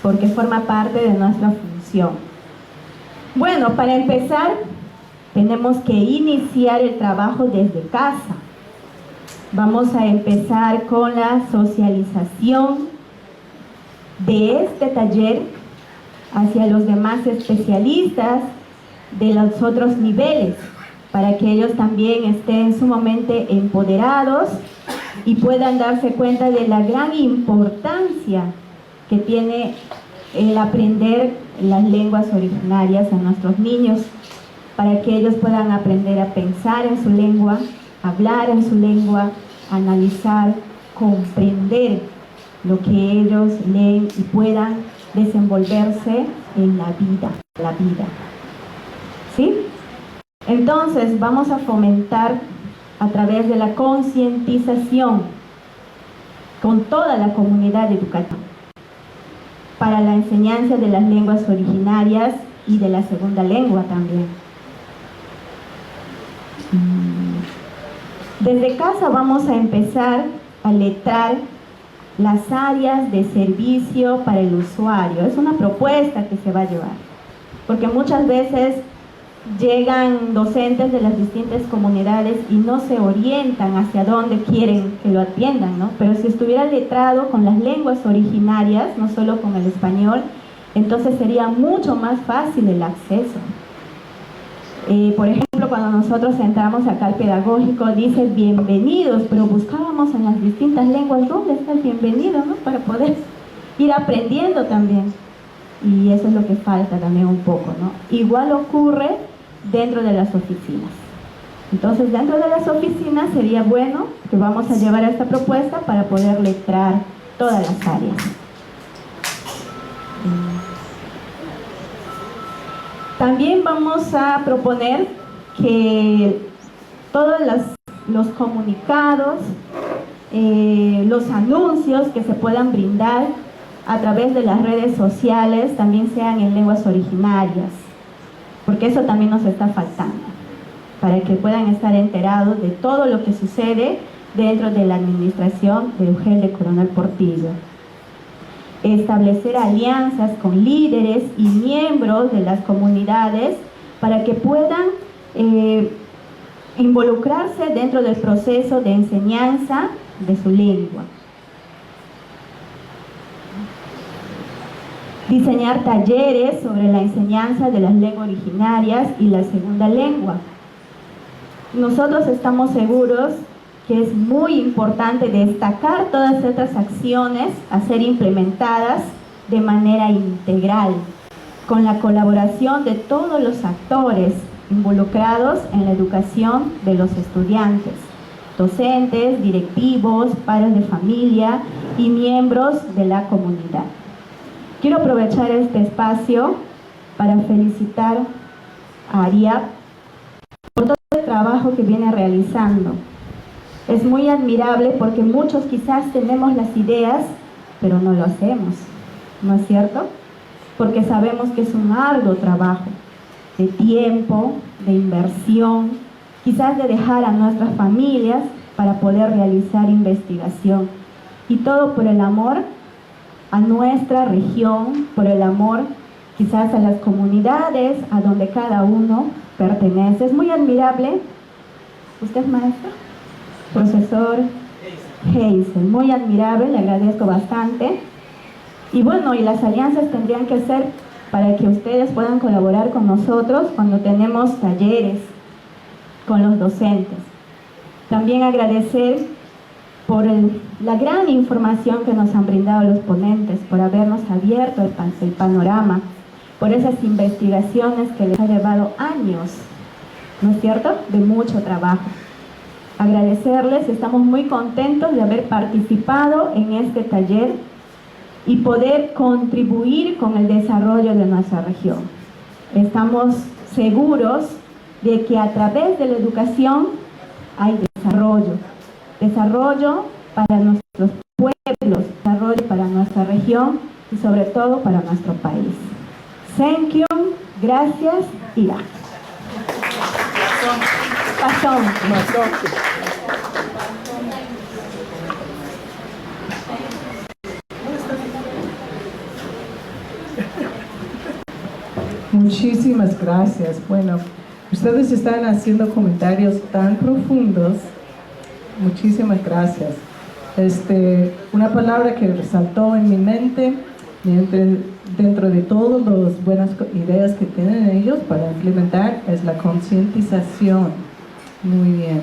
Porque forma parte de nuestra función. Bueno, para empezar, tenemos que iniciar el trabajo desde casa. Vamos a empezar con la socialización de este taller hacia los demás especialistas de los otros niveles, para que ellos también estén sumamente empoderados y puedan darse cuenta de la gran importancia que tiene el aprender las lenguas originarias a nuestros niños, para que ellos puedan aprender a pensar en su lengua, hablar en su lengua, analizar, comprender lo que ellos leen y puedan desenvolverse en la vida. ¿Sí? Entonces vamos a fomentar a través de la concientización con toda la comunidad educativa para la enseñanza de las lenguas originarias y de la segunda lengua también. Desde casa vamos a empezar a letrar las áreas de servicio para el usuario. Es una propuesta que se va a llevar, porque muchas veces llegan docentes de las distintas comunidades y no se orientan hacia dónde quieren que lo atiendan, ¿no? Pero si estuviera letrado con las lenguas originarias, no solo con el español, entonces sería mucho más fácil el acceso. Por ejemplo, cuando nosotros entramos acá al pedagógico, dice bienvenidos, pero buscábamos en las distintas lenguas dónde está el bienvenido, ¿no? Para poder ir aprendiendo también. Y eso es lo que falta también un poco, ¿no? Igual ocurre dentro de las oficinas. Entonces, dentro de las oficinas sería bueno que vamos a llevar esta propuesta para poder letrar todas las áreas. También vamos a proponer que todos los comunicados, los anuncios que se puedan brindar a través de las redes sociales también sean en lenguas originarias, porque eso también nos está faltando, para que puedan estar enterados de todo lo que sucede dentro de la administración de UGEL de Coronel Portillo. Establecer alianzas con líderes y miembros de las comunidades para que puedan involucrarse dentro del proceso de enseñanza de su lengua. Diseñar talleres sobre la enseñanza de las lenguas originarias y la segunda lengua. Nosotros estamos seguros que es muy importante destacar todas estas acciones a ser implementadas de manera integral, con la colaboración de todos los actores involucrados en la educación de los estudiantes, docentes, directivos, padres de familia y miembros de la comunidad. Quiero aprovechar este espacio para felicitar a ARIAP el trabajo que viene realizando. Es muy admirable porque muchos quizás tenemos las ideas, pero no lo hacemos, ¿no es cierto? Porque sabemos que es un arduo trabajo, de tiempo, de inversión, quizás de dejar a nuestras familias para poder realizar investigación. Y todo por el amor a nuestra región, por el amor quizás a las comunidades, a donde cada uno pertenece. Es muy admirable. ¿Usted es maestro? Profesor Hazel, muy admirable, le agradezco bastante. Y bueno, y las alianzas tendrían que ser para que ustedes puedan colaborar con nosotros cuando tenemos talleres con los docentes. También agradecer por la gran información que nos han brindado los ponentes, por habernos abierto el panorama, por esas investigaciones que les ha llevado años, ¿no es cierto?, de mucho trabajo. Agradecerles, estamos muy contentos de haber participado en este taller y poder contribuir con el desarrollo de nuestra región. Estamos seguros de que a través de la educación hay desarrollo para nuestros pueblos, desarrollo para nuestra región y sobre todo para nuestro país. Thank you, gracias y ya. Pasón. Muchísimas gracias. Bueno, ustedes están haciendo comentarios tan profundos. Muchísimas gracias. Una palabra que resaltó en mi mente dentro de todas las buenas ideas que tienen ellos para implementar es la concientización. Muy bien.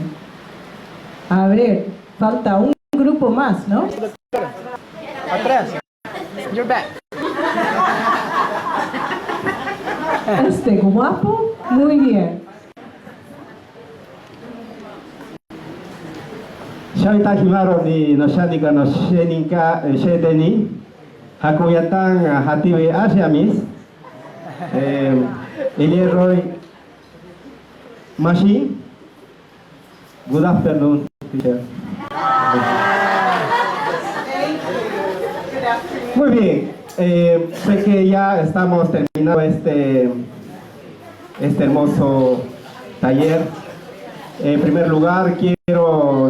A ver, falta un grupo más, ¿no? Atrás. You're back. Guapo, muy bien. Shaita Himaro ni Noshanika no Sheninka Shedeni Hakuyatan Hatiwi Asiamis Elieroy Mashi. Good afternoon, teacher. Muy bien, sé que ya estamos terminando este hermoso taller. En primer lugar,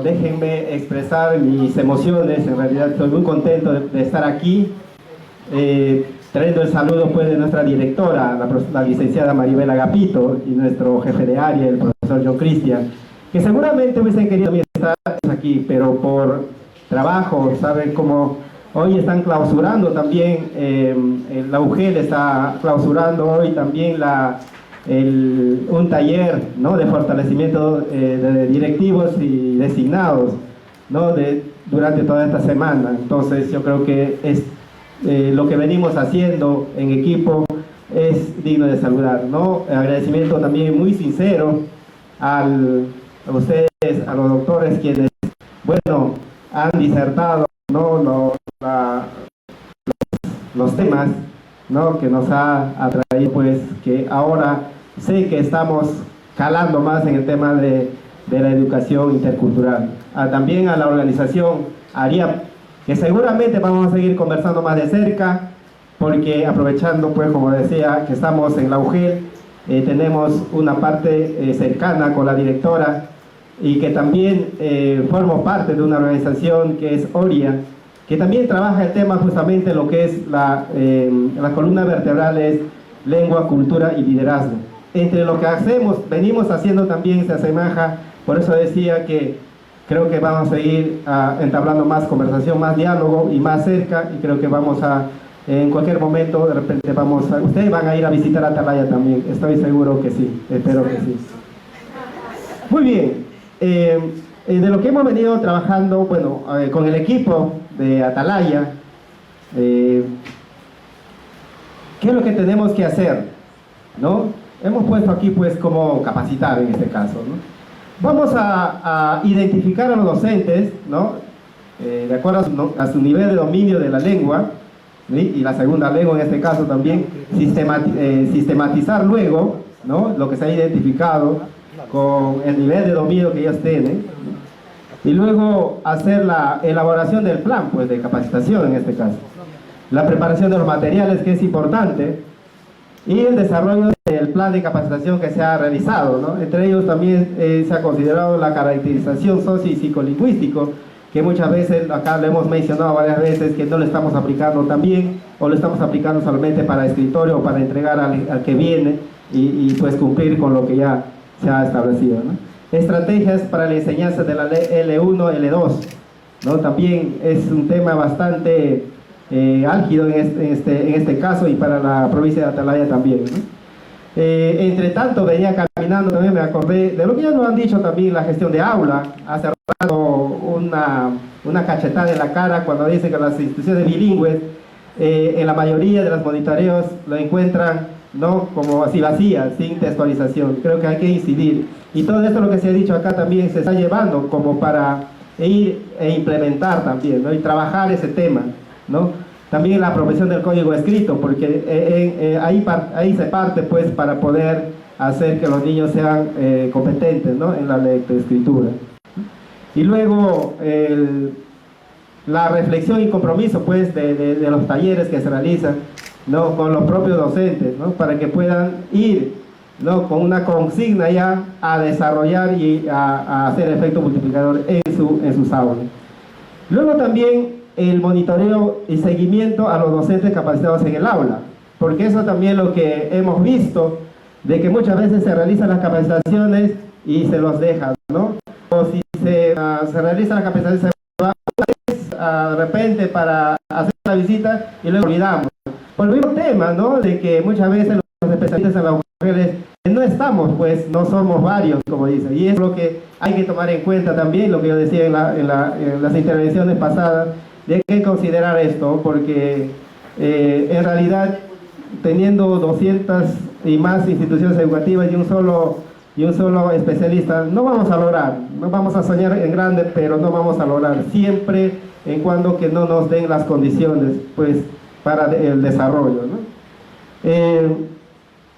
déjenme expresar mis emociones. En realidad estoy muy contento de estar aquí, trayendo el saludo pues de nuestra directora, la licenciada Maribel Agapito, y nuestro jefe de área, el profesor John Cristian, que seguramente hubiesen querido estar aquí, pero por trabajo, saben cómo hoy están clausurando también, la UGEL está clausurando hoy también un taller, ¿no?, de fortalecimiento de directivos y designados, ¿no?, durante toda esta semana. Entonces yo creo que lo que venimos haciendo en equipo es digno de saludar, ¿no? Agradecimiento también muy sincero a ustedes, a los doctores quienes, bueno, han disertado, ¿no?, los temas, ¿no?, que nos ha atraído, pues que ahora sé que estamos calando más en el tema de la educación intercultural. También a la organización ARIAP, que seguramente vamos a seguir conversando más de cerca, porque aprovechando, pues como decía, que estamos en la UGEL, tenemos una parte cercana con la directora, y que también formo parte de una organización que es ORIA, que también trabaja el tema justamente lo que es la columna vertebral es lengua, cultura y liderazgo. Entre lo que venimos haciendo también se asemeja, por eso decía que creo que vamos a seguir entablando más conversación, más diálogo y más cerca, y creo que vamos en cualquier momento, de repente ustedes van a ir a visitar Atalaya también, estoy seguro que sí, espero que sí. Muy bien, de lo que hemos venido trabajando, bueno, con el equipo de Atalaya, ¿qué es lo que tenemos que hacer?, ¿no? Hemos puesto aquí pues cómo capacitar en este caso, ¿no? Vamos a identificar a los docentes, ¿no?, de acuerdo a su nivel de dominio de la lengua, ¿sí?, y la segunda lengua en este caso también, sistematizar luego, ¿no?, lo que se ha identificado, con el nivel de dominio que ellos tienen, y luego hacer la elaboración del plan pues, de capacitación en este caso, la preparación de los materiales, que es importante, y el desarrollo del plan de capacitación que se ha realizado, ¿no? Entre ellos también se ha considerado la caracterización socio y psicolingüístico, que muchas veces, acá lo hemos mencionado varias veces, que no lo estamos aplicando también, o lo estamos aplicando solamente para escritorio o para entregar al que viene y pues cumplir con lo que ya se ha establecido, ¿no? Estrategias para la enseñanza de la L1, L2, ¿no? También es un tema bastante álgido en este caso y para la provincia de Atalaya también, ¿no? Entre tanto venía caminando, también me acordé de lo que ya nos han dicho también, la gestión de aula. Hace rato una cachetada en la cara cuando dicen que las instituciones bilingües en la mayoría de los monitoreos lo encuentran, ¿no?, como así vacías, sin textualización. Creo que hay que incidir, y todo esto lo que se ha dicho acá también se está llevando como para ir e implementar también, ¿no?, y trabajar ese tema, ¿no? También la apropiación del código escrito, porque ahí se parte pues para poder hacer que los niños sean competentes, ¿no?, en la lectoescritura. Y luego la reflexión y compromiso pues de los talleres que se realizan, ¿no?, con los propios docentes, ¿no?, para que puedan ir, ¿no?, con una consigna ya a desarrollar y a hacer efecto multiplicador en sus aulas. Luego también el monitoreo y seguimiento a los docentes capacitados en el aula, porque eso también lo que hemos visto, de que muchas veces se realizan las capacitaciones y se los dejan, ¿no? O si se realiza la capacitación, se va una vez de repente para hacer la visita y luego olvidamos. Por el mismo tema, ¿no?, de que muchas veces los especialistas en las mujeres no estamos, pues no somos varios, como dicen, y es lo que hay que tomar en cuenta también, lo que yo decía en las intervenciones pasadas, de que considerar esto, porque en realidad teniendo 200 y más instituciones educativas y un solo especialista, no vamos a lograr, no vamos a soñar en grande, pero no vamos a lograr, siempre en cuando que no nos den las condiciones pues para el desarrollo, ¿no?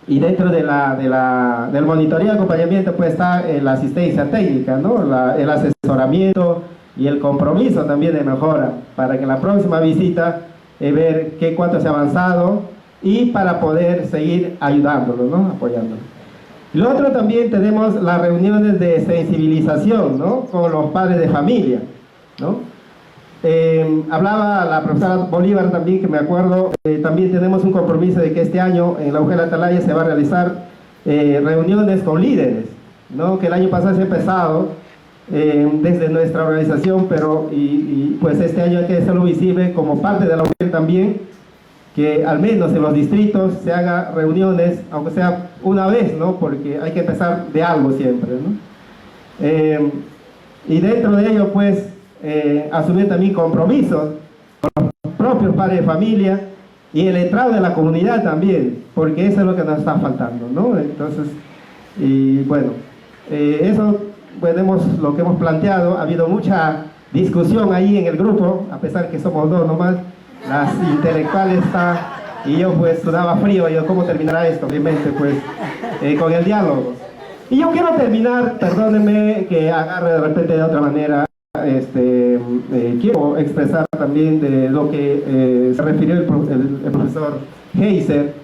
Y dentro del monitoreo y acompañamiento pues está la asistencia técnica, ¿no?, el asesoramiento y el compromiso también de mejora, para que la próxima visita ver cuánto se ha avanzado y para poder seguir ayudándolo, ¿no?, apoyándolo. Lo otro también tenemos las reuniones de sensibilización, ¿no?, con los padres de familia, ¿no? Hablaba la profesora Bolívar también, que me acuerdo, también tenemos un compromiso de que este año en la UGEL Atalaya se va a realizar reuniones con líderes, ¿no?, que el año pasado se ha empezado desde nuestra organización, pero pues este año hay que hacerlo visible como parte de la UGEL también, que al menos en los distritos se haga reuniones, aunque sea una vez, ¿no?, porque hay que empezar de algo siempre, ¿no? Y dentro de ello pues asumir también compromisos con los propios padres de familia y el letrado de la comunidad también, porque eso es lo que nos está faltando, ¿no? Entonces, y bueno, eso tenemos lo que hemos planteado. Ha habido mucha discusión ahí en el grupo, a pesar que somos dos nomás, las intelectuales están, y yo pues sudaba frío, yo cómo terminará esto, obviamente pues con el diálogo. Y yo quiero terminar, perdónenme que agarre de repente de otra manera, quiero expresar también de lo que se refirió el profesor Heiser.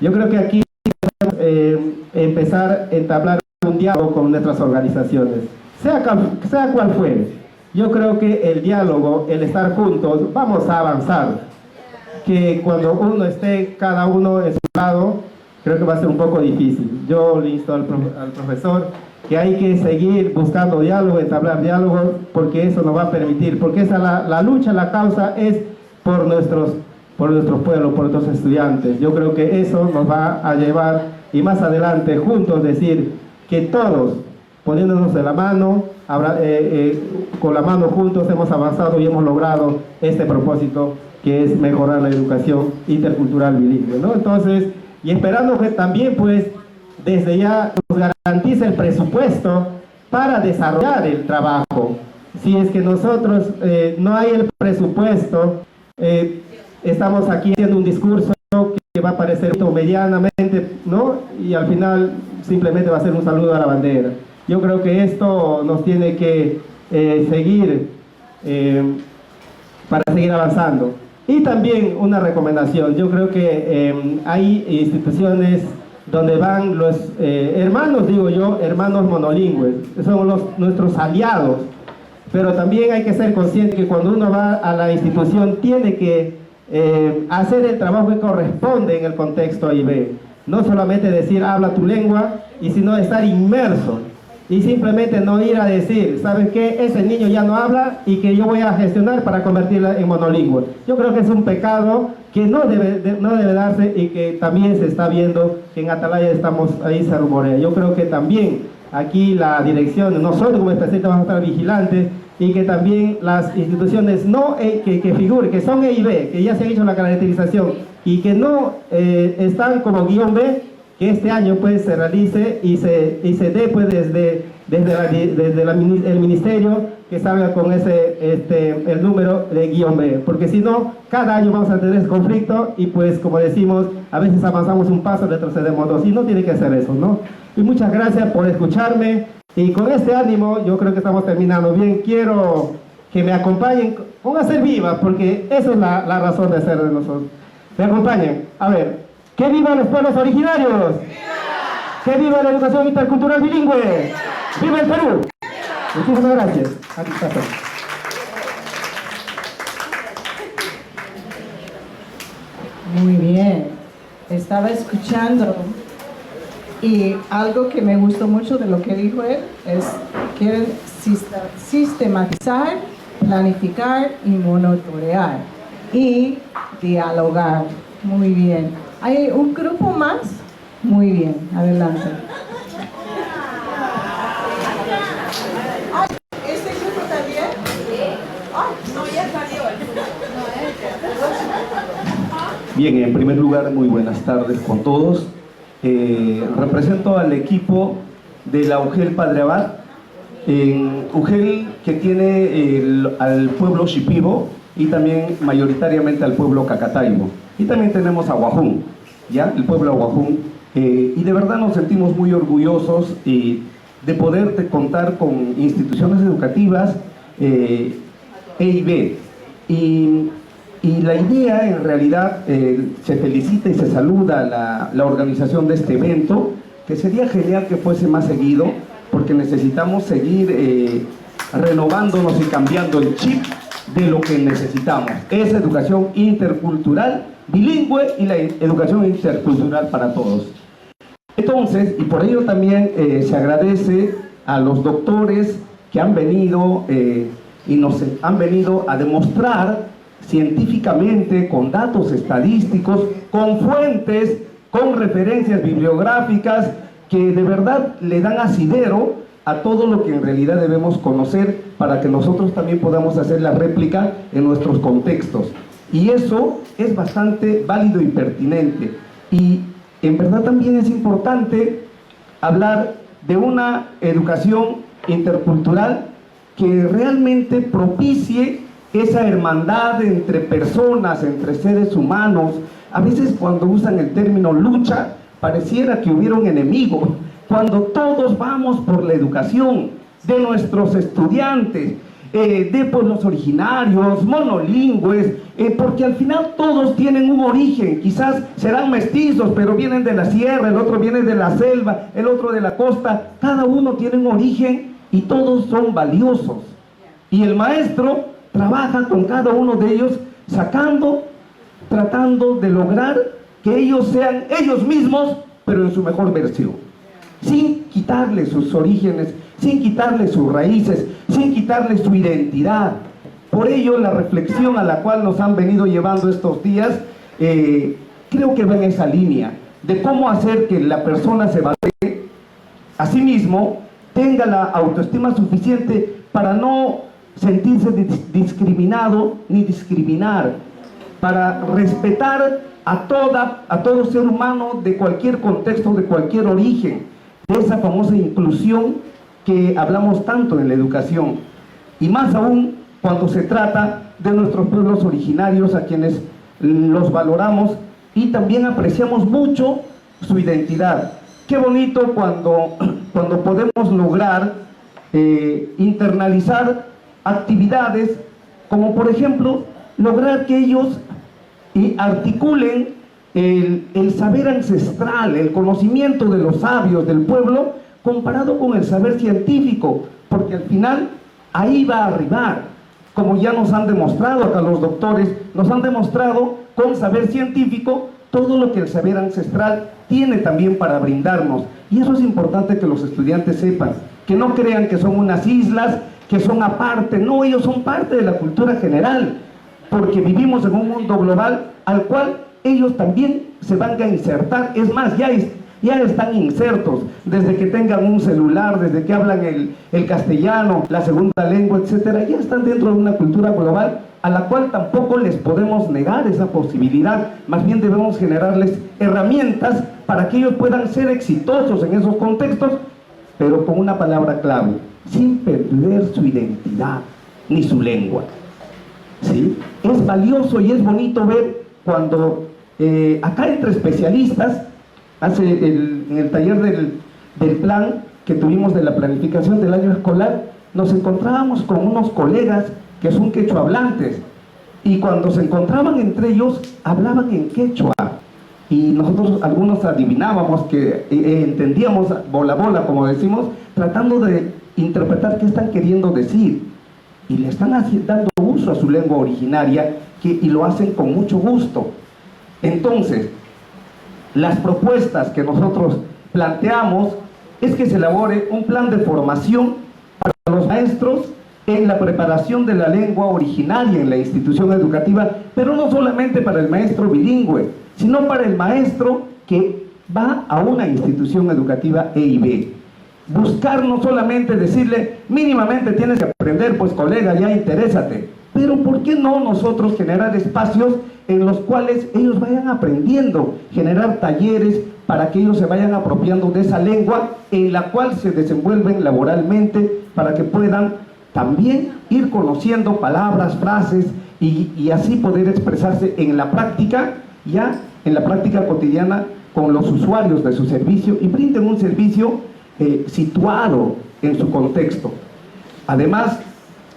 Yo creo que aquí empezar a entablar un diálogo con nuestras organizaciones, sea cual fuere. Yo creo que el diálogo, el estar juntos, vamos a avanzar. Que cuando uno esté cada uno en su lado, creo que va a ser un poco difícil. Yo le insto al profesor que hay que seguir buscando diálogo, entablar diálogo, porque eso nos va a permitir, porque esa la lucha, la causa es por nuestros pueblos, por nuestros estudiantes. Yo creo que eso nos va a llevar, y más adelante juntos decir que todos, poniéndonos de la mano, con la mano juntos hemos avanzado y hemos logrado este propósito, que es mejorar la educación intercultural bilingüe, ¿no? Entonces, y esperando que también pues desde ya nos garantice el presupuesto para desarrollar el trabajo. Si es que nosotros no hay el presupuesto, estamos aquí haciendo un discurso que va a parecer medianamente, ¿no?, y al final simplemente va a ser un saludo a la bandera. Yo creo que esto nos tiene que seguir para seguir avanzando. Y también una recomendación, yo creo que hay instituciones donde van los hermanos, digo yo, hermanos monolingües, son nuestros aliados, pero también hay que ser consciente que cuando uno va a la institución tiene que hacer el trabajo que corresponde en el contexto AIB, no solamente decir habla tu lengua, y sino estar inmerso. Y simplemente no ir a decir, ¿saben qué? Ese niño ya no habla y que yo voy a gestionar para convertirla en monolingüe. Yo creo que es un pecado que no debe darse y que también se está viendo que en Atalaya estamos, ahí se rumorea. Yo creo que también aquí la dirección, nosotros como especialistas vamos a estar vigilantes y que también las instituciones no que figuren, que son EIB, que ya se ha hecho la caracterización y que no están como guión B, que este año pues se realice y se dé pues desde el ministerio que salga con el número de guión B, porque si no, cada año vamos a tener ese conflicto y pues como decimos, a veces avanzamos un paso, retrocedemos dos, y no tiene que ser eso, ¿no? Y muchas gracias por escucharme, y con este ánimo yo creo que estamos terminando bien. Quiero que me acompañen, pónganse viva, porque esa es la razón de ser de nosotros. Me acompañen, a ver. ¡Que vivan los pueblos originarios! ¡Que viva la educación intercultural bilingüe! ¡Viva el Perú! Muchísimas gracias. Aquí está. Muy bien. Estaba escuchando y algo que me gustó mucho de lo que dijo él es que sistematizar, planificar y monitorear y dialogar. Muy bien. ¿Hay un grupo más? Muy bien, adelante. ¿Este grupo también? No, ya salió. Bien, en primer lugar, muy buenas tardes con todos. Represento al equipo de la UGEL Padre Abad, en UGEL que tiene al pueblo Shipibo y también mayoritariamente al pueblo Cacataibo. Y también tenemos a Huajún, ¿ya? El pueblo de Huajún. Y de verdad nos sentimos muy orgullosos de poder contar con instituciones educativas EIB. Y la idea, en realidad, se felicita y se saluda la organización de este evento, que sería genial que fuese más seguido, porque necesitamos seguir renovándonos y cambiando el chip de lo que necesitamos. Es educación intercultural, bilingüe y la educación intercultural para todos. Entonces, y por ello también se agradece a los doctores que han venido y nos han venido a demostrar científicamente, con datos estadísticos, con fuentes, con referencias bibliográficas que de verdad le dan asidero a todo lo que en realidad debemos conocer para que nosotros también podamos hacer la réplica en nuestros contextos. Y eso es bastante válido y pertinente. Y en verdad también es importante hablar de una educación intercultural que realmente propicie esa hermandad entre personas, entre seres humanos. A veces cuando usan el término lucha, pareciera que hubiera un enemigo, cuando todos vamos por la educación de nuestros estudiantes, de pueblos originarios, monolingües, porque al final todos tienen un origen, quizás serán mestizos, pero vienen de la sierra, el otro viene de la selva, el otro de la costa, cada uno tiene un origen y todos son valiosos. Y el maestro trabaja con cada uno de ellos, tratando de lograr que ellos sean ellos mismos, pero en su mejor versión, sin quitarle sus orígenes, sin quitarle sus raíces, sin quitarle su identidad. Por ello, la reflexión a la cual nos han venido llevando estos días, creo que va en esa línea, de cómo hacer que la persona se valore a sí mismo, tenga la autoestima suficiente para no sentirse discriminado ni discriminar, para respetar a todo ser humano de cualquier contexto, de cualquier origen, de esa famosa inclusión que hablamos tanto en la educación, y más aún cuando se trata de nuestros pueblos originarios, a quienes los valoramos y también apreciamos mucho su identidad. Qué bonito cuando podemos lograr internalizar actividades como por ejemplo lograr que ellos articulen el saber ancestral, el conocimiento de los sabios del pueblo comparado con el saber científico, porque al final ahí va a arribar, como ya nos han demostrado acá los doctores, nos han demostrado con saber científico todo lo que el saber ancestral tiene también para brindarnos. Y eso es importante que los estudiantes sepan, que no crean que son unas islas, que son aparte. No, ellos son parte de la cultura general, porque vivimos en un mundo global al cual ellos también se van a insertar. Es más, ya están insertos, desde que tengan un celular, desde que hablan el castellano, la segunda lengua, etcétera, ya están dentro de una cultura global a la cual tampoco les podemos negar esa posibilidad. Más bien debemos generarles herramientas para que ellos puedan ser exitosos en esos contextos, pero con una palabra clave: sin perder su identidad ni su lengua. ¿Sí? Es valioso y es bonito ver cuando acá entre especialistas, en el taller del plan que tuvimos de la planificación del año escolar, nos encontrábamos con unos colegas que son quechua hablantes, y cuando se encontraban entre ellos hablaban en quechua, y nosotros algunos adivinábamos que entendíamos bola bola, como decimos, tratando de interpretar qué están queriendo decir, y le están dando uso a su lengua originaria, y lo hacen con mucho gusto. Entonces, las propuestas que nosotros planteamos es que se elabore un plan de formación para los maestros en la preparación de la lengua originaria en la institución educativa, pero no solamente para el maestro bilingüe, sino para el maestro que va a una institución educativa EIB. Buscar no solamente decirle, mínimamente tienes que aprender, pues colega, ya interésate, pero ¿por qué no nosotros generar espacios en los cuales ellos vayan aprendiendo, generar talleres para que ellos se vayan apropiando de esa lengua en la cual se desenvuelven laboralmente, para que puedan también ir conociendo palabras, frases y así poder expresarse en la práctica, ya en la práctica cotidiana con los usuarios de su servicio, y brinden un servicio situado en su contexto. Además,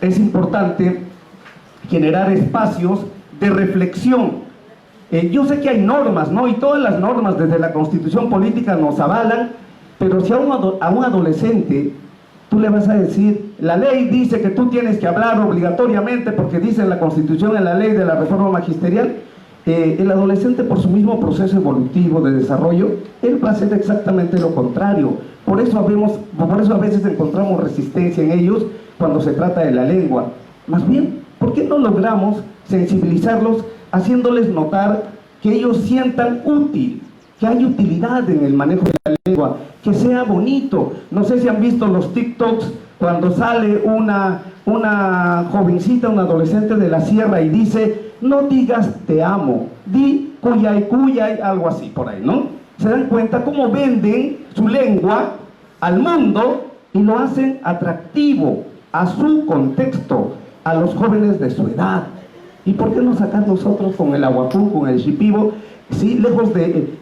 es importante generar espacios de reflexión. Yo sé que hay normas, ¿no? Y todas las normas desde la Constitución política nos avalan, pero si a un adolescente tú le vas a decir, la ley dice que tú tienes que hablar obligatoriamente porque dice en la Constitución, en la ley de la reforma magisterial, el adolescente, por su mismo proceso evolutivo de desarrollo, él va a hacer exactamente lo contrario. Por eso a veces encontramos resistencia en ellos cuando se trata de la lengua. Más bien, ¿por qué no logramos sensibilizarlos haciéndoles notar que ellos sientan útil, que hay utilidad en el manejo de la lengua, que sea bonito? No sé si han visto los TikToks cuando sale una jovencita, una adolescente de la sierra y dice, no digas te amo, di cuyay cuyay, algo así por ahí, ¿no? Se dan cuenta cómo venden su lengua al mundo y lo hacen atractivo a su contexto, a los jóvenes de su edad. ¿Y por qué no sacar nosotros con el aguapú, con el shipibo, sí, lejos de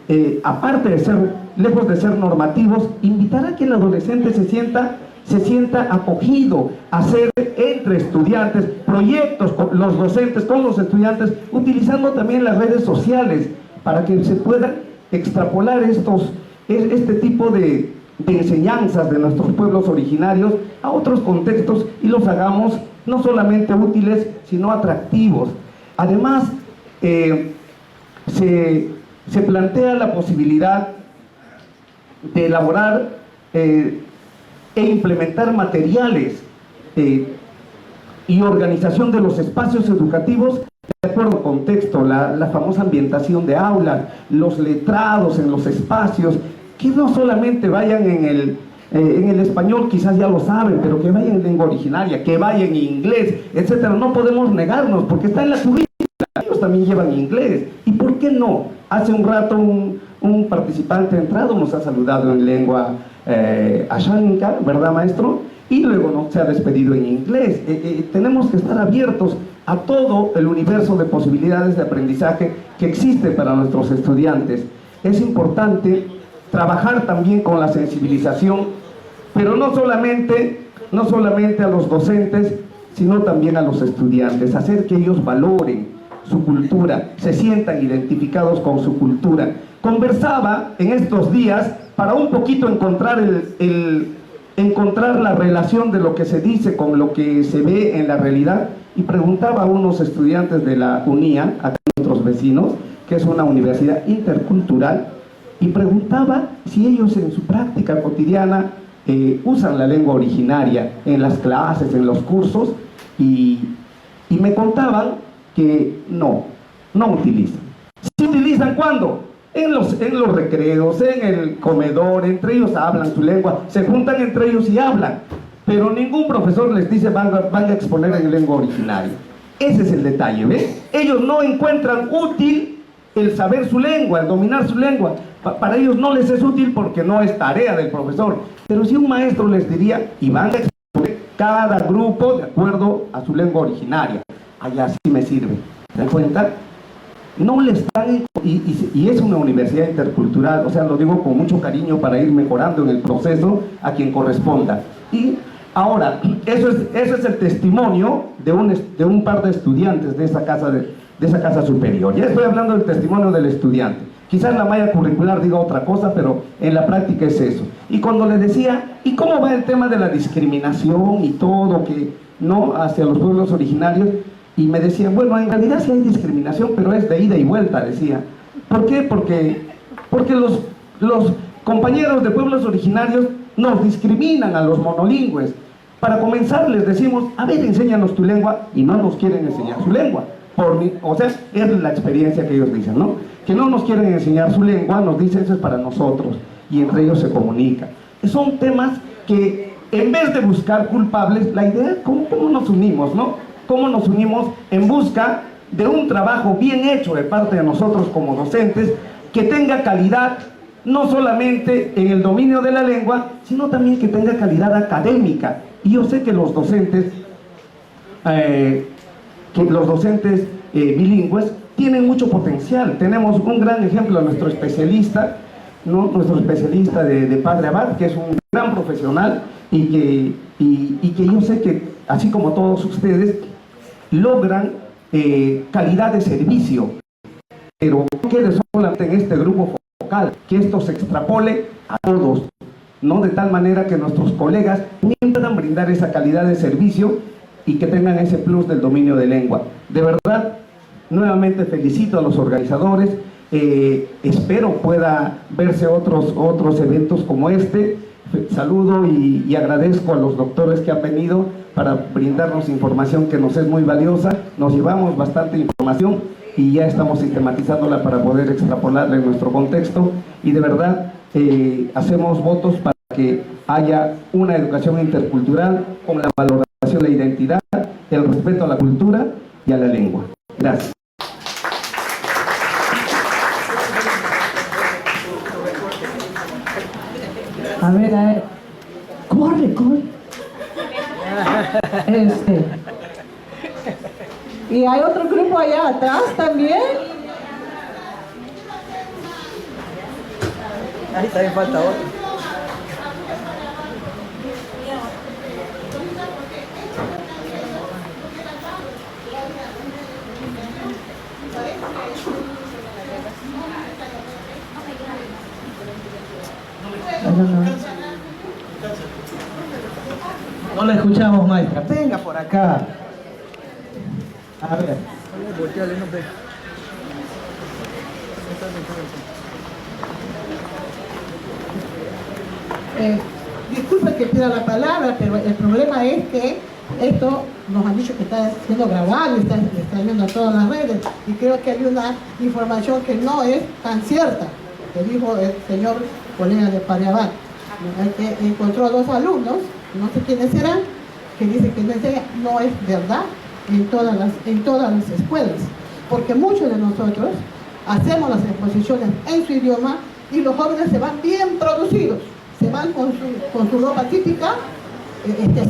ser normativos, invitar a que el adolescente se sienta acogido, hacer entre estudiantes proyectos con los docentes, con los estudiantes, utilizando también las redes sociales para que se puedan extrapolar este tipo de enseñanzas de nuestros pueblos originarios a otros contextos y los hagamos no solamente útiles, sino atractivos. Además, se plantea la posibilidad de elaborar e implementar materiales y organización de los espacios educativos de acuerdo al contexto, la famosa ambientación de aulas, los letrados en los espacios, que no solamente vayan en el español, quizás ya lo saben, pero que vayan en lengua originaria, que vayan en inglés, etcétera. No podemos negarnos, porque está en la currícula, ellos también llevan inglés. ¿Y por qué no? Hace un rato un participante entrado nos ha saludado en lengua ashánica, ¿verdad, maestro? Y luego no se ha despedido en inglés. Tenemos que estar abiertos a todo el universo de posibilidades de aprendizaje que existe para nuestros estudiantes. Es importante trabajar también con la sensibilización, pero no solamente a los docentes, sino también a los estudiantes, hacer que ellos valoren su cultura, se sientan identificados con su cultura. Conversaba en estos días para un poquito encontrar encontrar la relación de lo que se dice con lo que se ve en la realidad, y preguntaba a unos estudiantes de la UNIA, acá nuestros vecinos, que es una universidad intercultural, y preguntaba si ellos en su práctica cotidiana usan la lengua originaria en las clases, en los cursos, y me contaban que no utilizan. ¿Sí utilizan cuándo? En los recreos, en el comedor, entre ellos hablan su lengua, se juntan entre ellos y hablan, pero ningún profesor les dice van a exponer en lengua originaria. Ese es el detalle, ¿ves? Ellos no encuentran útil el saber su lengua, el dominar su lengua. Para ellos no les es útil porque no es tarea del profesor, pero si un maestro les diría, y van a exponer cada grupo de acuerdo a su lengua originaria, allá sí me sirve. ¿Se dan cuenta? No le están, y es una universidad intercultural, o sea, lo digo con mucho cariño para ir mejorando en el proceso a quien corresponda. Y ahora, eso es el testimonio de un par de estudiantes de esa casa superior. Ya estoy hablando del testimonio del estudiante. Quizás la malla curricular diga otra cosa, pero en la práctica es eso. Y cuando le decía, ¿y cómo va el tema de la discriminación y todo que no hacia los pueblos originarios? Y me decían, bueno, en realidad sí hay discriminación, pero es de ida y vuelta, decía. ¿Por qué? Porque los compañeros de pueblos originarios nos discriminan a los monolingües. Para comenzar les decimos, a ver, enséñanos tu lengua, y no nos quieren enseñar su lengua. O sea, es la experiencia que ellos dicen, ¿no? Que no nos quieren enseñar su lengua, nos dicen eso es para nosotros, y entre ellos se comunican. Son temas que, en vez de buscar culpables, la idea es cómo nos unimos, ¿no? Cómo nos unimos en busca de un trabajo bien hecho de parte de nosotros como docentes, que tenga calidad, no solamente en el dominio de la lengua, sino también que tenga calidad académica. Y yo sé que los docentes, bilingües tienen mucho potencial. Tenemos un gran ejemplo de nuestro especialista, ¿no? Nuestro especialista de Padre Abad, que es un gran profesional y que yo sé que, así como todos ustedes, logran calidad de servicio, pero no quede solamente en este grupo focal, que esto se extrapole a todos, ¿no? De tal manera que nuestros colegas también puedan brindar esa calidad de servicio y que tengan ese plus del dominio de lengua. De verdad, nuevamente felicito a los organizadores, espero pueda verse otros eventos como este. Saludo y agradezco a los doctores que han venido para brindarnos información que nos es muy valiosa. Nos llevamos bastante información y ya estamos sistematizándola para poder extrapolarla en nuestro contexto, y de verdad hacemos votos para que haya una educación intercultural con la valoración de la identidad, el respeto a la cultura y a la lengua. Gracias. A ver, corre. Y hay otro grupo allá atrás también. Ahí también falta otro. No la escuchamos, maestra. Venga por acá. A ver. Disculpe que pida la palabra, pero el problema es que esto nos han dicho que está siendo grabado y está yendo a todas las redes, y creo que hay una información que no es tan cierta, que dijo el señor colega de Pariabal, que encontró 2 alumnos, no sé quiénes serán, que dicen que no es verdad en todas las escuelas, porque muchos de nosotros hacemos las exposiciones en su idioma y los jóvenes se van bien producidos, se van con su ropa típica,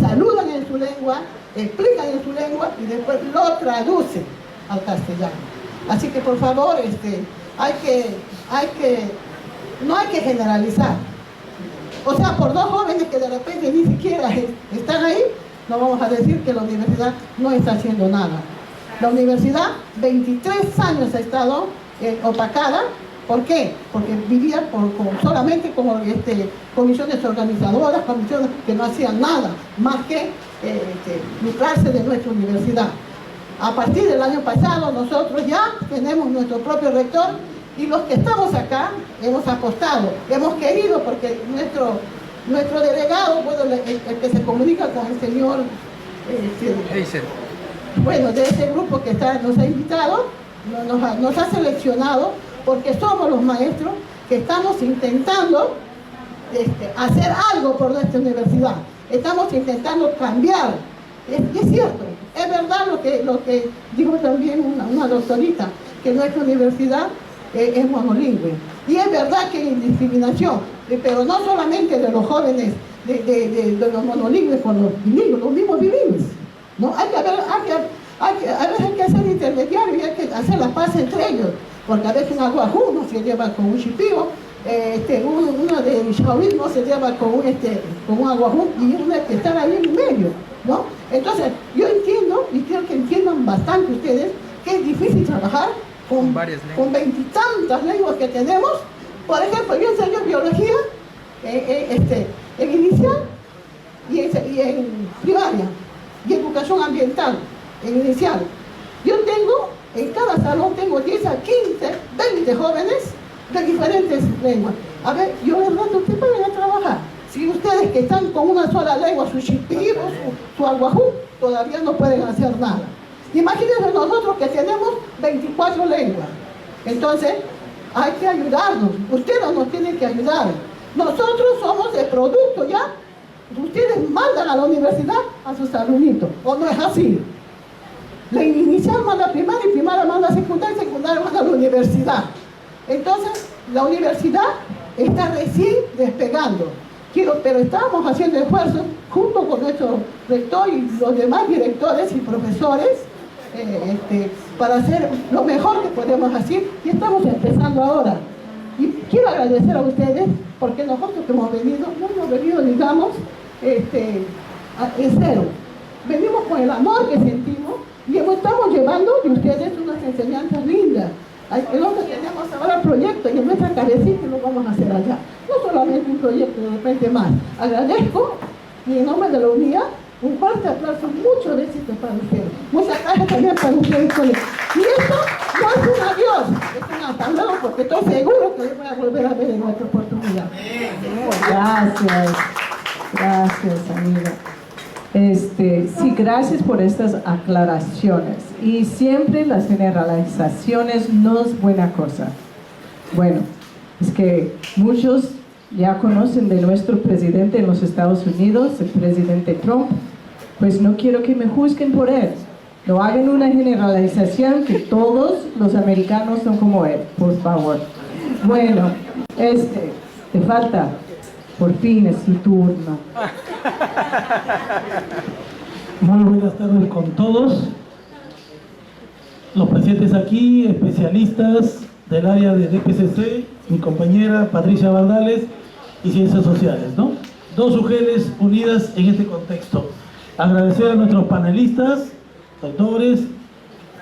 saludan en su lengua, explican en su lengua y después lo traducen al castellano. Así que por favor, hay que no hay que generalizar. O sea, por dos jóvenes que de repente ni siquiera están ahí, no vamos a decir que la universidad no está haciendo nada. La universidad 23 años ha estado opacada. ¿Por qué? Porque vivía solamente como comisiones organizadoras, comisiones que no hacían nada más que lucrarse de nuestra universidad. A partir del año pasado nosotros ya tenemos nuestro propio rector y los que estamos acá hemos apostado, hemos querido, porque nuestro delegado, bueno, el que se comunica con el señor bueno, de ese grupo que nos ha invitado, nos ha seleccionado, porque somos los maestros que estamos intentando hacer algo por nuestra universidad. Estamos intentando cambiar. Y es cierto, es verdad lo que dijo también una doctorita, que nuestra universidad es monolingüe. Y es verdad que hay discriminación, pero no solamente de los jóvenes, de los monolingües con los bilingües, los mismos bilingües. ¿No? A veces hay que hacer intermediario y hay que hacer la paz entre ellos, porque a veces un aguajú no se lleva con un chipío, uno de Shaolin no se lleva con un aguajú, y uno hay que estar ahí en medio, ¿no? Entonces, yo entiendo, y quiero que entiendan bastante ustedes, que es difícil trabajar con veintitantas lenguas que tenemos. Por ejemplo, yo enseño biología en inicial y en primaria, y educación ambiental en inicial. Yo tengo, en cada salón tengo 10 a 15, 20 jóvenes de diferentes lenguas. A ver, yo les rato, ustedes vayan a trabajar. Si ustedes que están con una sola lengua, su chipí o su aguajú, todavía no pueden hacer nada. Imagínense nosotros que tenemos 24 lenguas. Entonces, hay que ayudarnos. Ustedes nos tienen que ayudar. Nosotros somos el producto ya. Ustedes mandan a la universidad a sus alumnitos, ¿o no es así? La inicial manda a primaria y primaria manda a secundaria y secundaria manda a la universidad. Entonces, la universidad está recién despegando. Pero estamos haciendo esfuerzos junto con nuestro rector y los demás directores y profesores para hacer lo mejor que podemos hacer, y estamos empezando ahora. Y quiero agradecer a ustedes, porque nosotros que hemos venido, no hemos venido, digamos, en cero. Venimos con el amor que sentimos y estamos llevando de ustedes unas enseñanzas lindas. Nosotros tenemos ahora proyectos y en nuestra cabecita lo vamos a hacer allá. No solamente un proyecto, de repente más. Agradezco, y en nombre de la unidad, un fuerte aplauso, mucho éxito para ustedes. Muchas gracias también para ustedes. Y esto no es un adiós, es un hasta luego, porque estoy seguro que les voy a volver a ver en otra oportunidad. Gracias, amiga. Sí, gracias por estas aclaraciones. Y siempre las generalizaciones no es buena cosa. Bueno, es que muchos ya conocen de nuestro presidente en los Estados Unidos, el presidente Trump. Pues no quiero que me juzguen por él. No hagan una generalización que todos los americanos son como él, por favor. Bueno, te falta. Por fin es tu turno. Muy buenas tardes con todos. Los presentes aquí, especialistas del área de DPCC, mi compañera Patricia Bardales, y Ciencias Sociales, ¿no? Dos UGELs unidas en este contexto. Agradecer a nuestros panelistas, doctores.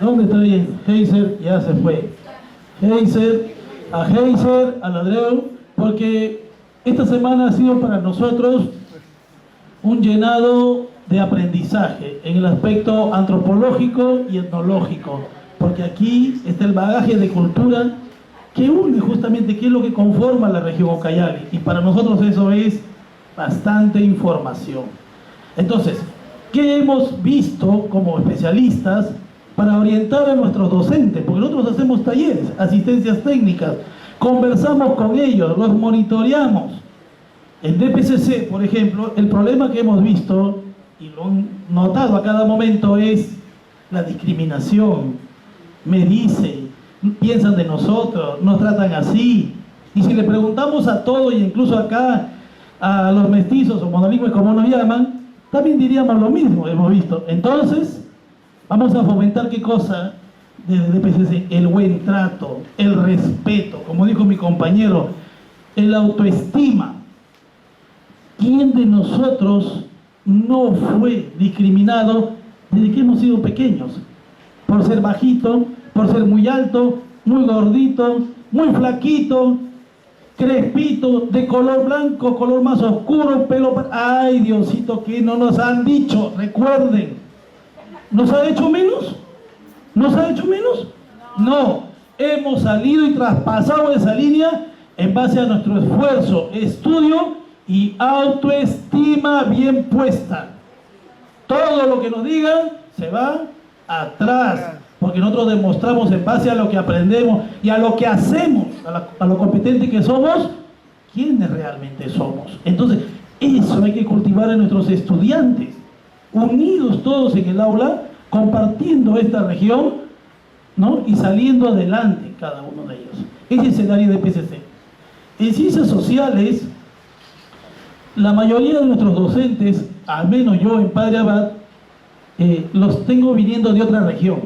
¿Dónde está bien? Heiser ya se fue. Heiser, a Ladreu, porque esta semana ha sido para nosotros un llenado de aprendizaje en el aspecto antropológico y etnológico, porque aquí está el bagaje de cultura que une justamente qué es lo que conforma la región Ucayali, y para nosotros eso es bastante información. Entonces, ¿qué hemos visto como especialistas para orientar a nuestros docentes? Porque nosotros hacemos talleres, asistencias técnicas, conversamos con ellos, los monitoreamos. En DPCC, por ejemplo, el problema que hemos visto y lo han notado a cada momento es la discriminación. Me dicen, piensan de nosotros, nos tratan así. Y si le preguntamos a todos, e incluso acá a los mestizos o monolingües como nos llaman, también diríamos lo mismo, hemos visto. Entonces, vamos a fomentar ¿qué cosa? Desde DPCC, el buen trato, el respeto. Como dijo mi compañero, en la autoestima. ¿Quién de nosotros no fue discriminado desde que hemos sido pequeños? Por ser bajito, por ser muy alto, muy gordito, muy flaquito, crespito, de color blanco, color más oscuro, pelo... ¡Ay, Diosito, que no nos han dicho! Recuerden, ¿nos ha hecho menos? ¿Nos ha hecho menos? No, hemos salido y traspasado esa línea en base a nuestro esfuerzo, estudio y autoestima bien puesta. Todo lo que nos digan se va atrás, porque nosotros demostramos en base a lo que aprendemos y a lo que hacemos, a lo competente que somos, quiénes realmente somos. Entonces, eso hay que cultivar en nuestros estudiantes, unidos todos en el aula, compartiendo esta región, ¿no? Y saliendo adelante cada uno de ellos. Ese es el área de PCC. En ciencias sociales, la mayoría de nuestros docentes, al menos yo en Padre Abad, los tengo viniendo de otra región.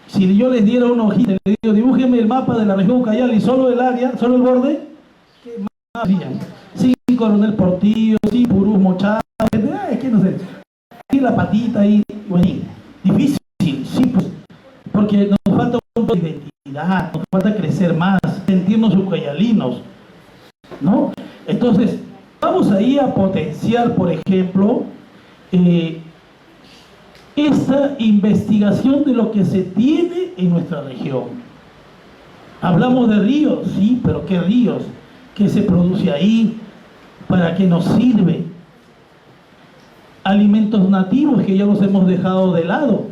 Si yo les diera una hojita, les digo, dibújenme el mapa de la región Ucayali, solo el área, solo el borde, ¿qué más harían? Sin Coronel Portillo, sin Purús Mochá, que no sé, y la patita ahí, bueno, difícil, sí, pues, porque nos falta un poco de identidad, nos falta crecer más, sentirnos ucayalinos, ¿no? Entonces, vamos ahí a potenciar, por ejemplo, esta investigación de lo que se tiene en nuestra región. Hablamos de ríos, sí, pero ¿qué ríos? ¿Qué se produce ahí? ¿Para qué nos sirve? Alimentos nativos que ya los hemos dejado de lado.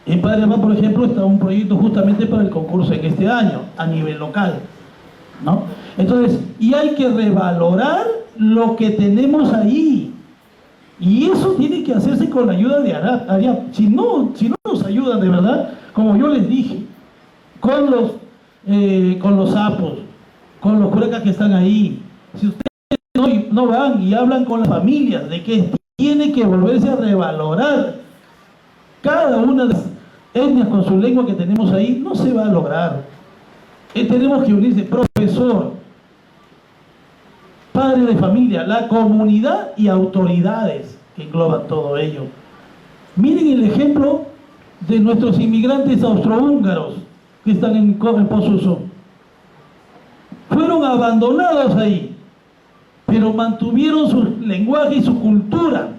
En Padre Abad, por ejemplo, está un proyecto justamente para el concurso en este año, a nivel local, ¿no? Entonces, y hay que revalorar lo que tenemos ahí. Y eso tiene que hacerse con la ayuda de ARIAP. Si no nos ayudan de verdad, como yo les dije, con los sapos, con los curacas que están ahí, si ustedes no van y hablan con las familias de que tiene que volverse a revalorar cada una de las etnias con su lengua que tenemos ahí, no se va a lograr. Tenemos que unirse, profesor, padre de familia, la comunidad y autoridades que engloban todo ello. Miren el ejemplo de nuestros inmigrantes austrohúngaros que están en Posuso. Fueron abandonados ahí, pero mantuvieron su lenguaje y su cultura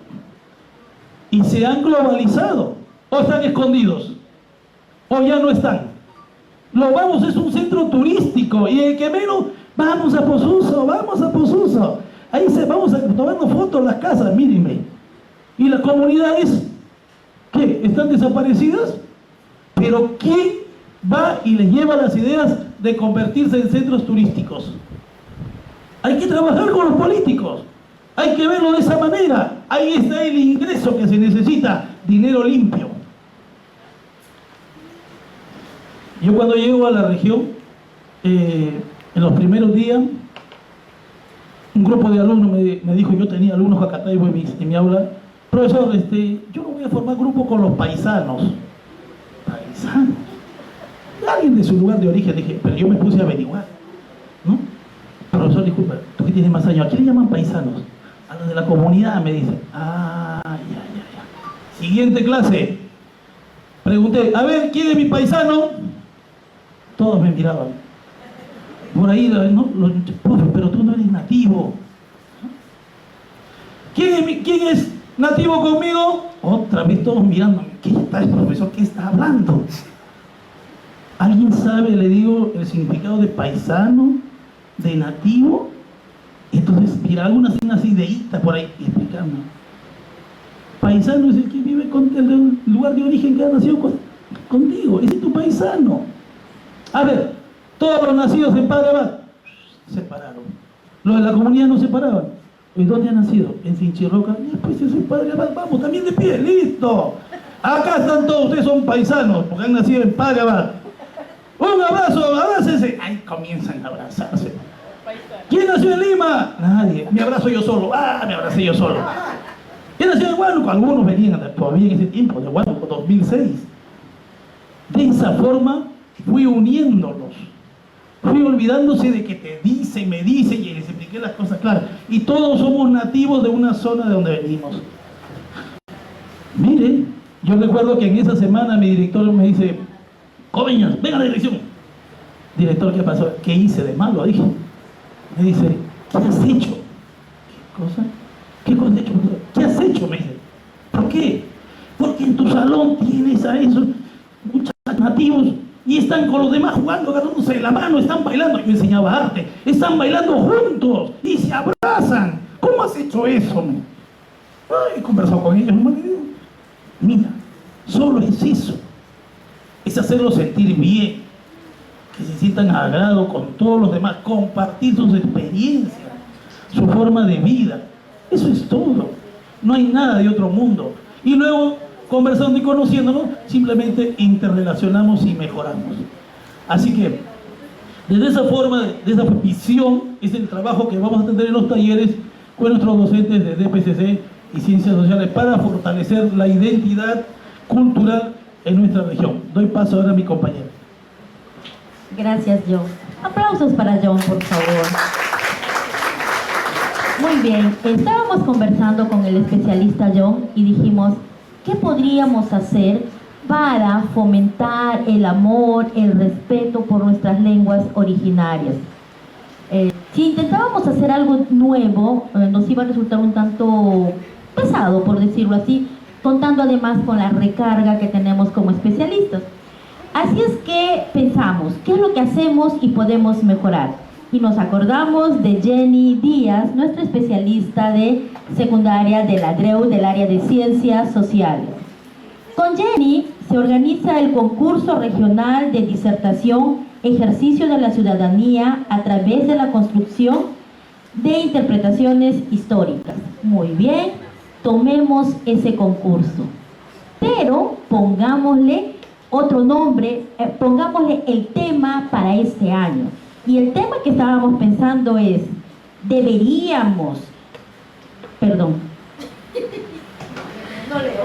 y se han globalizado, o están escondidos, o ya no están. Lo vamos, es un centro turístico y el que menos, vamos a Posuso, ahí vamos a tomando fotos las casas, mírenme. Y las comunidades, ¿qué? ¿Están desaparecidas? Pero ¿quién va y les lleva las ideas de convertirse en centros turísticos? Hay que trabajar con los políticos, hay que verlo de esa manera. Ahí está el ingreso que se necesita, dinero limpio. Yo cuando llego a la región, en los primeros días, un grupo de alumnos me dijo, yo tenía alumnos Jacataibo en mi aula, profesor, yo no voy a formar grupo con los paisanos. ¿Paisanos? Alguien de su lugar de origen, dije, pero yo me puse a averiguar, ¿no? Profesor, disculpa, tú que tienes más años, ¿a quién le llaman paisanos? A los de la comunidad, me dice. Ah, ya. Siguiente clase. Pregunté, a ver, ¿quién es mi paisano? Todos me miraban. Por ahí, ¿no? Profe, pero tú no eres nativo. ¿Quién es nativo conmigo? Otra vez todos mirándome. ¿Qué está el profesor? ¿Qué está hablando? ¿Alguien sabe, le digo, el significado de paisano, de nativo? Entonces, mira, algunas ideítas por ahí explicando. Paisano es el que vive con el lugar de origen que ha nacido contigo. Ese es tu paisano. A ver, todos los nacidos en Padre Abad se separaron. Los de la comunidad no se separaban. ¿Y dónde han nacido? En Sinchirroca. Pues yo soy Padre Abad. Vamos, también de pie, listo. Acá están todos, ustedes son paisanos porque han nacido en Padre Abad. Un abrazo, abrácense. Ahí comienzan a abrazarse. ¿Quién nació en Lima? Nadie. Me abrazo yo solo. Me abracé yo solo. ¿Quién nació en Huánuco? Algunos venían todavía en ese tiempo, de Huánuco, 2006. De esa forma fui uniéndolos. fui olvidándose de que te dice, me dice, y les expliqué las cosas claras. Y todos somos nativos de una zona de donde venimos. Mire, yo recuerdo que en esa semana mi director me dice, jóvenes, vengan a la dirección. Director, ¿qué pasó? ¿Qué hice de malo? Dije. Me dice, ¿qué has hecho? ¿Qué cosa? ¿Qué cosa has hecho? ¿Qué has hecho? Me dice. ¿Por qué? Porque en tu salón tienes a esos muchos nativos y están con los demás jugando, agarrándose de la mano, están bailando. Yo enseñaba arte, están bailando juntos y se abrazan. ¿Cómo has hecho eso? Ay, he conversado con ellos, hermano. Mira, solo es eso. Es hacerlos sentir bien, que se sientan agrado con todos los demás, compartir sus experiencias, su forma de vida. Eso es todo. No hay nada de otro mundo. Y luego, conversando y conociéndonos, simplemente interrelacionamos y mejoramos. Así que, desde esa forma, de esa visión, es el trabajo que vamos a tener en los talleres con nuestros docentes de DPCC y Ciencias Sociales para fortalecer la identidad cultural en nuestra región. Doy paso ahora a mi compañero. Gracias, John. Aplausos para John, por favor. Muy bien, estábamos conversando con el especialista John y dijimos, ¿qué podríamos hacer para fomentar el amor, el respeto por nuestras lenguas originarias? Si intentábamos hacer algo nuevo, nos iba a resultar un tanto pesado, por decirlo así, contando además con la recarga que tenemos como especialistas. Así es que pensamos, ¿qué es lo que hacemos y podemos mejorar? Y nos acordamos de Jenny Díaz, nuestra especialista de secundaria de la DREU, del área de Ciencias Sociales. Con Jenny se organiza el concurso regional de disertación Ejercicio de la Ciudadanía a través de la construcción de interpretaciones históricas. Muy bien, tomemos ese concurso, pero pongámosle otro nombre, pongámosle el tema para este año. Y el tema que estábamos pensando es, deberíamos, perdón, no leo.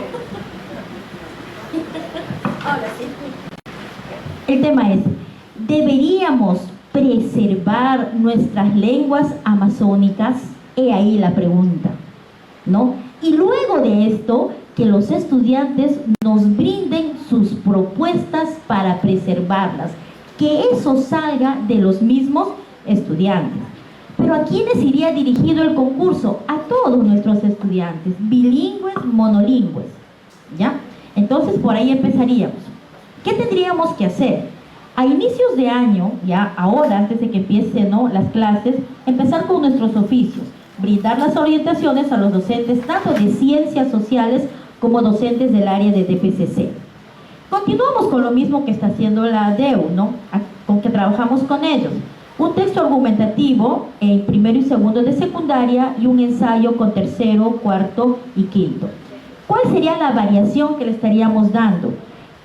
Ahora sí. El tema es, ¿deberíamos preservar nuestras lenguas amazónicas? He ahí la pregunta, ¿no? Y luego de esto, que los estudiantes nos brinden sus propuestas para preservarlas, que eso salga de los mismos estudiantes. Pero ¿a quiénes iría dirigido el concurso? A todos nuestros estudiantes, bilingües, monolingües, ¿ya? Entonces por ahí empezaríamos. ¿Qué tendríamos que hacer? A inicios de año, ya ahora, antes de que empiecen, ¿no?, las clases, empezar con nuestros oficios, brindar las orientaciones a los docentes tanto de Ciencias Sociales como docentes del área de DPCC. Continuamos con lo mismo que está haciendo la DEU, ¿no?, con que trabajamos con ellos. Un texto argumentativo en primero y segundo de secundaria y un ensayo con tercero, cuarto y quinto. ¿Cuál sería la variación que le estaríamos dando?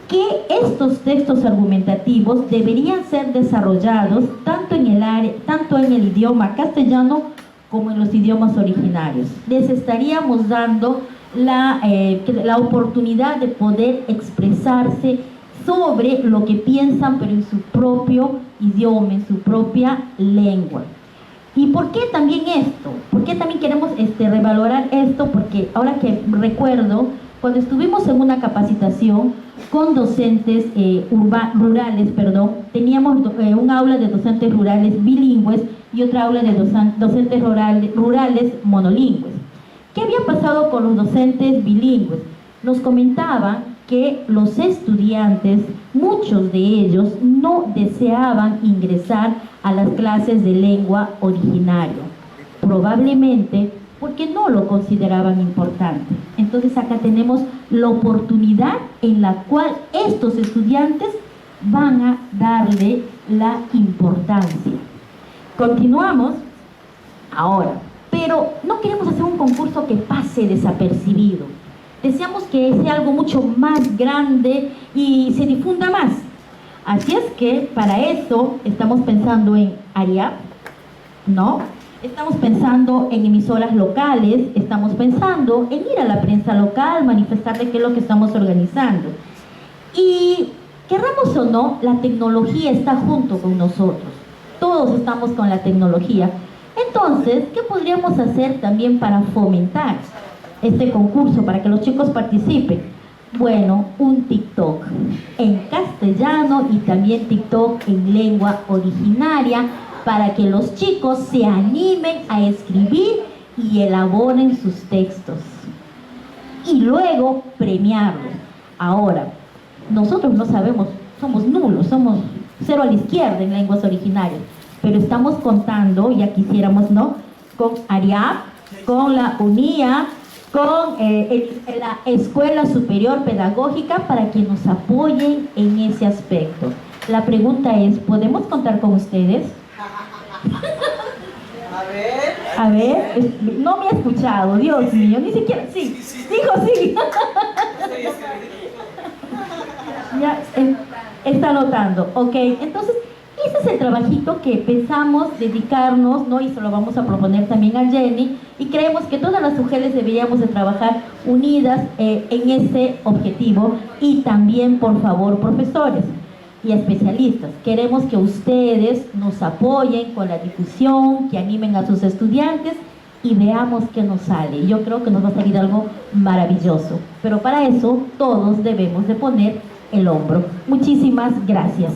Que estos textos argumentativos deberían ser desarrollados tanto en el idioma castellano como en los idiomas originarios. Les estaríamos dando la oportunidad de poder expresarse sobre lo que piensan, pero en su propio idioma, en su propia lengua. ¿Y por qué también esto? ¿Por qué también queremos revalorar esto? Porque ahora que recuerdo, cuando estuvimos en una capacitación con docentes rurales, teníamos un aula de docentes rurales bilingües y otra aula de docentes rurales monolingües. ¿Qué había pasado con los docentes bilingües? Nos comentaban que los estudiantes, muchos de ellos, no deseaban ingresar a las clases de lengua originaria, probablemente porque no lo consideraban importante. Entonces acá tenemos la oportunidad en la cual estos estudiantes van a darle la importancia. Continuamos ahora, pero no queremos hacer un concurso que pase desapercibido. Deseamos que sea algo mucho más grande y se difunda más. Así es que para eso estamos pensando en ARIAP, ¿no? Estamos pensando en emisoras locales, estamos pensando en ir a la prensa local, manifestarle qué es lo que estamos organizando. Y querramos o no, la tecnología está junto con nosotros. todos estamos con la tecnología. Entonces, ¿qué podríamos hacer también para fomentar este concurso, para que los chicos participen? Bueno, un TikTok en castellano y también TikTok en lengua originaria, para que los chicos se animen a escribir y elaboren sus textos. Y luego premiarlos. Ahora, nosotros no sabemos, somos nulos, somos cero a la izquierda en lenguas originarias, pero estamos contando, ya quisiéramos, ¿no?, con ARIAP, con la UNIA, con la Escuela Superior Pedagógica, para que nos apoyen en ese aspecto. La pregunta es, ¿podemos contar con ustedes? A ver, no me ha escuchado, Dios mío, ni siquiera, sí, dijo sí. Ya está anotando, ok. Entonces, ese es el trabajito que pensamos dedicarnos, ¿no? Y se lo vamos a proponer también a Jenny, y creemos que todas las mujeres deberíamos de trabajar unidas en ese objetivo. Y también, por favor, profesores y especialistas, queremos que ustedes nos apoyen con la difusión, que animen a sus estudiantes y veamos qué nos sale. Yo creo que nos va a salir algo maravilloso, pero para eso todos debemos de poner el hombro. Muchísimas gracias.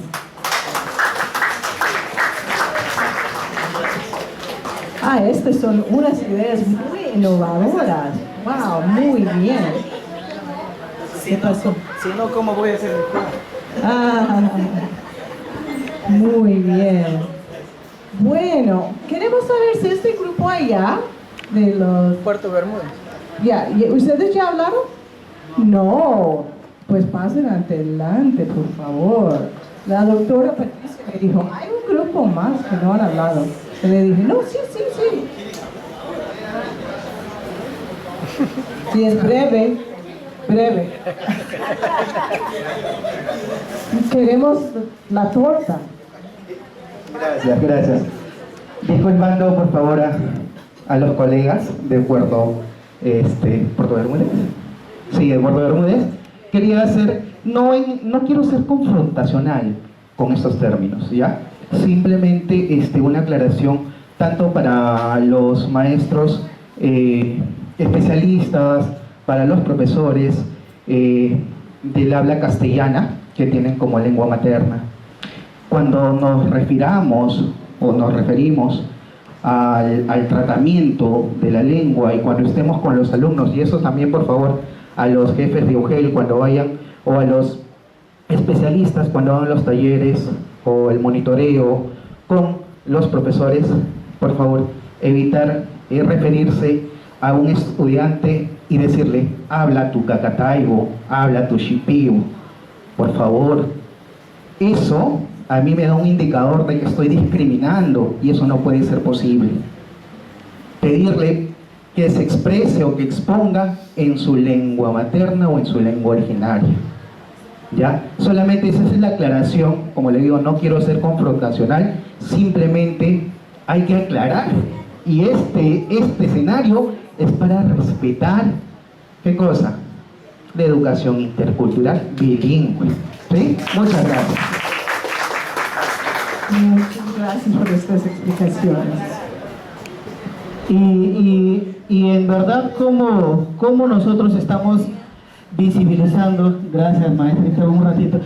Estas son unas ideas muy innovadoras. Wow, muy bien. ¿Qué pasó? Si no, ¿cómo voy a hacer el plan? Muy bien. Bueno, queremos saber si este grupo allá de los... Puerto Bermúdez. Ya, ¿ustedes ya hablaron? No, pues pasen adelante, por favor. La doctora Patricia me dijo, hay un grupo más que no han hablado. Y le dije, no, sí. Si es breve. Queremos la torta. Gracias. Disculpando por favor a los colegas de Puerto Bermúdez. Sí, de Puerto Bermúdez. Quería hacer, no quiero ser confrontacional con estos términos, ¿ya? Simplemente una aclaración tanto para los maestros especialistas, para los profesores del habla castellana que tienen como lengua materna. Cuando nos refiramos o nos referimos al tratamiento de la lengua, y cuando estemos con los alumnos, y eso también por favor a los jefes de UGEL cuando vayan, o a los especialistas cuando hagan los talleres o el monitoreo con los profesores, por favor evitar referirse a un estudiante y decirle, habla tu cacataibo, habla tu chipío, por favor. Eso a mí me da un indicador de que estoy discriminando, y eso no puede ser posible. Pedirle que se exprese o que exponga en su lengua materna o en su lengua originaria. ¿Ya? Solamente esa es la aclaración. Como le digo, no quiero ser confrontacional, simplemente hay que aclarar. Y este escenario es para respetar, ¿qué cosa? La educación intercultural bilingüe. ¿Sí? Muchas gracias. Muchas gracias por estas explicaciones. Y en verdad, ¿cómo nosotros estamos visibilizando, gracias maestra, un ratito,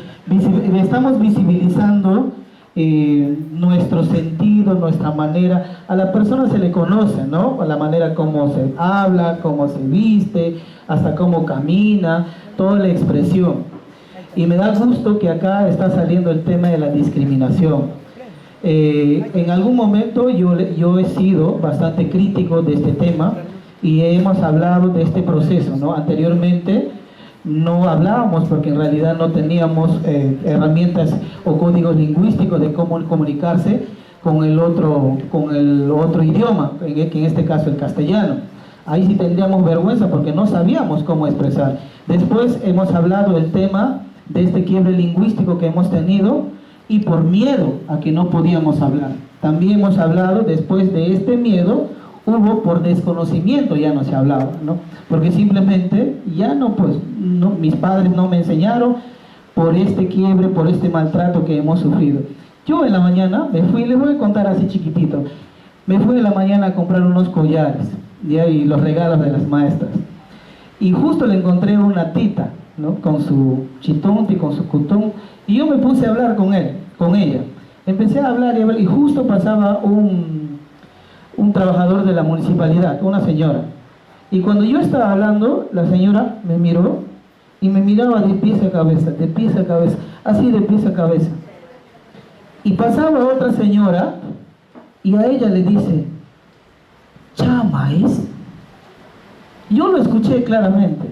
estamos visibilizando nuestro sentido, nuestra manera? A la persona se le conoce, ¿no? A la manera como se habla, cómo se viste, hasta cómo camina, toda la expresión. Y me da gusto que acá está saliendo el tema de la discriminación. En algún momento yo he sido bastante crítico de este tema y hemos hablado de este proceso, ¿no? Anteriormente no hablábamos porque en realidad no teníamos herramientas o códigos lingüísticos de cómo comunicarse con el otro idioma, en este caso el castellano. Ahí sí tendríamos vergüenza porque no sabíamos cómo expresar. Después hemos hablado del tema de este quiebre lingüístico que hemos tenido, y por miedo a que no podíamos hablar. También hemos hablado, después de este miedo, hubo por desconocimiento, ya no se hablaba, ¿no? Porque simplemente ya no, mis padres no me enseñaron, por este quiebre, por este maltrato que hemos sufrido. Yo en la mañana me fui, les voy a contar así chiquitito, me fui en la mañana a comprar unos collares, ¿ya? Y los regalos de las maestras. Y justo le encontré una tita, ¿no? Con su chitonti, con su cutón, y yo me puse a hablar con ella. Empecé a hablar y justo pasaba un trabajador de la municipalidad, una señora. Y cuando yo estaba hablando, la señora me miró y me miraba de pies a cabeza, así de pies a cabeza. Y pasaba otra señora y a ella le dice, chama es. Yo lo escuché claramente,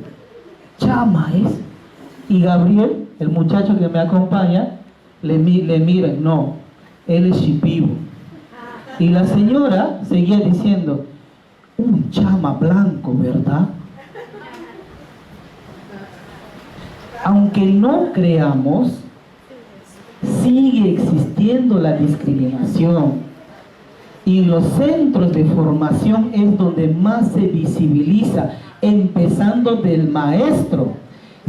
chama es. Y Gabriel, el muchacho que me acompaña, le mira, no, él es shipibo. Y la señora seguía diciendo, un chama blanco, ¿verdad? Aunque no creamos, sigue existiendo la discriminación. Y en los centros de formación es donde más se visibiliza, empezando del maestro.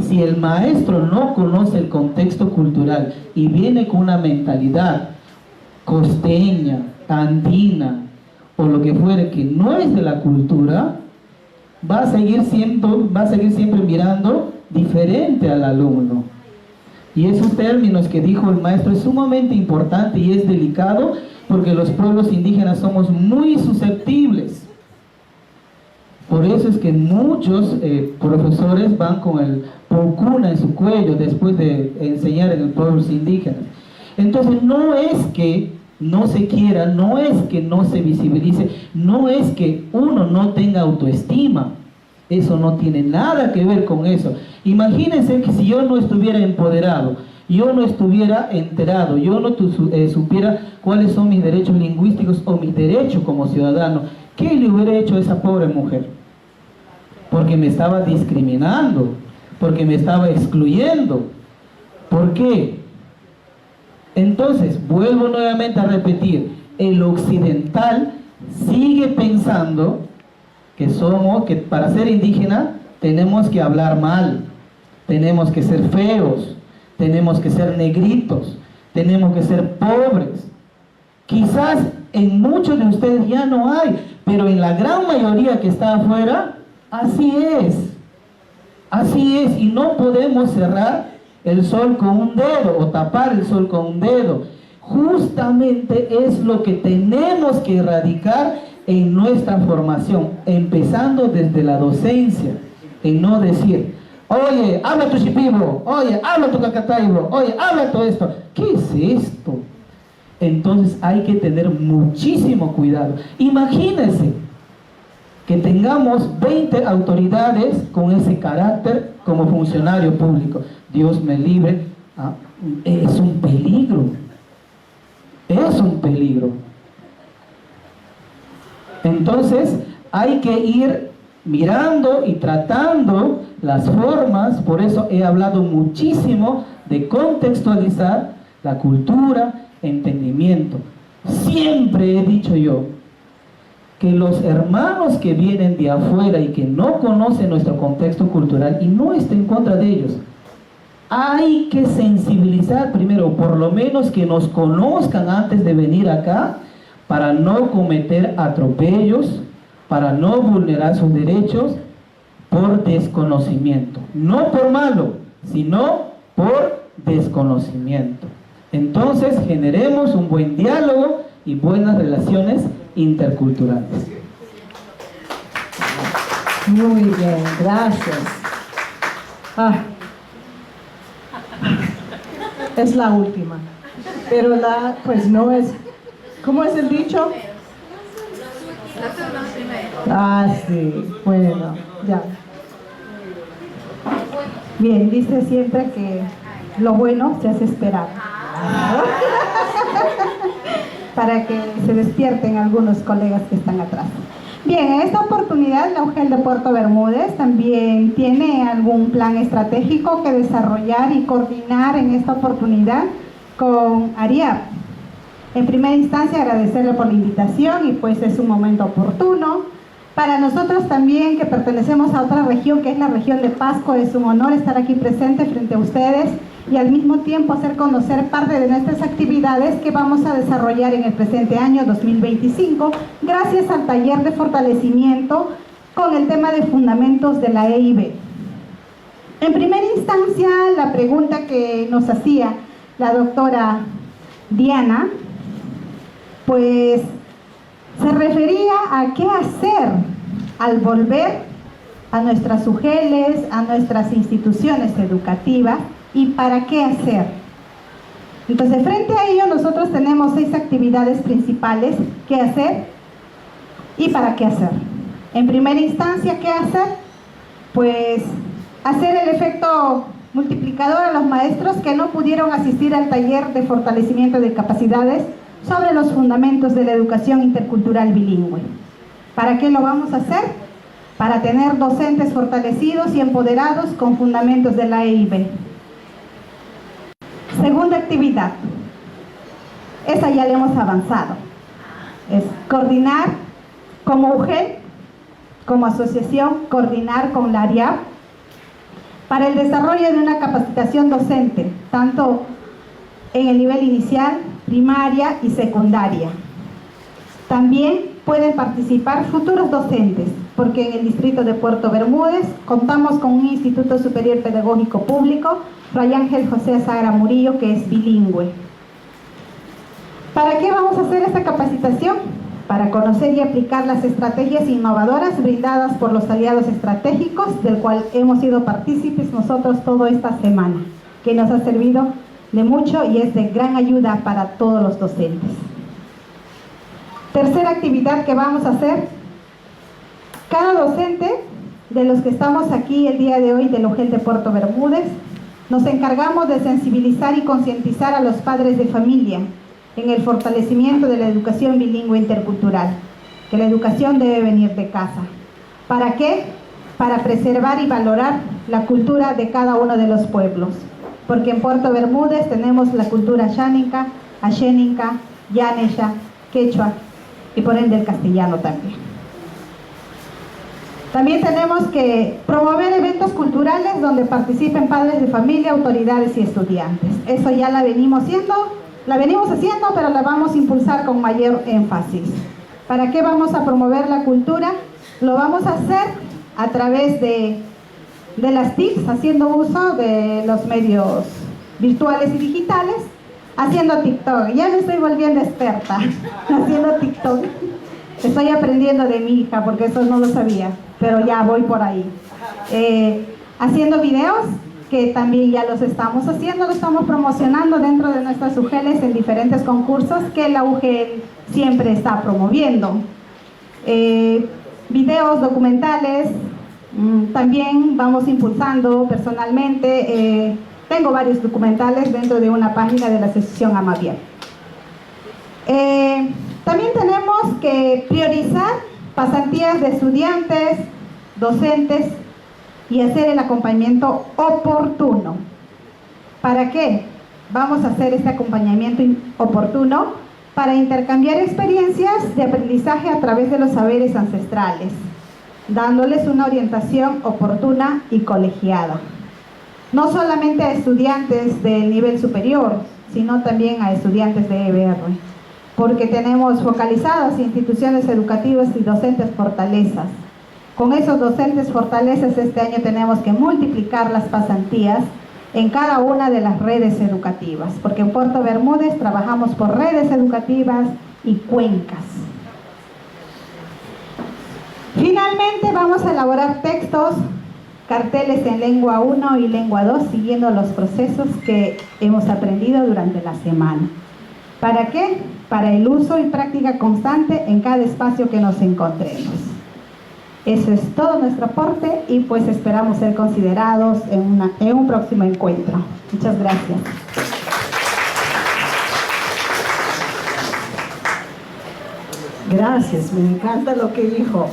Si el maestro no conoce el contexto cultural y viene con una mentalidad costeña, andina o lo que fuere que no es de la cultura, va a seguir siempre mirando diferente al alumno. Y esos términos que dijo el maestro es sumamente importante y es delicado porque los pueblos indígenas somos muy susceptibles. Por eso es que muchos profesores van con el pocuna en su cuello después de enseñar en los pueblos indígenas. Entonces no es que no se quiera, no es que no se visibilice, no es que uno no tenga autoestima. Eso no tiene nada que ver con eso. Imagínense que si yo no estuviera empoderado, yo no estuviera enterado, yo no supiera cuáles son mis derechos lingüísticos o mis derechos como ciudadano, ¿qué le hubiera hecho a esa pobre mujer? Porque me estaba discriminando, porque me estaba excluyendo. ¿Por qué? Entonces, vuelvo nuevamente a repetir, el occidental sigue pensando que para ser indígena tenemos que hablar mal, tenemos que ser feos, tenemos que ser negritos, tenemos que ser pobres. Quizás en muchos de ustedes ya no hay, pero en la gran mayoría que está afuera, así es. Así es, y no podemos cerrar el sol con un dedo o tapar el sol con un dedo. Justamente es lo que tenemos que erradicar en nuestra formación, empezando desde la docencia, en no decir, oye, habla tu shipibo, oye, habla tu cacataibo, oye, habla todo esto. ¿Qué es esto? Entonces hay que tener muchísimo cuidado. Imagínense que tengamos 20 autoridades con ese carácter como funcionario público. Dios me libre, es un peligro. Es un peligro. Entonces hay que ir mirando y tratando las formas. Por eso he hablado muchísimo de contextualizar la cultura, entendimiento. Siempre he dicho yo que los hermanos que vienen de afuera y que no conocen nuestro contexto cultural, y no está en contra de ellos, hay que sensibilizar primero, por lo menos que nos conozcan antes de venir acá, para no cometer atropellos, para no vulnerar sus derechos por desconocimiento. No por malo, sino por desconocimiento. Entonces generemos un buen diálogo y buenas relaciones interculturales. Muy bien, gracias. Es la última, pero pues no es. ¿Cómo es el dicho? Sí, bueno, ya. Bien, dice siempre que lo bueno se hace esperar. Para que se despierten algunos colegas que están atrás. Bien, en esta oportunidad la UGEL de Puerto Bermúdez también tiene algún plan estratégico que desarrollar y coordinar en esta oportunidad con ARIAP. En primera instancia agradecerle por la invitación y pues es un momento oportuno Para nosotros también, que pertenecemos a otra región, que es la región de Pasco, es un honor estar aquí presente frente a ustedes y al mismo tiempo hacer conocer parte de nuestras actividades que vamos a desarrollar en el presente año 2025, gracias al taller de fortalecimiento con el tema de fundamentos de la EIB. En primera instancia, la pregunta que nos hacía la doctora Diana, pues se refería a qué hacer al volver a nuestras UGELes, a nuestras instituciones educativas y para qué hacer. Entonces, frente a ello, nosotros tenemos 6 actividades principales: qué hacer y para qué hacer. En primera instancia, ¿qué hacer? Pues hacer el efecto multiplicador a los maestros que no pudieron asistir al taller de fortalecimiento de capacidades sobre los fundamentos de la educación intercultural bilingüe. ¿Para qué lo vamos a hacer? Para tener docentes fortalecidos y empoderados con fundamentos de la EIB. Segunda actividad, esa ya le hemos avanzado, es coordinar como UGEL, como asociación, coordinar con la ARIAP para el desarrollo de una capacitación docente, tanto en el nivel inicial, primaria y secundaria. También pueden participar futuros docentes, porque en el distrito de Puerto Bermúdez contamos con un Instituto Superior Pedagógico Público, Fray Ángel José Sagra Murillo, que es bilingüe. ¿Para qué vamos a hacer esta capacitación? Para conocer y aplicar las estrategias innovadoras brindadas por los aliados estratégicos, del cual hemos sido partícipes nosotros toda esta semana, que nos ha servido de mucho y es de gran ayuda para todos los docentes. Tercera actividad que vamos a hacer: cada docente de los que estamos aquí el día de hoy del UGEL de Puerto Bermúdez, nos encargamos de sensibilizar y concientizar a los padres de familia en el fortalecimiento de la educación bilingüe intercultural, que la educación debe venir de casa. ¿Para qué? Para preservar y valorar la cultura de cada uno de los pueblos, porque en Puerto Bermúdez tenemos la cultura xánica, axénica, yanesha, quechua y por ende el castellano también. También tenemos que promover eventos culturales donde participen padres de familia, autoridades y estudiantes. Eso ya la venimos haciendo, pero la vamos a impulsar con mayor énfasis. ¿Para qué vamos a promover la cultura? Lo vamos a hacer a través de las TICs, haciendo uso de los medios virtuales y digitales, haciendo TikTok. Ya me estoy volviendo experta haciendo TikTok. Estoy aprendiendo de mi hija porque eso no lo sabía, pero ya voy por ahí. Haciendo videos, que también ya los estamos haciendo, lo estamos promocionando dentro de nuestras UGELes en diferentes concursos que la UGEL siempre está promoviendo. Videos, documentales, también vamos impulsando personalmente. Tengo varios documentales dentro de una página de la Asociación Amabiel. También tenemos que priorizar pasantías de estudiantes, docentes y hacer el acompañamiento oportuno. ¿Para qué? Vamos a hacer este acompañamiento oportuno para intercambiar experiencias de aprendizaje a través de los saberes ancestrales, dándoles una orientación oportuna y colegiada. No solamente a estudiantes del nivel superior, sino también a estudiantes de EBR, porque tenemos focalizadas instituciones educativas y docentes fortalezas. Con esos docentes fortalezas este año tenemos que multiplicar las pasantías en cada una de las redes educativas, porque en Puerto Bermúdez trabajamos por redes educativas y cuencas. Finalmente vamos a elaborar textos, carteles en lengua 1 y lengua 2, siguiendo los procesos que hemos aprendido durante la semana. ¿Para qué? Para el uso y práctica constante en cada espacio que nos encontremos. Eso es todo nuestro aporte y pues esperamos ser considerados en un próximo encuentro. Muchas gracias. Gracias, me encanta lo que dijo.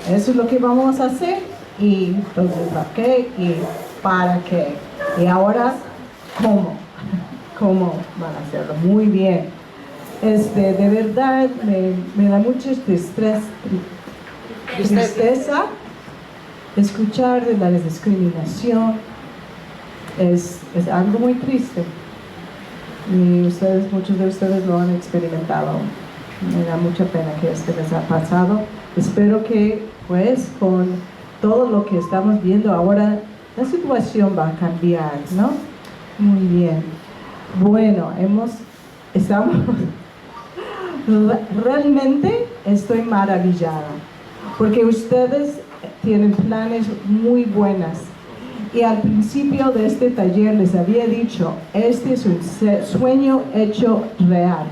Eso es lo que vamos a hacer y entonces ¿para qué? Y ¿para qué? Y ahora, ¿cómo? ¿Cómo van a hacerlo? Muy bien. De verdad me da mucho estrés tristeza. Escuchar de la discriminación es algo muy triste. Y muchos de ustedes lo han experimentado. Me da mucha pena que esto les ha pasado. Espero que, pues, con todo lo que estamos viendo ahora, la situación va a cambiar, ¿no? Muy bien. Bueno, realmente estoy maravillada, porque ustedes tienen planes muy buenos. Y al principio de este taller les había dicho, este es un sueño hecho real,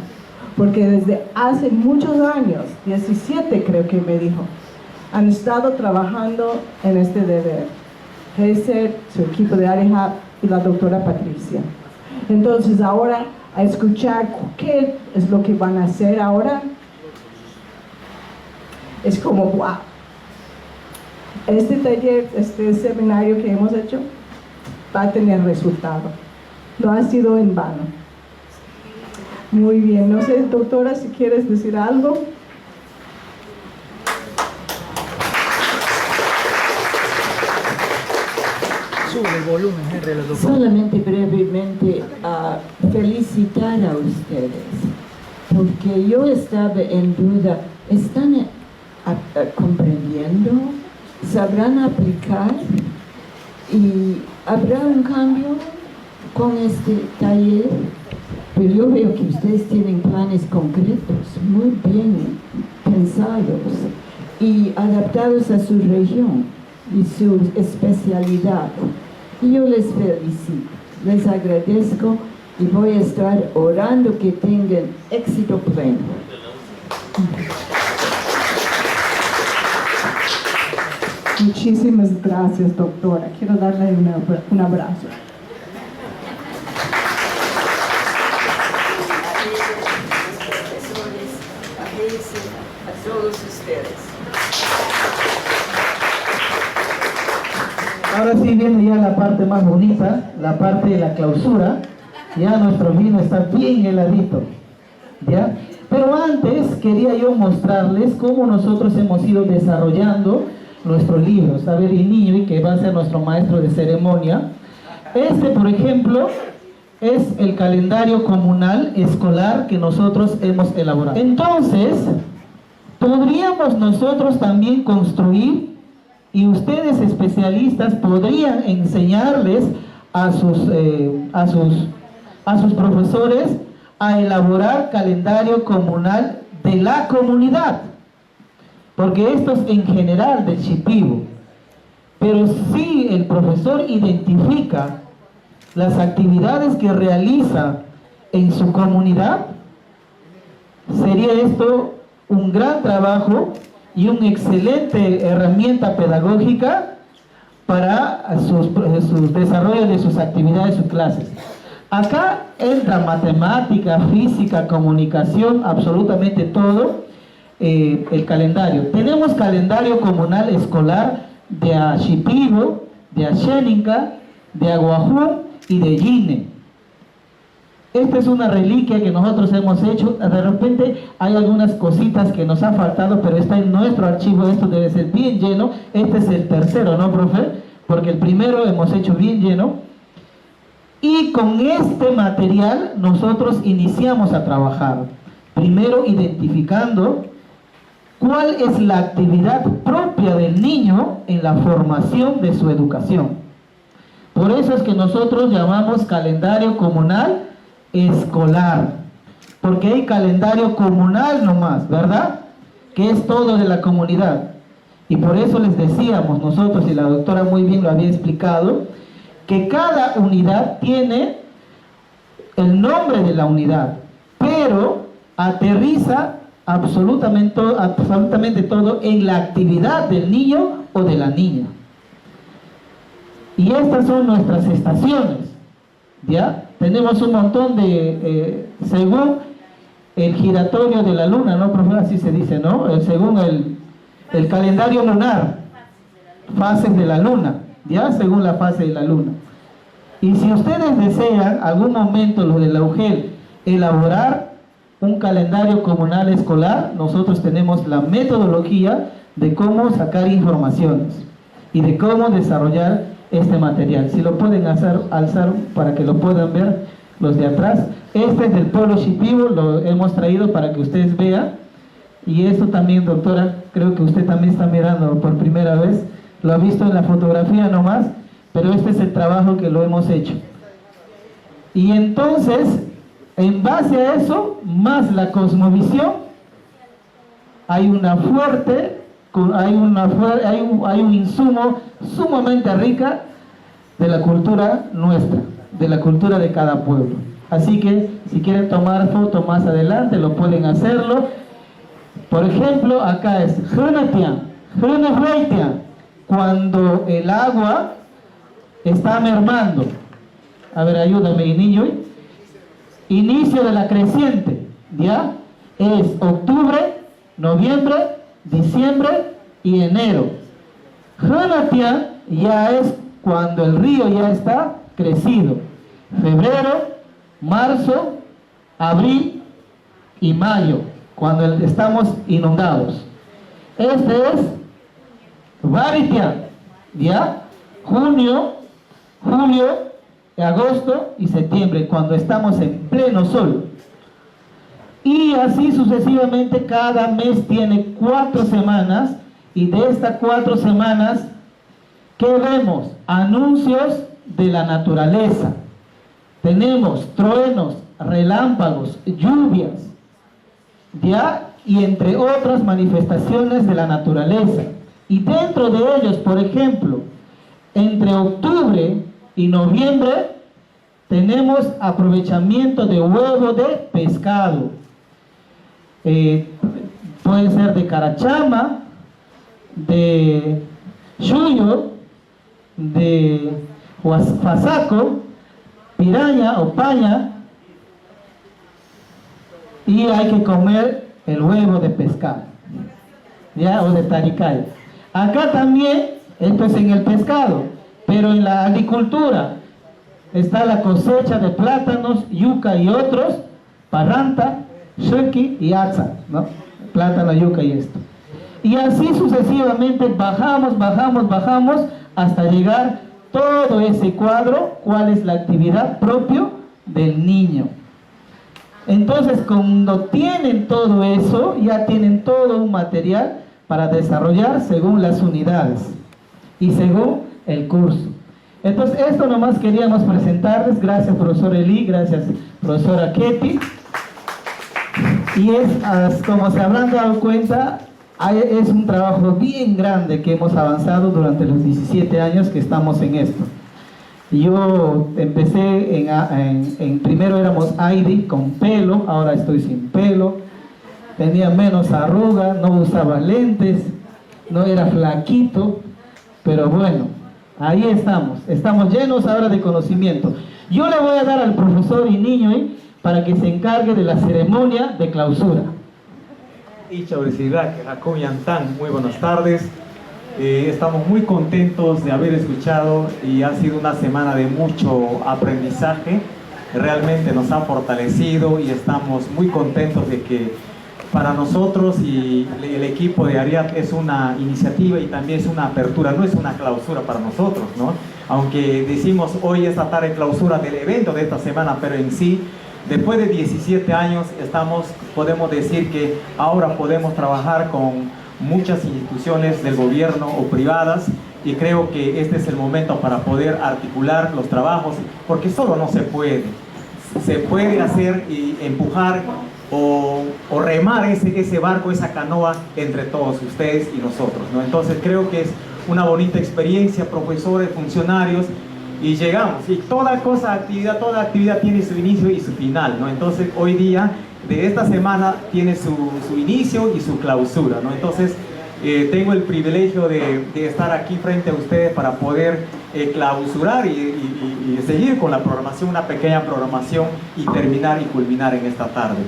porque desde hace muchos años, 17 creo que me dijo, han estado trabajando en este deber. Heiser, su equipo de AREHAP y la doctora Patricia. Entonces ahora, a escuchar qué es lo que van a hacer ahora, es como, wow. Este taller, este seminario que hemos hecho, va a tener resultado. No ha sido en vano. Muy bien, no sé, doctora, si quieres decir algo. Sube el volumen, Henry, la doctora. Solamente brevemente a felicitar a ustedes, porque yo estaba en duda, ¿están comprendiendo? ¿Sabrán aplicar? ¿Y habrá un cambio con este taller? Pero yo veo que ustedes tienen planes concretos, muy bien pensados y adaptados a su región y su especialidad. Y yo les felicito, les agradezco y voy a estar orando que tengan éxito pleno. Muchísimas gracias, doctora. Quiero darle un abrazo. A todos ustedes. Ahora sí viene ya la parte más bonita, la parte de la clausura. Ya nuestro vino está bien heladito, ¿ya? Pero antes quería yo mostrarles cómo nosotros hemos ido desarrollando nuestros libros. A ver, y niño, y que va a ser nuestro maestro de ceremonia. Este, por ejemplo, es el calendario comunal escolar que nosotros hemos elaborado. Entonces, podríamos nosotros también construir, y ustedes especialistas podrían enseñarles a sus profesores a elaborar calendario comunal de la comunidad, porque esto es en general del Shipibo. Pero si el profesor identifica las actividades que realiza en su comunidad, sería esto un gran trabajo y una excelente herramienta pedagógica para sus desarrollo de sus actividades, sus clases. Acá entra matemática, física, comunicación, absolutamente todo el calendario. Tenemos calendario comunal escolar de Shipibo, de Xénica, de Aguajún y de Yine. Esta es una reliquia que nosotros hemos hecho. De repente hay algunas cositas que nos han faltado, pero está en nuestro archivo. Esto debe ser bien lleno. Este es el tercero, ¿no, profe? Porque el primero hemos hecho bien lleno. Y con este material nosotros iniciamos a trabajar. Primero identificando cuál es la actividad propia del niño en la formación de su educación. Por eso es que nosotros llamamos calendario comunal escolar, porque hay calendario comunal nomás, ¿verdad? Que es todo de la comunidad. Y por eso les decíamos nosotros, y la doctora muy bien lo había explicado, que cada unidad tiene el nombre de la unidad, pero aterriza absolutamente todo en la actividad del niño o de la niña. Y estas son nuestras estaciones, ¿ya? Tenemos un montón de, según el giratorio de la luna, ¿no, profe? Así se dice, ¿no? Según el calendario lunar, fases de la luna, ¿ya? Según la fase de la luna. Y si ustedes desean, algún momento los de la UGEL, elaborar un calendario comunal escolar, nosotros tenemos la metodología de cómo sacar informaciones y de cómo desarrollar este material. Si lo pueden alzar para que lo puedan ver los de atrás. Este es del pueblo Shipibo, lo hemos traído para que ustedes vean. Y esto también, doctora, creo que usted también está mirando por primera vez. Lo ha visto en la fotografía nomás, pero este es el trabajo que lo hemos hecho. Y entonces, en base a eso, más la cosmovisión, hay un insumo sumamente rica de la cultura nuestra, de la cultura de cada pueblo. Así que si quieren tomar foto más adelante, lo pueden hacerlo. Por ejemplo, acá es cuando el agua está mermando. A ver, ayúdame, niño. Inicio de la creciente, ¿ya? Es octubre, noviembre, diciembre y enero. Hanatia ya es cuando el río ya está crecido. Febrero, marzo, abril y mayo, cuando estamos inundados. Este es Varitia, ¿ya? Junio, julio, agosto y septiembre, cuando estamos en pleno sol. Y así sucesivamente, cada mes tiene 4 semanas, y de estas 4 semanas, ¿qué vemos? Anuncios de la naturaleza. Tenemos truenos, relámpagos, lluvias, ¿ya? Y entre otras manifestaciones de la naturaleza. Y dentro de ellos, por ejemplo, entre octubre y noviembre, tenemos aprovechamiento de huevo de pescado. Puede ser de carachama, de chuyo, de fasaco, piraña o paña, y hay que comer el huevo de pescado, ¿ya? O de taricay. Acá también, esto es en el pescado, pero en la agricultura está la cosecha de plátanos, yuca y otros, parranta, shuki y atza, ¿no? Plátano, yuca y esto. Y así sucesivamente bajamos hasta llegar todo ese cuadro, cuál es la actividad propio del niño. Entonces, cuando tienen todo eso, ya tienen todo un material para desarrollar según las unidades y según el curso. Entonces, esto nomás queríamos presentarles. Gracias, profesor Eli, gracias, profesora Ketty. Y es, como se habrán dado cuenta, es un trabajo bien grande que hemos avanzado durante los 17 años que estamos en esto. Yo empecé primero éramos Heidi con pelo, ahora estoy sin pelo, tenía menos arruga, no usaba lentes, no era flaquito, pero bueno, ahí estamos llenos ahora de conocimiento. Yo le voy a dar al profesor y niño para que se encargue de la ceremonia de clausura. Muy buenas tardes. Estamos muy contentos de haber escuchado y ha sido una semana de mucho aprendizaje. Realmente nos ha fortalecido y estamos muy contentos de que para nosotros y el equipo de ARIAD es una iniciativa y también es una apertura, no es una clausura para nosotros, ¿no? Aunque decimos hoy esta tarde clausura del evento de esta semana, pero en sí, después de 17 años podemos decir que ahora podemos trabajar con muchas instituciones del gobierno o privadas, y creo que este es el momento para poder articular los trabajos, porque solo no se puede. Se puede hacer y empujar o remar ese barco, esa canoa entre todos ustedes y nosotros, ¿no? Entonces creo que es una bonita experiencia, profesores, funcionarios, y llegamos, y toda actividad tiene su inicio y su final, ¿no? Entonces hoy día de esta semana tiene su inicio y su clausura, ¿no? Entonces tengo el privilegio de estar aquí frente a ustedes para poder clausurar y seguir con la programación, una pequeña programación, y terminar y culminar en esta tarde.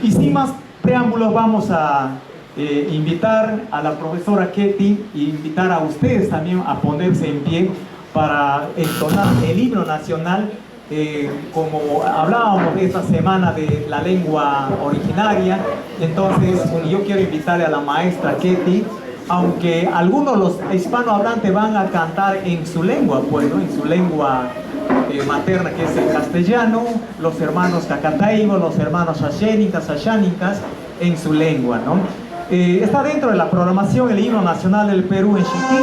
Y sin más preámbulos, vamos a invitar a la profesora Ketty e invitar a ustedes también a ponerse en pie para entonar el himno nacional. Como hablábamos esta semana de la lengua originaria, entonces yo quiero invitarle a la maestra Ketty aunque algunos los hispanohablantes van a cantar en su lengua, pues, ¿no? En su lengua materna, que es el castellano, los hermanos cacataibos, los hermanos sayánicas en su lengua, ¿no? Está dentro de la programación el himno nacional del Perú en Chiquín.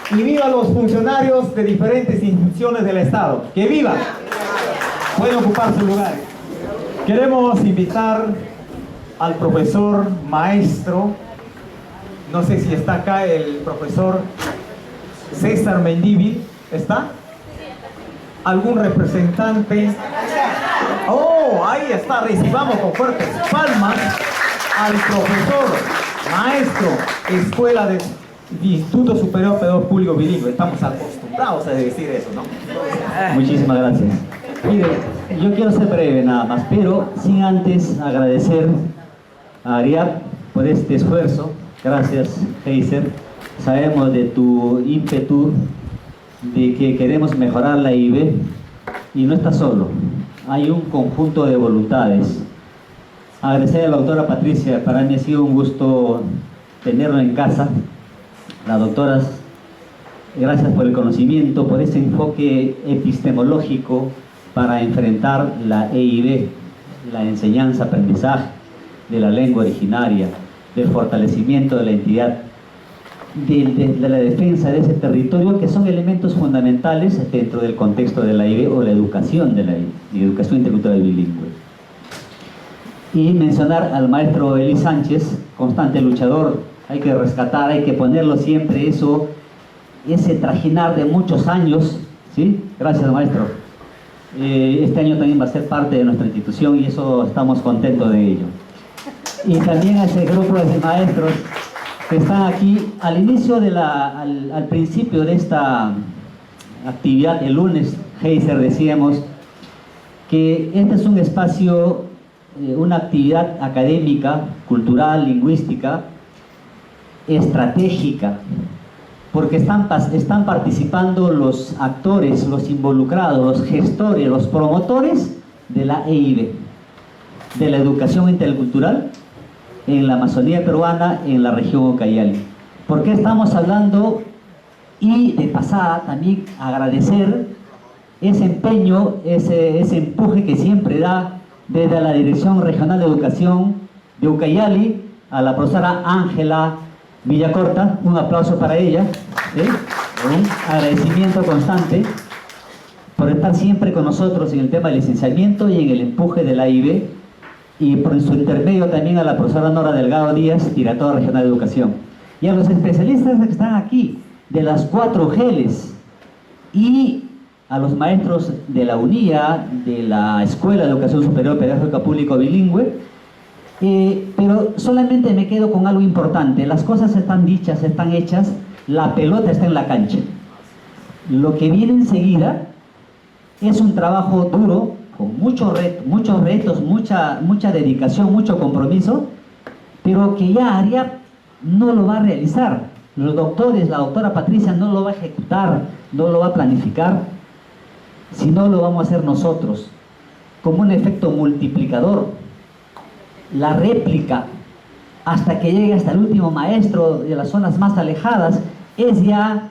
Y viva los funcionarios de diferentes instituciones del Estado. ¡Que vivan! Pueden ocupar sus lugares. Queremos invitar al profesor maestro, no sé si está acá el profesor César Mendívil, ¿está? ¿Algún representante? ¡Oh! Ahí está, recibamos con fuertes palmas al profesor maestro, Escuela de Instituto Superior Pedagógico Público Bilingüe. Estamos acostumbrados a decir eso, ¿no? Muchísimas gracias. Mire, yo quiero ser breve nada más, pero sin antes agradecer a Ariad por este esfuerzo. Gracias, Heiser. Sabemos de tu ímpetu de que queremos mejorar la IB y no está solo. Hay un conjunto de voluntades. Agradecer a la doctora Patricia, para mí ha sido un gusto tenerlo en casa. Las doctoras, gracias por el conocimiento, por ese enfoque epistemológico para enfrentar la EIB, la enseñanza-aprendizaje de la lengua originaria, del fortalecimiento de la entidad, de la defensa de ese territorio, que son elementos fundamentales dentro del contexto de la EIB o la educación de la EIB, la educación intercultural bilingüe. Y mencionar al maestro Eli Sánchez, constante luchador. Hay que rescatar, hay que ponerlo siempre eso, ese trajinar de muchos años, ¿sí? Gracias, maestro. Este año también va a ser parte de nuestra institución y eso estamos contentos de ello. Y también a ese grupo de maestros que están aquí al inicio de al principio de esta actividad, el lunes, Heiser, decíamos que este es un espacio una actividad académica, cultural, lingüística, estratégica, porque están participando los actores, los involucrados, los gestores, los promotores de la EIB, de la educación intercultural en la Amazonía peruana, en la región Ucayali. ¿Por qué estamos hablando? Y de pasada también agradecer ese empeño, ese empuje que siempre da desde la Dirección Regional de Educación de Ucayali a la profesora Ángela Villacorta. Un aplauso para ella, un agradecimiento constante por estar siempre con nosotros en el tema del licenciamiento y en el empuje de la AIB, y por su intermedio también a la profesora Nora Delgado Díaz, directora regional de educación, y a los especialistas que están aquí de las 4 UGELs, y a los maestros de la UNIA, de la Escuela de Educación Superior Pedagógica Público Bilingüe. Pero solamente me quedo con algo importante: las cosas están dichas, están hechas, la pelota está en la cancha. Lo que viene enseguida es un trabajo duro, con muchos retos, mucha dedicación, mucho compromiso, pero que ya ARIAP no lo va a realizar. Los doctores, la doctora Patricia no lo va a ejecutar, no lo va a planificar, sino lo vamos a hacer nosotros, como un efecto multiplicador. La réplica, hasta que llegue hasta el último maestro de las zonas más alejadas, es ya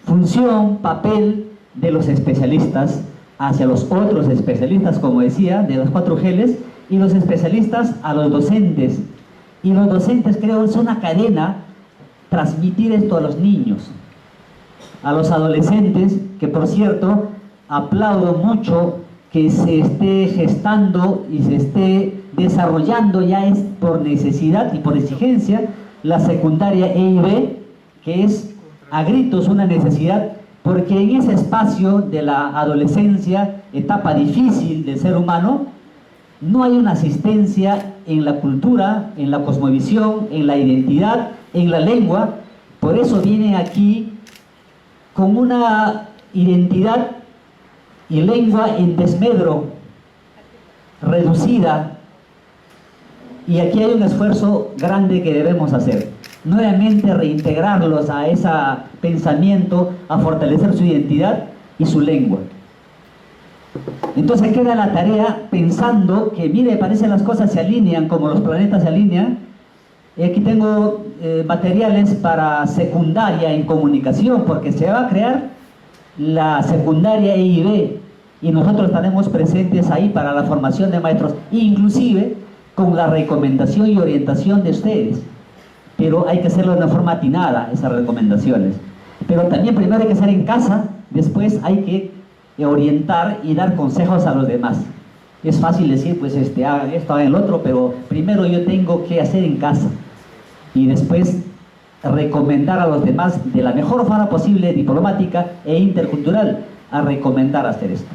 función, papel de los especialistas hacia los otros especialistas, como decía, de las 4 UGELs, y los especialistas a los docentes. Y los docentes, creo, es una cadena transmitir esto a los niños, a los adolescentes, que por cierto, aplaudo mucho que se esté gestando y se esté desarrollando, ya es por necesidad y por exigencia, la secundaria EIB, que es a gritos una necesidad, porque en ese espacio de la adolescencia, etapa difícil del ser humano, no hay una asistencia en la cultura, en la cosmovisión, en la identidad, en la lengua. Por eso vienen aquí con una identidad y lengua en desmedro, reducida, y aquí hay un esfuerzo grande que debemos hacer. Nuevamente reintegrarlos a ese pensamiento, a fortalecer su identidad y su lengua. Entonces queda la tarea pensando que, mire, parece las cosas se alinean como los planetas se alinean. Aquí tengo materiales para secundaria en comunicación, porque se va a crear la secundaria EIB y nosotros estaremos presentes ahí para la formación de maestros, inclusive con la recomendación y orientación de ustedes. Pero hay que hacerlo de una forma atinada, esas recomendaciones. Pero también primero hay que hacer en casa, después hay que orientar y dar consejos a los demás. Es fácil decir, pues hagan esto, hagan el otro, pero primero yo tengo que hacer en casa y después recomendar a los demás de la mejor forma posible, diplomática e intercultural, a recomendar hacer esto.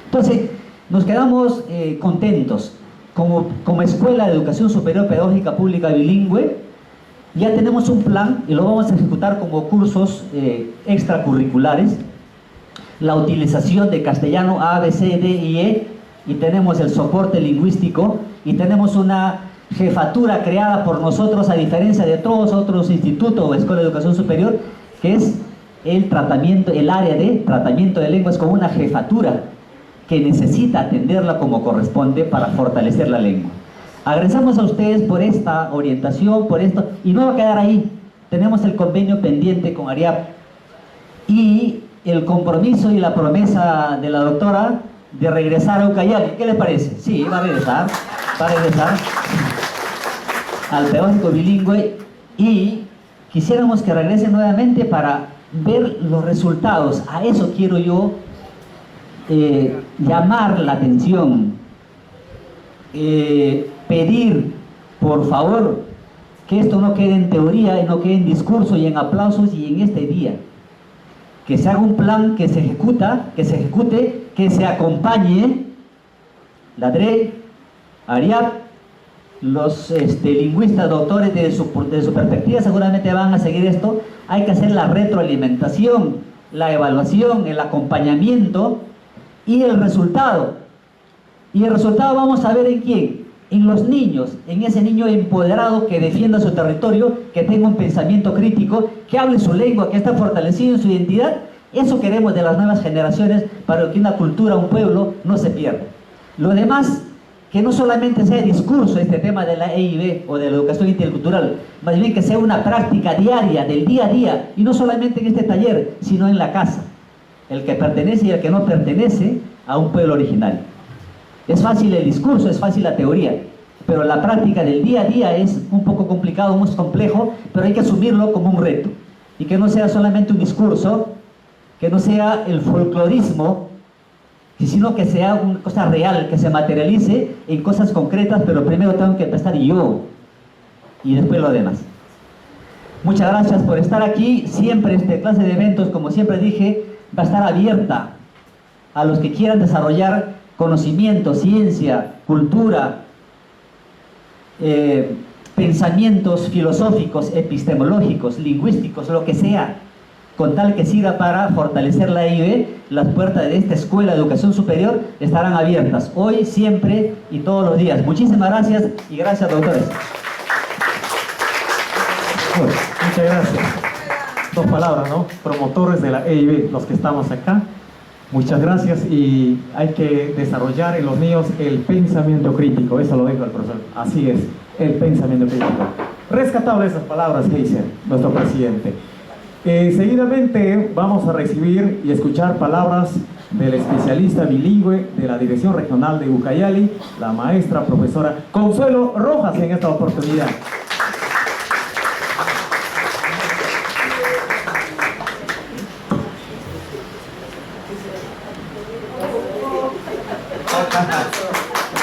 Entonces, nos quedamos contentos. Como Escuela de Educación Superior Pedagógica Pública Bilingüe, ya tenemos un plan y lo vamos a ejecutar como cursos extracurriculares. La utilización de castellano A, B, C, D y E, y tenemos el soporte lingüístico, y tenemos una jefatura creada por nosotros, a diferencia de todos otros institutos o escuelas de educación superior, que es el área de tratamiento de lenguas, como una jefatura que necesita atenderla como corresponde para fortalecer la lengua. Agradecemos a ustedes por esta orientación, por esto, y no va a quedar ahí. Tenemos el convenio pendiente con ARIAP y el compromiso y la promesa de la doctora de regresar a Ucayali. ¿Qué les parece? Sí, va a regresar al pedagógico bilingüe, y quisiéramos que regrese nuevamente para ver los resultados. A eso quiero yo llamar la atención, pedir por favor que esto no quede en teoría y no quede en discurso y en aplausos y en este día. Que se haga un plan que se ejecute, que se acompañe la DRE, ARIAP, los lingüistas, doctores de su perspectiva seguramente van a seguir esto. Hay que hacer la retroalimentación, la evaluación, el acompañamiento y el resultado. Y el resultado vamos a ver en quién, en los niños, en ese niño empoderado que defienda su territorio, que tenga un pensamiento crítico, que hable su lengua, que está fortalecido en su identidad. Eso queremos de las nuevas generaciones para que una cultura, un pueblo no se pierda. Lo demás, que no solamente sea discurso este tema de la EIB o de la educación intercultural, más bien que sea una práctica diaria, del día a día, y no solamente en este taller, sino en la casa. El que pertenece y el que no pertenece a un pueblo originario. Es fácil el discurso, es fácil la teoría, pero la práctica del día a día es un poco complicado, muy complejo, pero hay que asumirlo como un reto. Y que no sea solamente un discurso, que no sea el folclorismo, sino que sea una cosa real, que se materialice en cosas concretas, pero primero tengo que empezar yo, y después lo demás. Muchas gracias por estar aquí. Siempre esta clase de eventos, como siempre dije, va a estar abierta a los que quieran desarrollar conocimiento, ciencia, cultura, pensamientos filosóficos, epistemológicos, lingüísticos, lo que sea, con tal que sirva para fortalecer la EIB. Las puertas de esta Escuela de Educación Superior estarán abiertas hoy, siempre y todos los días. Muchísimas gracias y gracias, doctores. Bueno, muchas gracias. Dos palabras, ¿no? Promotores de la EIB, los que estamos acá. Muchas gracias, y hay que desarrollar en los niños el pensamiento crítico. Eso lo dijo el profesor. Así es, el pensamiento crítico. Rescatable esas palabras que dice nuestro presidente. Seguidamente vamos a recibir y escuchar palabras del especialista bilingüe de la Dirección Regional de Ucayali, la maestra profesora Consuelo Rojas, en esta oportunidad.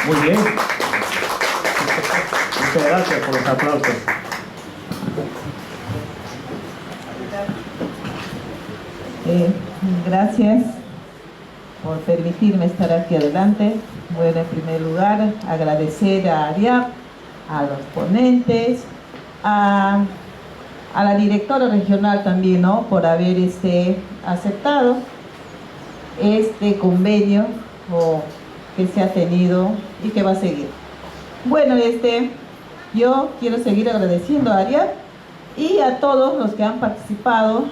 Muy bien. Muchas gracias por los aplausos. Gracias por permitirme estar aquí adelante. Bueno, en primer lugar, agradecer a Ariap, a los ponentes, a la directora regional también, ¿no?, por haber aceptado este convenio que se ha tenido y que va a seguir. Bueno, yo quiero seguir agradeciendo a Ariap y a todos los que han participado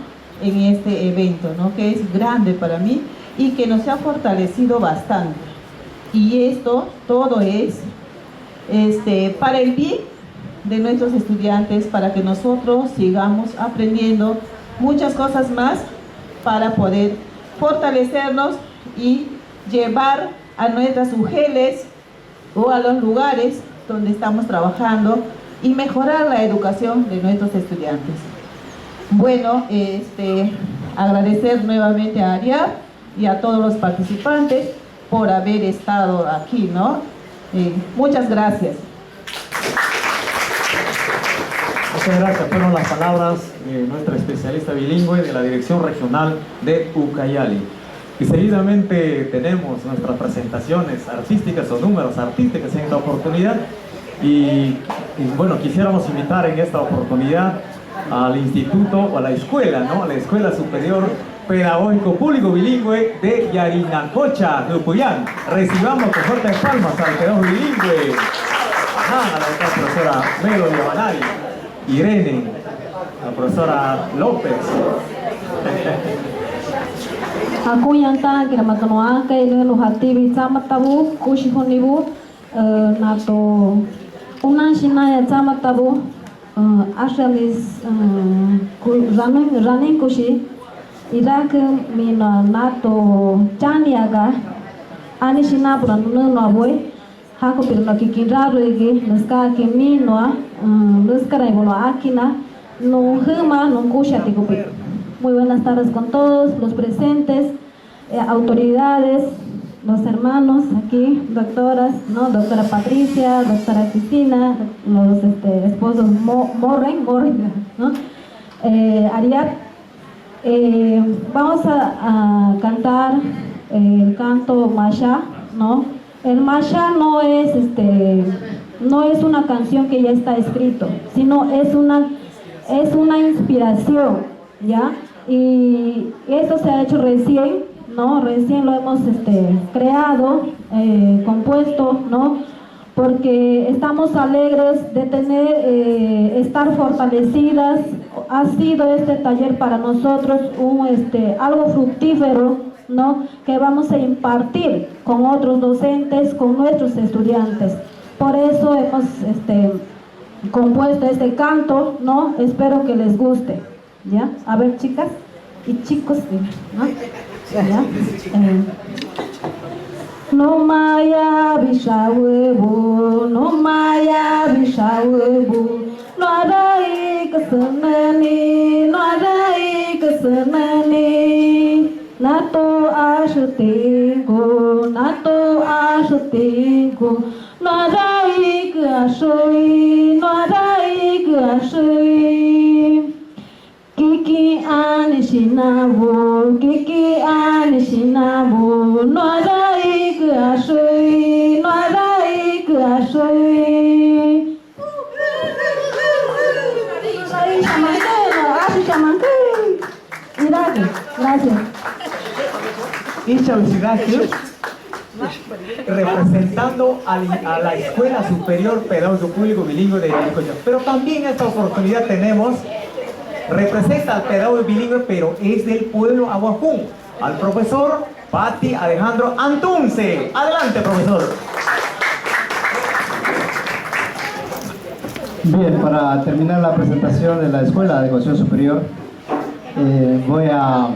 en este evento, ¿no?, que es grande para mí y que nos ha fortalecido bastante. Y esto todo es para el bien de nuestros estudiantes, para que nosotros sigamos aprendiendo muchas cosas más para poder fortalecernos y llevar a nuestras UGELs o a los lugares donde estamos trabajando y mejorar la educación de nuestros estudiantes. Bueno, agradecer nuevamente a Ariap y a todos los participantes por haber estado aquí, ¿no? Muchas gracias. Muchas gracias. Fueron las palabras de nuestra especialista bilingüe de la Dirección Regional de Ucayali. Y seguidamente tenemos nuestras presentaciones artísticas o números artísticos en esta oportunidad. Y bueno, quisiéramos invitar en esta oportunidad al instituto o a la escuela, ¿no?, a la Escuela Superior Pedagógico Público Bilingüe de Yarinacocha, Lupuyán. Recibamos con fuertes palmas al pedagógico bilingüe, a la profesora Melo Yamanari, Irene, la profesora López. Aku yang ta kira matanoa kay lo hatibi sama tabu kushi honibu nato una shina ya sama tabu ashalis running kushi irak mina nato chaniaga ani shina puran no aboy hako pirno kikinra roigi nuska kimi no nuska raibono akina no hema no kusha tikupi. Muy buenas tardes con todos los presentes, autoridades, los hermanos aquí, doctoras, ¿no?, doctora Patricia, doctora Cristina, los esposos Morren, ¿no?, Ariap. Vamos a cantar el canto Masha, ¿no? El Masha no es una canción que ya está escrito, sino es una inspiración, ¿ya? Y esto se ha hecho recién, ¿no? Recién lo hemos creado, compuesto, ¿no?, porque estamos alegres de tener, estar fortalecidas. Ha sido este taller para nosotros algo fructífero, ¿no?, que vamos a impartir con otros docentes, con nuestros estudiantes. Por eso hemos compuesto este canto, ¿no? Espero que les guste, ¿ya? A ver, chicas y chicos, ¿no? ¿Ya? No maya bishawebu, no maya bishawebu, no arai kasanani, no arai kasanani, nato ashutigo, nato ashutigo, no arai kashui, no arai kashui. Kiki anishinabu, kiki anishinabu, no arai kashui, no arai kashui. Gracias. Representando a la Escuela Superior Pedagógico Público Bilingüe de Yanacocha. Pero también esta oportunidad tenemos, representa al pedagogo bilingüe, pero es del pueblo Aguajún, al profesor Pati Alejandro Antunce. Adelante, profesor. Bien, para terminar la presentación de la Escuela de Educación Superior, voy a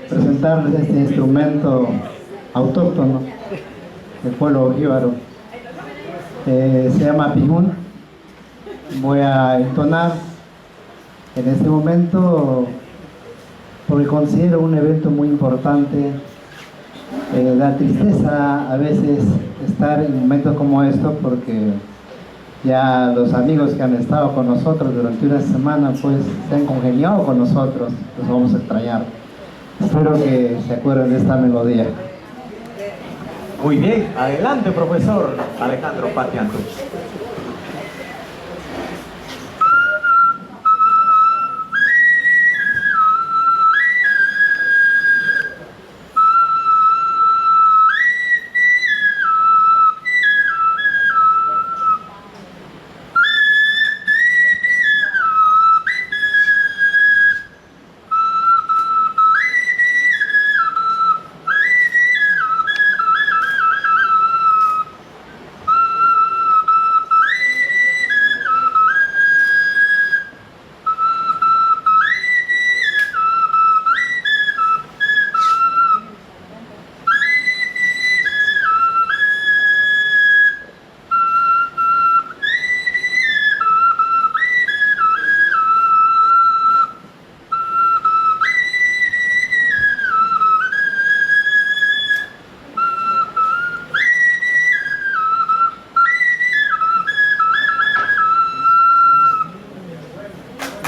presentar este instrumento autóctono del pueblo jíbaro. Se llama pijún. Voy a entonar en este momento porque considero un evento muy importante. Da tristeza a veces estar en momentos como estos, porque ya los amigos que han estado con nosotros durante una semana pues se han congeniado con nosotros, los vamos a extrañar. Espero que se acuerden de esta melodía. Muy bien, adelante, profesor Alejandro Pati Antunce.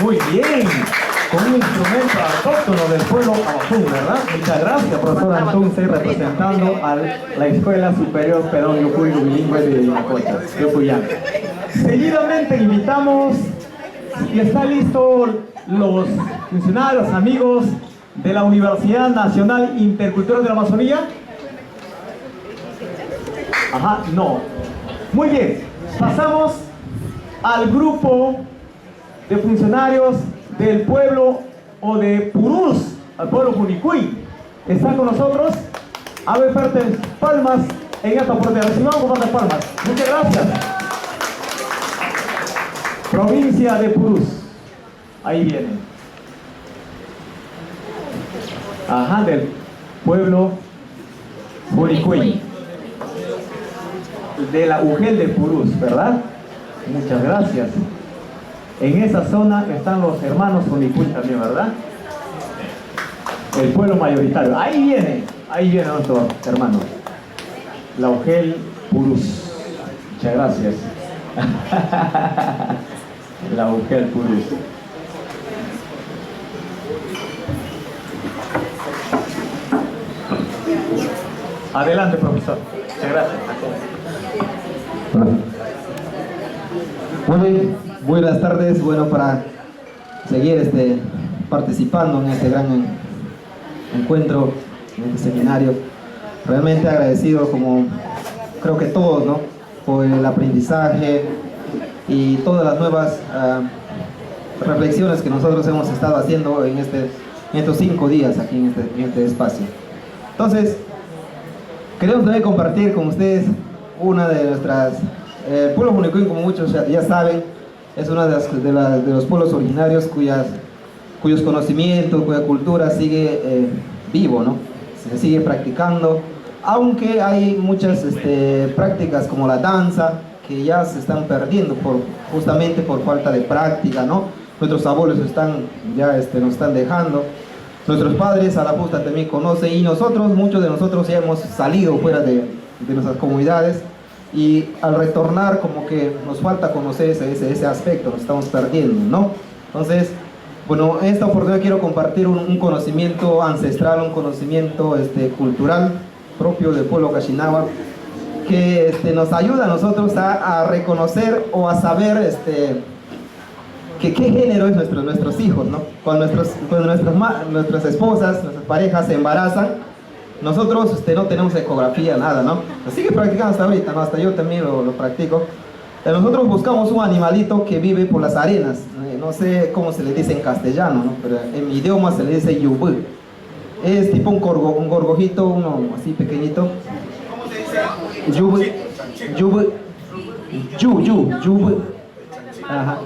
Muy bien, con un instrumento autóctono del pueblo Aguajún, ¿verdad? Muchas gracias, profesor Antunce, representando a la Escuela Superior Pedagógico Público Bilingüe de Yanacocha, de Puyán. Seguidamente invitamos, si está listo, los funcionarios, amigos de la Universidad Nacional Intercultural de la Amazonía. Ajá, no. Muy bien, pasamos al grupo de funcionarios del pueblo o de Purús, al pueblo Junicuy. ¿Están con nosotros? A ver, fuertes palmas en esta oportunidad. Recibamos con fuertes palmas. Muchas gracias. Provincia de Purús. Ahí vienen. Ajá, del pueblo Junicuy. De la UGEL de Purús, ¿verdad? Muchas gracias. En esa zona están los hermanos Junicuy también, ¿verdad? El pueblo mayoritario. Ahí viene nuestro hermano. La UGEL Purús. Muchas gracias. La UGEL Purús. Adelante, profesor. Muchas gracias. Buenas tardes, bueno, para seguir participando en este gran encuentro, en este seminario. Realmente agradecido, como creo que todos, ¿no? por el aprendizaje y todas las nuevas reflexiones que nosotros hemos estado haciendo en estos 5 días aquí en este espacio. Entonces, queremos también compartir con ustedes una de nuestras... el pueblo Junicuín, como muchos ya saben, es uno de los pueblos originarios cuyos conocimientos, cuya cultura sigue vivo, ¿no? Se sigue practicando, aunque hay muchas prácticas como la danza que ya se están perdiendo justamente por falta de práctica, ¿no? Nuestros abuelos nos están dejando, nuestros padres a la justa también conocen, y muchos de nosotros ya hemos salido fuera de nuestras comunidades, y al retornar como que nos falta conocer ese aspecto, nos estamos perdiendo, ¿no? Entonces, bueno, en esta oportunidad quiero compartir un conocimiento ancestral, un conocimiento cultural propio del pueblo Kashinahwa, que nos ayuda a nosotros a reconocer o a saber qué género es nuestros hijos, ¿no? Cuando nuestras esposas, nuestras parejas se embarazan, nosotros no tenemos ecografía, nada, ¿no? Lo sigue practicando hasta ahorita, ¿no? Hasta yo también lo practico. Nosotros buscamos un animalito que vive por las arenas, no sé cómo se le dice en castellano, ¿no? Pero en mi idioma se le dice yubu. Es tipo un gorgojito, uno así pequeñito. ¿Cómo se dice? Yubu. Ajá.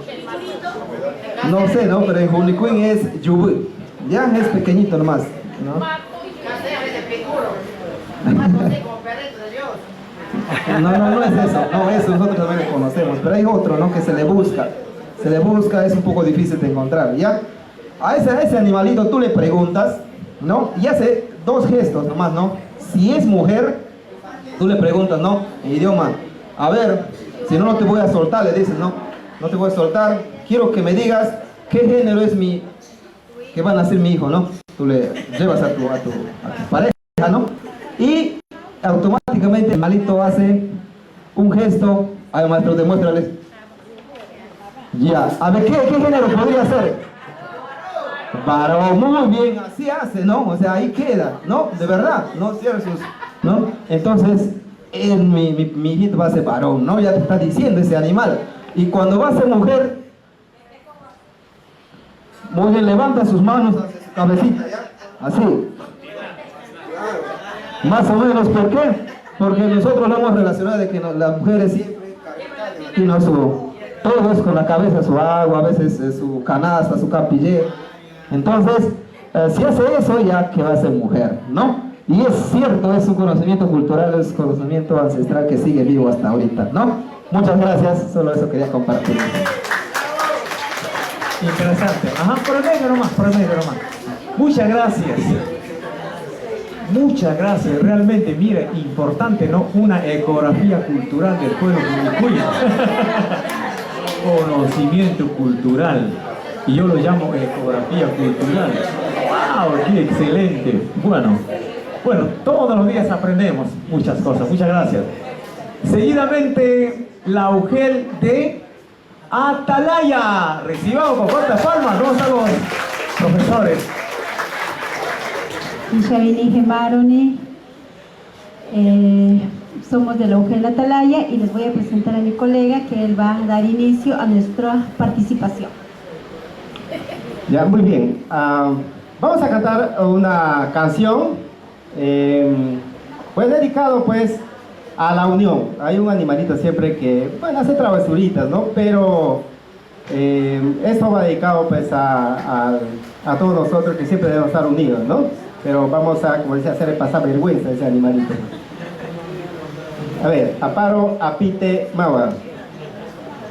No sé, ¿no? Pero en Junicuín es yubu. Ya es pequeñito nomás, ¿no? No es eso, no, eso nosotros también lo conocemos, pero hay otro, ¿no? Que se le busca, es un poco difícil de encontrar, ¿ya? A ese animalito tú le preguntas, ¿no? Y hace 2 gestos nomás, ¿no? Si es mujer, tú le preguntas, ¿no? En idioma, a ver, si no te voy a soltar, le dices, ¿no? No te voy a soltar, quiero que me digas qué género es que van a ser mi hijo, ¿no? Tú le llevas a tu pareja, ¿no? Y automáticamente el malito hace un gesto. A ver, maestro, demuéstrales. Ya, a ver, ¿qué género podría ser? Varón, muy bien, así hace, ¿no? O sea, ahí queda, ¿no? De verdad, no cierra ¿no? Entonces, mi hijito va a ser varón, ¿no? Ya te está diciendo ese animal. Y cuando va a ser mujer, muy bien, levanta sus manos hacia su cabecita, ¿ya? Así. Más o menos, ¿por qué? Porque nosotros lo hemos relacionado de que las mujeres siempre tienen todo es con la cabeza, su agua, a veces su canasta, su capillé. Entonces, si hace eso, ya que va a ser mujer, ¿no? Y es cierto, es un conocimiento cultural, es un conocimiento ancestral que sigue vivo hasta ahorita, ¿no? Muchas gracias, solo eso quería compartir. Interesante. Ajá, por el medio nomás. Muchas gracias. Muchas gracias, realmente, mira, importante, ¿no? Una ecografía cultural del pueblo Junicuín. Conocimiento cultural. Y yo lo llamo ecografía cultural. ¡Wow! ¡Qué excelente! Bueno, todos los días aprendemos muchas cosas. Muchas gracias. Seguidamente, la UGEL de Atalaya. Recibamos con fuertes palmas. ¿Cómo están los profesores? Shavini Gemaroni, somos de la UGEL Atalaya y les voy a presentar a mi colega que él va a dar inicio a nuestra participación. Ya, muy bien. Vamos a cantar una canción, pues dedicado pues a la unión. Hay un animalito siempre que, bueno, hace travesuritas, ¿no? Pero esto va dedicado pues a todos nosotros que siempre debemos estar unidos, ¿no? Pero vamos a, como dice, hacerle pasar vergüenza a ese animalito. A ver, aparo, apite, mawa.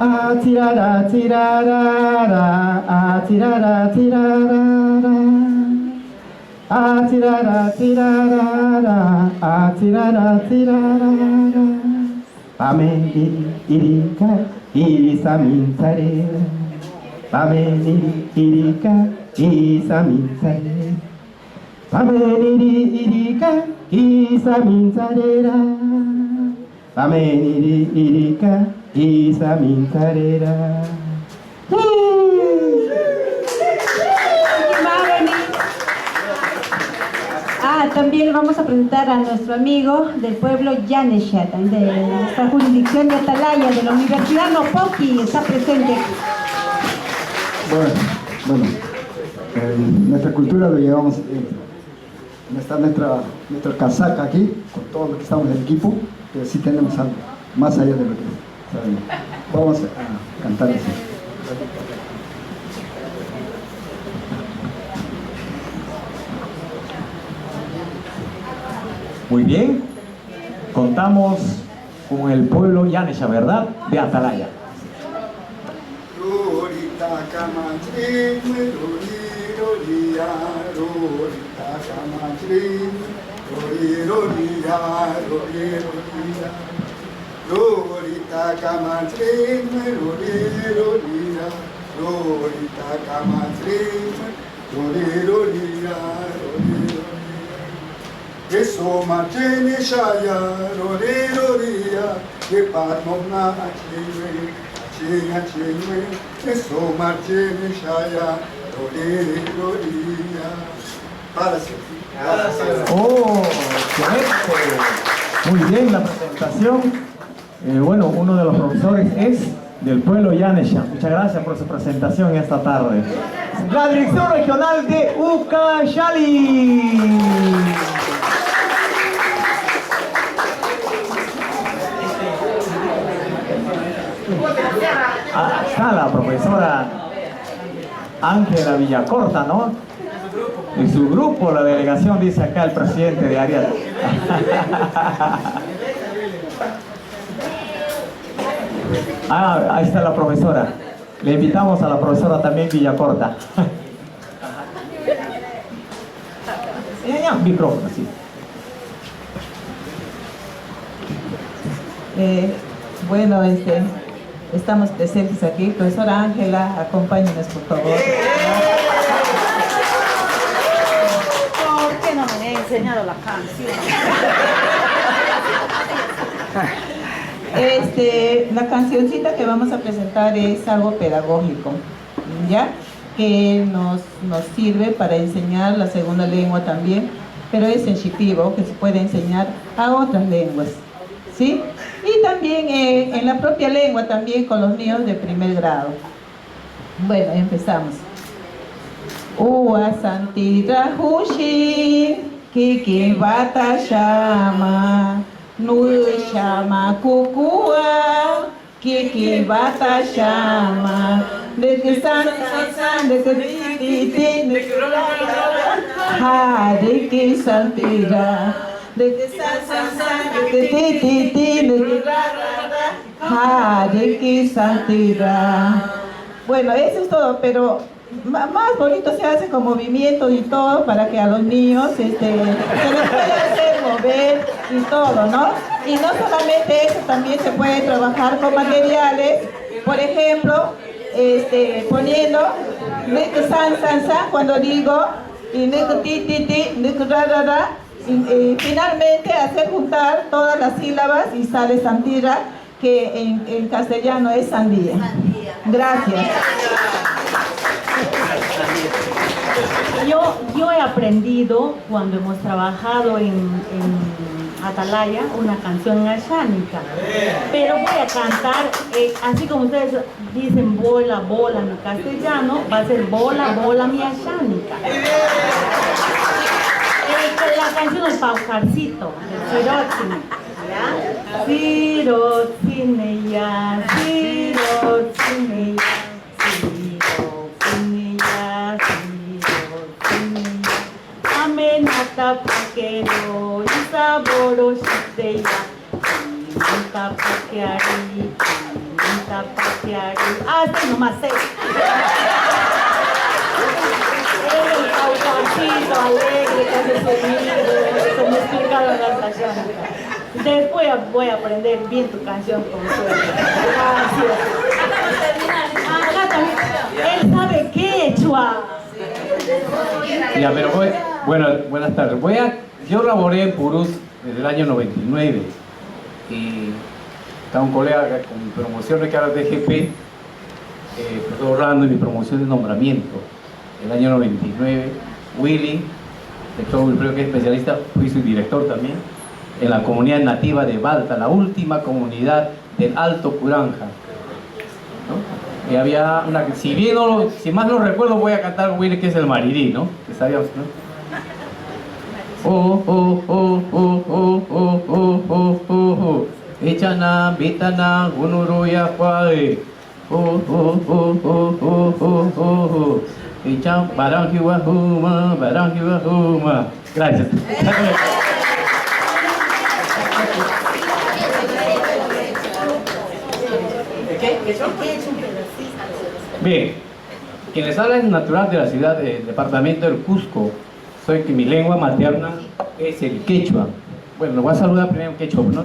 A tirara, tirarara, a tirara, tirarara. A tirara, tirarara, a tirara, tirarara. Pame irika, irisa mintarera. Pame irika, irisa mintarera. Pameniri irika, isa mintarera. Pameniri irika, isa mintarera. también vamos a presentar a nuestro amigo del pueblo Yanesha, de nuestra jurisdicción de Atalaya, de la Universidad Nopoqui, está presente. Bueno, nuestra cultura lo llevamos, está nuestra casaca aquí, con todos los que estamos en el equipo, pero sí tenemos algo más allá de lo que sabemos. Vamos a cantar así. Muy bien, contamos con el pueblo Yanesha, ¿verdad? De Atalaya. Eso marchene shaya, roreroria, que parmona chinwe, eso marchene shaya, roreroria. Para ¡Oh! Excelente. Muy bien la presentación. Bueno, uno de los profesores es del pueblo Yanesha. Muchas gracias por su presentación esta tarde. La Dirección Regional de Ucayali. Está la profesora Ángela Villacorta, ¿no? En su grupo, la delegación, dice acá el presidente de Ariat. Ahí está la profesora. Le invitamos a la profesora también Villacorta. Micrófono, sí. Bueno, estamos presentes aquí. Profesora Ángela, acompáñenos, por favor. ¿Por qué no me ha enseñado la canción? La cancioncita que vamos a presentar es algo pedagógico, ¿ya? Que nos sirve para enseñar la segunda lengua también, pero es en shipibo, que se puede enseñar a otras lenguas, ¿sí? Y también en la propia lengua, también con los niños de primer grado. Bueno, empezamos. Ua santira hushi, kiki bata shama, nu shama kukua, kiki bata shama, de que san, de que ti, ha, de que santira, de que san, de que ti, de que ha, de que santira. Bueno, eso es todo, pero más bonito se hace con movimientos y todo para que a los niños se les pueda hacer mover y todo, ¿no? Y no solamente eso, también se puede trabajar con materiales, por ejemplo, poniendo san cuando digo y y finalmente hacer juntar todas las sílabas y sale santira, que en castellano es sandía. Gracias. Yo he aprendido cuando hemos trabajado en Atalaya una canción ayánica, pero voy a cantar así como ustedes dicen bola, bola en castellano, va a ser bola, bola mi ayánica. La canción es Paucarcito, de Sirotzine, ¿ya? Sirotzine ya, Sirotzine ya, Sirotzine ya, Sirotzine ya, amenata paquero y saboro shiteya, Nunca paqueari, nunca paqueari. Hasta nomás sé. El Paucarcito alegre que hace sonido, eso me explicaron las canciones. Después voy a aprender bien tu canción con suerte. Acá también. Él sabe quechua. Ya, pero buenas tardes. Yo laboré en Purús desde el año 99 y está un colega con mi promoción de cara de DGP, profesor Orlando, y mi promoción de nombramiento el año 99, Willy, creo que es especialista, fui su director también, en la comunidad nativa de Balta, la última comunidad del Alto Curanja, ¿no? Y había una, si más no recuerdo, voy a cantar con Willy, que es el Marirí, ¿no? Que sabíamos, ¿no? Oh, oh, oh, oh, oh, oh, oh, oh, oh, oh. Echana, bitana, gunuruya, cuae. Oh, oh, oh, oh, oh, oh, oh, oh. Echan, barangi, wahuma, barangi, wahuma. Gracias. Bien, quien les habla es natural de la ciudad del departamento del Cusco. Soy que mi lengua materna es el quechua. Bueno, lo voy a saludar primero en quechua, ¿no?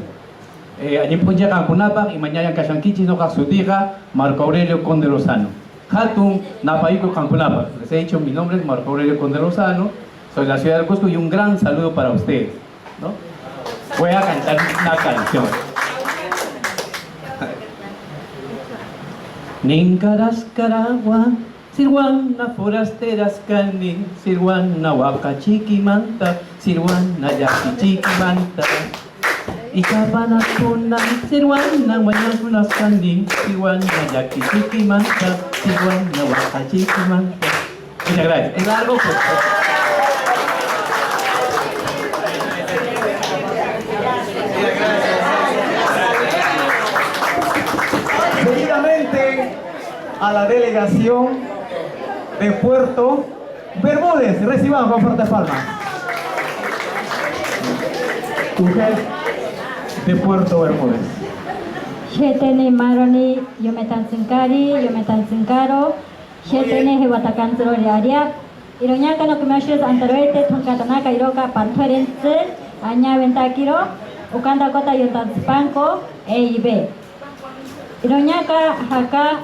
Allí ponía Cancunapa y mañana en Cayanquichi no Casutija, Marco Aurelio Conde Lozano. Hatun Napaico Cancunapa. Les he dicho, mi nombre es Marco Aurelio Conde Lozano, soy de la ciudad del Cusco y un gran saludo para ustedes, ¿no? Voy a cantar una canción. Nincaras Caragua, Sirwana forasteras cani, Sirwana wakachiquimanta, Sirwana yaquichiquimanta. Y capana kuna, Sirwana guayacunas cani, Sirwana yaquichiquimanta, Sirwana wakachiquimanta. Muchas gracias. Es largo, pues. Seguidamente a la delegación de Puerto Bermúdez, reciban con fuertes palmas. Mujer de Puerto Bermúdez. Shetene maroni, yo me tan sincaro, Shetene hewatakan aria, Iroñaca no que me ayudes antaruete, Toncatanaka Iroca, Pantuerense, Aña Ventakiro, Ukanda Kota Yotanspanco, EIB. Iroñaca, Haka,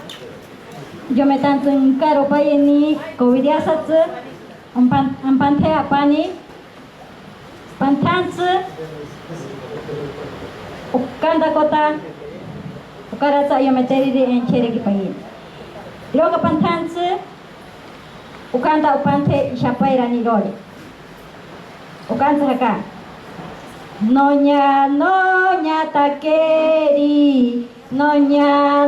yo me tan sincaro payeni, Covidiasatz, Ampantea Pani, Pantanse, Ukanda Kota, Ukaratsa yo me teriri en Chereki Payin. Iroca Pantanse, Ukanda Upante Shapaira Nirori. Ukanda Haka. Noña takeri, noña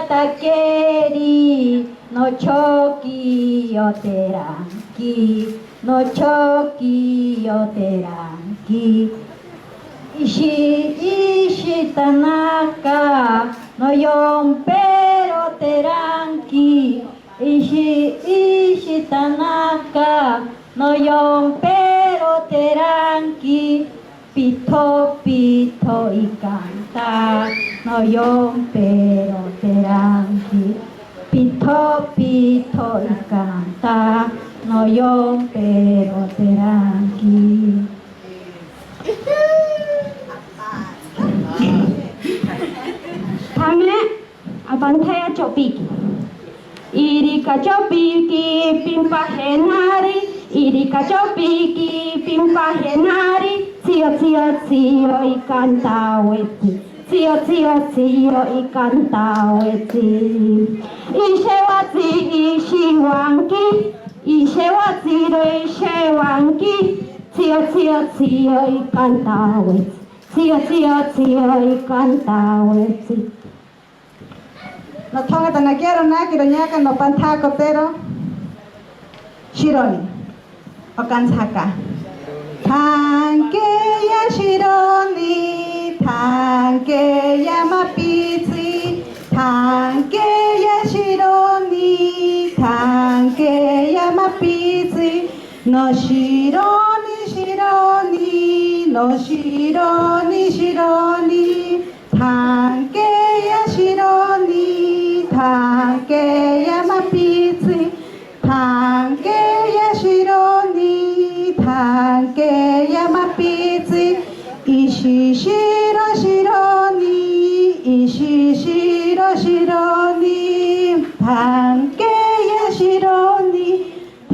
takeri, no choki yoteranki, no choki yoteranki. Ishi tanaka, no yompero teranki. Ishi tanaka, no yompero teranki. Pito pito y canta, no yompero teranki. Pito pito y canta, no yompero teranki. Tamne abantaya chopiki. Irika chopiki pimpa henari, irika chopiki pimpa henari. Tio y canta weti, tio y canta weti. Ishewati do ishewanki, tio y canta weti, tio y canta weti. No tonga tan quiero na kiroñaka no panta cotero Shironi o kansaka Tanke Shironi Tanke mapitsi Tanke Shironi Tanke mapitsi No Shironi No Shironi Tanke Shironi Tanke mapitsi Tanke Shironi Tanke mapitsi Ishishiro Shironi Tanke Shironi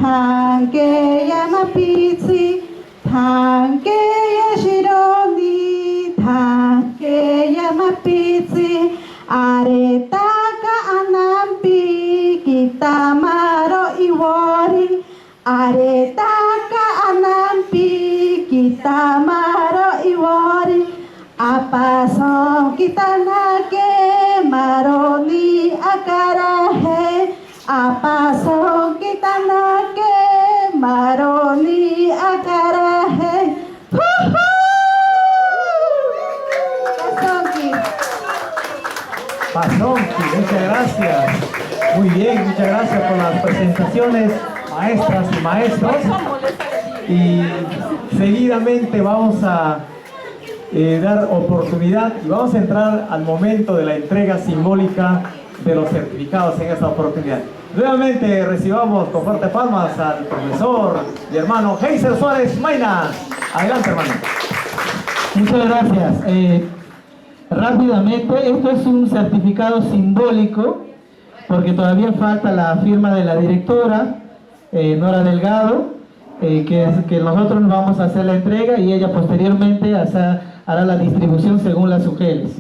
Tanke mapitsi Tanke Shironi Tanke mapitsi Aretaka anampi kitamaro iwori Aretaka anampi tamaro iwari apaso kitanake maroni akarahe apaso kitanake maroni akarahe. Pasonki, muchas gracias. Muy bien, muchas gracias por las presentaciones, maestras y maestros. Y seguidamente vamos a dar oportunidad y vamos a entrar al momento de la entrega simbólica de los certificados en esta oportunidad. Nuevamente recibamos con fuertes palmas al profesor y hermano Heiser Suárez Maynas. Adelante, hermano. Muchas gracias. Rápidamente, esto es un certificado simbólico porque todavía falta la firma de la directora, Nora Delgado, que nosotros vamos a hacer la entrega y ella posteriormente hará la distribución según las UGELs.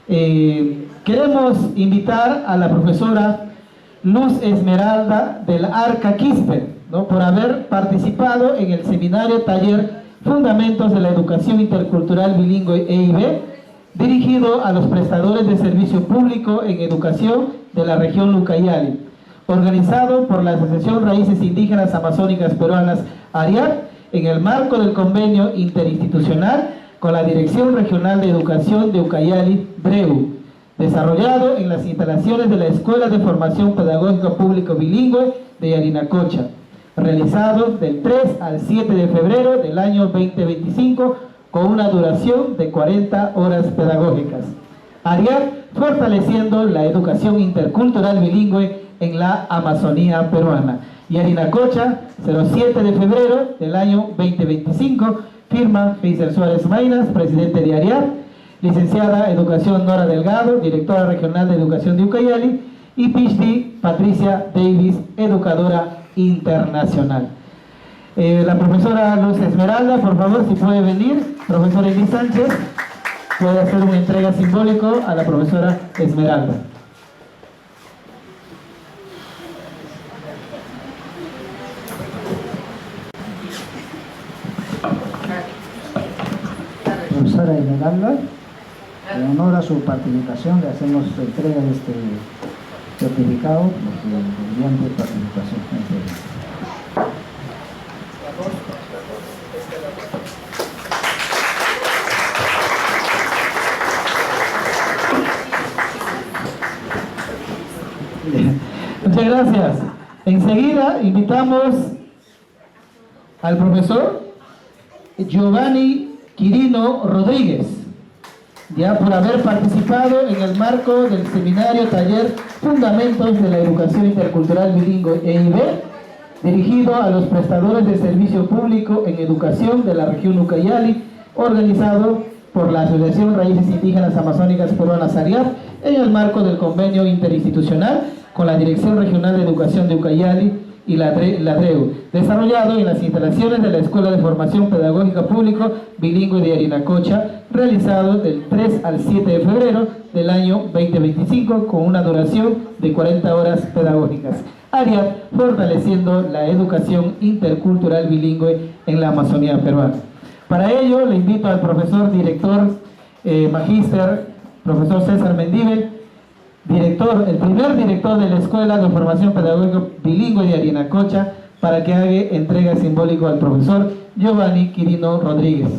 Queremos invitar a la profesora Luz Esmeralda del Arca Quispe, ¿no?, por haber participado en el seminario taller Fundamentos de la Educación Intercultural Bilingüe EIB, dirigido a los prestadores de servicio público en educación de la región Ucayali, organizado por la Asociación Raíces Indígenas Amazónicas Peruanas ARIAC, en el marco del convenio interinstitucional con la Dirección Regional de Educación de Ucayali, DREU, desarrollado en las instalaciones de la Escuela de Formación Pedagógica Público Bilingüe de Yarinacocha, realizado del 3 al 7 de febrero del año 2025, con una duración de 40 horas pedagógicas. ARIAC fortaleciendo la educación intercultural bilingüe en la Amazonía peruana. Yarinacocha, 07 de febrero del año 2025, firma Heiser Suárez Maynas, presidente de ARIAC, licenciada Educación Nora Delgado, directora regional de Educación de Ucayali, y PhD Patricia Davis, educadora internacional. La profesora Luz Esmeralda, por favor, si puede venir. Profesora Elis Sánchez, puede hacer una entrega simbólico a la profesora Esmeralda. Profesora Esmeralda, en honor a su participación le hacemos entrega de este certificado por su brillante participación. Muchas gracias. Enseguida invitamos al profesor Giovanni Quirino Rodríguez, ya por haber participado en el marco del seminario taller Fundamentos de la Educación Intercultural Bilingüe EIB, dirigido a los prestadores de servicio público en educación de la región Ucayali, organizado por la Asociación Raíces Indígenas Amazónicas Peruanas ARIAC, en el marco del convenio interinstitucional con la Dirección Regional de Educación de Ucayali y la DREU, desarrollado en las instalaciones de la Escuela de Formación Pedagógica Público Bilingüe de Yarinacocha, realizado del 3 al 7 de febrero del año 2025, con una duración de 40 horas pedagógicas. ARIAC fortaleciendo la educación intercultural bilingüe en la Amazonía peruana. Para ello le invito al profesor director magíster, profesor César Mendívil, el primer director de la Escuela de Formación Pedagógica Bilingüe de Yarinacocha, para que haga entrega simbólico al profesor Giovanni Quirino Rodríguez.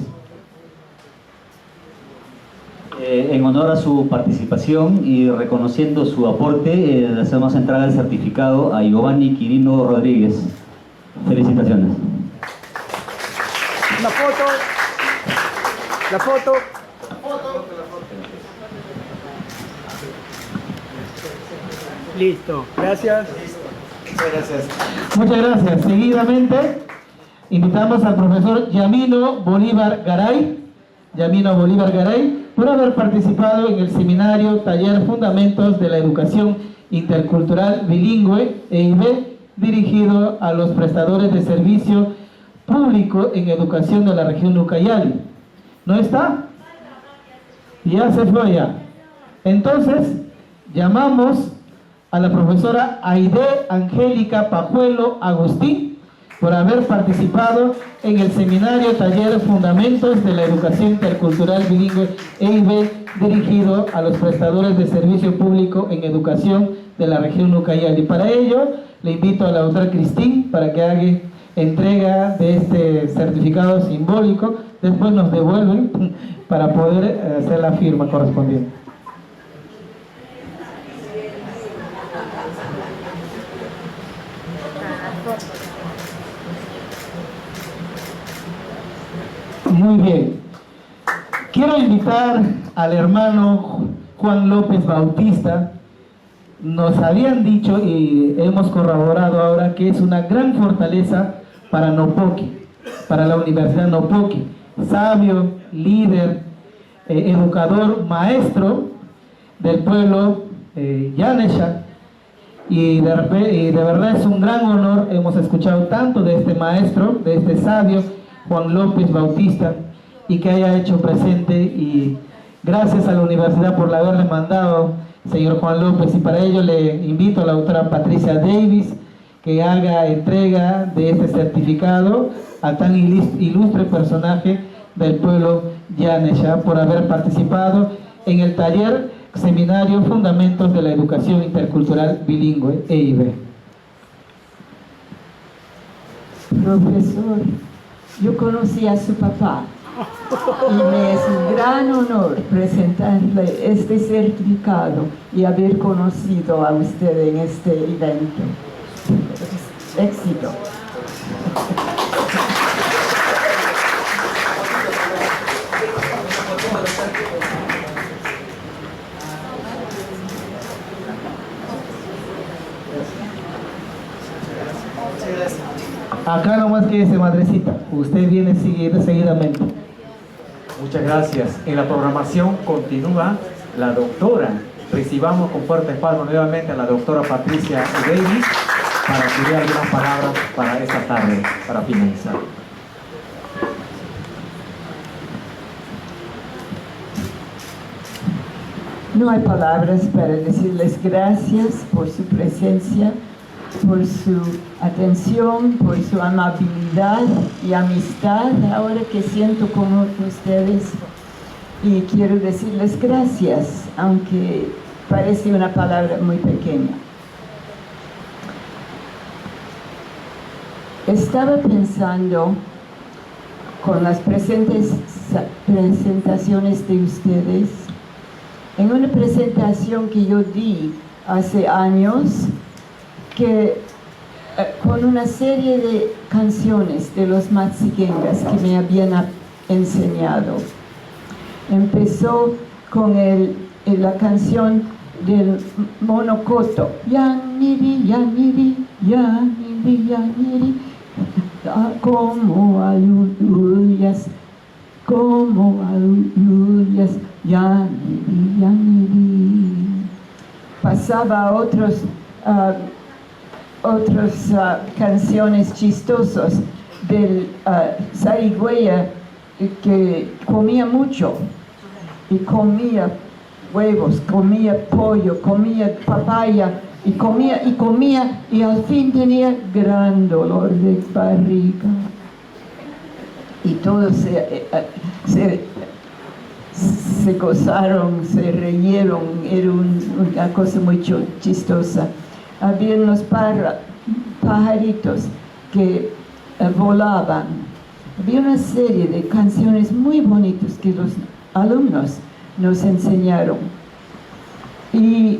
En honor a su participación y reconociendo su aporte, le hacemos entrega el certificado a Giovanni Quirino Rodríguez. Felicitaciones. La foto. La foto. Listo. Gracias. Muchas gracias. Muchas gracias. Seguidamente invitamos al profesor Yamino Bolívar Garay, por haber participado en el seminario taller Fundamentos de la Educación Intercultural Bilingüe EIB, dirigido a los prestadores de servicio público en educación de la región Ucayali. ¿No está? Ya se fue ya. Entonces, llamamos a la profesora Aide Angélica Pajuelo Agustín, por haber participado en el seminario taller Fundamentos de la Educación Intercultural Bilingüe EIB, dirigido a los prestadores de servicio público en educación de la región Ucayali. Para ello, le invito a la doctora Cristín para que haga entrega de este certificado simbólico. Después nos devuelven para poder hacer la firma correspondiente. Muy bien. Quiero invitar al hermano Juan López Bautista. Nos habían dicho y hemos corroborado ahora que es una gran fortaleza para Nopoqui, para la Universidad Nopoqui. Sabio, líder, educador, maestro del pueblo Yanesha. Y de verdad es un gran honor. Hemos escuchado tanto de este maestro, de este sabio, Juan López Bautista, y que haya hecho presente, y gracias a la universidad por haberle mandado, señor Juan López, y para ello le invito a la doctora Patricia Davis que haga entrega de este certificado a tan ilustre personaje del pueblo Yanesha por haber participado en el taller seminario Fundamentos de la Educación Intercultural Bilingüe EIB. Profesor, yo conocí a su papá y me es un gran honor presentarle este certificado y haber conocido a usted en este evento. Éxito. Acá nomás quédese, madrecita. Usted viene seguidamente. Muchas gracias. En la programación continúa la doctora. Recibamos con fuerte palmas nuevamente a la doctora Patricia Davis para que dé algunas palabras para esta tarde, para finalizar. No hay palabras para decirles gracias por su presencia, por su atención, por su amabilidad y amistad ahora que siento con ustedes. Y quiero decirles gracias, aunque parece una palabra muy pequeña. Estaba pensando con las presentaciones de ustedes en una presentación que yo di hace años, que con una serie de canciones de los Matsikengas que me habían enseñado. Empezó con la canción del monocoto. Yaniri, yaniri, yaniri, yaniri, como aluyas, yaniri, yaniri. Pasaba a otras canciones chistosas del zarigüeya que comía mucho y comía huevos, comía pollo, comía papaya y comía y al fin tenía gran dolor de barriga y todos se gozaron, se reyeron. Era una cosa muy chistosa. Había unos pajaritos que volaban. Había una serie de canciones muy bonitas que los alumnos nos enseñaron. Y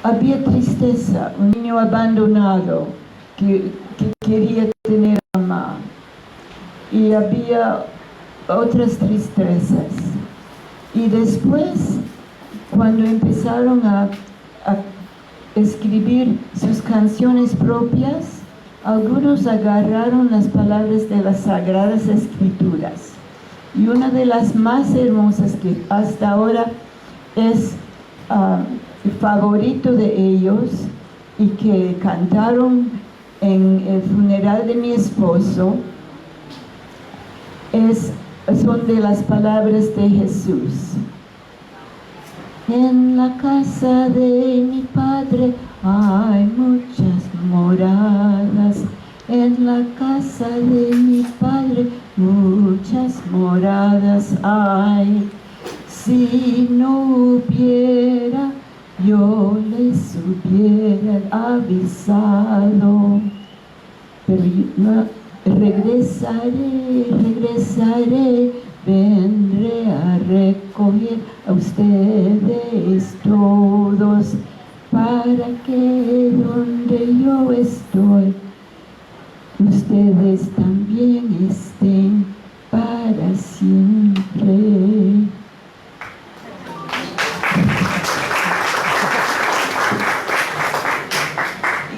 había tristeza, un niño abandonado que quería tener mamá. Y había otras tristezas. Y después, cuando empezaron a escribir sus canciones propias, algunos agarraron las palabras de las Sagradas Escrituras. Y una de las más hermosas que hasta ahora es el favorito de ellos y que cantaron en el funeral de mi esposo, son de las palabras de Jesús. En la casa de mi Padre hay muchas moradas. En la casa de mi Padre muchas moradas hay. Si no hubiera, yo les hubiera avisado. Pero no, regresaré, vendré a recoger a ustedes todos, para que donde yo estoy, ustedes también estén para siempre.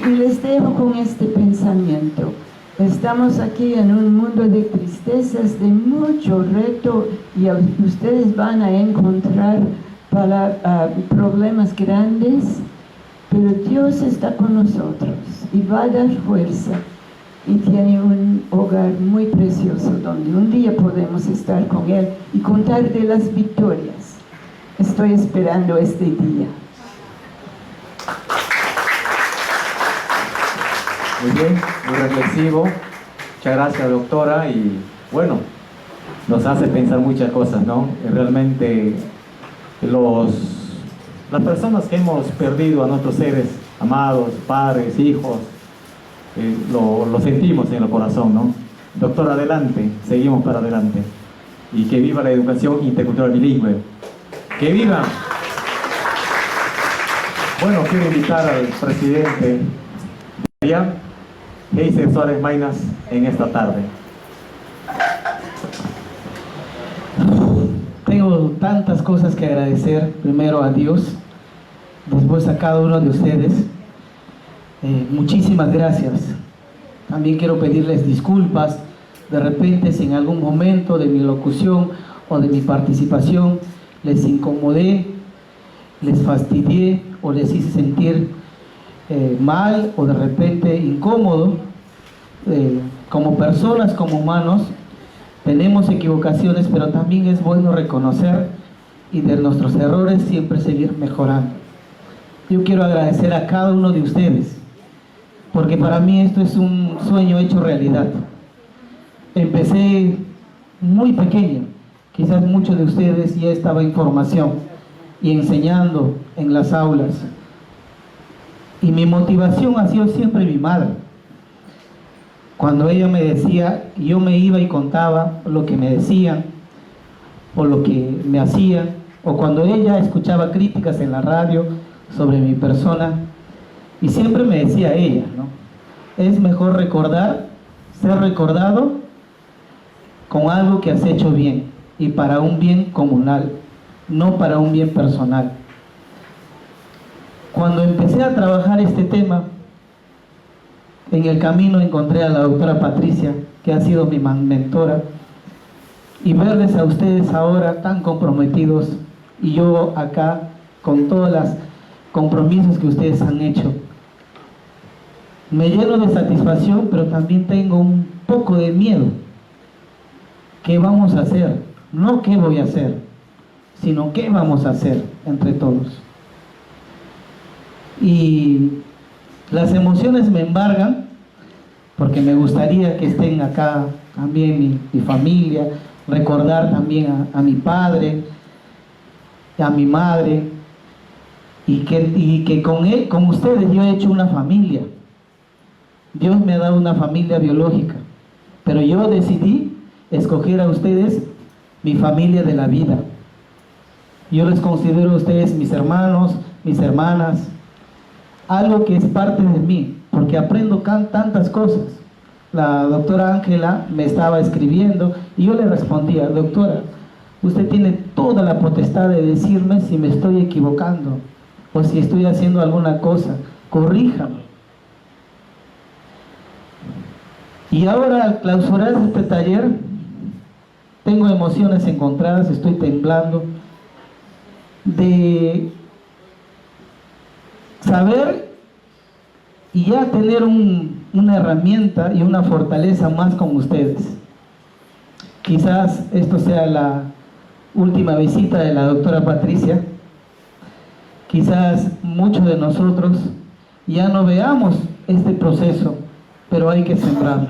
Y les dejo con este pensamiento. Estamos aquí en un mundo de tristezas, de mucho reto, y ustedes van a encontrar problemas grandes, pero Dios está con nosotros y va a dar fuerza, y tiene un hogar muy precioso donde un día podemos estar con Él y contar de las victorias. Estoy esperando este día. Muy bien, muy reflexivo. Muchas gracias, doctora. Y bueno, nos hace pensar muchas cosas, ¿no? Realmente las personas que hemos perdido a nuestros seres amados, padres, hijos, lo sentimos en el corazón, ¿no? Doctora, adelante, seguimos para adelante. Y que viva la educación intercultural bilingüe. ¡Que viva! Bueno, quiero invitar al presidente de Heiser Suárez Maynas en esta tarde. Tengo tantas cosas que agradecer. Primero a Dios, después a cada uno de ustedes. Muchísimas gracias. También quiero pedirles disculpas de repente si en algún momento de mi locución o de mi participación les incomodé, les fastidié o les hice sentir mal o de repente incómodo. Como personas, como humanos, tenemos equivocaciones, pero también es bueno reconocer y de nuestros errores siempre seguir mejorando. Yo quiero agradecer a cada uno de ustedes, porque para mí esto es un sueño hecho realidad. Empecé muy pequeño, quizás muchos de ustedes ya estaba en formación y enseñando en las aulas. Y mi motivación ha sido siempre mi madre. Cuando ella me decía, yo me iba y contaba lo que me decían, o lo que me hacían, o cuando ella escuchaba críticas en la radio sobre mi persona, y siempre me decía ella, ¿no? Es mejor recordar, ser recordado con algo que has hecho bien, y para un bien comunal, no para un bien personal. Cuando empecé a trabajar este tema, en el camino encontré a la doctora Patricia, que ha sido mi mentora, y verles a ustedes ahora tan comprometidos, y yo acá con todos los compromisos que ustedes han hecho, me lleno de satisfacción, pero también tengo un poco de miedo. ¿Qué vamos a hacer? No qué voy a hacer, sino qué vamos a hacer entre todos. Y las emociones me embargan, porque me gustaría que estén acá también mi familia, recordar también a mi padre, a mi madre, y que con ustedes yo he hecho una familia. Dios me ha dado una familia biológica, pero yo decidí escoger a ustedes mi familia de la vida. Yo les considero a ustedes mis hermanos, mis hermanas, algo que es parte de mí, porque aprendo tantas cosas. La doctora Ángela me estaba escribiendo y yo le respondía, doctora, usted tiene toda la potestad de decirme si me estoy equivocando o si estoy haciendo alguna cosa, corríjame. Y ahora al clausurar este taller, tengo emociones encontradas, estoy temblando de saber y ya tener una herramienta y una fortaleza más con ustedes. Quizás esto sea la última visita de la doctora Patricia. Quizás muchos de nosotros ya no veamos este proceso pero hay que sembrarlo.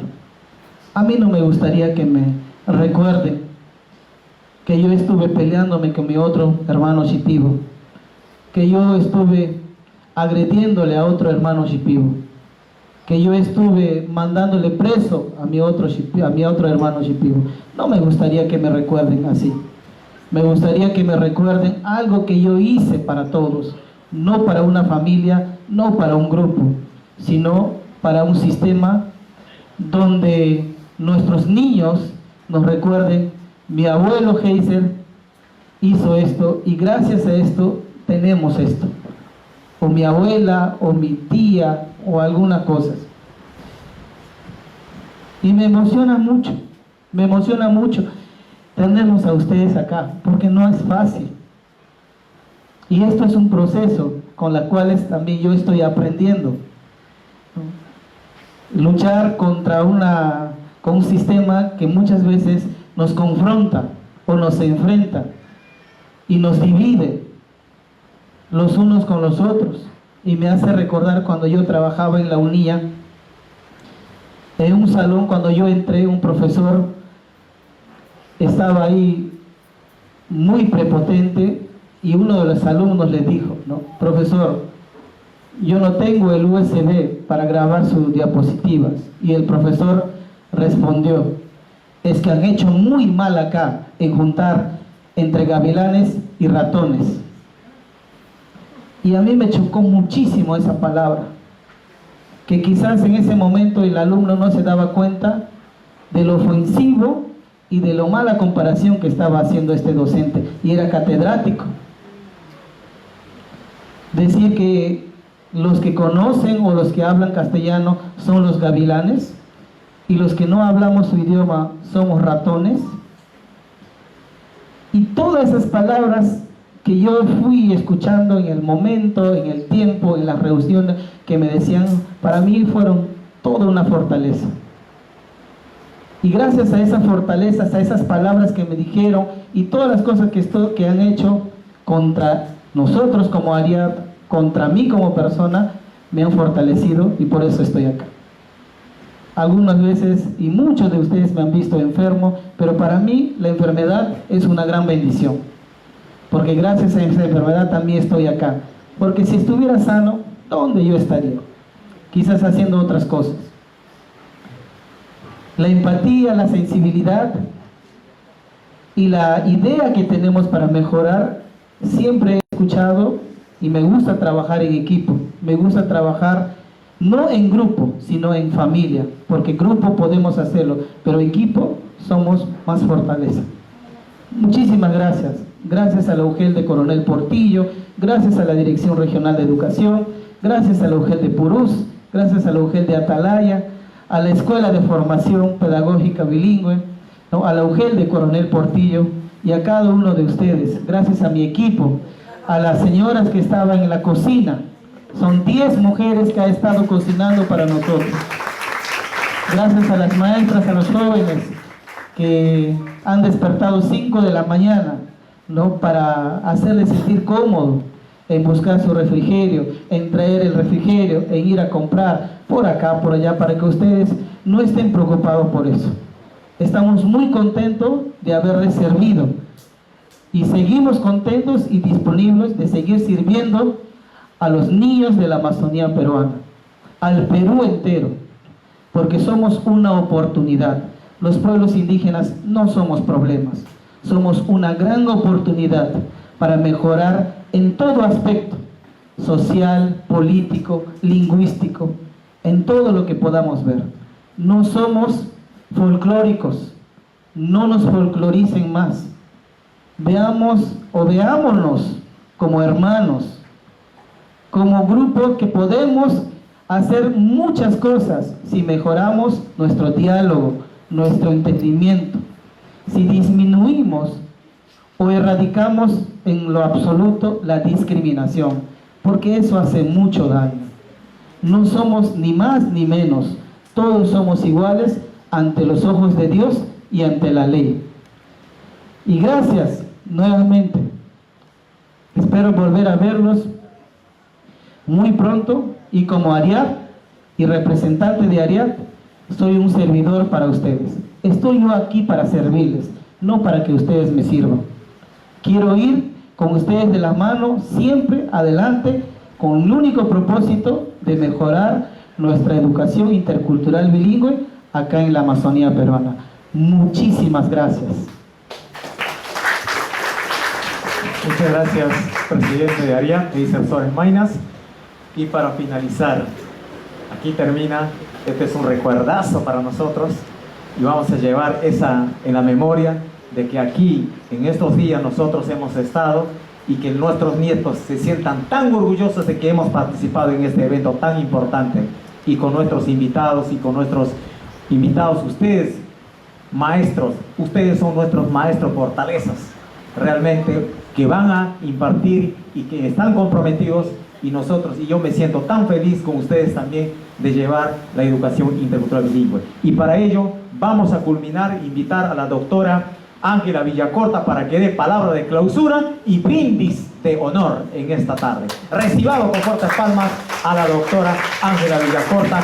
A mí no me gustaría que me recuerden que yo estuve peleándome con mi otro hermano shipibo, que yo estuve agrediéndole a otro hermano shipibo, que yo estuve mandándole preso a mi otro hermano shipibo. No me gustaría que me recuerden así. Me gustaría que me recuerden algo que yo hice para todos, no para una familia, no para un grupo, sino para un sistema donde nuestros niños nos recuerden: mi abuelo Heiser hizo esto y gracias a esto tenemos esto, o mi abuela, o mi tía, o algunas cosas. Y me emociona mucho tenerlos a ustedes acá, porque no es fácil. Y esto es un proceso con el cual también yo estoy aprendiendo. Luchar contra con un sistema que muchas veces nos confronta o nos enfrenta y nos divide los unos con los otros. Y me hace recordar cuando yo trabajaba en la UNIA, en un salón, cuando yo entré, un profesor estaba ahí muy prepotente y uno de los alumnos le dijo, ¿no? Profesor, yo no tengo el USB para grabar sus diapositivas. Y el profesor respondió: es que han hecho muy mal acá en juntar entre gavilanes y ratones. Y a mí me chocó muchísimo esa palabra, que quizás en ese momento el alumno no se daba cuenta de lo ofensivo y de lo mala comparación que estaba haciendo este docente, y era catedrático. Decir que los que conocen o los que hablan castellano son los gavilanes y los que no hablamos su idioma somos ratones. Y todas esas palabras que yo fui escuchando en el momento, en el tiempo, en las reuniones que me decían, para mí fueron toda una fortaleza. Y gracias a esa fortaleza, a esas palabras que me dijeron y todas las cosas que han hecho contra nosotros como Ariad, contra mí como persona, me han fortalecido y por eso estoy acá. Algunas veces, y muchos de ustedes me han visto enfermo, pero para mí la enfermedad es una gran bendición, porque gracias a esa enfermedad también estoy acá. Porque si estuviera sano, ¿dónde yo estaría? Quizás haciendo otras cosas. La empatía, la sensibilidad y la idea que tenemos para mejorar, siempre he escuchado y me gusta trabajar en equipo. Me gusta trabajar no en grupo, sino en familia, porque grupo podemos hacerlo, pero equipo somos más fortaleza. Muchísimas gracias. Gracias a la UGEL de Coronel Portillo, gracias a la Dirección Regional de Educación, gracias a la UGEL de Purús, gracias a la UGEL de Atalaya, a la Escuela de Formación Pedagógica Bilingüe, ¿no? A la UGEL de Coronel Portillo y a cada uno de ustedes. Gracias a mi equipo, a las señoras que estaban en la cocina. Son 10 mujeres que han estado cocinando para nosotros. Gracias a las maestras, a los jóvenes que han despertado 5 de la mañana, ¿no? Para hacerles sentir cómodo en buscar su refrigerio, en traer el refrigerio, en ir a comprar por acá, por allá, para que ustedes no estén preocupados por eso. Estamos muy contentos de haberles servido y seguimos contentos y disponibles de seguir sirviendo a los niños de la Amazonía peruana, al Perú entero, porque somos una oportunidad. Los pueblos indígenas no somos problemas, somos una gran oportunidad para mejorar en todo aspecto, social, político, lingüístico, en todo lo que podamos ver. No somos folclóricos, no nos folcloricen más. Veámonos como hermanos, como grupo que podemos hacer muchas cosas si mejoramos nuestro diálogo, nuestro entendimiento, si disminuimos o erradicamos en lo absoluto la discriminación, porque eso hace mucho daño. No somos ni más ni menos, todos somos iguales ante los ojos de Dios y ante la ley. Y gracias nuevamente. Espero volver a verlos muy pronto, y como Ariad y representante de Ariad, soy un servidor para ustedes. Estoy yo aquí para servirles, no para que ustedes me sirvan. Quiero ir con ustedes de la mano, siempre adelante, con el único propósito de mejorar nuestra educación intercultural bilingüe acá en la Amazonía peruana. Muchísimas gracias. Muchas gracias, presidente de ARIAP, Heiser Soares Maynas. Y para finalizar, aquí termina, este es un recuerdazo para nosotros y vamos a llevar esa en la memoria de que aquí, en estos días, nosotros hemos estado y que nuestros nietos se sientan tan orgullosos de que hemos participado en este evento tan importante y con nuestros invitados ustedes, maestros, ustedes son nuestros maestros fortalezas, realmente, que van a impartir y que están comprometidos y yo me siento tan feliz con ustedes también de llevar la educación intercultural bilingüe. Y para ello vamos a culminar, invitar a la doctora Ángela Villacorta para que dé palabra de clausura y brindis de honor en esta tarde. Recibamos con fuertes palmas a la doctora Ángela Villacorta,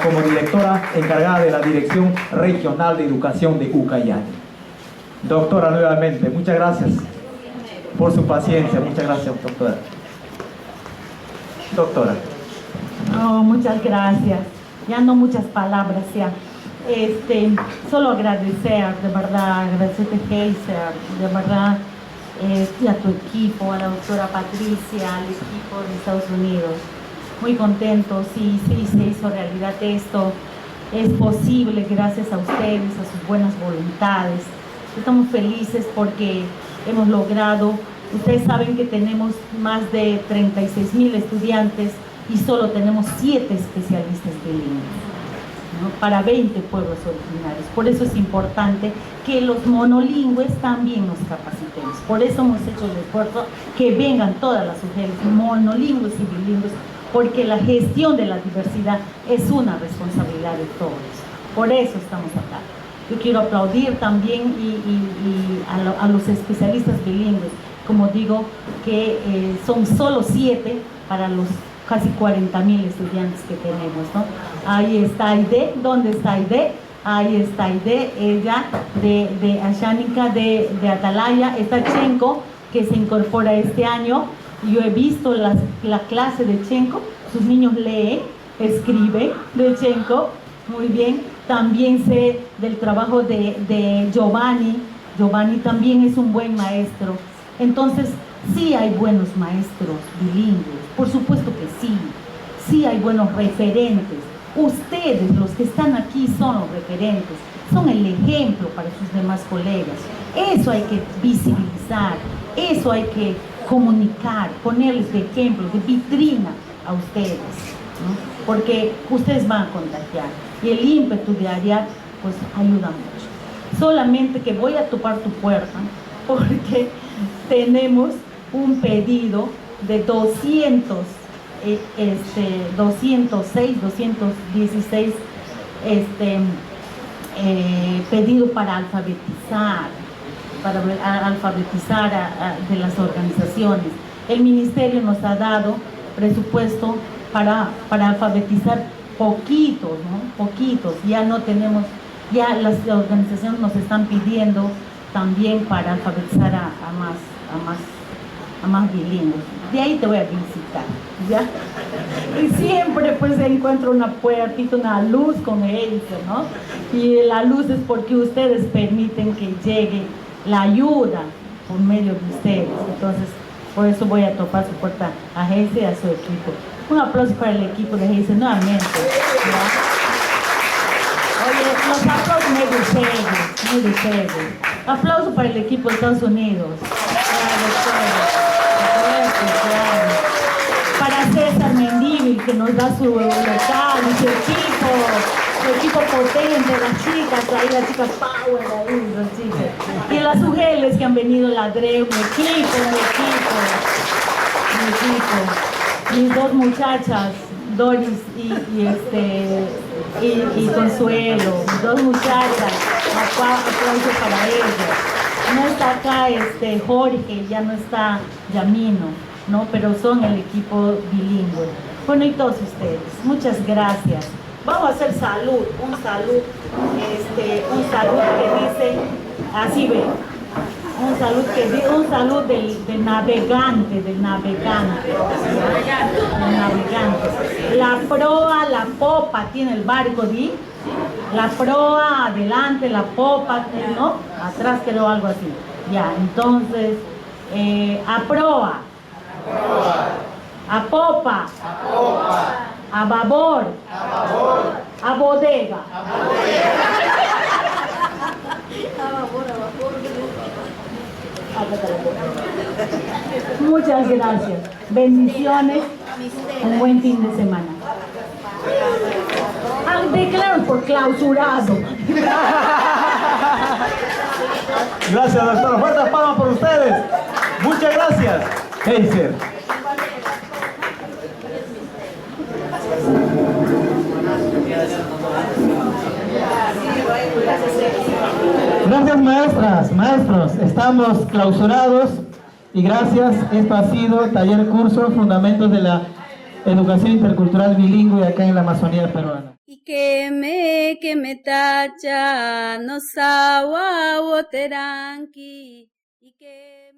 como directora encargada de la Dirección Regional de Educación de Ucayali. Doctora, nuevamente, muchas gracias por su paciencia. Muchas gracias, doctora. Doctora. Oh, muchas gracias. Ya no muchas palabras ya. Solo agradecer, de verdad, agradecerte, Heiser, de verdad, y a tu equipo, a la doctora Patricia, al equipo de Estados Unidos. Muy contentos, sí, se hizo realidad esto. Es posible gracias a ustedes, a sus buenas voluntades. Estamos felices porque hemos logrado, ustedes saben que tenemos más de 36,000 estudiantes y solo tenemos 7 especialistas bilingües, ¿no? Para 20 pueblos originarios. Por eso es importante que los monolingües también nos capacitemos. Por eso hemos hecho el esfuerzo que vengan todas las mujeres monolingües y bilingües, porque la gestión de la diversidad es una responsabilidad de todos. Por eso estamos acá. Yo quiero aplaudir también a los especialistas bilingües, como digo, que son solo 7 para los casi 40,000 estudiantes que tenemos, ¿no? Ahí está Aide. ¿Dónde está Aide? Ahí está Aide, ella de Ashánica de Atalaya. Está Chenko, que se incorpora este año. Yo he visto la clase de Chenko, sus niños leen, escriben de Chenko, muy bien. También sé del trabajo de Giovanni. Giovanni también es un buen maestro. Entonces, sí hay buenos maestros bilingües, por supuesto que sí. Sí hay buenos referentes. Ustedes, los que están aquí, son los referentes, son el ejemplo para sus demás colegas. Eso hay que visibilizar, eso hay que comunicar, ponerles de ejemplo, de vitrina a ustedes, ¿no? Porque ustedes van a contagiar y el ímpetu de ARIAP pues ayuda mucho. Solamente que voy a topar tu puerta porque tenemos un pedido de 216 pedido para alfabetizar de las organizaciones. El ministerio nos ha dado presupuesto para alfabetizar poquitos, ¿no? Poquitos, ya no tenemos, ya las organizaciones nos están pidiendo también para alfabetizar a más bilingües. De ahí te voy a visitar, ¿ya? Y siempre pues encuentro una puertita, una luz con ellos, ¿no? Y la luz es porque ustedes permiten que llegue la ayuda por medio de ustedes. Entonces, por eso voy a topar su puerta a Heiser y a su equipo. Un aplauso para el equipo de Heiser nuevamente, ¿ya? Oye, los aplausos muy de ustedes. Aplauso para el equipo de Estados Unidos. Para César Mendívil, que nos da su local y su equipo potente, las chicas, ahí las chicas power, ahí las chicas. Y las mujeres que han venido, la Dreu, mi equipo. Mis 2 muchachas, Doris y Consuelo, mis 2 muchachas, aplauso para ellas. No está acá Jorge, ya no está Yamino, ¿no? Pero son el equipo bilingüe. Bueno, y todos ustedes, muchas gracias. Vamos a hacer salud, un salud que dice, así ve, un salud del navegante. La proa, la popa, tiene el barco, ¿sí? La proa, adelante, la popa, ¿no? Atrás quedó algo así. Ya, entonces, a proa, a popa, a babor, a bodega. Muchas gracias. Bendiciones. Un buen fin de semana. Declaro por clausurado. Gracias, doctora. Fuertes palmas por ustedes. Muchas gracias. Heiser. Gracias maestras, maestros, estamos clausurados y gracias, esto ha sido taller curso Fundamentos de la Educación Intercultural Bilingüe acá en la Amazonía peruana. Y que me tacha no sawa woteranki y que